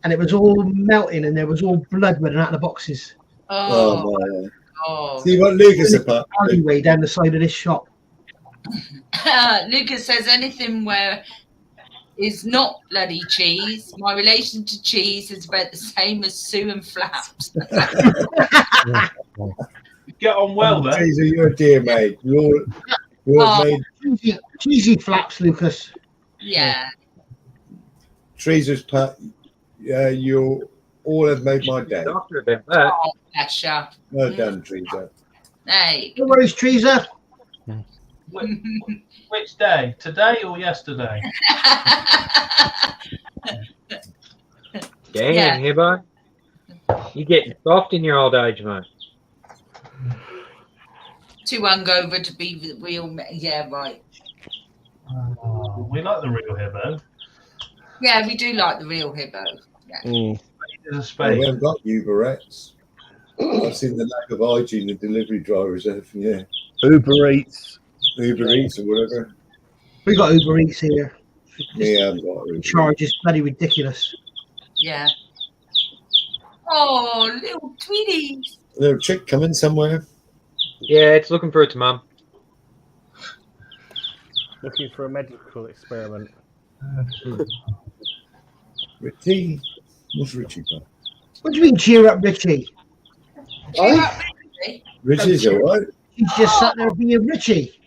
And it was all melting and there was all blood running out of the boxes. Oh. See what Lucas about? Alleyway down the side of this shop. Lucas says anything where is not bloody cheese. My relation to cheese is about the same as Sue and Flaps. Get on well then. Caesar, you're a dear mate. You're made. Cheesy Flaps, Lucas. Yeah. Treaser's Pat. Yeah, you all have made my day. Doctor about that. Oh, bless you. Well done, Treaser. Hey. No worries, Treaser. Which day? Today or yesterday? Damn, Hibbo. You're getting soft in your old age, mate. Too hungover to be the real. Yeah, right. We like the real Hibbo. Yeah, we do like the real Hibbo. Yeah. We haven't got Uber Eats. I've seen the lack of hygiene the delivery drivers have. Yeah. Uber Eats or whatever. We got Uber Eats here. Yeah, I've got Uber. Charge is bloody ridiculous. Yeah. Oh, little tweeties. Little chick coming somewhere. Yeah, it's looking for its mum. looking for a medical experiment. Richie? What's Richie got? What do you mean, cheer up, Richie? Cheer up, Richie. Richie's all right. He's just sat there being Richie.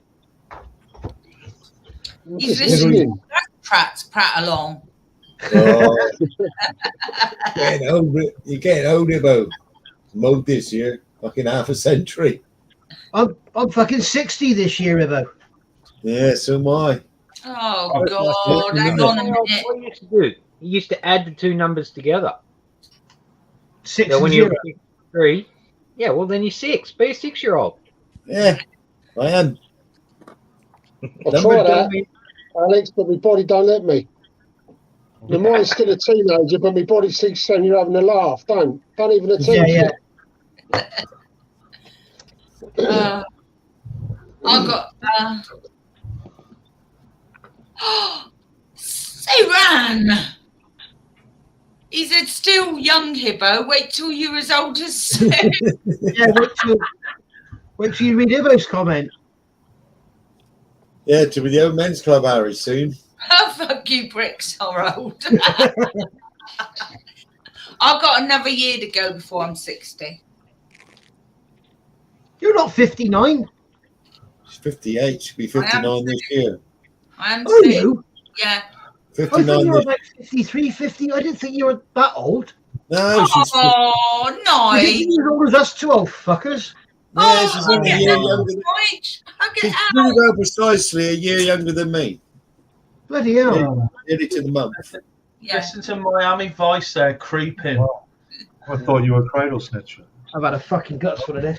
He's listening to that prat along. Oh. You're getting old about mode this year. Fucking half a century. I'm fucking 60 this year, Ivo. Yeah, so am I. Oh, God. Hang on a minute. What you used to do? You used to add the two numbers together. 6 so and when 0. you're 3, yeah, well, then you're 6. Be a 6-year-old. Yeah, I am. I'll try that, Alex, but my body don't let me. My mind's still a teenager, but my body thinks saying you're having a laugh. Don't even attempt it. I've got Saran. He said, still young, Hibbo. Wait till you're as old as Sue. Yeah, wait till you read Ivo's comment. Yeah, to be the old men's club, Harry, soon. Oh, fuck you, bricks are old. I've got another year to go before I'm 60. You're not 59. She's 58. She'll be 59 this year. I am Are 60. you? Yeah. 59 I thought you were this about 53, 50. I didn't think you were that old. No, she's Oh, nice. You're as old as us 12 fuckers. yeah, she's only a year out. younger than Right. I'll she's get out. pretty well precisely a year younger than me. Bloody hell. Nearly to the month. Yeah. Listen to Miami Vice there creeping. I thought you were a cradle snatcher. I've had a fucking guts full of this.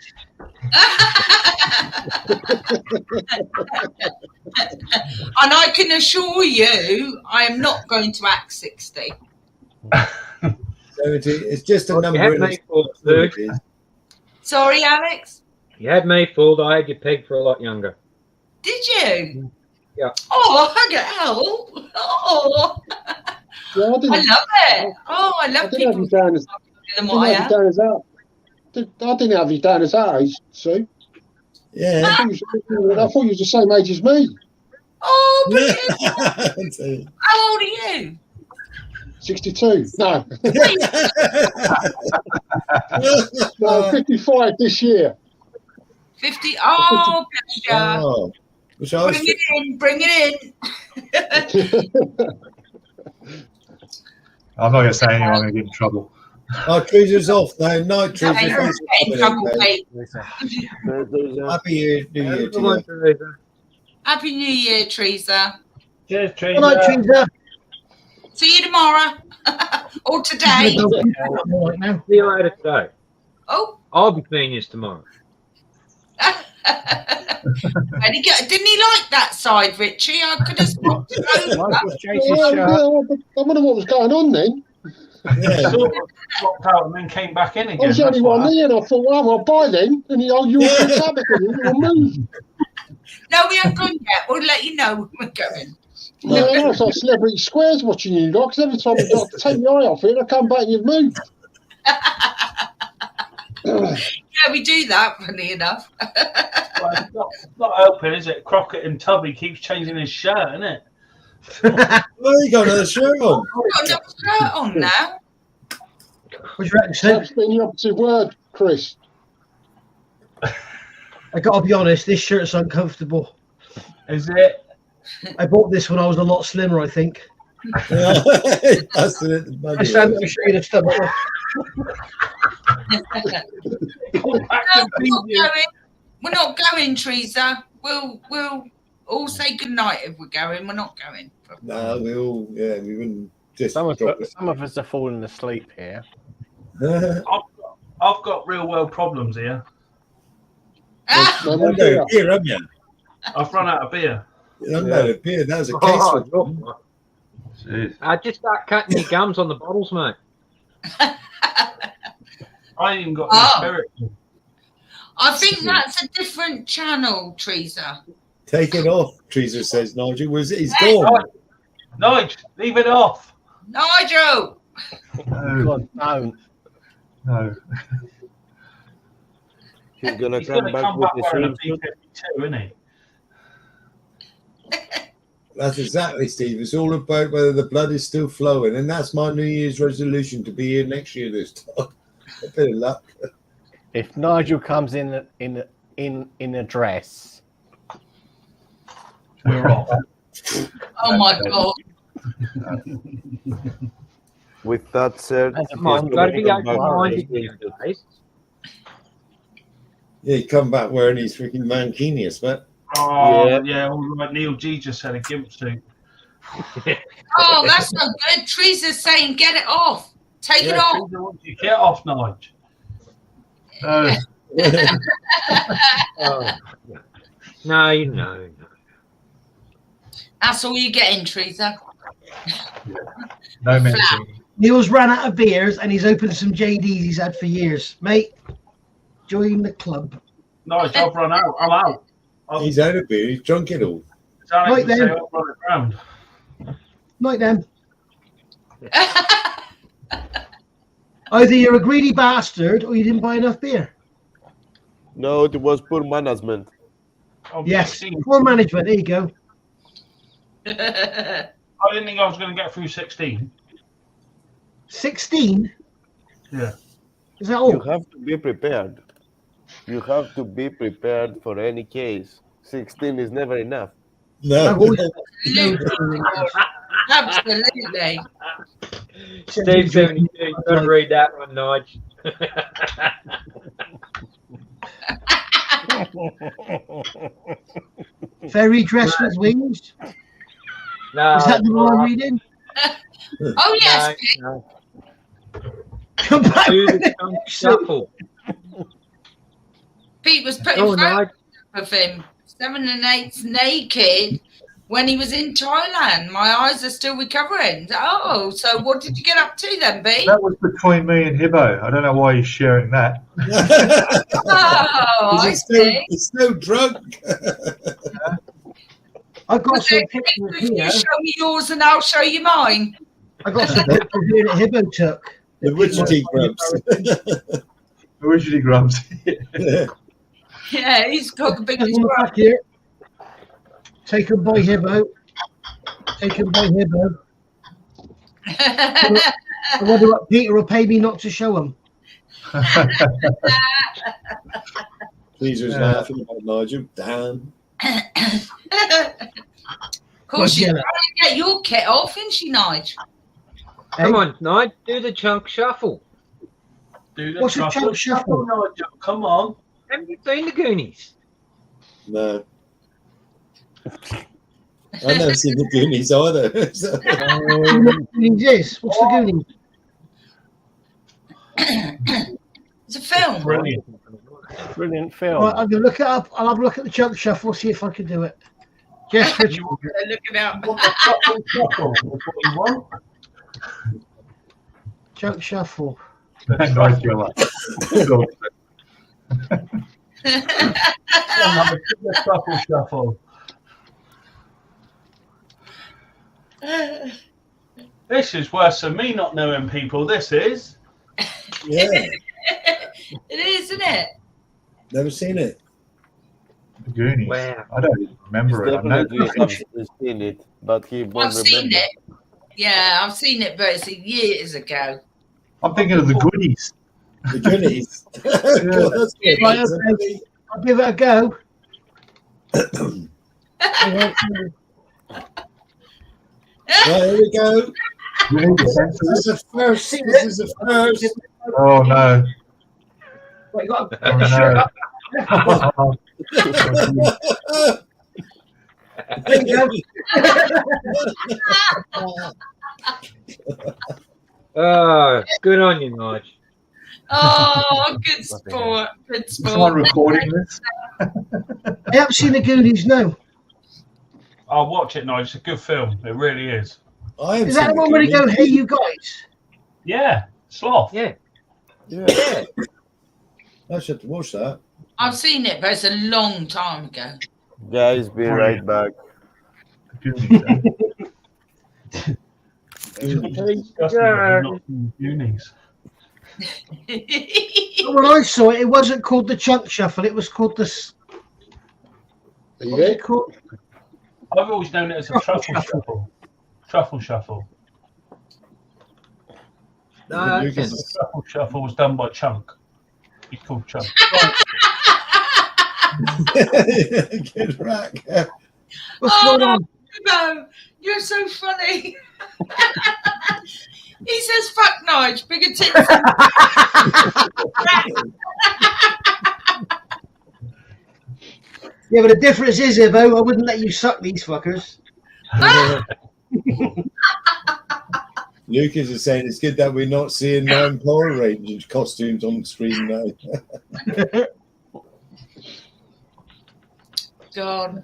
And I can assure you, I am not going to act 60. It's just a You number. had and me it's fooled, what it Serge. is. Sorry, Alex. You had me fooled. I had you pegged for a lot younger. Did you? Yeah. Oh, I get help. Oh, Yeah, I I didn't. love it. Oh, I I love didn't have people you down as. than I what I didn't have you am. down as that. I didn't have you down as that age, Sue. Yeah. I thought you was the same age as me. Oh, brilliant. How old are you? 62. No. No, 55 this year. 50. Oh, bless you. Oh, which I was Bring it in. Bring it in. I'm not going to say anything. I'm going to get in trouble. Oh, Teresa's off. No, night, Teresa. Hey, Thanks get in for trouble, coming in, mate. Happy New Year to Come you. on, Teresa. Happy New Year, Teresa. Cheers, Good night, Teresa. Teresa. See you tomorrow. Or today. Right now. See you later today. Oh. I'll be seeing you tomorrow. And didn't he like that side, Richie? I could have swapped it over. I wonder what was going on then. Yeah. Sort of dropped out and then came back in again. I was the only That's what one there, and I thought, well, bye then. And you were you'll move. No, we haven't gone yet. We'll let you know when we're going. No, it's like Celebrity Squares watching you, lot, because every time you got to take your eye off it, I come back and you've moved. Yeah, we do that, funny enough. Well, it's not helping, is it? Crockett and Tubby keeps changing his shirt, isn't it? Well, you got another shirt on. I've got another shirt on now. What do you reckon, Sue? That's been the opposite word, Chris. I got to be honest, this shirt's uncomfortable. Is it? I bought this when I was a lot slimmer, I think. That's it. I stand up and show you the stomach. We're not going, Teresa. We'll all say goodnight if we're going. We're not going. No, we wouldn't just Some drop it. of us are falling asleep here. I've got real world problems here. No, beer, haven't you? I've run out of beer. You haven't had a beer. That was a case for Just start cutting your gums on the bottles, mate. I ain't even got any spirit. I think that's a different channel, Teresa. Take it off, Teresa says. Nigel, he's gone. Nigel, leave it off. Nigel! God, don't. No. He's gonna He's come going to back come with back the wearing a swimsuit. B-52, isn't he? That's exactly, Steve. It's all about whether the blood is still flowing, and that's my New Year's resolution to be here next year this time. A bit of luck. If Nigel comes in a dress, we're off. Oh my God! With that said, I've got to be open-minded these days. Yeah, he come back wearing his freaking mankinius, but Oh, yeah, all right. Neil G just said a gimp suit. Oh, that's not good. Teresa's saying get it off. Take it off. Teresa wants you. Get off, Nigel. No. That's all you're getting, Teresa. No mention. Neil's ran out of beers and he's opened some JDs he's had for years. Mate, join the club. Nigel, I've run out. I'm out. he's out of beer. He's drunk it all. Right then. I've run it round. Night then. Either you're a greedy bastard or you didn't buy enough beer. no, it was poor management. Yes, poor management. There you go. I didn't think I was going to get through 16. 16? Yeah. Is that all? You have to be prepared. You have to be prepared for any case. 16 is never enough. No. Absolutely. Steve 72, you've got to read that one, Nigel. Fairy dressed with wings? No, Is that the one I'm reading? Oh, yes. No. Come back. Do the chunk shuffle. Pete was putting photos of him 7 and 8 naked when he was in Thailand. My eyes are still recovering. Oh, so what did you get up to then, Pete? That was between me and Hibbo. I don't know why he's sharing that. Oh, I see. It's so drunk. I've got some pictures You here. show me yours and I'll show you mine. I got some pictures here that Hibbo took. The Richardy grubs. Originally grubs. Yeah, he's got the biggest On the back here. Taken by Hibbo. Taken by Hibbo. I wonder what Peter will pay me not to show him. Please was laughing about Nigel. Damn. Of course, she's trying to get your kit off, isn't she, Nigel? Come on, Nigel, do the chunk shuffle. What's a chunk shuffle? Nigel, come on. Haven't you seen the Goonies? No. I've never seen the Goonies either. Goonies is? What's the Goonies? It's a film. Brilliant film. Right, I'm going to look it up. I'll have a look at the chunk shuffle, see if I can do it. Just for looking out. Chunk shuffle. Nice fella. Shuffle. This is worse than me not knowing people. This is. Yeah. It is, isn't it? Never seen it. The Goonies. Wow. I don't even remember it. I know. Definitely have seen it, but he won't I've seen remember. it. Yeah, I've seen it, but it's years ago. I'm thinking of the Goonies. The Goonies. God, that's good. Right, okay. I'll give it a go. Right, here we go. This is a first. This is a first. Oh no. Wait, you got Oh no. there you go. Oh, good on you, Nigel. Oh, good sport. Good Is someone sport. recording this? I haven't seen the Goonies, no. I'll watch it, Nigel. It's a good film. It really is. Is that the one where they go, hey, you guys? Yeah, Sloth. Yeah. Yeah. I should watch that. I've seen it, but it's a long time ago. Guys, be right back. Goonies. When I saw it, it wasn't called the chunk shuffle. It was called the. What was it called? I've always known it as a truffle shuffle. Truffle shuffle. No, The truffle shuffle was done by Chunk. He's called Chunk. Good rack. What's going on? No, you're so funny. He says, fuck Nige, bigger tits. Yeah, but the difference is, Ivo, I wouldn't let you suck these fuckers. Lucas is saying it's good that we're not seeing Power Rangers costumes on screen now. God.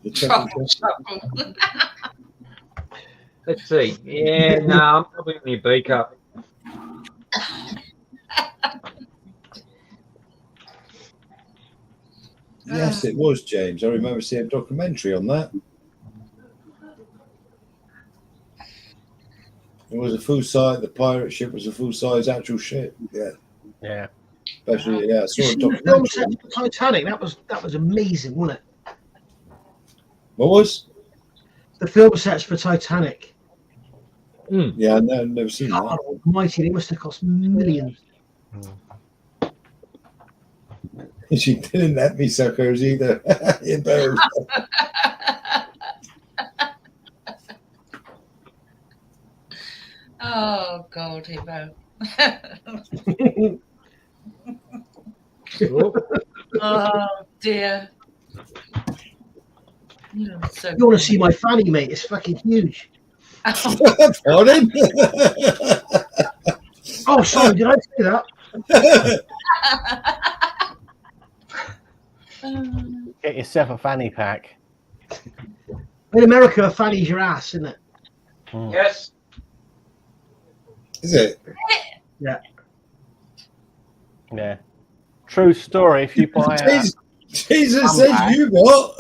The Truffle shuffle. Let's see. Yeah, no, I'm probably in your B cup. Yes, it was, James. I remember seeing a documentary on that. It was a full size. The pirate ship was a full size actual ship. Yeah. Yeah. Especially, yeah. I saw a The film documentary. set for Titanic. That was amazing, wasn't it? What was? The film sets for Titanic. Yeah, no, I've never seen God that. almighty, they must have cost millions. She didn't let me suck hers either. You better. Oh, God, Hibbo. Oh, dear. You're so You want to see my fanny, mate? It's fucking huge. Pardon? Oh, Oh, sorry, did I say that? Get yourself a fanny pack. In America, a fanny's your ass, isn't it? Yes. Is it? Yeah. Yeah. True story. If you buy a Jesus said you what?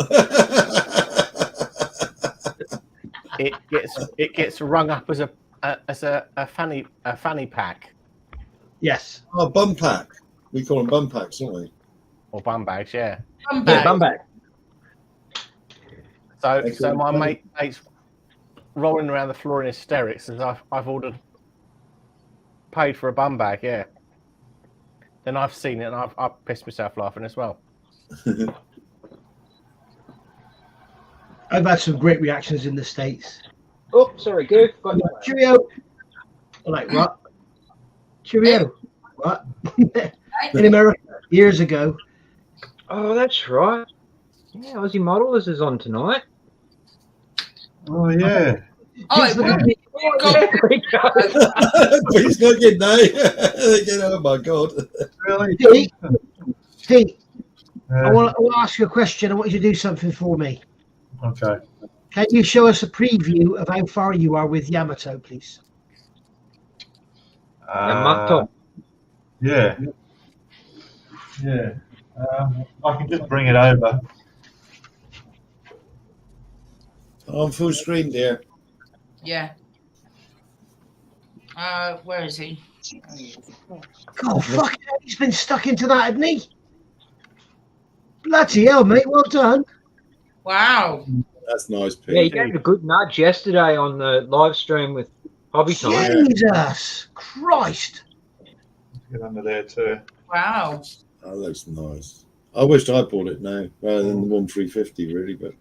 it gets rung up as a fanny pack. Yes. Oh, bum pack. We call them bum packs, don't we? Or bum bags, yeah. Yeah, bum bag. So my mate's rolling around the floor in hysterics as I've paid for a bum bag, yeah. Then I've seen it and I've pissed myself laughing as well. I've had some great reactions in the States. Oh, sorry, Goof. Cheerio. I'm like, what? Cheerio. What? In America, years ago. Oh, that's right. Yeah, Aussie Modelers is on tonight. Oh, yeah. Oh, Please not get no. Oh my God. Really? Pete, I want to ask you a question. I want you to do something for me. Okay. Can you show us a preview of how far you are with Yamato, please? Yeah. Yeah. I can just bring it over. On full screen, dear. Yeah. Where is he? God, fucking hell, he's been stuck into that, hasn't he? Bloody hell, mate. Well done. Wow. That's nice, Pete. Yeah, you gave a good nudge yesterday on the live stream with Hobby Time. Jesus Christ. Get under there too. Wow. That looks nice. I wished I bought it now rather than the 1350, really, but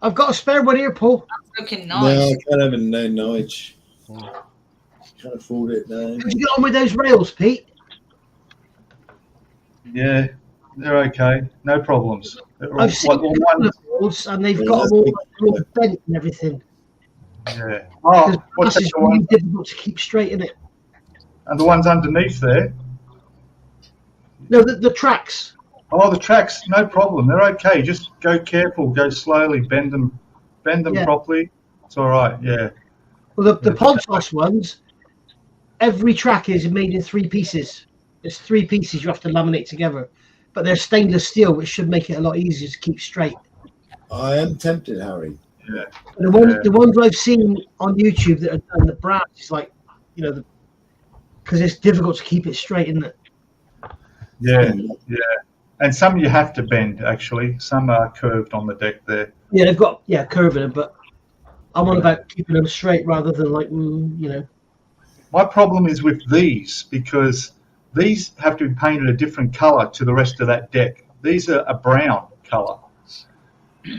I've got a spare one here, Paul. That's looking no, nice. I can't have it now, Nige. Can't afford it now. How'd you get on with those rails, Pete? Yeah, they're okay. No problems. I've seen the rails and they've got them all bent and everything. Yeah. Oh, what's It's the really one? difficult to keep straight, isn't it? And the ones underneath there? No, the tracks. Oh, the tracks, no problem. They're okay. Just go careful, go slowly, bend them properly. It's all right. Yeah. Well, the Pontos ones, every track is made in 3 pieces. There's 3 pieces you have to laminate together, but they're stainless steel, which should make it a lot easier to keep straight. I am tempted, Harry. Yeah. The ones I've seen on YouTube that are done the brass is like, because it's difficult to keep it straight, isn't it? Yeah, yeah. And some you have to bend, actually. Some are curved on the deck there. Yeah, they've got curving them, but I'm on about keeping them straight rather than like, My problem is with these because these have to be painted a different colour to the rest of that deck. These are a brown colour.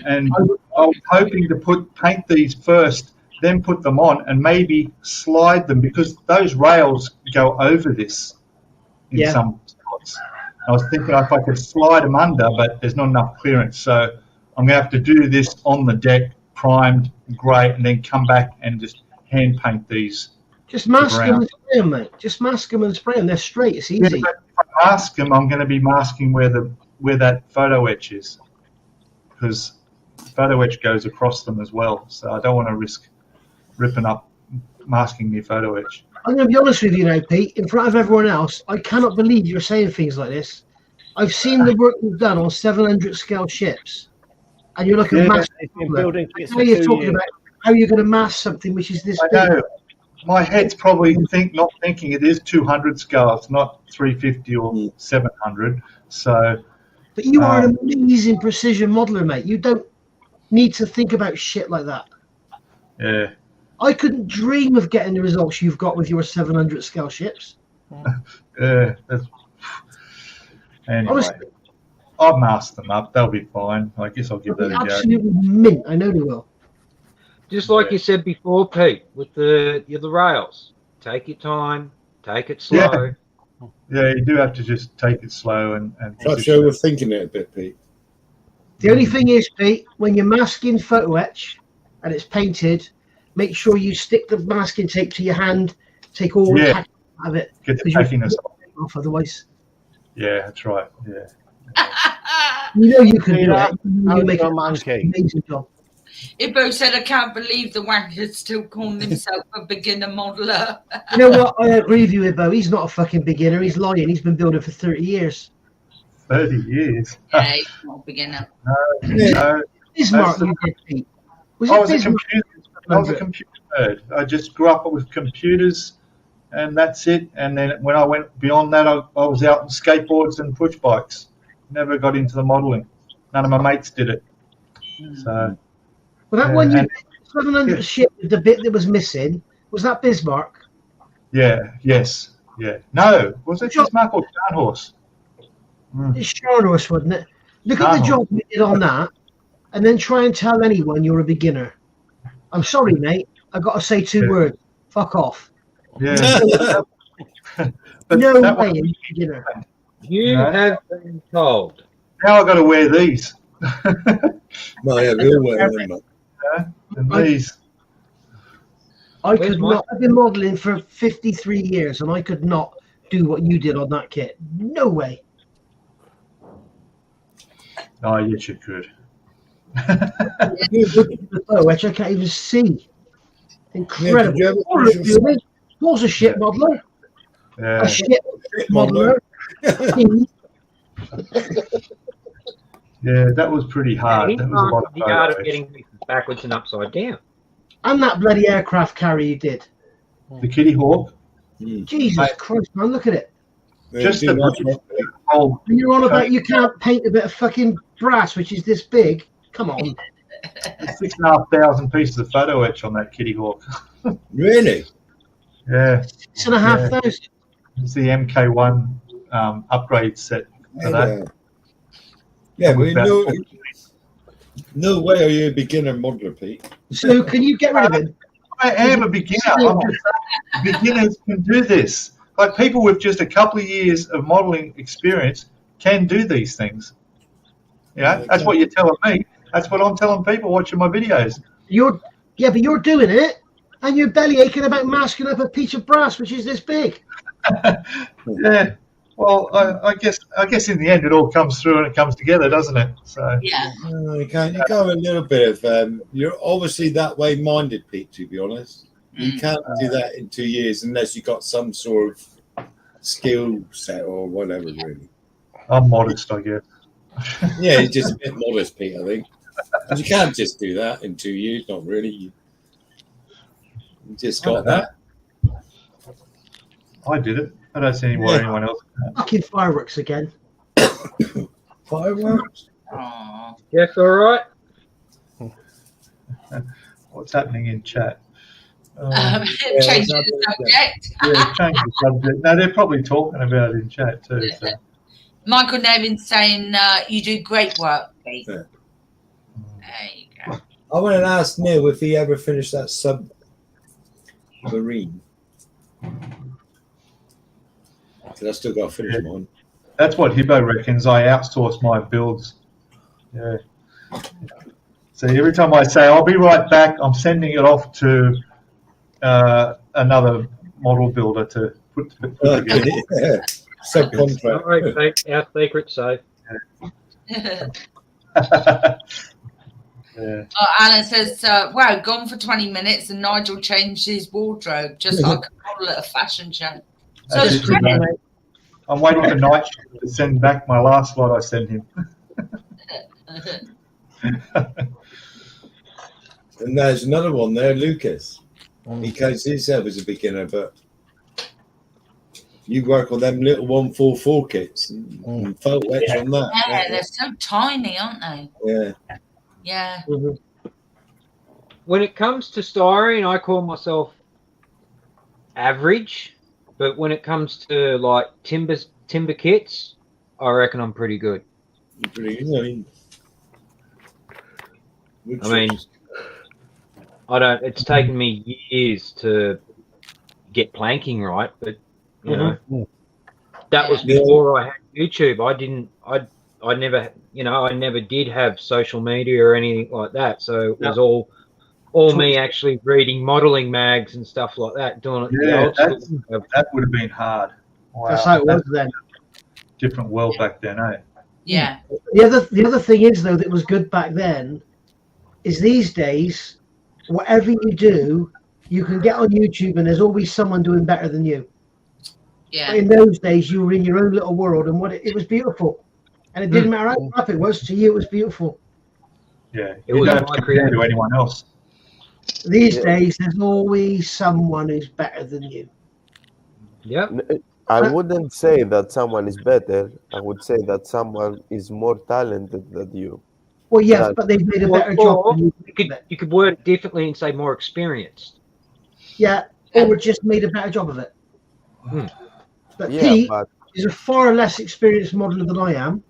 And I was hoping to paint these first, then put them on and maybe slide them because those rails go over this in some spots. I was thinking if I could slide them under, but there's not enough clearance. So I'm going to have to do this on the deck, primed, grey, and then come back and just hand paint these. Just mask them and spray them, mate. Just mask them and spray them. They're straight. It's easy. Yeah, if I mask them, I'm going to be masking where that photo etch is, because photo etch goes across them as well. So I don't want to risk ripping up masking the photo etch. I'm going to be honest with you now, Pete. In front of everyone else, I cannot believe you're saying things like this. I've seen the work you've done on 700 scale ships, and you're looking massive. Now you're talking about how you're going to mask something which is this big. I know. My head's probably not thinking it is 200 scale. It's not 350 or 700. So, but you are an amazing precision modeler, mate. You don't need to think about shit like that. Yeah. I couldn't dream of getting the results you've got with your 700 scale ships. Yeah. Anyway, honestly, I'll mask them up. They'll be fine. I guess I'll give that a go. Absolutely mint. I know they will. Just like you said before, Pete, with the rails. Take your time. Take it slow. Yeah, you do have to just take it slow and Perhaps you're overthinking it a bit, Pete. The only thing is, Pete, when you're masking photo etch and it's painted, make sure you stick the masking tape to your hand, take all the tack have it. Get the packiness off. Otherwise. Yeah, that's right. Yeah. You know you can do that. it. You make a an amazing job. Ibo said, I can't believe the wanker's still calling himself a beginner modeler. You know what? I agree with you, Ibo. He's not a fucking beginner. He's lying. He's been building for 30 years. 30 years? Yeah, he's not a beginner. No. Bismarck, you did, Pete. I was a computer nerd. I just grew up with computers, and that's it. And then when I went beyond that, I was out on skateboards and push bikes. Never got into the modelling. None of my mates did it. So. Well, that one you 700 ship, the bit that was missing, was that Bismarck? Yeah. Yes. Yeah. No. Was it Bismarck or Scharnhorst? It's Scharnhorst, wasn't it? Look at the job you did on that, and then try and tell anyone you're a beginner. I'm sorry, mate. I got to say two words. Fuck off. Yeah. No way, you're a beginner. You have been told. Now I've got to wear these. No, yeah, we all wear them. And these. I could not. I've been modelling for 53 years, and I could not do what you did on that kit. No way. Oh, yes, you could. Which I can't even see. Incredible. Paul's a shit modeler. Yeah. A shit modeler. Yeah, that was pretty hard. That was a lot of the art of getting things backwards and upside down. And that bloody aircraft carrier you did. The Kitty Hawk. Jesus Christ, man, look at it. Just the whole. And you're on about you can't paint a bit of fucking brass, which is this big. Come on. 6,500 pieces of photo etch on that Kitty Hawk. Really? Yeah. 6,500. It's the MK1 upgrade set for that. Yeah, we no way are you a beginner modeler, Pete. So can you get rid of him? I am a beginner. I'm just saying, beginners can do this. Like people with just a couple of years of modeling experience can do these things. Yeah, that's what you're telling me. That's what I'm telling people watching my videos. But you're doing it, and you're belly aching about masking up a piece of brass which is this big. Yeah. Well, I guess in the end it all comes through and it comes together, doesn't it? So yeah. You can't. You got a little bit of. You're obviously that way minded, Pete. To be honest, you can't do that in 2 years unless you got some sort of skill set or whatever. Really, I'm modest, I guess. Yeah, you're just a bit modest, Pete. I think. But you can't just do that in 2 years. Not really. You just got that. I did it. I don't see anyone else. Fucking fireworks again. Fireworks? Yes, all right. What's happening in chat? Change the subject. Yeah, change the subject. No, they're probably talking about it in chat too. So. Michael Nevin's saying you do great work, Pete. There you go. I want to ask Neil if he ever finished that submarine. Because I still got to finish mine. That's what Hibbo reckons. I outsource my builds. Yeah. So every time I say I'll be right back, I'm sending it off to another model builder to put together. Yeah. Subcontract. Right, our secret safe. Yeah. Alan says, wow, gone for 20 minutes and Nigel changed his wardrobe just like a model at a fashion show. So it's great. I'm waiting for Night to send back my last lot I sent him. And there's another one there, Lucas. He counts himself as a beginner, but you work on them little 144 kits and photo etch on that. Yeah, they're so tiny, aren't they? Yeah. Yeah. When it comes to styrene, I call myself average, but when it comes to like timber kits, I reckon I'm pretty good. Pretty good. I mean, it's taken me years to get planking right, but you know, that was before I had YouTube. I never did have social media or anything like that. So it was all or me actually reading modelling mags and stuff like that, doing it the old school. That would have been hard. Wow. That's how it was then. Different world back then, eh? Yeah. The other thing is though that was good back then is these days, whatever you do, you can get on YouTube and there's always someone doing better than you. Yeah. But in those days, you were in your own little world, and it was beautiful, and it didn't matter how crap it was to you. It was beautiful. Yeah, you don't have to compare to anyone else. These days, there's always someone who's better than you. Yeah. I wouldn't say that someone is better. I would say that someone is more talented than you. Well, yeah, but they've made a better job than you. You could word it differently and say more experienced. Yeah, or just made a better job of it. But Yeah, Pete but is a far less experienced modeler than I am.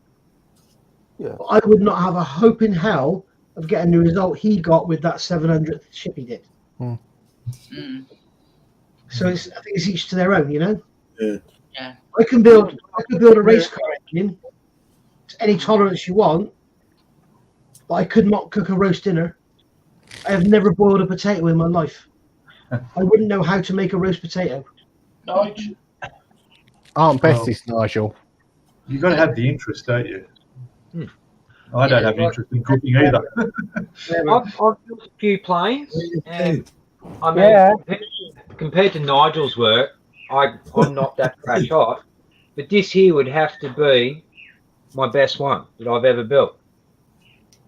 yeah, I would not have a hope in hell of getting the result he got with that 700th ship he did. So I think it's each to their own, you know. Yeah. I can build a race car engine to any tolerance you want, but I could not cook a roast dinner. I have never boiled a potato in my life. I wouldn't know how to make a roast potato. Nigel. Aunt Bessie's Nigel. You've got to have the interest, don't you? I don't have interest in cooking either. I've built a few planes, and I mean, compared to Nigel's work, I'm not that crash hot. But this here would have to be my best one that I've ever built.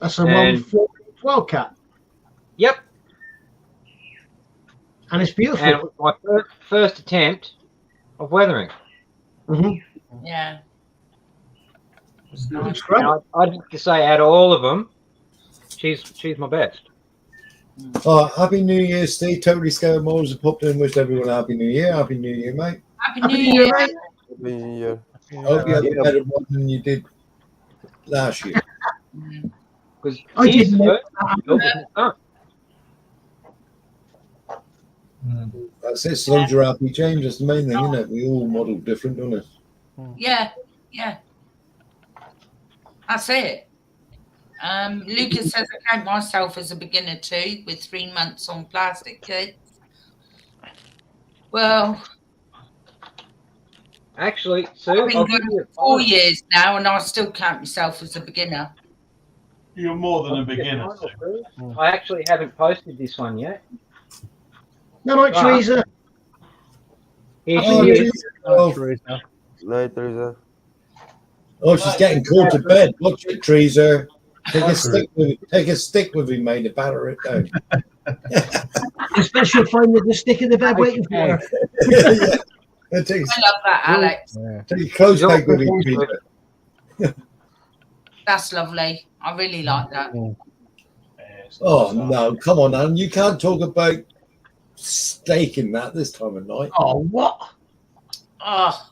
That's a 140 Wildcat. Yep. And it's beautiful. And it was my first attempt of weathering. Yeah. It's great. I'd have to say, out of all of them, she's my best. Oh, Happy New Year, Steve. Totally Scared Moles have popped in and wished everyone a Happy New Year. Happy New Year, mate. Happy New Year. I hope you had a better one than you did last year. Because I didn't know That's it. As long as you're happy, James. That's the main thing, isn't it? We all model different, don't it? Yeah. That's it. Lucas says I count myself as a beginner too, with 3 months on plastic kids. Well, actually, Sue, I've been going for 4 years now, and I still count myself as a beginner. You're more than a beginner. I actually haven't posted this one yet. No, Teresa. Here she is. Teresa. Night, Teresa. Oh, she's getting called to bed. Watch it, Teresa. Take a stick with him, mate, to batter it down. Especially find there's a stick in the bed waiting for her. I love that, Alex. Take a close take with him, Peter. That's lovely. I really like that. Oh, no. Come on, Alan. You can't talk about steak in that this time of night. Oh, what? Oh.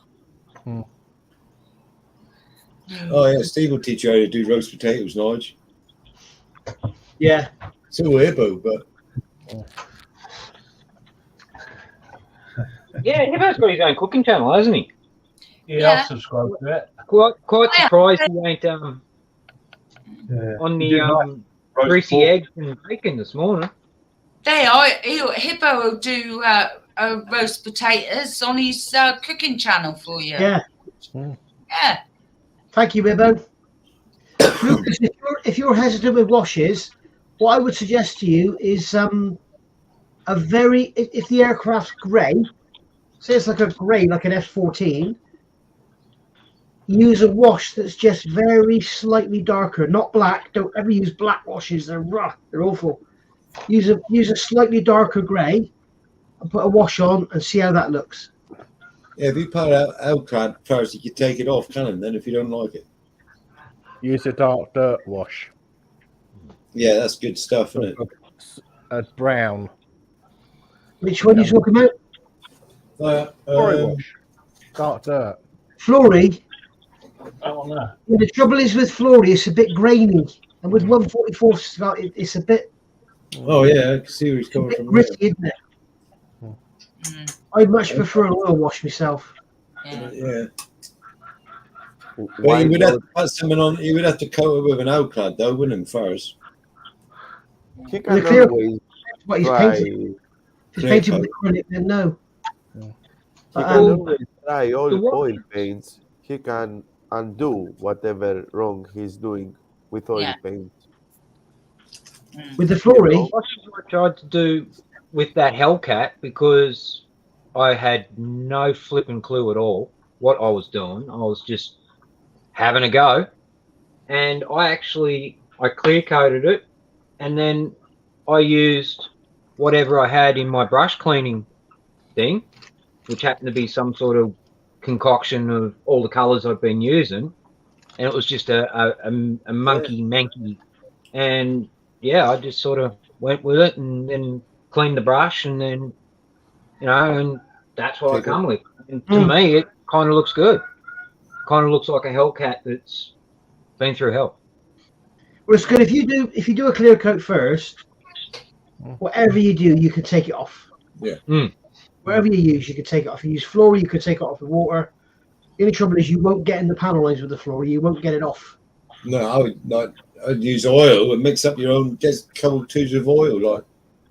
Oh, yeah. Steve will teach you how to do roast potatoes, Nige. Yeah. It's all hippo, but... Yeah, Hippo's got his own cooking channel, hasn't he? Yeah, I've subscribed to it. Quite surprised he ain't on the greasy eggs and bacon this morning. Hippo will do roast potatoes on his cooking channel for you. Yeah. Yeah. Thank you, Hippo. Lucas, if you're hesitant with washes, what I would suggest to you is if the aircraft's grey, say it's like a grey, like an F-14, use a wash that's just very slightly darker, not black. Don't ever use black washes. They're rough. They're awful. Use a slightly darker grey and put a wash on and see how that looks. Yeah, if you put it out first, you can take it off, can it? Then if you don't like it. Use a dark dirt wash. Yeah, that's good stuff, isn't it? A brown. Which one are you talking about? Flory wash. Dark dirt. Flory. Oh, no. Yeah, the trouble is with Flory, it's a bit grainy. And with 144 Scott, it's a bit... Oh, yeah, I can see where he's coming from. Gritty, isn't it? I'd much prefer an oil wash myself. Yeah. Well, you would have to put something on. You would have to coat it with an outclad, though, wouldn't it? First. He can always What he's try. painted. If he's painted with acrylic, then no. He But, can always try all oil paints. He can undo whatever wrong he's doing with oil paint. with the Flory, I tried to do with that Hellcat because I had no flipping clue at all what I was doing. I was just having a go, and I clear coated it, and then I used whatever I had in my brush cleaning thing, which happened to be some sort of concoction of all the colours I've been using, and it was just a monkey manky, and yeah, I just sort of went with it and then cleaned the brush, and then and that's what I come with. And to me, it kind of looks good. Kind of looks like a Hellcat that's been through hell. well, it's good if you do a clear coat first. Whatever you do, you can take it off. Yeah. Whatever you use, you can take it off. You use Flory, you can take it off with water. The only trouble is you won't get in the panel lines with the Flory. You won't get it off. No, I'd use oil and mix up your own. Just a couple of tubes of oil, like.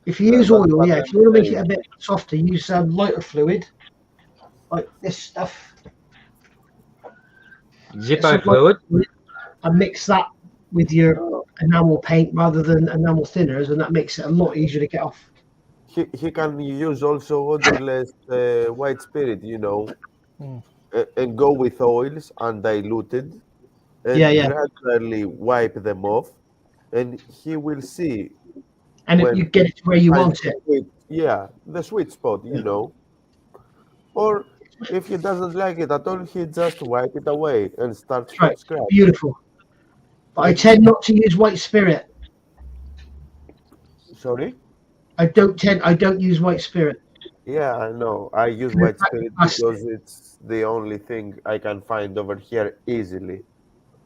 If you use oil, if you want to make it a bit softer, use lighter fluid, like this stuff. Zippo fluid. And mix that with your enamel paint rather than enamel thinners, and that makes it a lot easier to get off. He can use also odorless white spirit, and go with oils undiluted, and gradually wipe them off, and he will see. And you get it to where you want it. The sweet spot, Or if he doesn't like it at all, he just wipe it away and start from scratch. Beautiful. But I tend not to use white spirit. Sorry? I don't use white spirit. Yeah, I know. I use white spirit because it's the only thing I can find over here easily.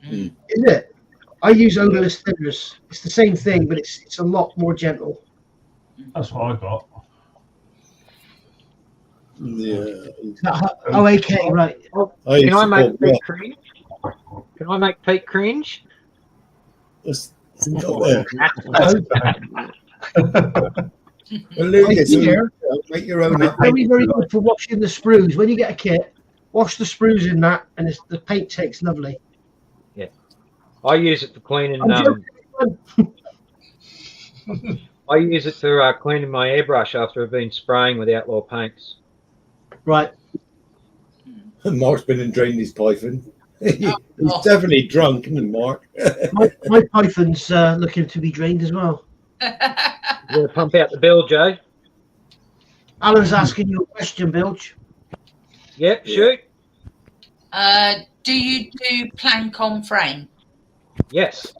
Is it? I use odorless thinners. It's the same thing, but it's a lot more gentle. That's what I got. Yeah. Okay, right. Can I make Pete cringe? Can I make Pete cringe? It's not there. Well, Lucas, make your own. Very, very good for washing the sprues. When you get a kit, wash the sprues in that, and the paint takes lovely. Yeah, I use it for cleaning. I use it for cleaning my airbrush after I've been spraying with outlaw paints. Right. Mark's been and drained his python. He's definitely drunk, isn't he, Mark? my python's looking to be drained as well. You want to pump out the bilge, Joe? Alan's asking you a question, Bilge. Yep, shoot. Do you do plank on frame? Yes.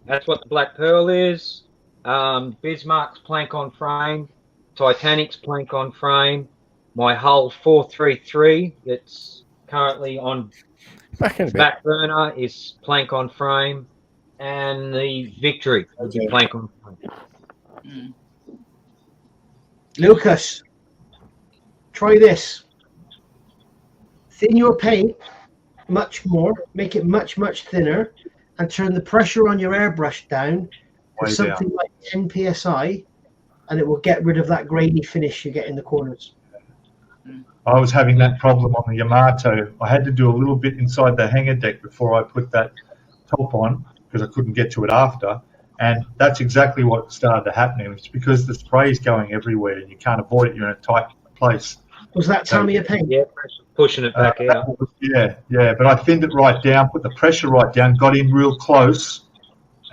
That's what the Black Pearl is. Bismarck's plank on frame. Titanic's plank on frame. My Hull 433 that's currently on back burner is plank on frame. And the Victory is plank on frame. Lucas, try this. Thin your paint much more, make it much, much thinner, and turn the pressure on your airbrush down to something like 10 psi, and it will get rid of that grainy finish you get in the corners. I was having that problem on the Yamato. I had to do a little bit inside the hanger deck before I put that top on because I couldn't get to it after. And that's exactly what started to happen. It's because the spray is going everywhere and you can't avoid it. You're in a tight place. Was that Tamiya paint? Yeah, pushing it back out. Yeah. But I thinned it right down, put the pressure right down, got in real close,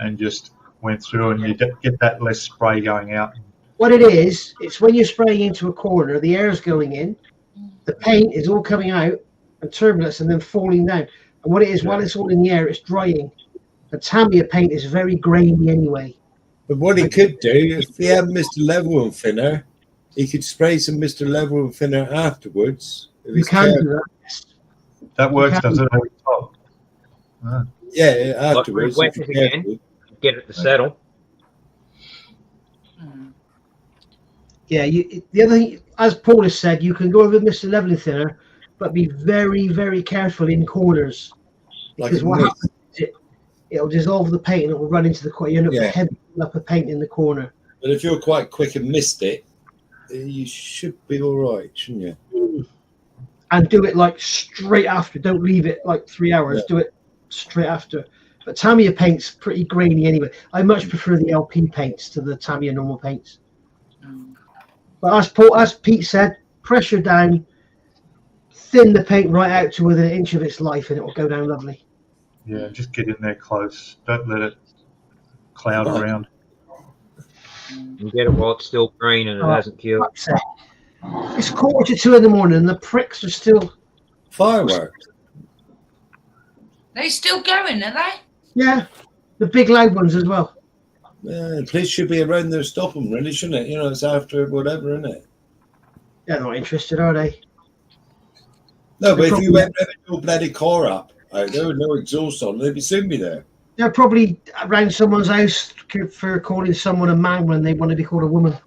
and just went through. And you get that less spray going out. What it is, it's when you're spraying into a corner, the air's going in, the paint is all coming out and turbulence and then falling down. And what it is, while it's all in the air, it's drying. The Tamiya paint is very grainy anyway. But what he could do, if he had Mr. Level thinner, he could spray some Mr. Level thinner afterwards. You can do that. That works, does it? Over top. Yeah, afterwards. Like it again, get it to settle. Yeah, the other thing, as Paul has said, you can go over Mr. Leveling thinner, but be very, very careful in corners. Because what happens is it'll dissolve the paint and it will run into the corner. You end up with heavy up of paint in the corner. But if you're quite quick and missed it, you should be all right, shouldn't you? And do it like straight after. Don't leave it like 3 hours. Do it straight after. But Tamiya paint's pretty grainy anyway. I much prefer the LP paints to the Tamiya normal paints. But as Pete said, pressure down, thin the paint right out to within an inch of its life, and it will go down lovely. Yeah, just get in there close. Don't let it cloud around. You get it while it's still green and it hasn't killed. It's 1:45 in the morning, and the pricks are still fireworks. They still going, are they? Yeah, the big loud ones as well. Yeah, the police should be around there to stop them, really, shouldn't it? You know, it's after whatever, isn't it? They're not interested, are they? No, but if you went with your bloody car up out there with no exhaust on, they'd soon be there. They're probably around someone's house for calling someone a man when they want to be called a woman.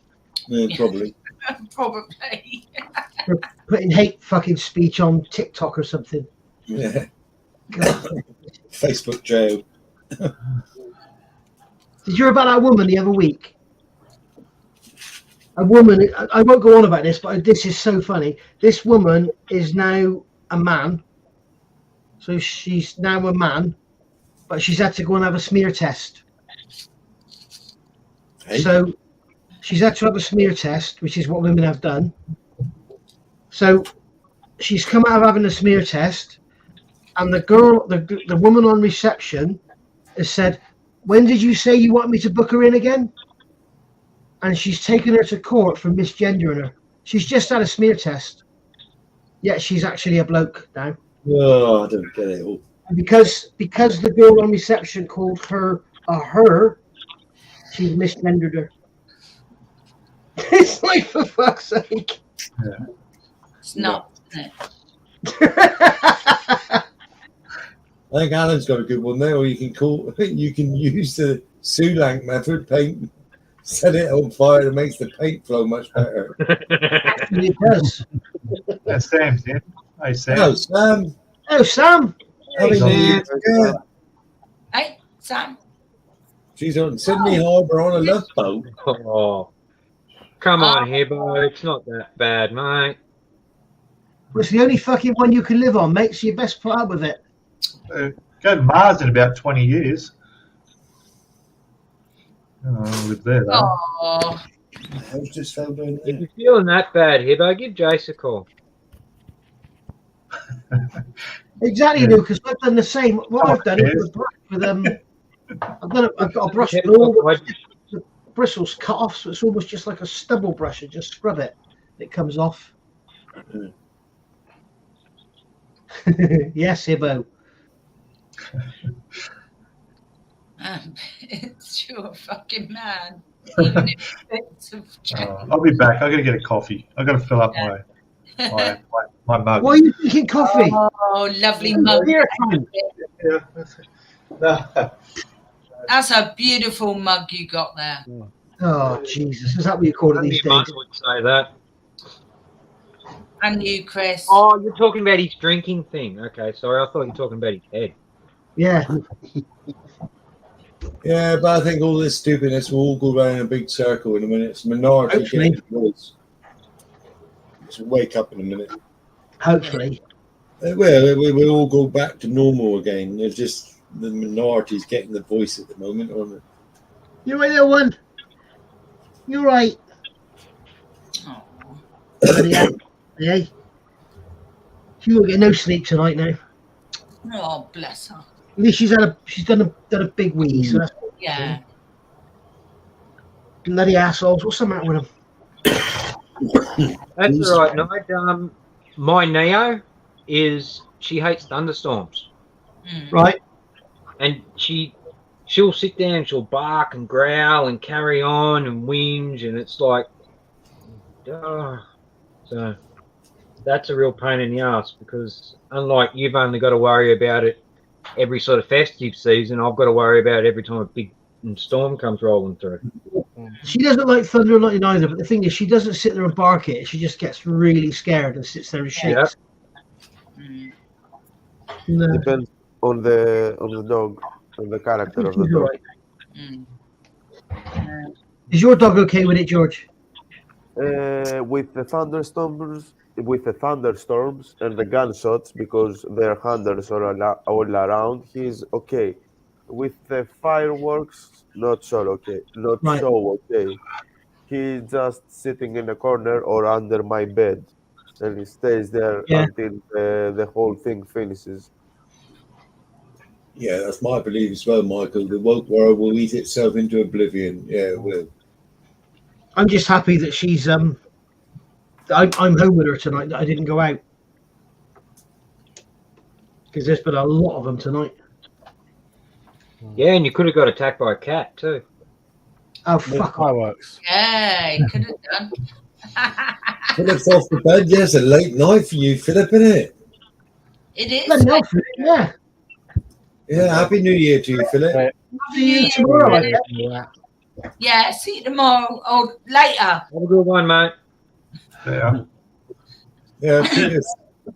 Yeah, probably. Probably. For putting hate fucking speech on TikTok or something. Yeah. Facebook jail. Did you hear about that woman the other week? A woman, I won't go on about this, but this is so funny. This woman is now a man. So she's now a man, but she's had to go and have a smear test. Hey. So she's had to have a smear test, which is what women have done. So she's come out of having a smear test, and the woman on reception has said, "When did you say you want me to book her in again?" And she's taken her to court for misgendering her. She's just had a smear test, yet she's actually a bloke now. Oh, I don't get it all. And because the girl on reception called her a her, she's misgendered her. It's like, for fuck's sake. Yeah. It's not, isn't it? I think Alan's got a good one there, or you can use the Sulank method, paint, set it on fire, it makes the paint flow much better. Actually, it does. That's Sam's in. Hey, Sam. Hello, Sam. Oh, Sam. Hey, Sam. Yeah. Hey, Sam. She's on Sydney Harbour on a love boat. Oh, come on, Hibbo. It's not that bad, mate. Well, it's the only fucking one you can live on, mate, so you best put up with it. Go to Mars in about 20 years. Oh, live there, though. Oh. I just fell down If you're feeling that bad, Hibbo, give Jace a call. Exactly, Lucas. I've done the same. What I've done is I've got a brush with all the bristles cut off, so it's almost just like a stubble brush. And just scrub it. It comes off. Yes, Hibbo. It's your fucking man. Even if it's of I'll be back. I got to get a coffee. I got to fill up my mug. Why are you drinking coffee? Oh, lovely mug. That's a beautiful mug you got there. Oh, Jesus. Is that what you call it these days? Mum would say that. And you, Chris. Oh, you're talking about his drinking thing. Okay, sorry. I thought you were talking about his head. Yeah. Yeah, but I think all this stupidness will all go around in a big circle in a minute. It's a minority getting voice. So wake up in a minute. Hopefully. We'll all go back to normal again. They're just the minorities getting the voice at the moment, aren't they? You're right, little one. You're right. Yeah. She won't get no sleep tonight now. Oh, bless her. At least she's done a big wee. So that's yeah. Bloody assholes. What's the matter with them? That's all right, Nigel. My Neo she hates thunderstorms. Right. And she'll sit there and she'll bark and growl and carry on and whinge, and it's like, so that's a real pain in the ass, because unlike you've only got to worry about it every sort of festive season, I've got to worry about it every time a big storm comes rolling through. She doesn't like thunder and lightning either, but the thing is, she doesn't sit there and bark it. She just gets really scared and sits there and shakes. Yeah. Depends on the dog, on the character of the dog. Is your dog okay with it, George? With the thunderstorms, and the gunshots, because their hunters are all around, he's okay. With the fireworks, not so okay. Not Right. so okay. He's just sitting in a corner or under my bed, and he stays there Yeah. until the whole thing finishes. Yeah, that's my belief as well, Michael. The woke world will eat itself into oblivion. Yeah, it will. I'm just happy that she's I'm home with her tonight. That I didn't go out because there's been a lot of them tonight. Yeah, and you could have got attacked by a cat too. Oh fuck! Fireworks. Yeah, he could have done. Philip's off the bed. Yes, a late night for you, Philip, isn't it? It is. Bloody hell, Philip, yeah. Yeah, Happy New Year to you, Philip. See you tomorrow. I guess. Yeah, see you tomorrow or later. Have a good one, mate. Yeah. Yeah,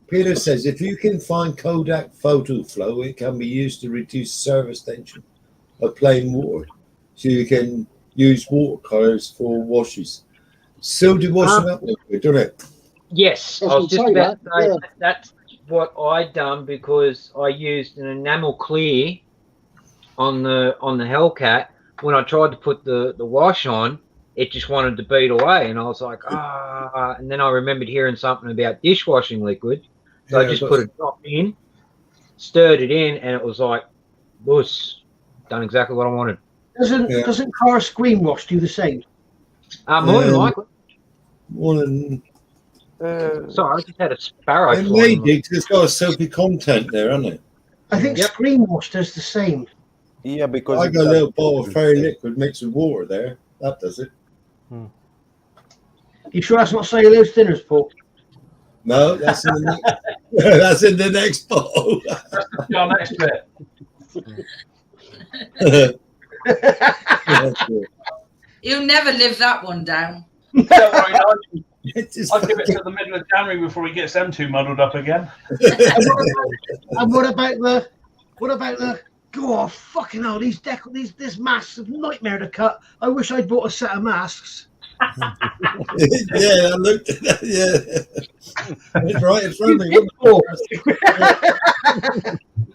Peter says, if you can find Kodak photo flow, it can be used to reduce service tension of plain water. So you can use watercolors for washes. So do wash them up liquid, don't it? Yes, I was just about to say that's what I done, because I used an enamel clear on the Hellcat. When I tried to put the wash on, it just wanted to beat away, and I was like, and then I remembered hearing something about dishwashing liquid, so I just put a drop in, stirred it in, and it was like, boos, done exactly what I wanted. Doesn't car screen wash do the same? More than likely. Sorry, I just had a sparrow. It may do, because it's got a soapy content there, hasn't it? I think screen wash does the same. Yeah, because I got a little bottle of fairy liquid mixed with water there. That does it. You sure that's not cellulose thinners, Paul? No, that's in the next, that's in the next bottle. That's our next bit. He'll never live that one down. Don't worry, I'll give it to the middle of January before he gets them two muddled up again. And what about the oh fucking hell, this masks of nightmare to cut. I wish I'd bought a set of masks. Yeah, I looked at that. Yeah, it's right in front of me.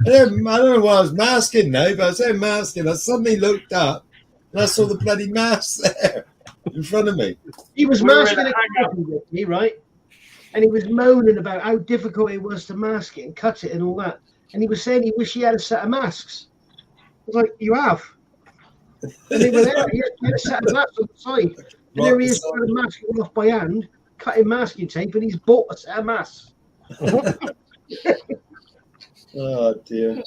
I don't know why I was masking now, but I said masking. I suddenly looked up and I saw the bloody mask there in front of me. He was masking it with me, right? And he was moaning about how difficult it was to mask it and cut it and all that. And he was saying he wished he had a set of masks. I was like, you have? And they were there. He had a set of masks on the side. And there he is trying to mask it off by hand, cutting masking tape, and he's bought a set of masks. Oh, dear.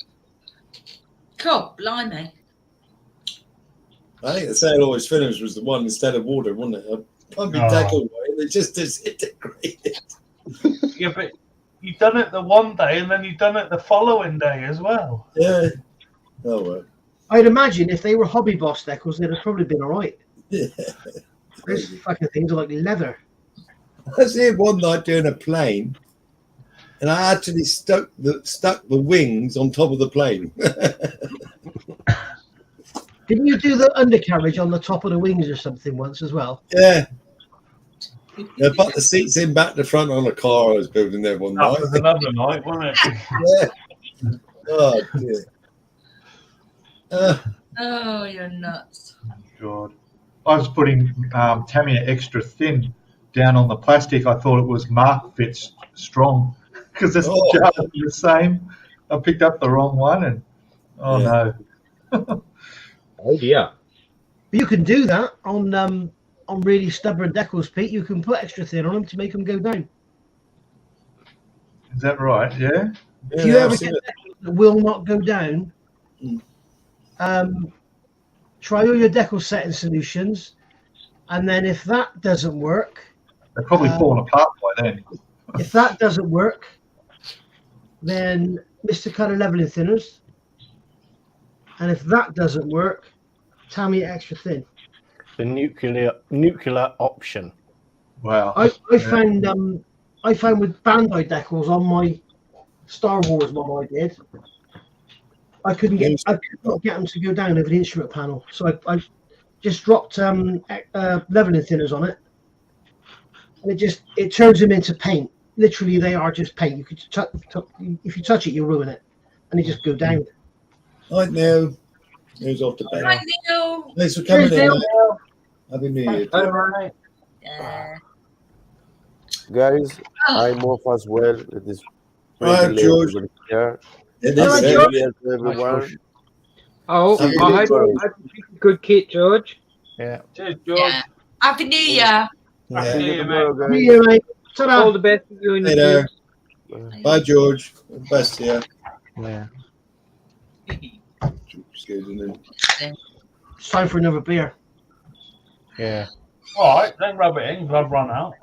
God, blimey. I think the sale always finished was the one instead of water, wasn't it? A pumping tackle away, and it just disintegrated. Yeah, but you've done it the one day and then you've done it the following day as well. Yeah. Oh, well. I'd imagine if they were hobby boss decals, they'd have probably been all right. Yeah. Those fucking things are like leather. I was here one night doing a plane, and I actually stuck the wings on top of the plane. Didn't you do the undercarriage on the top of the wings or something once as well? Yeah. I put the seats in back to front on a car I was building there one night. That was another night, wasn't it? Yeah. Oh, dear. Oh, you're nuts. God. I was putting Tamiya extra thin down on the plastic. I thought it was Mark Fits Strong because it's the same. I picked up the wrong one and no. Oh dear. You can do that on really stubborn decals, Pete. You can put extra thin on them to make them go down. Is that right? Yeah. If you ever get decals that will not go down, try all your decal setting solutions, and then if that doesn't work, they're probably falling apart by then. If that doesn't work, then Mr. Cutter leveling thinners, and if that doesn't work, Tamiya extra thin. The nuclear option. Wow. I found with Bandai decals on my Star Wars model I did, I could not get them to go down over the instrument panel. So I just dropped leveling thinners on it, and it turns them into paint. Literally, they are just paint. You could if you touch it, you'll ruin it, and they just go down. Right now, who's off the bed? Hi, Neil. Thanks for coming Cheers, in. Neil. Mate. Happy New Year. All right. Guys, I'm off as well. It is Hi, pretty late George. over here. It Hello, is, George. Yes, everyone. Oh, See you I later. hope you picked a good kit, George. Yeah. Cheers, George. Yeah. Happy New Year. Yeah. See you, Tomorrow, mate. guys. See you, mate. All Ta-da. the best to you and Hey your there. kids. Bye, George. All the best here. Yeah. It's time for another beer. Yeah. All right, don't rub it in. I've run out.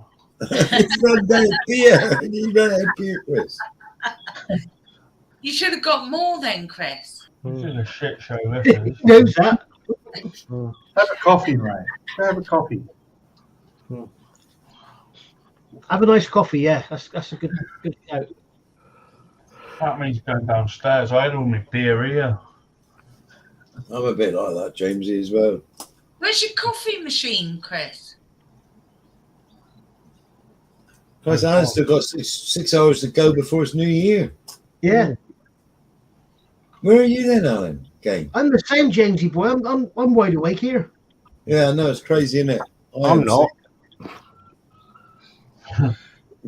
He's run out of beer. He ran out of beer, Chris. You should have got more then, Chris. This is a shit show. This is. Who knows that? Have a coffee, mate. Have a coffee. Have a nice coffee. Yeah, that's a good shout. That means going downstairs. I had all my beer here. I'm a bit like that, Jamesy, as well. Where's your coffee machine, Chris? Chris, I've still got six hours to go before it's New Year. Yeah, Where are you then, Alan? Game. I'm the same, Jamesy boy. I'm wide awake here. Yeah, I know, it's crazy, isn't it? I'm not.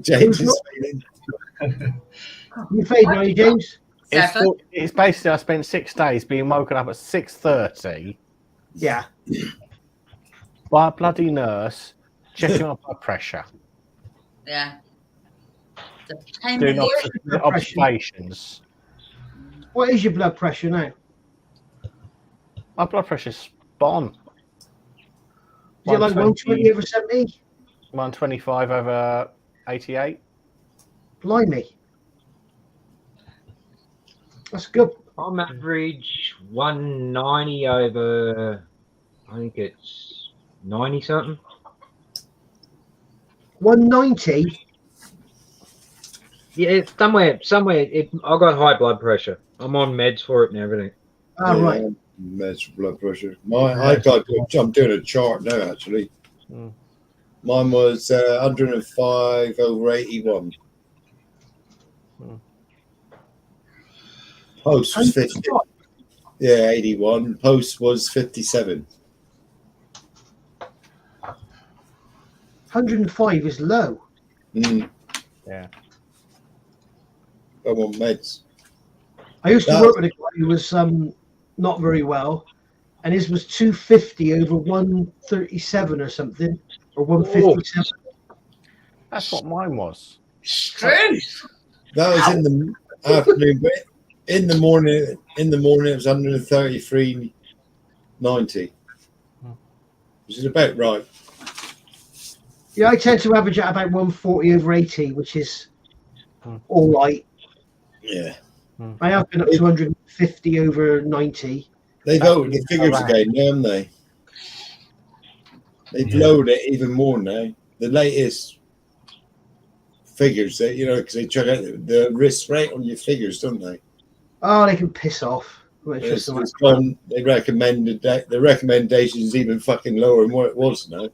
James is feeling. You fade now, you James? It's basically I spent 6 days being woken up at 6:30 Yeah. by a bloody nurse checking my blood pressure, Yeah. The pain doing in the observations. What is your blood pressure now? My blood pressure's spot on. Is it like 120 over 70? 125 over 88. Blimey. That's good. I'm average 190 over, I think it's 90 something. 190? Yeah, it's somewhere. I got high blood pressure. I'm on meds for it and everything. Ah, right. Meds for blood pressure. I'm doing a chart now, actually. Mine was 105 over 81. Post was 50. Yeah, 81. Post was 57. 105 is low. Yeah. I'm on meds. I used to work with a guy who was not very well, and his was 250 over 137 or something, or 157. That's what mine was. Truth. That was in the afternoon, but in the morning it was 133.90, which is about right. Yeah, I tend to average at about 140 over 80, which is all right. Yeah. I have been up to 150 over 90. They've opened the figures again, haven't they? They've lowered it even more now. The latest figures, because they check out the risk rate on your figures, don't they? Oh, they can piss off. It's gone, they recommended that the recommendation is even fucking lower than what it was now.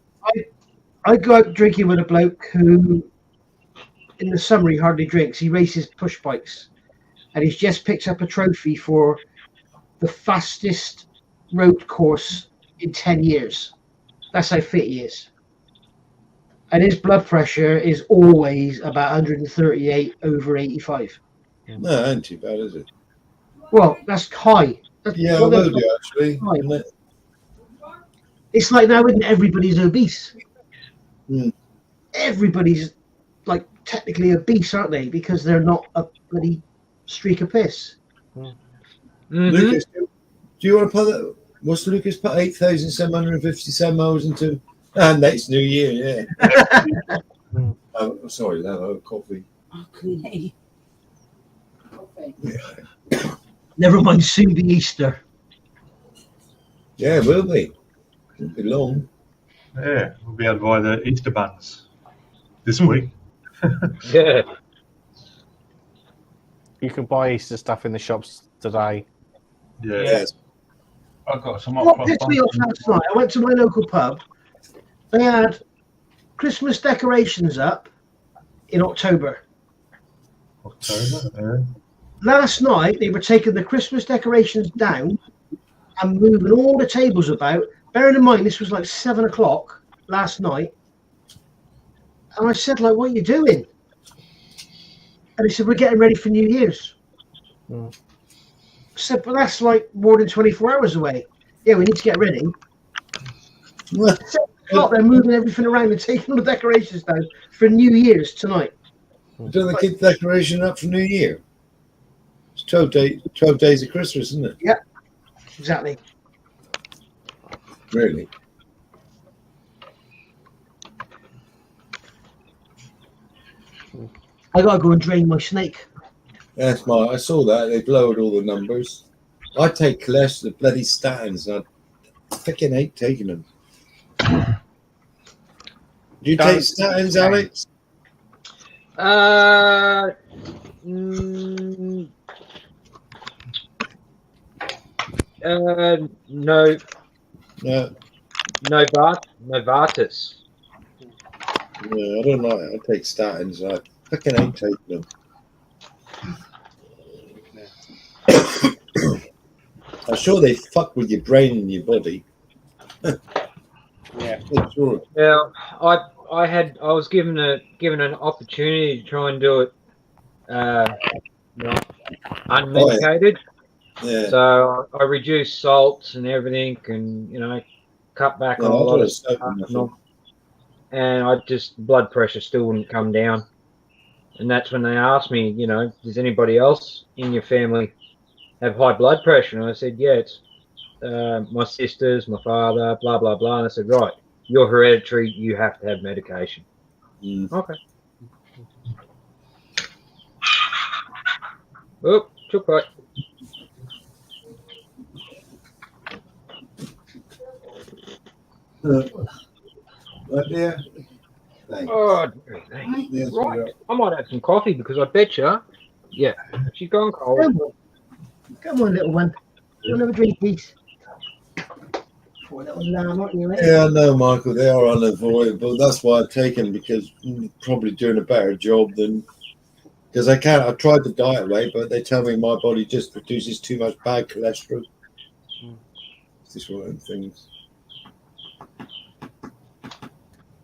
I go out drinking with a bloke who, in the summer, he hardly drinks. He races push bikes, and he's just picked up a trophy for the fastest road course in 10 years. That's how fit he is. And his blood pressure is always about 138 over 85. No, that ain't too bad, is it? Well, that's high. Yeah, I will do, actually. High. It's like now, isn't everybody's obese? Everybody's like technically obese, aren't they? Because they're not a bloody streak of piss. Lucas, do you want to put that? What's Lucas put 8,757 miles into? Next New Year, yeah. Oh, sorry, no, coffee. Okay. Yeah. Never mind, soon be Easter. Yeah, it will be. Won't be long. Yeah, we'll be able to buy the Easter buns this week. Yeah. You can buy Easter stuff in the shops today. Yeah. Yes. I've got some. What pissed me off last night, I went to my local pub. They had Christmas decorations up in October. Last night, they were taking the Christmas decorations down and moving all the tables about. Bearing in mind, this was like 7 o'clock last night. And I said, like, what are you doing? And they said, we're getting ready for New Year's. I said, but that's like more than 24 hours away. Yeah, we need to get ready. 7 o'clock, they're moving everything around and taking all the decorations down for New Year's tonight. Don't they keep the decoration up for New Year? It's 12 days of Christmas, isn't it? Yeah, exactly. Really? I gotta go and drain my snake. That's I saw that. They've lowered all the numbers. I take cholesterol, the bloody statins, and I fucking hate taking them. Do you take statins, Alex? No. No. Novartis. Yeah, I don't like it. I take statins. I fucking hate taking them. I'm sure they fuck with your brain and your body. Yeah. Sure. Yeah, I was given an opportunity to try and do it, unmedicated. Yeah. So I reduced salts and everything, and cut back on a lot of stuff. And blood pressure still wouldn't come down. And that's when they asked me, does anybody else in your family have high blood pressure? And I said, yeah, it's my sisters, my father, blah, blah, blah. And I said, right, you're hereditary, you have to have medication. Okay. Oh, took right. Right there. Thanks. Oh, thanks. Yes, Right. I might have some coffee because I bet you, she's gone cold. Come on, little one. You want to have a drink, please? Poor little lamb, aren't you? Yeah, I know, Michael. They are unavoidable. That's why I've taken, because I'm probably doing a better job than. Because I tried the diet way, but they tell me my body just produces too much bad cholesterol. It's just one of them things.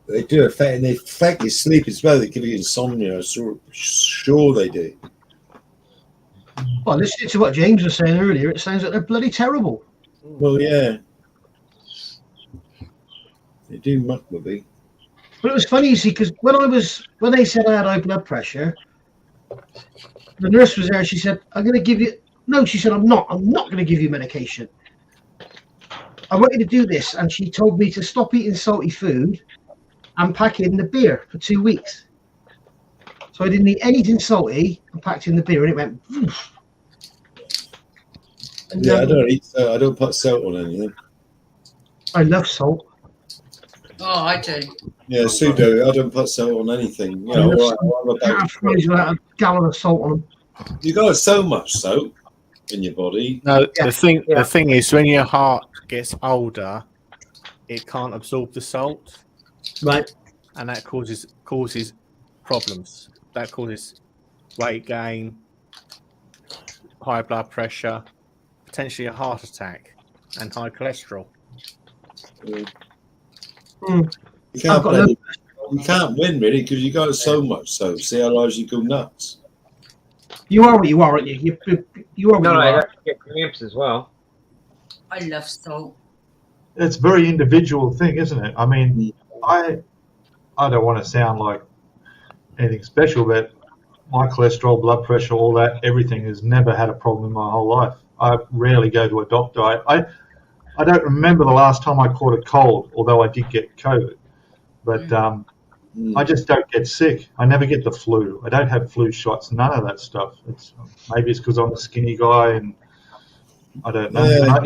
They do affect, and they affect your sleep as well. They give you insomnia. Sure they do. Well, listening to what James was saying earlier, it sounds like they're bloody terrible. Well, yeah. They do muck with me. But it was funny, you see, because when they said I had high blood pressure, the nurse was there. She said, "I'm going to give you." No, she said, "I'm not going to give you medication. I want you to do this." And she told me to stop eating salty food and pack in the beer for 2 weeks. So I didn't eat anything salty and packed in the beer, and it went. And, yeah, I don't put salt on anything. I love salt. Oh, I do. Yeah, Sue do. I don't put salt on anything. I can't have fries without a gallon of salt on them. You got so much salt in your body. No, the thing is, when your heart gets older, it can't absorb the salt, right? And that causes problems. That causes weight gain, high blood pressure, potentially a heart attack, and high cholesterol. You can't win really because you got so much salt. See how large you go nuts. You are what you are, aren't you? You are what you are. Get cramps as well. I love salt. It's a very individual thing, isn't it? I mean, I don't want to sound like anything special, but my cholesterol, blood pressure, all that, everything has never had a problem in my whole life. I rarely go to a doctor. I don't remember the last time I caught a cold, although I did get COVID. But I just don't get sick. I never get the flu. I don't have flu shots, none of that stuff. Maybe it's because I'm a skinny guy and I don't know. Yeah.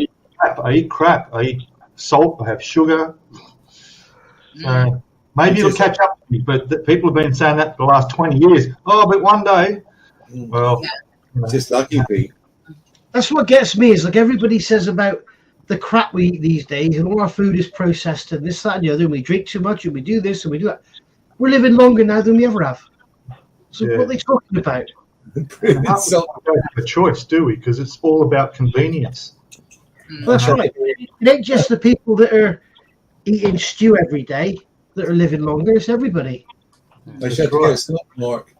I eat crap. I eat salt. I have sugar. Maybe it'll catch up to me, but people have been saying that for the last 20 years. Oh, but one day, well, just lucky, Pete. That's what gets me, is like everybody says about the crap we eat these days, and all our food is processed and this, that, and the other, and we drink too much, and we do this and we do that. We're living longer now than we ever have. So what are they talking about? We don't have a choice, do we? Because it's all about convenience. That's right. It ain't just the people that are eating stew every day that are living longer. It's everybody. I should have to get stopped, Mark.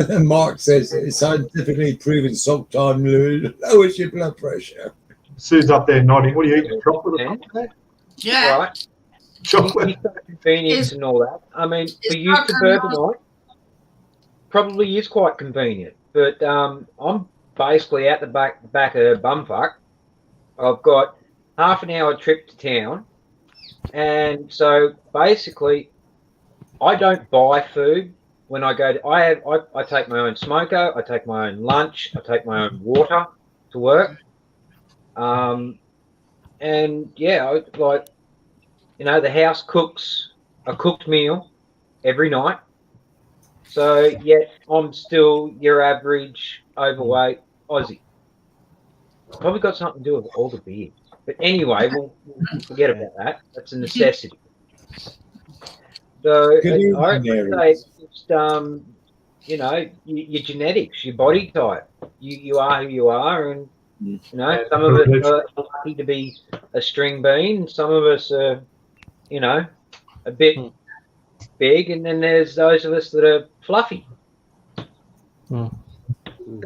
Mark says it's scientifically proven soak time lowers your blood pressure. Sue's up there nodding. What are you eating? Chocolate or something there? Yeah. Right. Chocolate. Convenience and all that. I mean, for you suburbanite, probably is quite convenient. But I'm basically out the back of Bumfuck. I've got half an hour trip to town, and so basically, I don't buy food when I go. I take my own smoker. I take my own lunch. I take my own water to work. And yeah, the house cooks a cooked meal every night. So yeah, I'm still your average overweight Aussie. Probably got something to do with all the beer. But anyway, we'll forget about that. That's a necessity. So I say it's just, your genetics, your body type. You are who you are, and some of us are lucky to be a string bean. Some of us are, a bit big, and then there's those of us that are fluffy. Has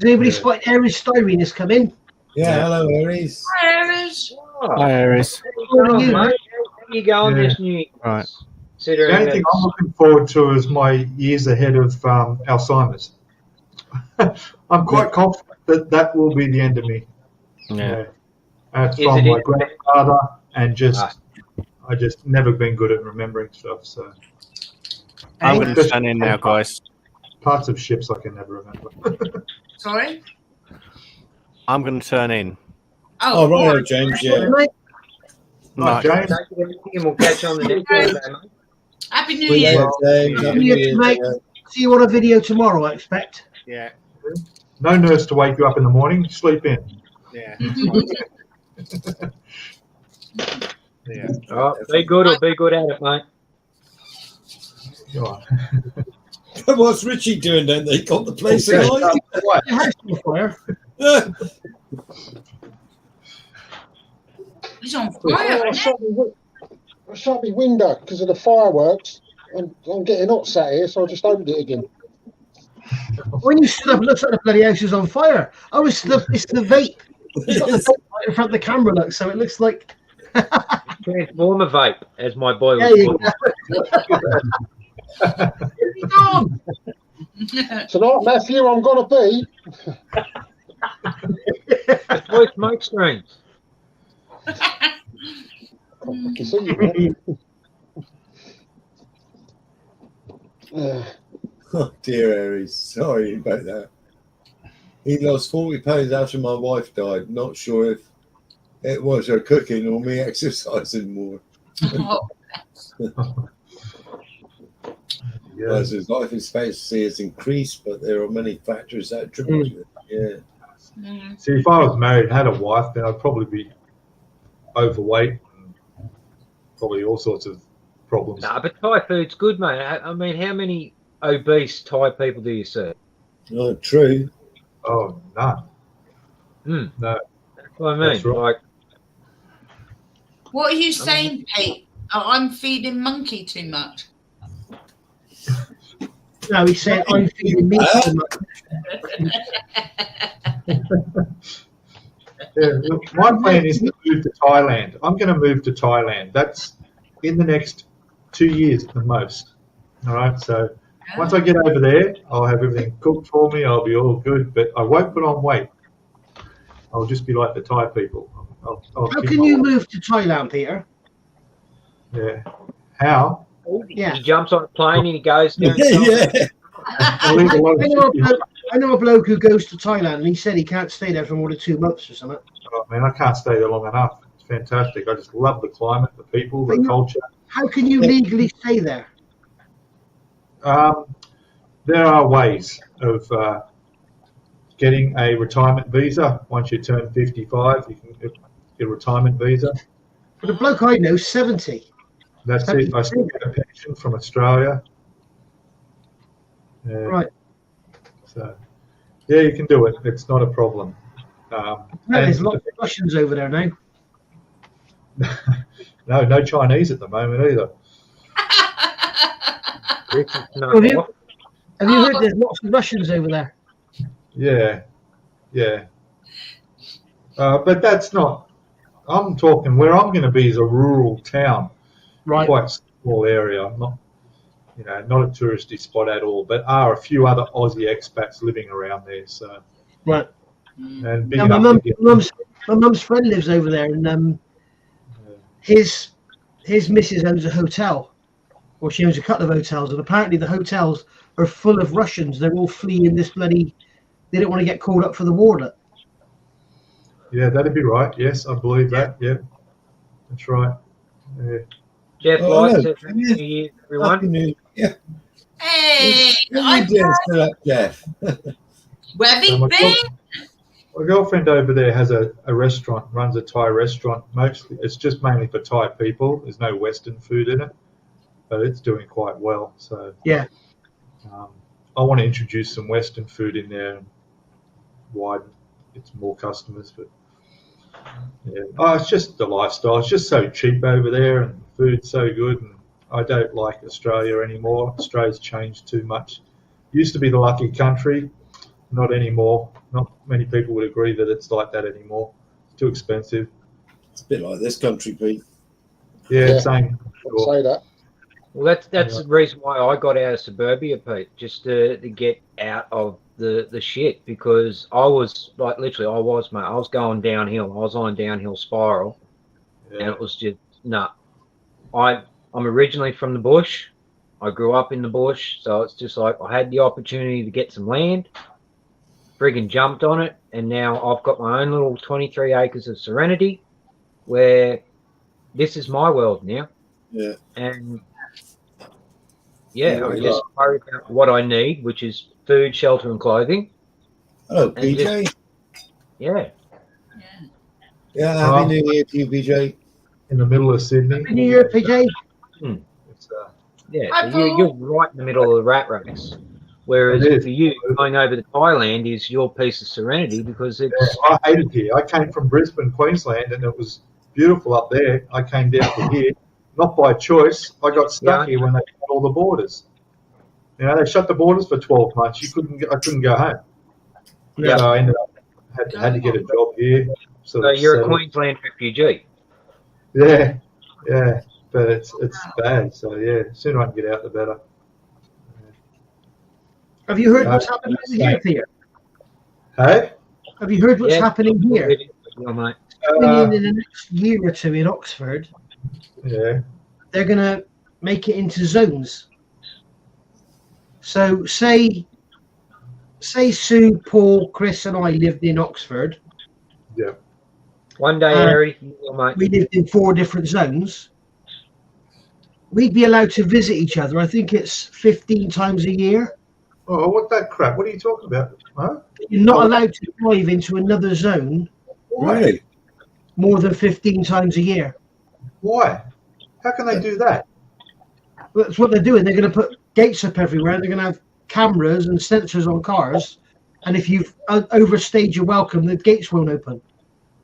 anybody spotted Aries Styrene has come in? Yeah, hello, Aries. Hi, Aries. Hi, Aries. How are you going this new year? Right. The only thing I'm looking forward to is my years ahead of Alzheimer's. I'm quite confident that will be the end of me. Yeah. From my grandfather, and I just never been good at remembering stuff. So I'm going to turn in now, guys. Parts of ships I can never remember. Sorry? I'm going to turn in. Oh, right, James, yeah. No, James. And we'll catch you on the next one, mate. Happy New Year. Happy New Year, mate. See you on a video tomorrow, I expect. Yeah. No nurse to wake you up in the morning. Sleep in. Yeah. Yeah. Oh, be good or be good at it, mate. What's Richie doing then? They got the place alight. He's on fire. I shut my window because of the fireworks, and I'm getting hot sat here, so I just opened it again. When you stood up, it looks like the bloody house is on fire. Oh, it's the vape. It's got the vape right in front of the camera, look, so it looks like Transformer vape, as my boy there was you called. go. Tonight, Matthew, I'm gonna be. It's like smoke screens. I can see you, man. Oh dear, Aries. Sorry about that. He lost 40 pounds after my wife died. Not sure if it was her cooking or me exercising more. As his life expectancy has increased, but there are many factors that attribute to it. Yeah. See, if I was married and had a wife, then I'd probably be overweight and probably all sorts of problems. Nah, but Thai food's good, mate. I mean, how many obese Thai people do you see? Oh, true. Oh, none. No. That's what I mean. That's right. Like, What are you saying, Pete? I'm feeding Monkey too much. No, he said I'm feeding me too much. Look, my plan is to move to Thailand. I'm going to move to Thailand. That's in the next 2 years at the most. All right. So once I get over there, I'll have everything cooked for me. I'll be all good, but I won't put on weight. I'll just be like the Thai people. I'll How can you move to Thailand, Peter? Yeah. How? Yeah. he jumps on a plane and he goes there. I'll leave a lot of I know a bloke who goes to Thailand, and he said he can't stay there for more than 2 months or something. Oh, man, I can't stay there long enough. It's fantastic. I just love the climate, the people, the culture. How can you legally stay there? There are ways of getting a retirement visa once you turn 55. your retirement visa. But the bloke I know, 70. That's it. I still get a pension from Australia. Right. So, yeah, you can do it. It's not a problem. There's lots of Russians over there now. No Chinese at the moment either. Have you heard there's lots of Russians over there? Yeah. But that's not. I'm talking where I'm going to be is a rural town, right? Quite small area. Not a touristy spot at all. But are a few other Aussie expats living around there. So right. And big my mum's friend lives over there, and his missus owns a hotel, or she owns a couple of hotels, and apparently the hotels are full of Russians. They're all fleeing this bloody. They don't want to get called up for the war. Yeah, that'd be right. Yes, I believe that. Yeah, that's right. Yeah. Jeff, New Year, everyone. Yeah. Hey, Jeff. Where have you been? My girlfriend over there has a restaurant, runs a Thai restaurant. It's just mainly for Thai people. There's no Western food in it, but it's doing quite well. So yeah, I want to introduce some Western food in there and widen it's more customers. But yeah, it's just the lifestyle. It's just so cheap over there, and food's so good. And I don't like Australia anymore. Australia's changed too much. Used to be the lucky country, not anymore. Not many people would agree that it's like that anymore. It's too expensive. It's a bit like this country, Pete. Yeah. Same. I'll say that. Well, that's the reason why I got out of suburbia, Pete, just to get out of the shit, because I was like literally I was going downhill. I was on a downhill spiral, and it was just I'm originally from the bush. I grew up in the bush, so it's just like I had the opportunity to get some land, friggin' jumped on it, and now I've got my own little 23 acres of serenity where this is my world now. Yeah. And I just worry about what I need, which is food, shelter, and clothing. Hello, PJ. Yeah, Happy New Year to you, PJ. In the middle of Sydney. Happy New Year, PJ. You're right in the middle of the rat race. Whereas for you, going over to Thailand is your piece of serenity because it's. Yeah, I hate it here. I came from Brisbane, Queensland, and it was beautiful up there. I came down to here, not by choice. I got stuck here when they shut all the borders. They shut the borders for 12 months. I couldn't go home. Yeah. So I ended up had to get a job here. So you're a Queensland refugee. Yeah, but it's bad. So the sooner I can get out, the better. Have you heard what's happening here, Peter? Hey? Have you heard what's happening here? In the next year or two in Oxford, they're going to make it into zones. So say Sue, Paul, Chris and I lived in Oxford. Yeah. One day, Harry, we lived in 4 different zones. We'd be allowed to visit each other. I think it's 15 times a year. Oh, what that crap? What are you talking about? Huh? You're not allowed to drive into another zone. Really? More than 15 times a year. Why? How can they do that? That's what they're doing. They're going to put gates up everywhere. They're going to have cameras and sensors on cars. And if you've overstayed your welcome, the gates won't open.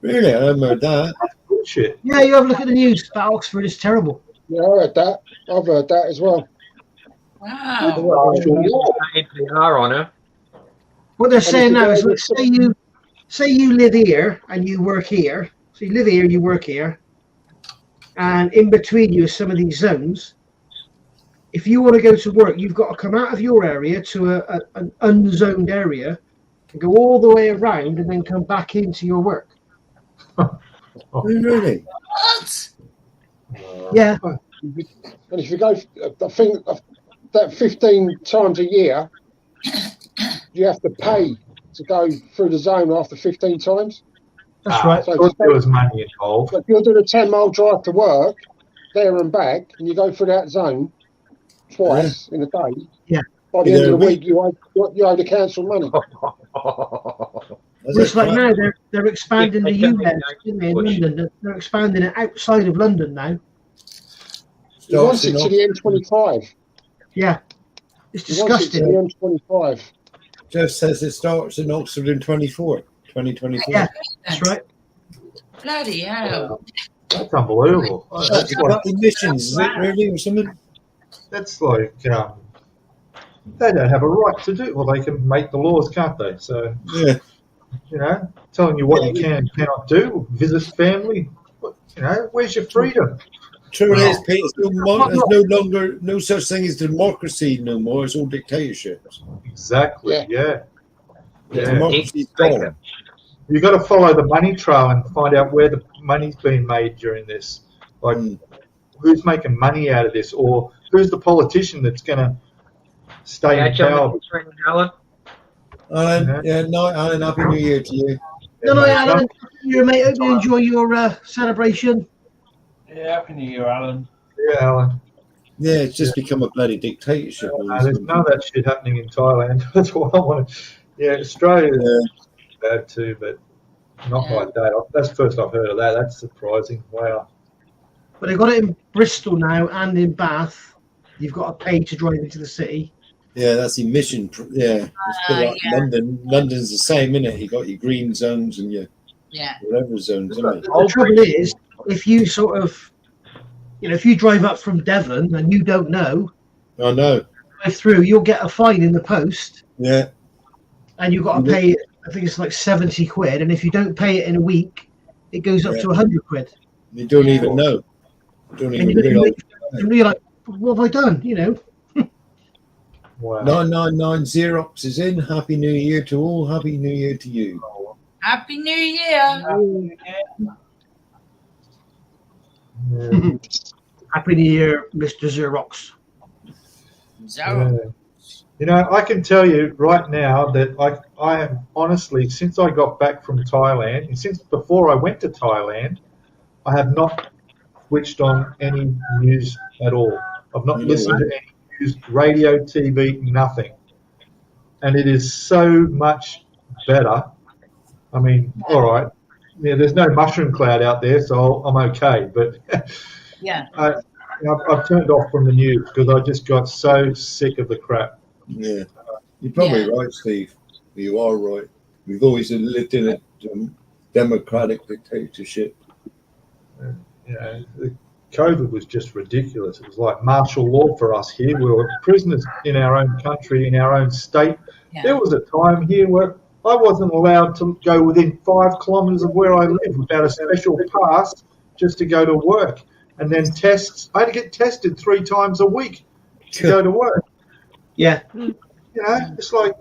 Really? I haven't heard that. That's bullshit. Yeah, you have a look at the news about Oxford. It's terrible. Yeah, I heard that. I've heard that as well. Wow. NPR on her. What they're saying now is, let's say you live here and you work here. So you live here, you work here, and in between you are some of these zones. If you want to go to work, you've got to come out of your area to an unzoned area and go all the way around and then come back into your work. Really? What? Yeah. And if you go, I think that 15 times a year, you have to pay to go through the zone after 15 times. That's right. So there was money involved. So if you're doing a 10-mile drive to work, there and back, and you go through that zone twice in a day, by the end of the week, you owe the council money. It's like now they're expanding the US in London. They're expanding it outside of London now. He wants it to the M25. Yeah, it's He wants it to disgusting. the M25. Jeff says it starts in Oxford in 2024. Yeah, that's right. Bloody hell. That's unbelievable. That's about emissions, is it really, or something? That's like they don't have a right to do. Well, they can make the laws, can't they? So Yeah. you know, telling you what you can and cannot do, visit family. You know, where's your freedom? True it is, Pete. There's no such thing as democracy no more. It's all dictatorships. Exactly. Yeah. Democracy's gone. You've got to follow the money trail and find out where the money's been made during this. Like, who's making money out of this, or who's the politician that's going to stay in power? Alan? Alan, Happy New Year to you. No, Alan. You mate. Hope you enjoy your celebration. Yeah, Happy New Year, Alan. Yeah, Alan. Yeah, it's just become a bloody dictatorship. There's none of that shit happening in Thailand. That's what I want to. Yeah, Australia's bad too, but not like that. That's the first I've heard of that. That's surprising. Wow. But they've got it in Bristol now and in Bath. You've got to pay to drive into the city. Yeah, that's emission. Yeah, it's a bit like London. London's the same, isn't it? You got your green zones and your whatever zones, isn't it? The trouble is, if you sort of, if you drive up from Devon and you don't know, I know, drive through, you'll get a fine in the post. Yeah. And you've got to pay, I think it's like 70 quid. And if you don't pay it in a week, it goes up to 100 quid. You don't even know. You don't even realise. You're like, what have I done? Wow. 999 Xerox is in. Happy New Year to all. Happy New Year to you. Happy New Year. Happy New Year, Mr. Xerox. You know, I can tell you right now that I am honestly, since I got back from Thailand, and since before I went to Thailand, I have not switched on any news at all. I've not listened to any news, radio, TV, nothing. And it is so much better. I mean, all right, there's no mushroom cloud out there, so I'm okay. But I've turned off from the news because I just got so sick of the crap. Yeah, you're probably right, Steve. You are right. We've always lived in a democratic dictatorship. COVID was just ridiculous. It was like martial law for us here. We were prisoners in our own country, in our own state. Yeah. There was a time here where I wasn't allowed to go within 5 kilometres of where I live without a special pass just to go to work. And then tests. I had to get tested 3 times a week to go to work. Yeah. It's like,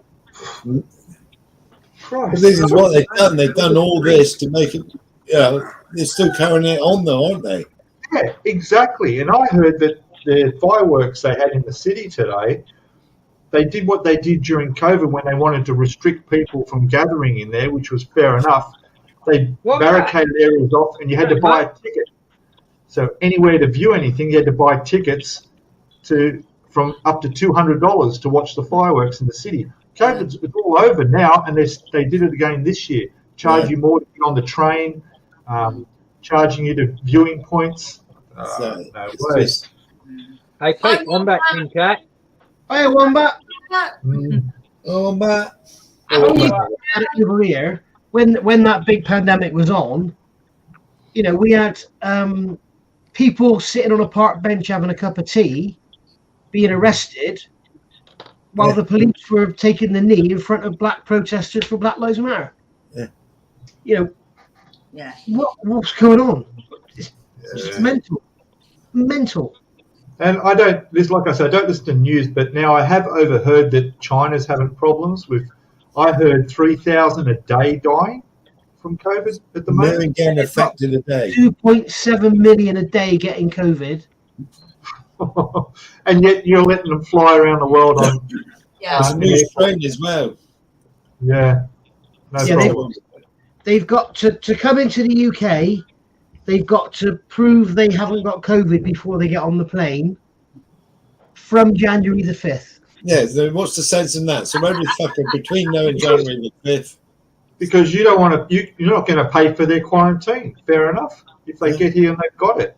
Christ. This is what they've done. They've done all this to make it, they're still carrying it on though, aren't they? Yeah, exactly. And I heard that the fireworks they had in the city today, they did what they did during COVID when they wanted to restrict people from gathering in there, which was fair enough. They barricaded areas off and you had to buy a ticket. So anywhere to view anything, you had to buy tickets from up to $200 to watch the fireworks in the city. COVID's all over now, and they did it again this year. Charge you more to get on the train, charging you to viewing points. No way. Hey, Pete, Wombat in chat. Hey, Wombat. Wombat. Over here, when that big pandemic was on, we had people sitting on a park bench having a cup of tea, being arrested, while the police were taking the knee in front of black protesters for Black Lives Matter. What's going on? It's mental. And like I said, I don't listen to news, but now I have overheard that China's having problems with. I heard 3,000 a day dying from COVID at the moment. Getting affected a day. 2.7 million a day getting COVID. And yet you're letting them fly around the world on. It's a new strain as well. Yeah. No problem. They've got to come into the UK. They've got to prove they haven't got COVID before they get on the plane from January the 5th. Yeah, what's the sense in that? So every fucker between now and January the 5th, because you don't want to. You're not going to pay for their quarantine. Fair enough. If they get here and they've got it.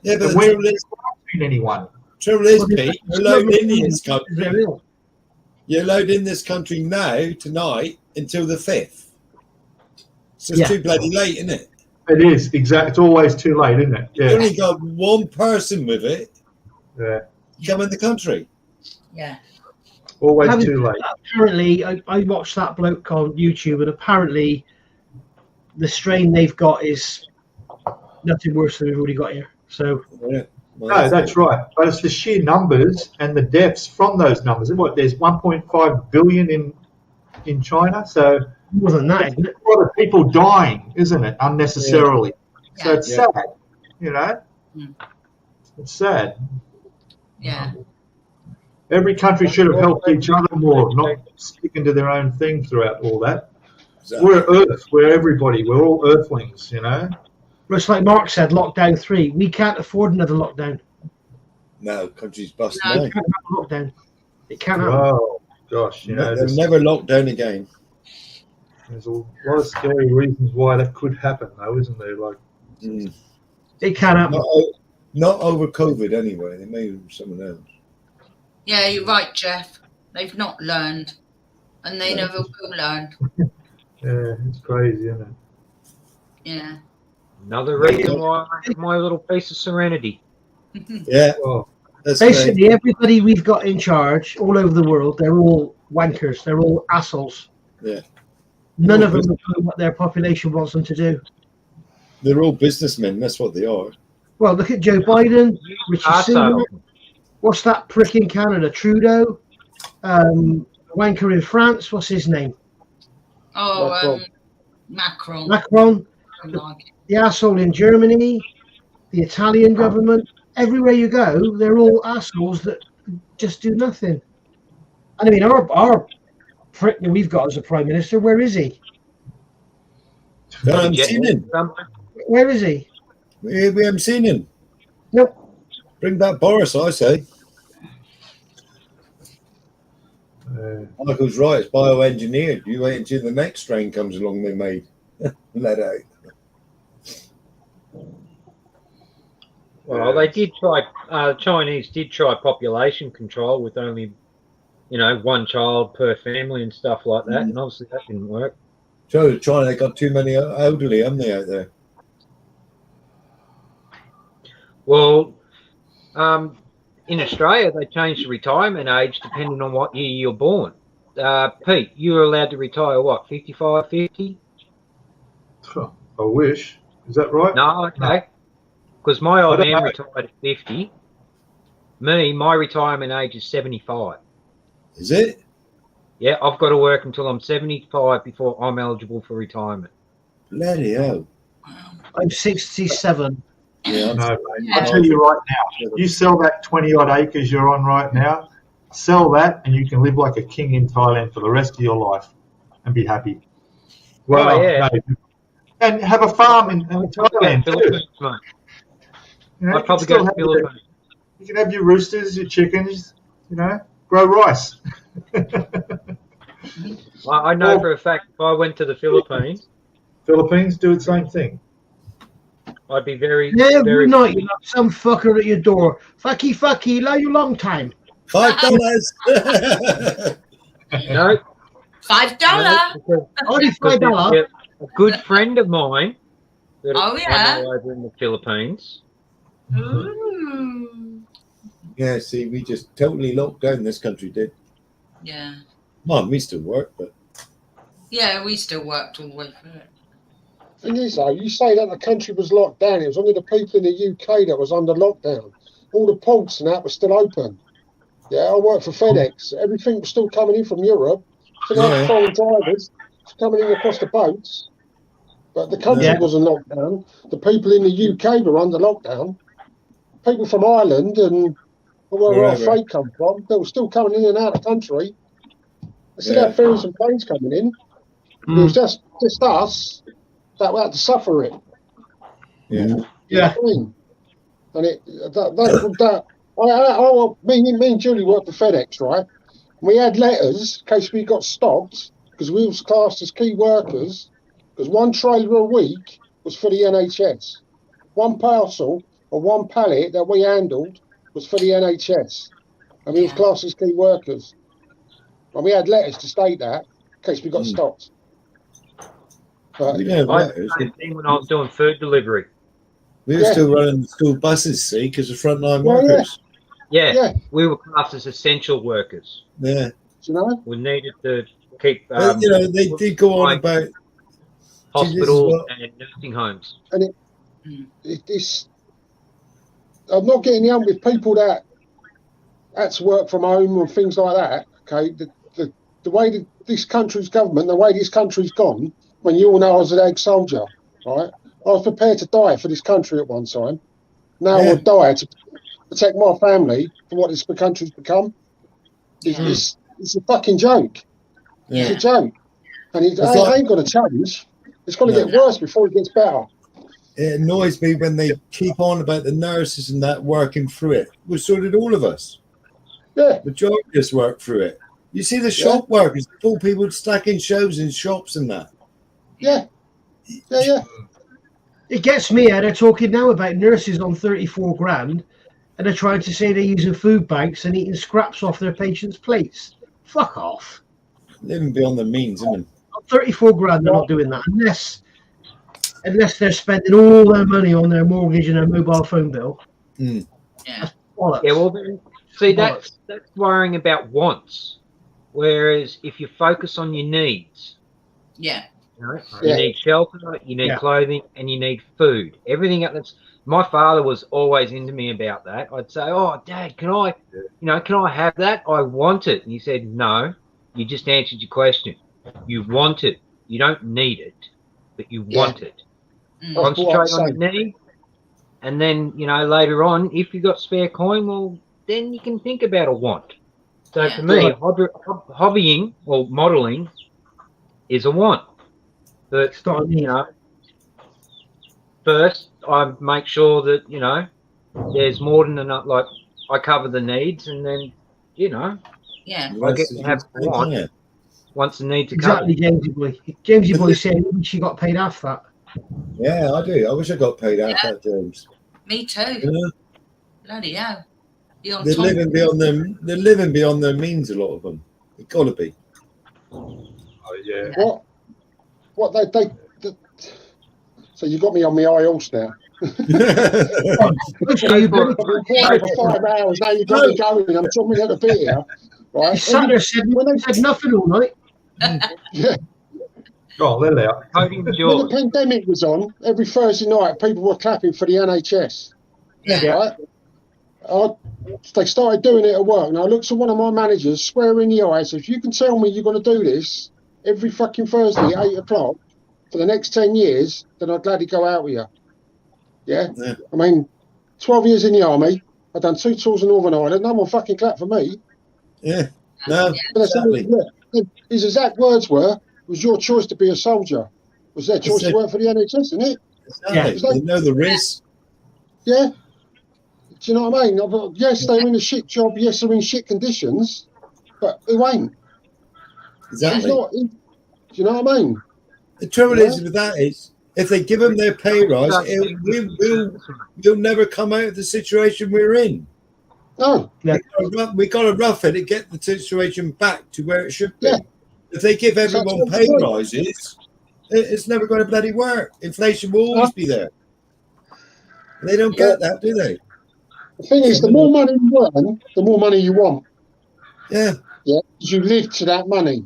Yeah, but and when you quarantine anyone. Trouble is, Pete, you're allowed in this country. You're allowed in this country now, tonight, until the 5th. It's just too bloody late, isn't it? It is, exactly. It's always too late, isn't it? Yeah. You only got one person with it. Yeah. Come in the country. Yeah. Always too late. Apparently, I watched that bloke on YouTube, and apparently the strain they've got is nothing worse than we've already got here. So yeah. Well, no, that's right. But it's the sheer numbers and the deaths from those numbers. What, there's 1.5 billion in China, so more than that, isn't it? A lot of people dying, isn't it, unnecessarily? Yeah. So it's sad, you know. It's sad. Yeah. Every country should have helped each other more, not sticking to their own thing throughout all that. Exactly. We're Earth. We're everybody. We're all Earthlings, you know. Just like Mark said, lockdown 3. We can't afford another lockdown. No, country's busted. No, it can't have a lockdown. It can't happen. Oh, gosh. You know, they'll never lock down again. There's a lot of scary reasons why that could happen, though, isn't there? Like, it can happen. Not over COVID, anyway. They may have someone else. Yeah, you're right, Jeff. They've not learned, and they never will learn. Yeah, it's crazy, isn't it? Yeah. Another reason why I have my little piece of serenity. Yeah. Oh, basically, everybody we've got in charge all over the world, they're all wankers. They're all assholes. Yeah. None of them are doing what their population wants them to do. They're all businessmen. That's what they are. Well, look at Joe Biden, Richard Sunak. What's that prick in Canada? Trudeau. Wanker in France. What's his name? Oh, Macron. Macron. The asshole in Germany. The Italian government. Everywhere you go, they're all assholes that just do nothing. And I mean, our prick that we've got as a prime minister, where is he? We haven't seen him. Where is he? We haven't seen him. Nope. Bring back Boris, I say. Michael's right. It's bioengineered. You wait until the next strain comes along. They made let out. Well, they did try. Chinese did try population control with only, one child per family and stuff like that, and obviously that didn't work. So China, they got too many elderly, haven't they, out there? Well, in Australia, they changed the retirement age depending on what year you're born. Pete, you were allowed to retire, what, 55, 50? I wish. Is that right? No, okay. Because my old man retired at 50. My retirement age is 75. Is it? Yeah, I've got to work until I'm 75 before I'm eligible for retirement. Bloody hell. I'm 67. Yeah, no, mate. I'll tell you right now, you sell that 20-odd acres you're on right now, sell that and you can live like a king in Thailand for the rest of your life and be happy. Well, yeah. No. And have a farm in Thailand too. I'd probably go to the Philippines. You can have your roosters, your chickens, grow rice. I know for a fact if I went to the Philippines, do the same thing. I'd be very, every night you have some fucker at your door. Fucky, love you long time. $5. No. $5. Only $5. A good friend of mine that I know over in the Philippines. Ooh. Yeah, see, we just totally locked down this country, did. Yeah. Well, we still work, but... Yeah, we still worked all the way through it. Thing is, though, you say that the country was locked down. It was only the people in the UK that was under lockdown. All the ports and that were still open. Yeah, I worked for FedEx. Everything was still coming in from Europe. So they had foreign drivers coming in across the boats. But the country wasn't locked down. The people in the UK were under lockdown. People from Ireland and where our freight come from, they were still coming in and out of the country. They still had ferries and planes coming in. It was just us that had to suffer it. Yeah. Yeah. And me and Julie worked for FedEx, right? We had letters in case we got stopped because we was classed as key workers, because one trailer a week was for the NHS. One parcel or one pallet that we handled was for the NHS. And we was classed as key workers. And we had letters to state that in case we got stopped. But, I did the same thing when I was doing food delivery. We were still running the school buses, see, because of frontline workers. Yeah, we were classed as essential workers. Yeah. You know? We needed to keep. But, you know, they did go on about hospitals and nursing homes. And it's. I'm not getting young with people that had to work from home and things like that. Okay, the way that this country's government, the way this country's gone. When you all know I was an ex-soldier, right? I was prepared to die for this country at one time. Now I would die to protect my family from what this country's become. It's a fucking joke. It's a joke. And it ain't going to change. It's going to get worse before it gets better. It annoys me when they keep on about the nurses and that working through it. Well, so did all of us. Yeah. Majority of us work through it. You see the shop workers, the poor people stacking shelves in shops and that. Yeah. It gets me, they're talking now about nurses on 34 grand and they're trying to say they're using food banks and eating scraps off their patients' plates. Fuck off. Living beyond their means, isn't it? 34 grand, they're not doing that unless they're spending all their money on their mortgage and their mobile phone bill. Yeah, well, then, see, that's worrying about wants. Whereas if you focus on your needs, you need shelter, you need clothing, and you need food. Everything else. My father was always into me about that. I'd say, "Oh, Dad, can I have that? I want it." And he said, "No, you just answered your question. You want it. You don't need it, but you want it. Concentrate on your need, and then later on, if you got spare coin, well, then you can think about a want." So for me, hobbying or modelling is a want. But first I make sure that there's more than enough. Like I cover the needs, and then I get to have a want once the needs are covered. Exactly, Jamesy boy said she got paid half that. Yeah, I do. I wish I got paid half that, James. Me too. Yeah. Bloody hell. They're living beyond them. They're living beyond their means. A lot of them. It's got to be. Oh yeah. What they so you got me on my high horse now. For 5 hours now you got me going. I'm jumping at the bit here. Right? Sander said nothing all night. Yeah. Oh, they're there. When the pandemic was on, every Thursday night people were clapping for the NHS. Right? They started doing it at work. And I looked at one of my managers, square in the eye, said, "If you can tell me you're going to do this every fucking Thursday at 8 o'clock for the next 10 years, then I'd gladly go out with you." Yeah? I mean, 12 years in the army, I've done 2 tours in Northern Ireland, no one fucking clapped for me. Yeah. No, exactly. His exact words were, "It was your choice to be a soldier. It was their choice to work for the NHS, isn't it?" Exactly. They know the risk. Yeah. Do you know what I mean? Yes, they're in a shit job. Yes, they're in shit conditions. But who ain't? Exactly. Do you know what I mean? The trouble is with that is, if they give them their pay rise, we'll never come out of the situation we're in. No. We got to rough it to get the situation back to where it should be. Yeah. If they give everyone pay rises, it's never going to bloody work. Inflation will always be there. They don't get that, do they? The thing is, the more money you earn, the more money you want. Yeah. Yeah. Because you live to that money.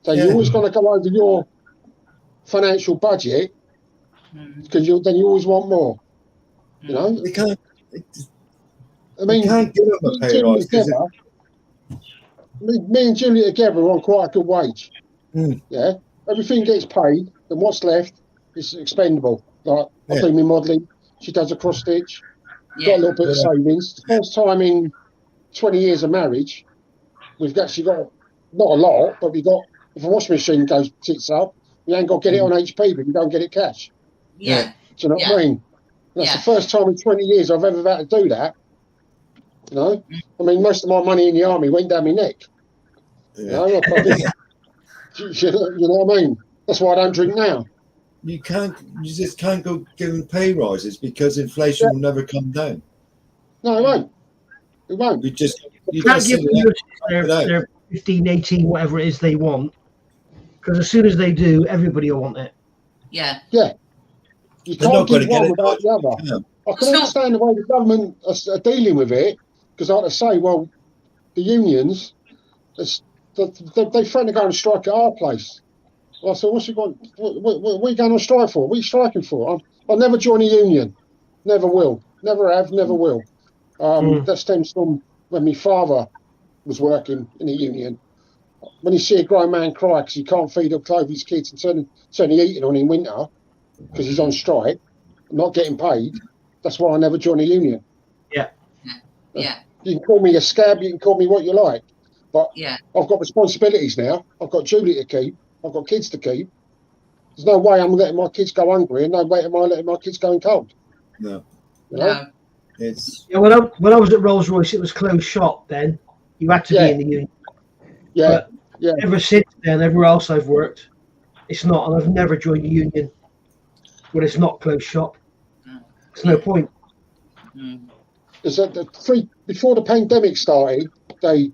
So you're always going to go over your financial budget because then you always want more. You know? They can't. I mean, can't give them a pay rise. Me and Julia together are on quite a good wage. Yeah. Everything gets paid, and what's left is expendable. Like I do my modelling. She does a cross stitch. Got a little bit of savings. The first time in 20 years of marriage, we've actually got not a lot, but we got. If a washing machine goes tits up, you ain't got to get it on HP, but you don't get it cash. Yeah. Do you know what I mean? That's the first time in 20 years I've ever had to do that. You know? I mean, most of my money in the army went down my neck. You know? You know what I mean? That's why I don't drink now. You just can't go giving pay rises because inflation will never come down. No, it won't. It won't. You can't give them their 15, 18, whatever it is they want, because as soon as they do, everybody will want it. Yeah. Yeah. You can't give one without the other. I can understand the way the government are dealing with it, because like I say, well, the unions, they threaten to go and strike at our place. Well, I said, what's you going? What are you going on strike for? What are you striking for? I'll never join a union. Never will. Never have. Never will. That stems from when my father was working in a union. When you see a grown man cry because he can't feed or clothe his kids and turn the heating on in winter because he's on strike, not getting paid, that's why I never join a union. Yeah. Yeah. You can call me a scab, you can call me what you like, but yeah. I've got responsibilities now. I've got Julie to keep. I've got kids to keep. There's no way I'm letting my kids go hungry, and no way am I letting my kids go in cold. No. You know? When I was at Rolls Royce, it was closed shop then. You had to be in the union. Yeah. But ever since then, everywhere else I've worked, it's not, and I've never joined a union when it's not closed shop. There's no point. Is that before the pandemic started, because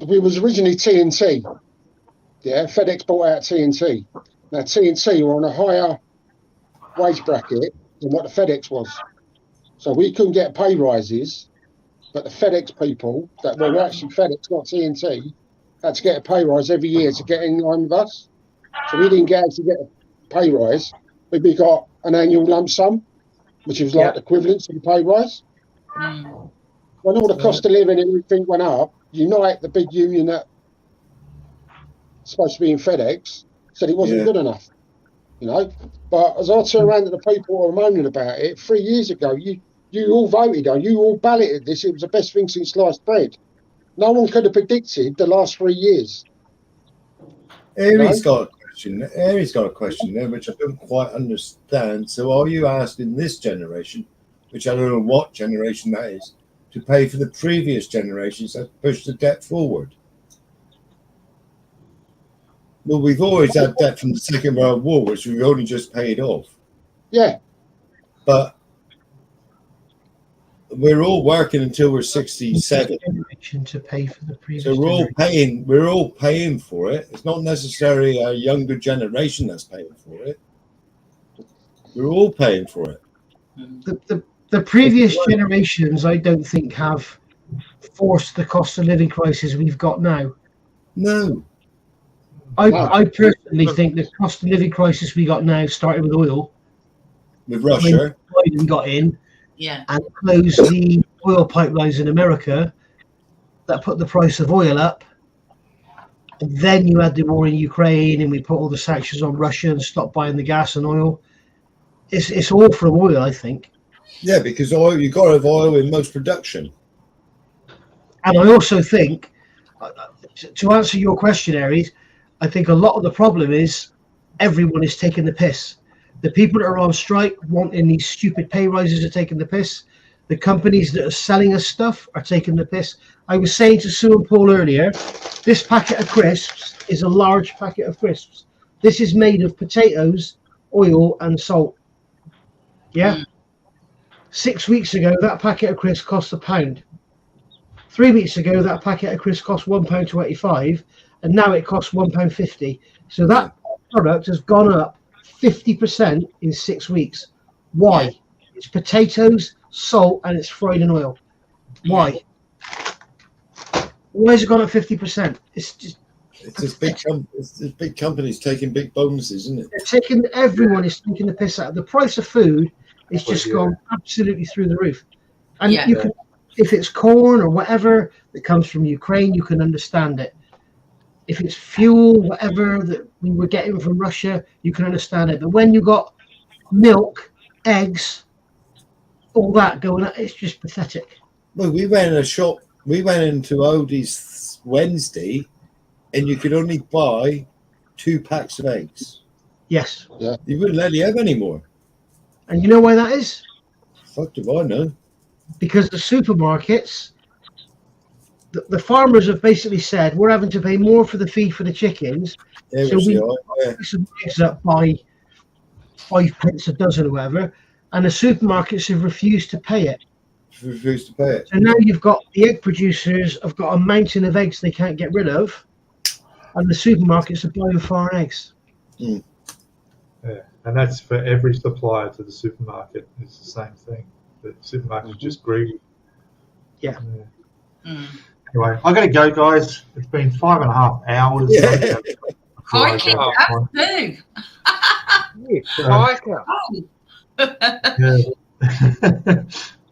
we was originally TNT. Yeah, FedEx bought out TNT. Now TNT were on a higher wage bracket than what the FedEx was, so we couldn't get pay rises. But the FedEx people that were actually FedEx, not TNT, had to get a pay rise every year to get in line with us. So we didn't actually get a pay rise, but we got an annual lump sum, which was like the equivalent to the pay rise. When all the cost of living and everything went up, Unite, the big union that's supposed to be in FedEx, said it wasn't good enough. You know, but as I turn around to the people who are moaning about it, 3 years ago, you all voted on, you all balloted this. It was the best thing since sliced bread. No one could have predicted the last 3 years. Harry's got a question there, which I don't quite understand. So are you asking this generation, which I don't know what generation that is, to pay for the previous generations that pushed the debt forward? Well, we've always had debt from the Second World War, which we've only just paid off. Yeah. But we're all working until we're 67. To pay for the previous. So we're all paying for it. It's not necessarily a younger generation that's paying for it. We're all paying for it. The previous generations, I don't think, have forced the cost of living crisis we've got now. No. I personally think the cost of living crisis we got now started with oil. With Russia. Biden got in and closed the oil pipelines in America that put the price of oil up. And then you had the war in Ukraine, and we put all the sanctions on Russia and stopped buying the gas and oil. It's all from oil, I think. Yeah, because oil, you've got to have oil in most production. And I also think, to answer your question, Aries, I think a lot of the problem is everyone is taking the piss. The people that are on strike wanting these stupid pay rises are taking the piss. The companies that are selling us stuff are taking the piss. I was saying to Sue and Paul earlier, this packet of crisps is a large packet of crisps. This is made of potatoes, oil, and salt. Yeah? 6 weeks ago, that packet of crisps cost £1. 3 weeks ago, that packet of crisps cost £1.25, and now it costs £1.50. So that product has gone up 50% in 6 weeks. Why? It's potatoes, salt, and it's fried in oil. Why? Why has it gone up 50%? It's just big companies taking big bonuses, isn't it? Everyone is taking the piss out. The price of food is just gone absolutely through the roof. And you can, if it's corn or whatever that comes from Ukraine, you can understand it. If it's fuel, whatever that we were getting from Russia, you can understand it. But when you got milk, eggs, all that going up, it's just pathetic. Well, we went in a shop. We went into Aldi's Wednesday, and you could only buy 2 packs of eggs. Yes. Yeah. You wouldn't let you have any more. And you know why that is? Fuck do I know? Because the supermarkets the farmers have basically said we're having to pay more for the feed for the chickens, so we put some eggs up by 5 pence a dozen or whatever, and the supermarkets have refused to pay it. Refused to pay it. So now you've got the egg producers have got a mountain of eggs they can't get rid of, and the supermarkets are buying foreign eggs. Yeah, and that's for every supplier to the supermarket. It's the same thing. The supermarkets are just greedy. Yeah. Anyway, I got to go, guys. It's been 5.5 hours. I think that too.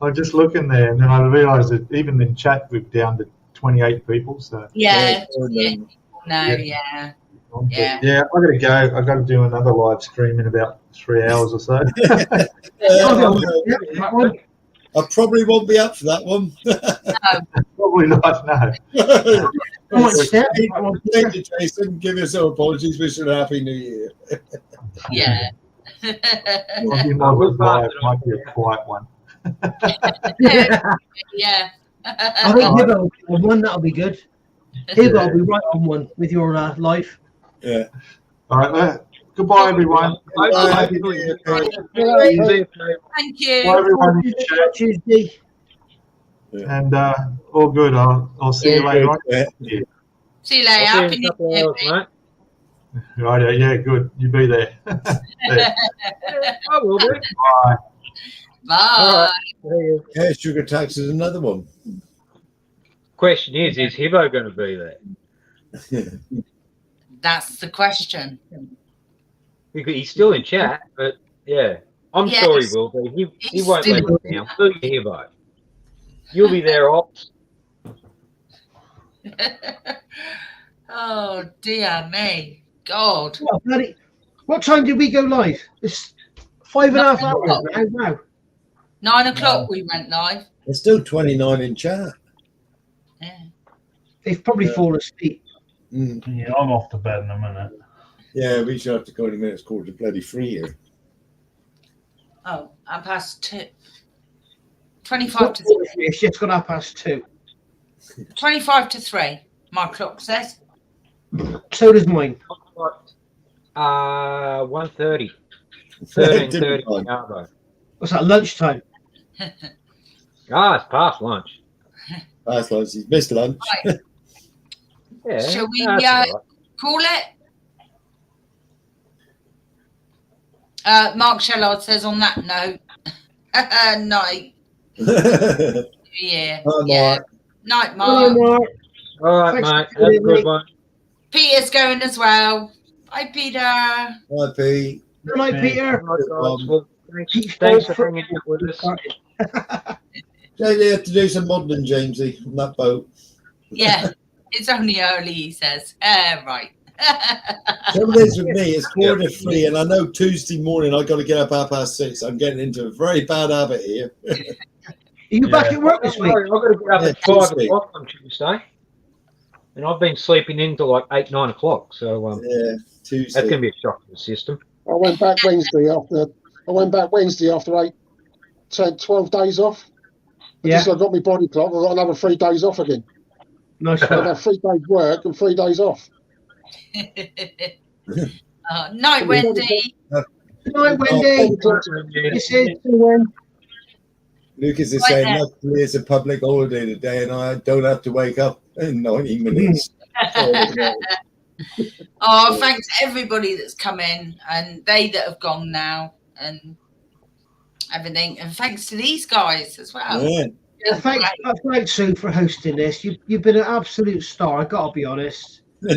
I'm just looking there, and then I realised that even in chat we're down to 28 people. So yeah. I got to go. I got to do another live stream in about 3 hours or so. I probably won't be up for that one. Probably not. No. Thank you, Jason. Give you some apologies. Wish you a happy New Year. Yeah. Might be a quiet one. Yeah. I think Hibbo will be on one. That'll be good. Hibbo will be right on one with your life. Yeah. All right. Goodbye, everyone. Thank you. Bye, everyone. Tuesday. And all good. I'll see you later on. See you later. Happy New Year, mate. Right, yeah, good. You be there. I will be. Bye. Bye. Yeah, sugar tax is another one. Question is Hibbo going to be there? That's the question. He's still in chat, but yeah, I'm sure he will be. He won't let us down. Will you, Hibbo? You'll be there, Ops. Oh dear me, God! Oh, bloody, what time did we go live? It's 5.5 hours now. 9 o'clock we went live. There's still 29 in chat. Yeah. They've probably fallen asleep. Yeah, I'm off to bed in a minute. Yeah, we should have to go in a minute. It's called the bloody 3 here. Oh, I'm past 2. 25 to 3. It's just gone up past 2. 25 to 3. My clock says. So does mine. 1:30. 13:30. What's that? Lunchtime. It's past lunch. Past lunch. He's missed lunch. Right. Yeah. Shall we right. call it? Mark Shellard says on that note, night. Yeah. Night, Mark. All right, mate. Have a good one. Peter's going as well. Bye, Peter. Bye, Pete. Good night, Peter. Well, thanks for hanging out with us. They have to do some modelling, Jamesy, on that boat. Yeah, it's only early, he says. Right. Trouble is with me, it's 4:45, and I know Tuesday morning I got to get up 6:30. I'm getting into a very bad habit here. Are you back at work this week? I've got to get up at 5 o'clock on Tuesday. And I've been sleeping in till like 8, 9 o'clock. So Tuesday. That's going to be a shock to the system. I went back Wednesday after 12 days off. Yeah. I got my body clock. I got another 3 days off again. Nice. I had 3 days work and 3 days off. Night, Wendy. Night, Wendy. Lucas is saying, luckily it's a public holiday today and I don't have to wake up in 90 minutes. Oh, thanks to everybody that's come in and they that have gone now and everything. And thanks to these guys as well. Yeah. Thanks, Sue, for hosting this. You've been an absolute star, I got to be honest. So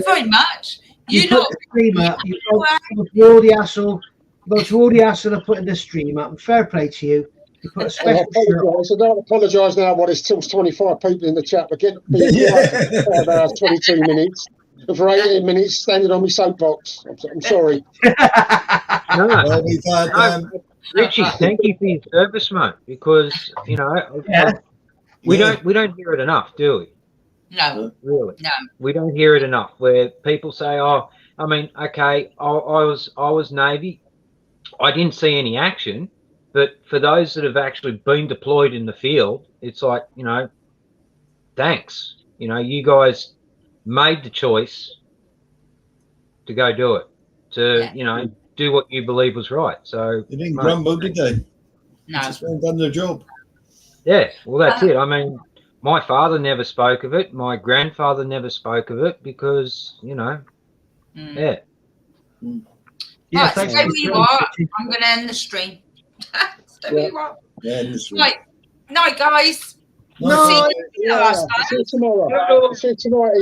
very much. You put the stream up. You go through all the hassle. Go through all the hassle of putting the stream up. And fair play to you. You put a special. I don't apologise now. What is still 25 people in the chat. But get 5 hours, 22 minutes. And for 18 minutes, standing on my soapbox. I'm sorry. Richie, thank you for your service, mate. Because we don't hear it enough, do we? No, really. No, we don't hear it enough. Where people say, "Oh, I mean, okay, I was Navy. I didn't see any action." But for those that have actually been deployed in the field, it's like, that thanks. You know, you guys made the choice to go do it, to, you know, do what you believe was right. So They didn't grumble, did they? No. They just went and done their job. Yeah, well, that's it. I mean, my father never spoke of it. My grandfather never spoke of it because, you know, Yeah, Yeah, right, so where you are, I'm going to end the stream. So where you are. Yeah, this Right. Night, guys. No, See you see you tomorrow. See you tonight, Eva.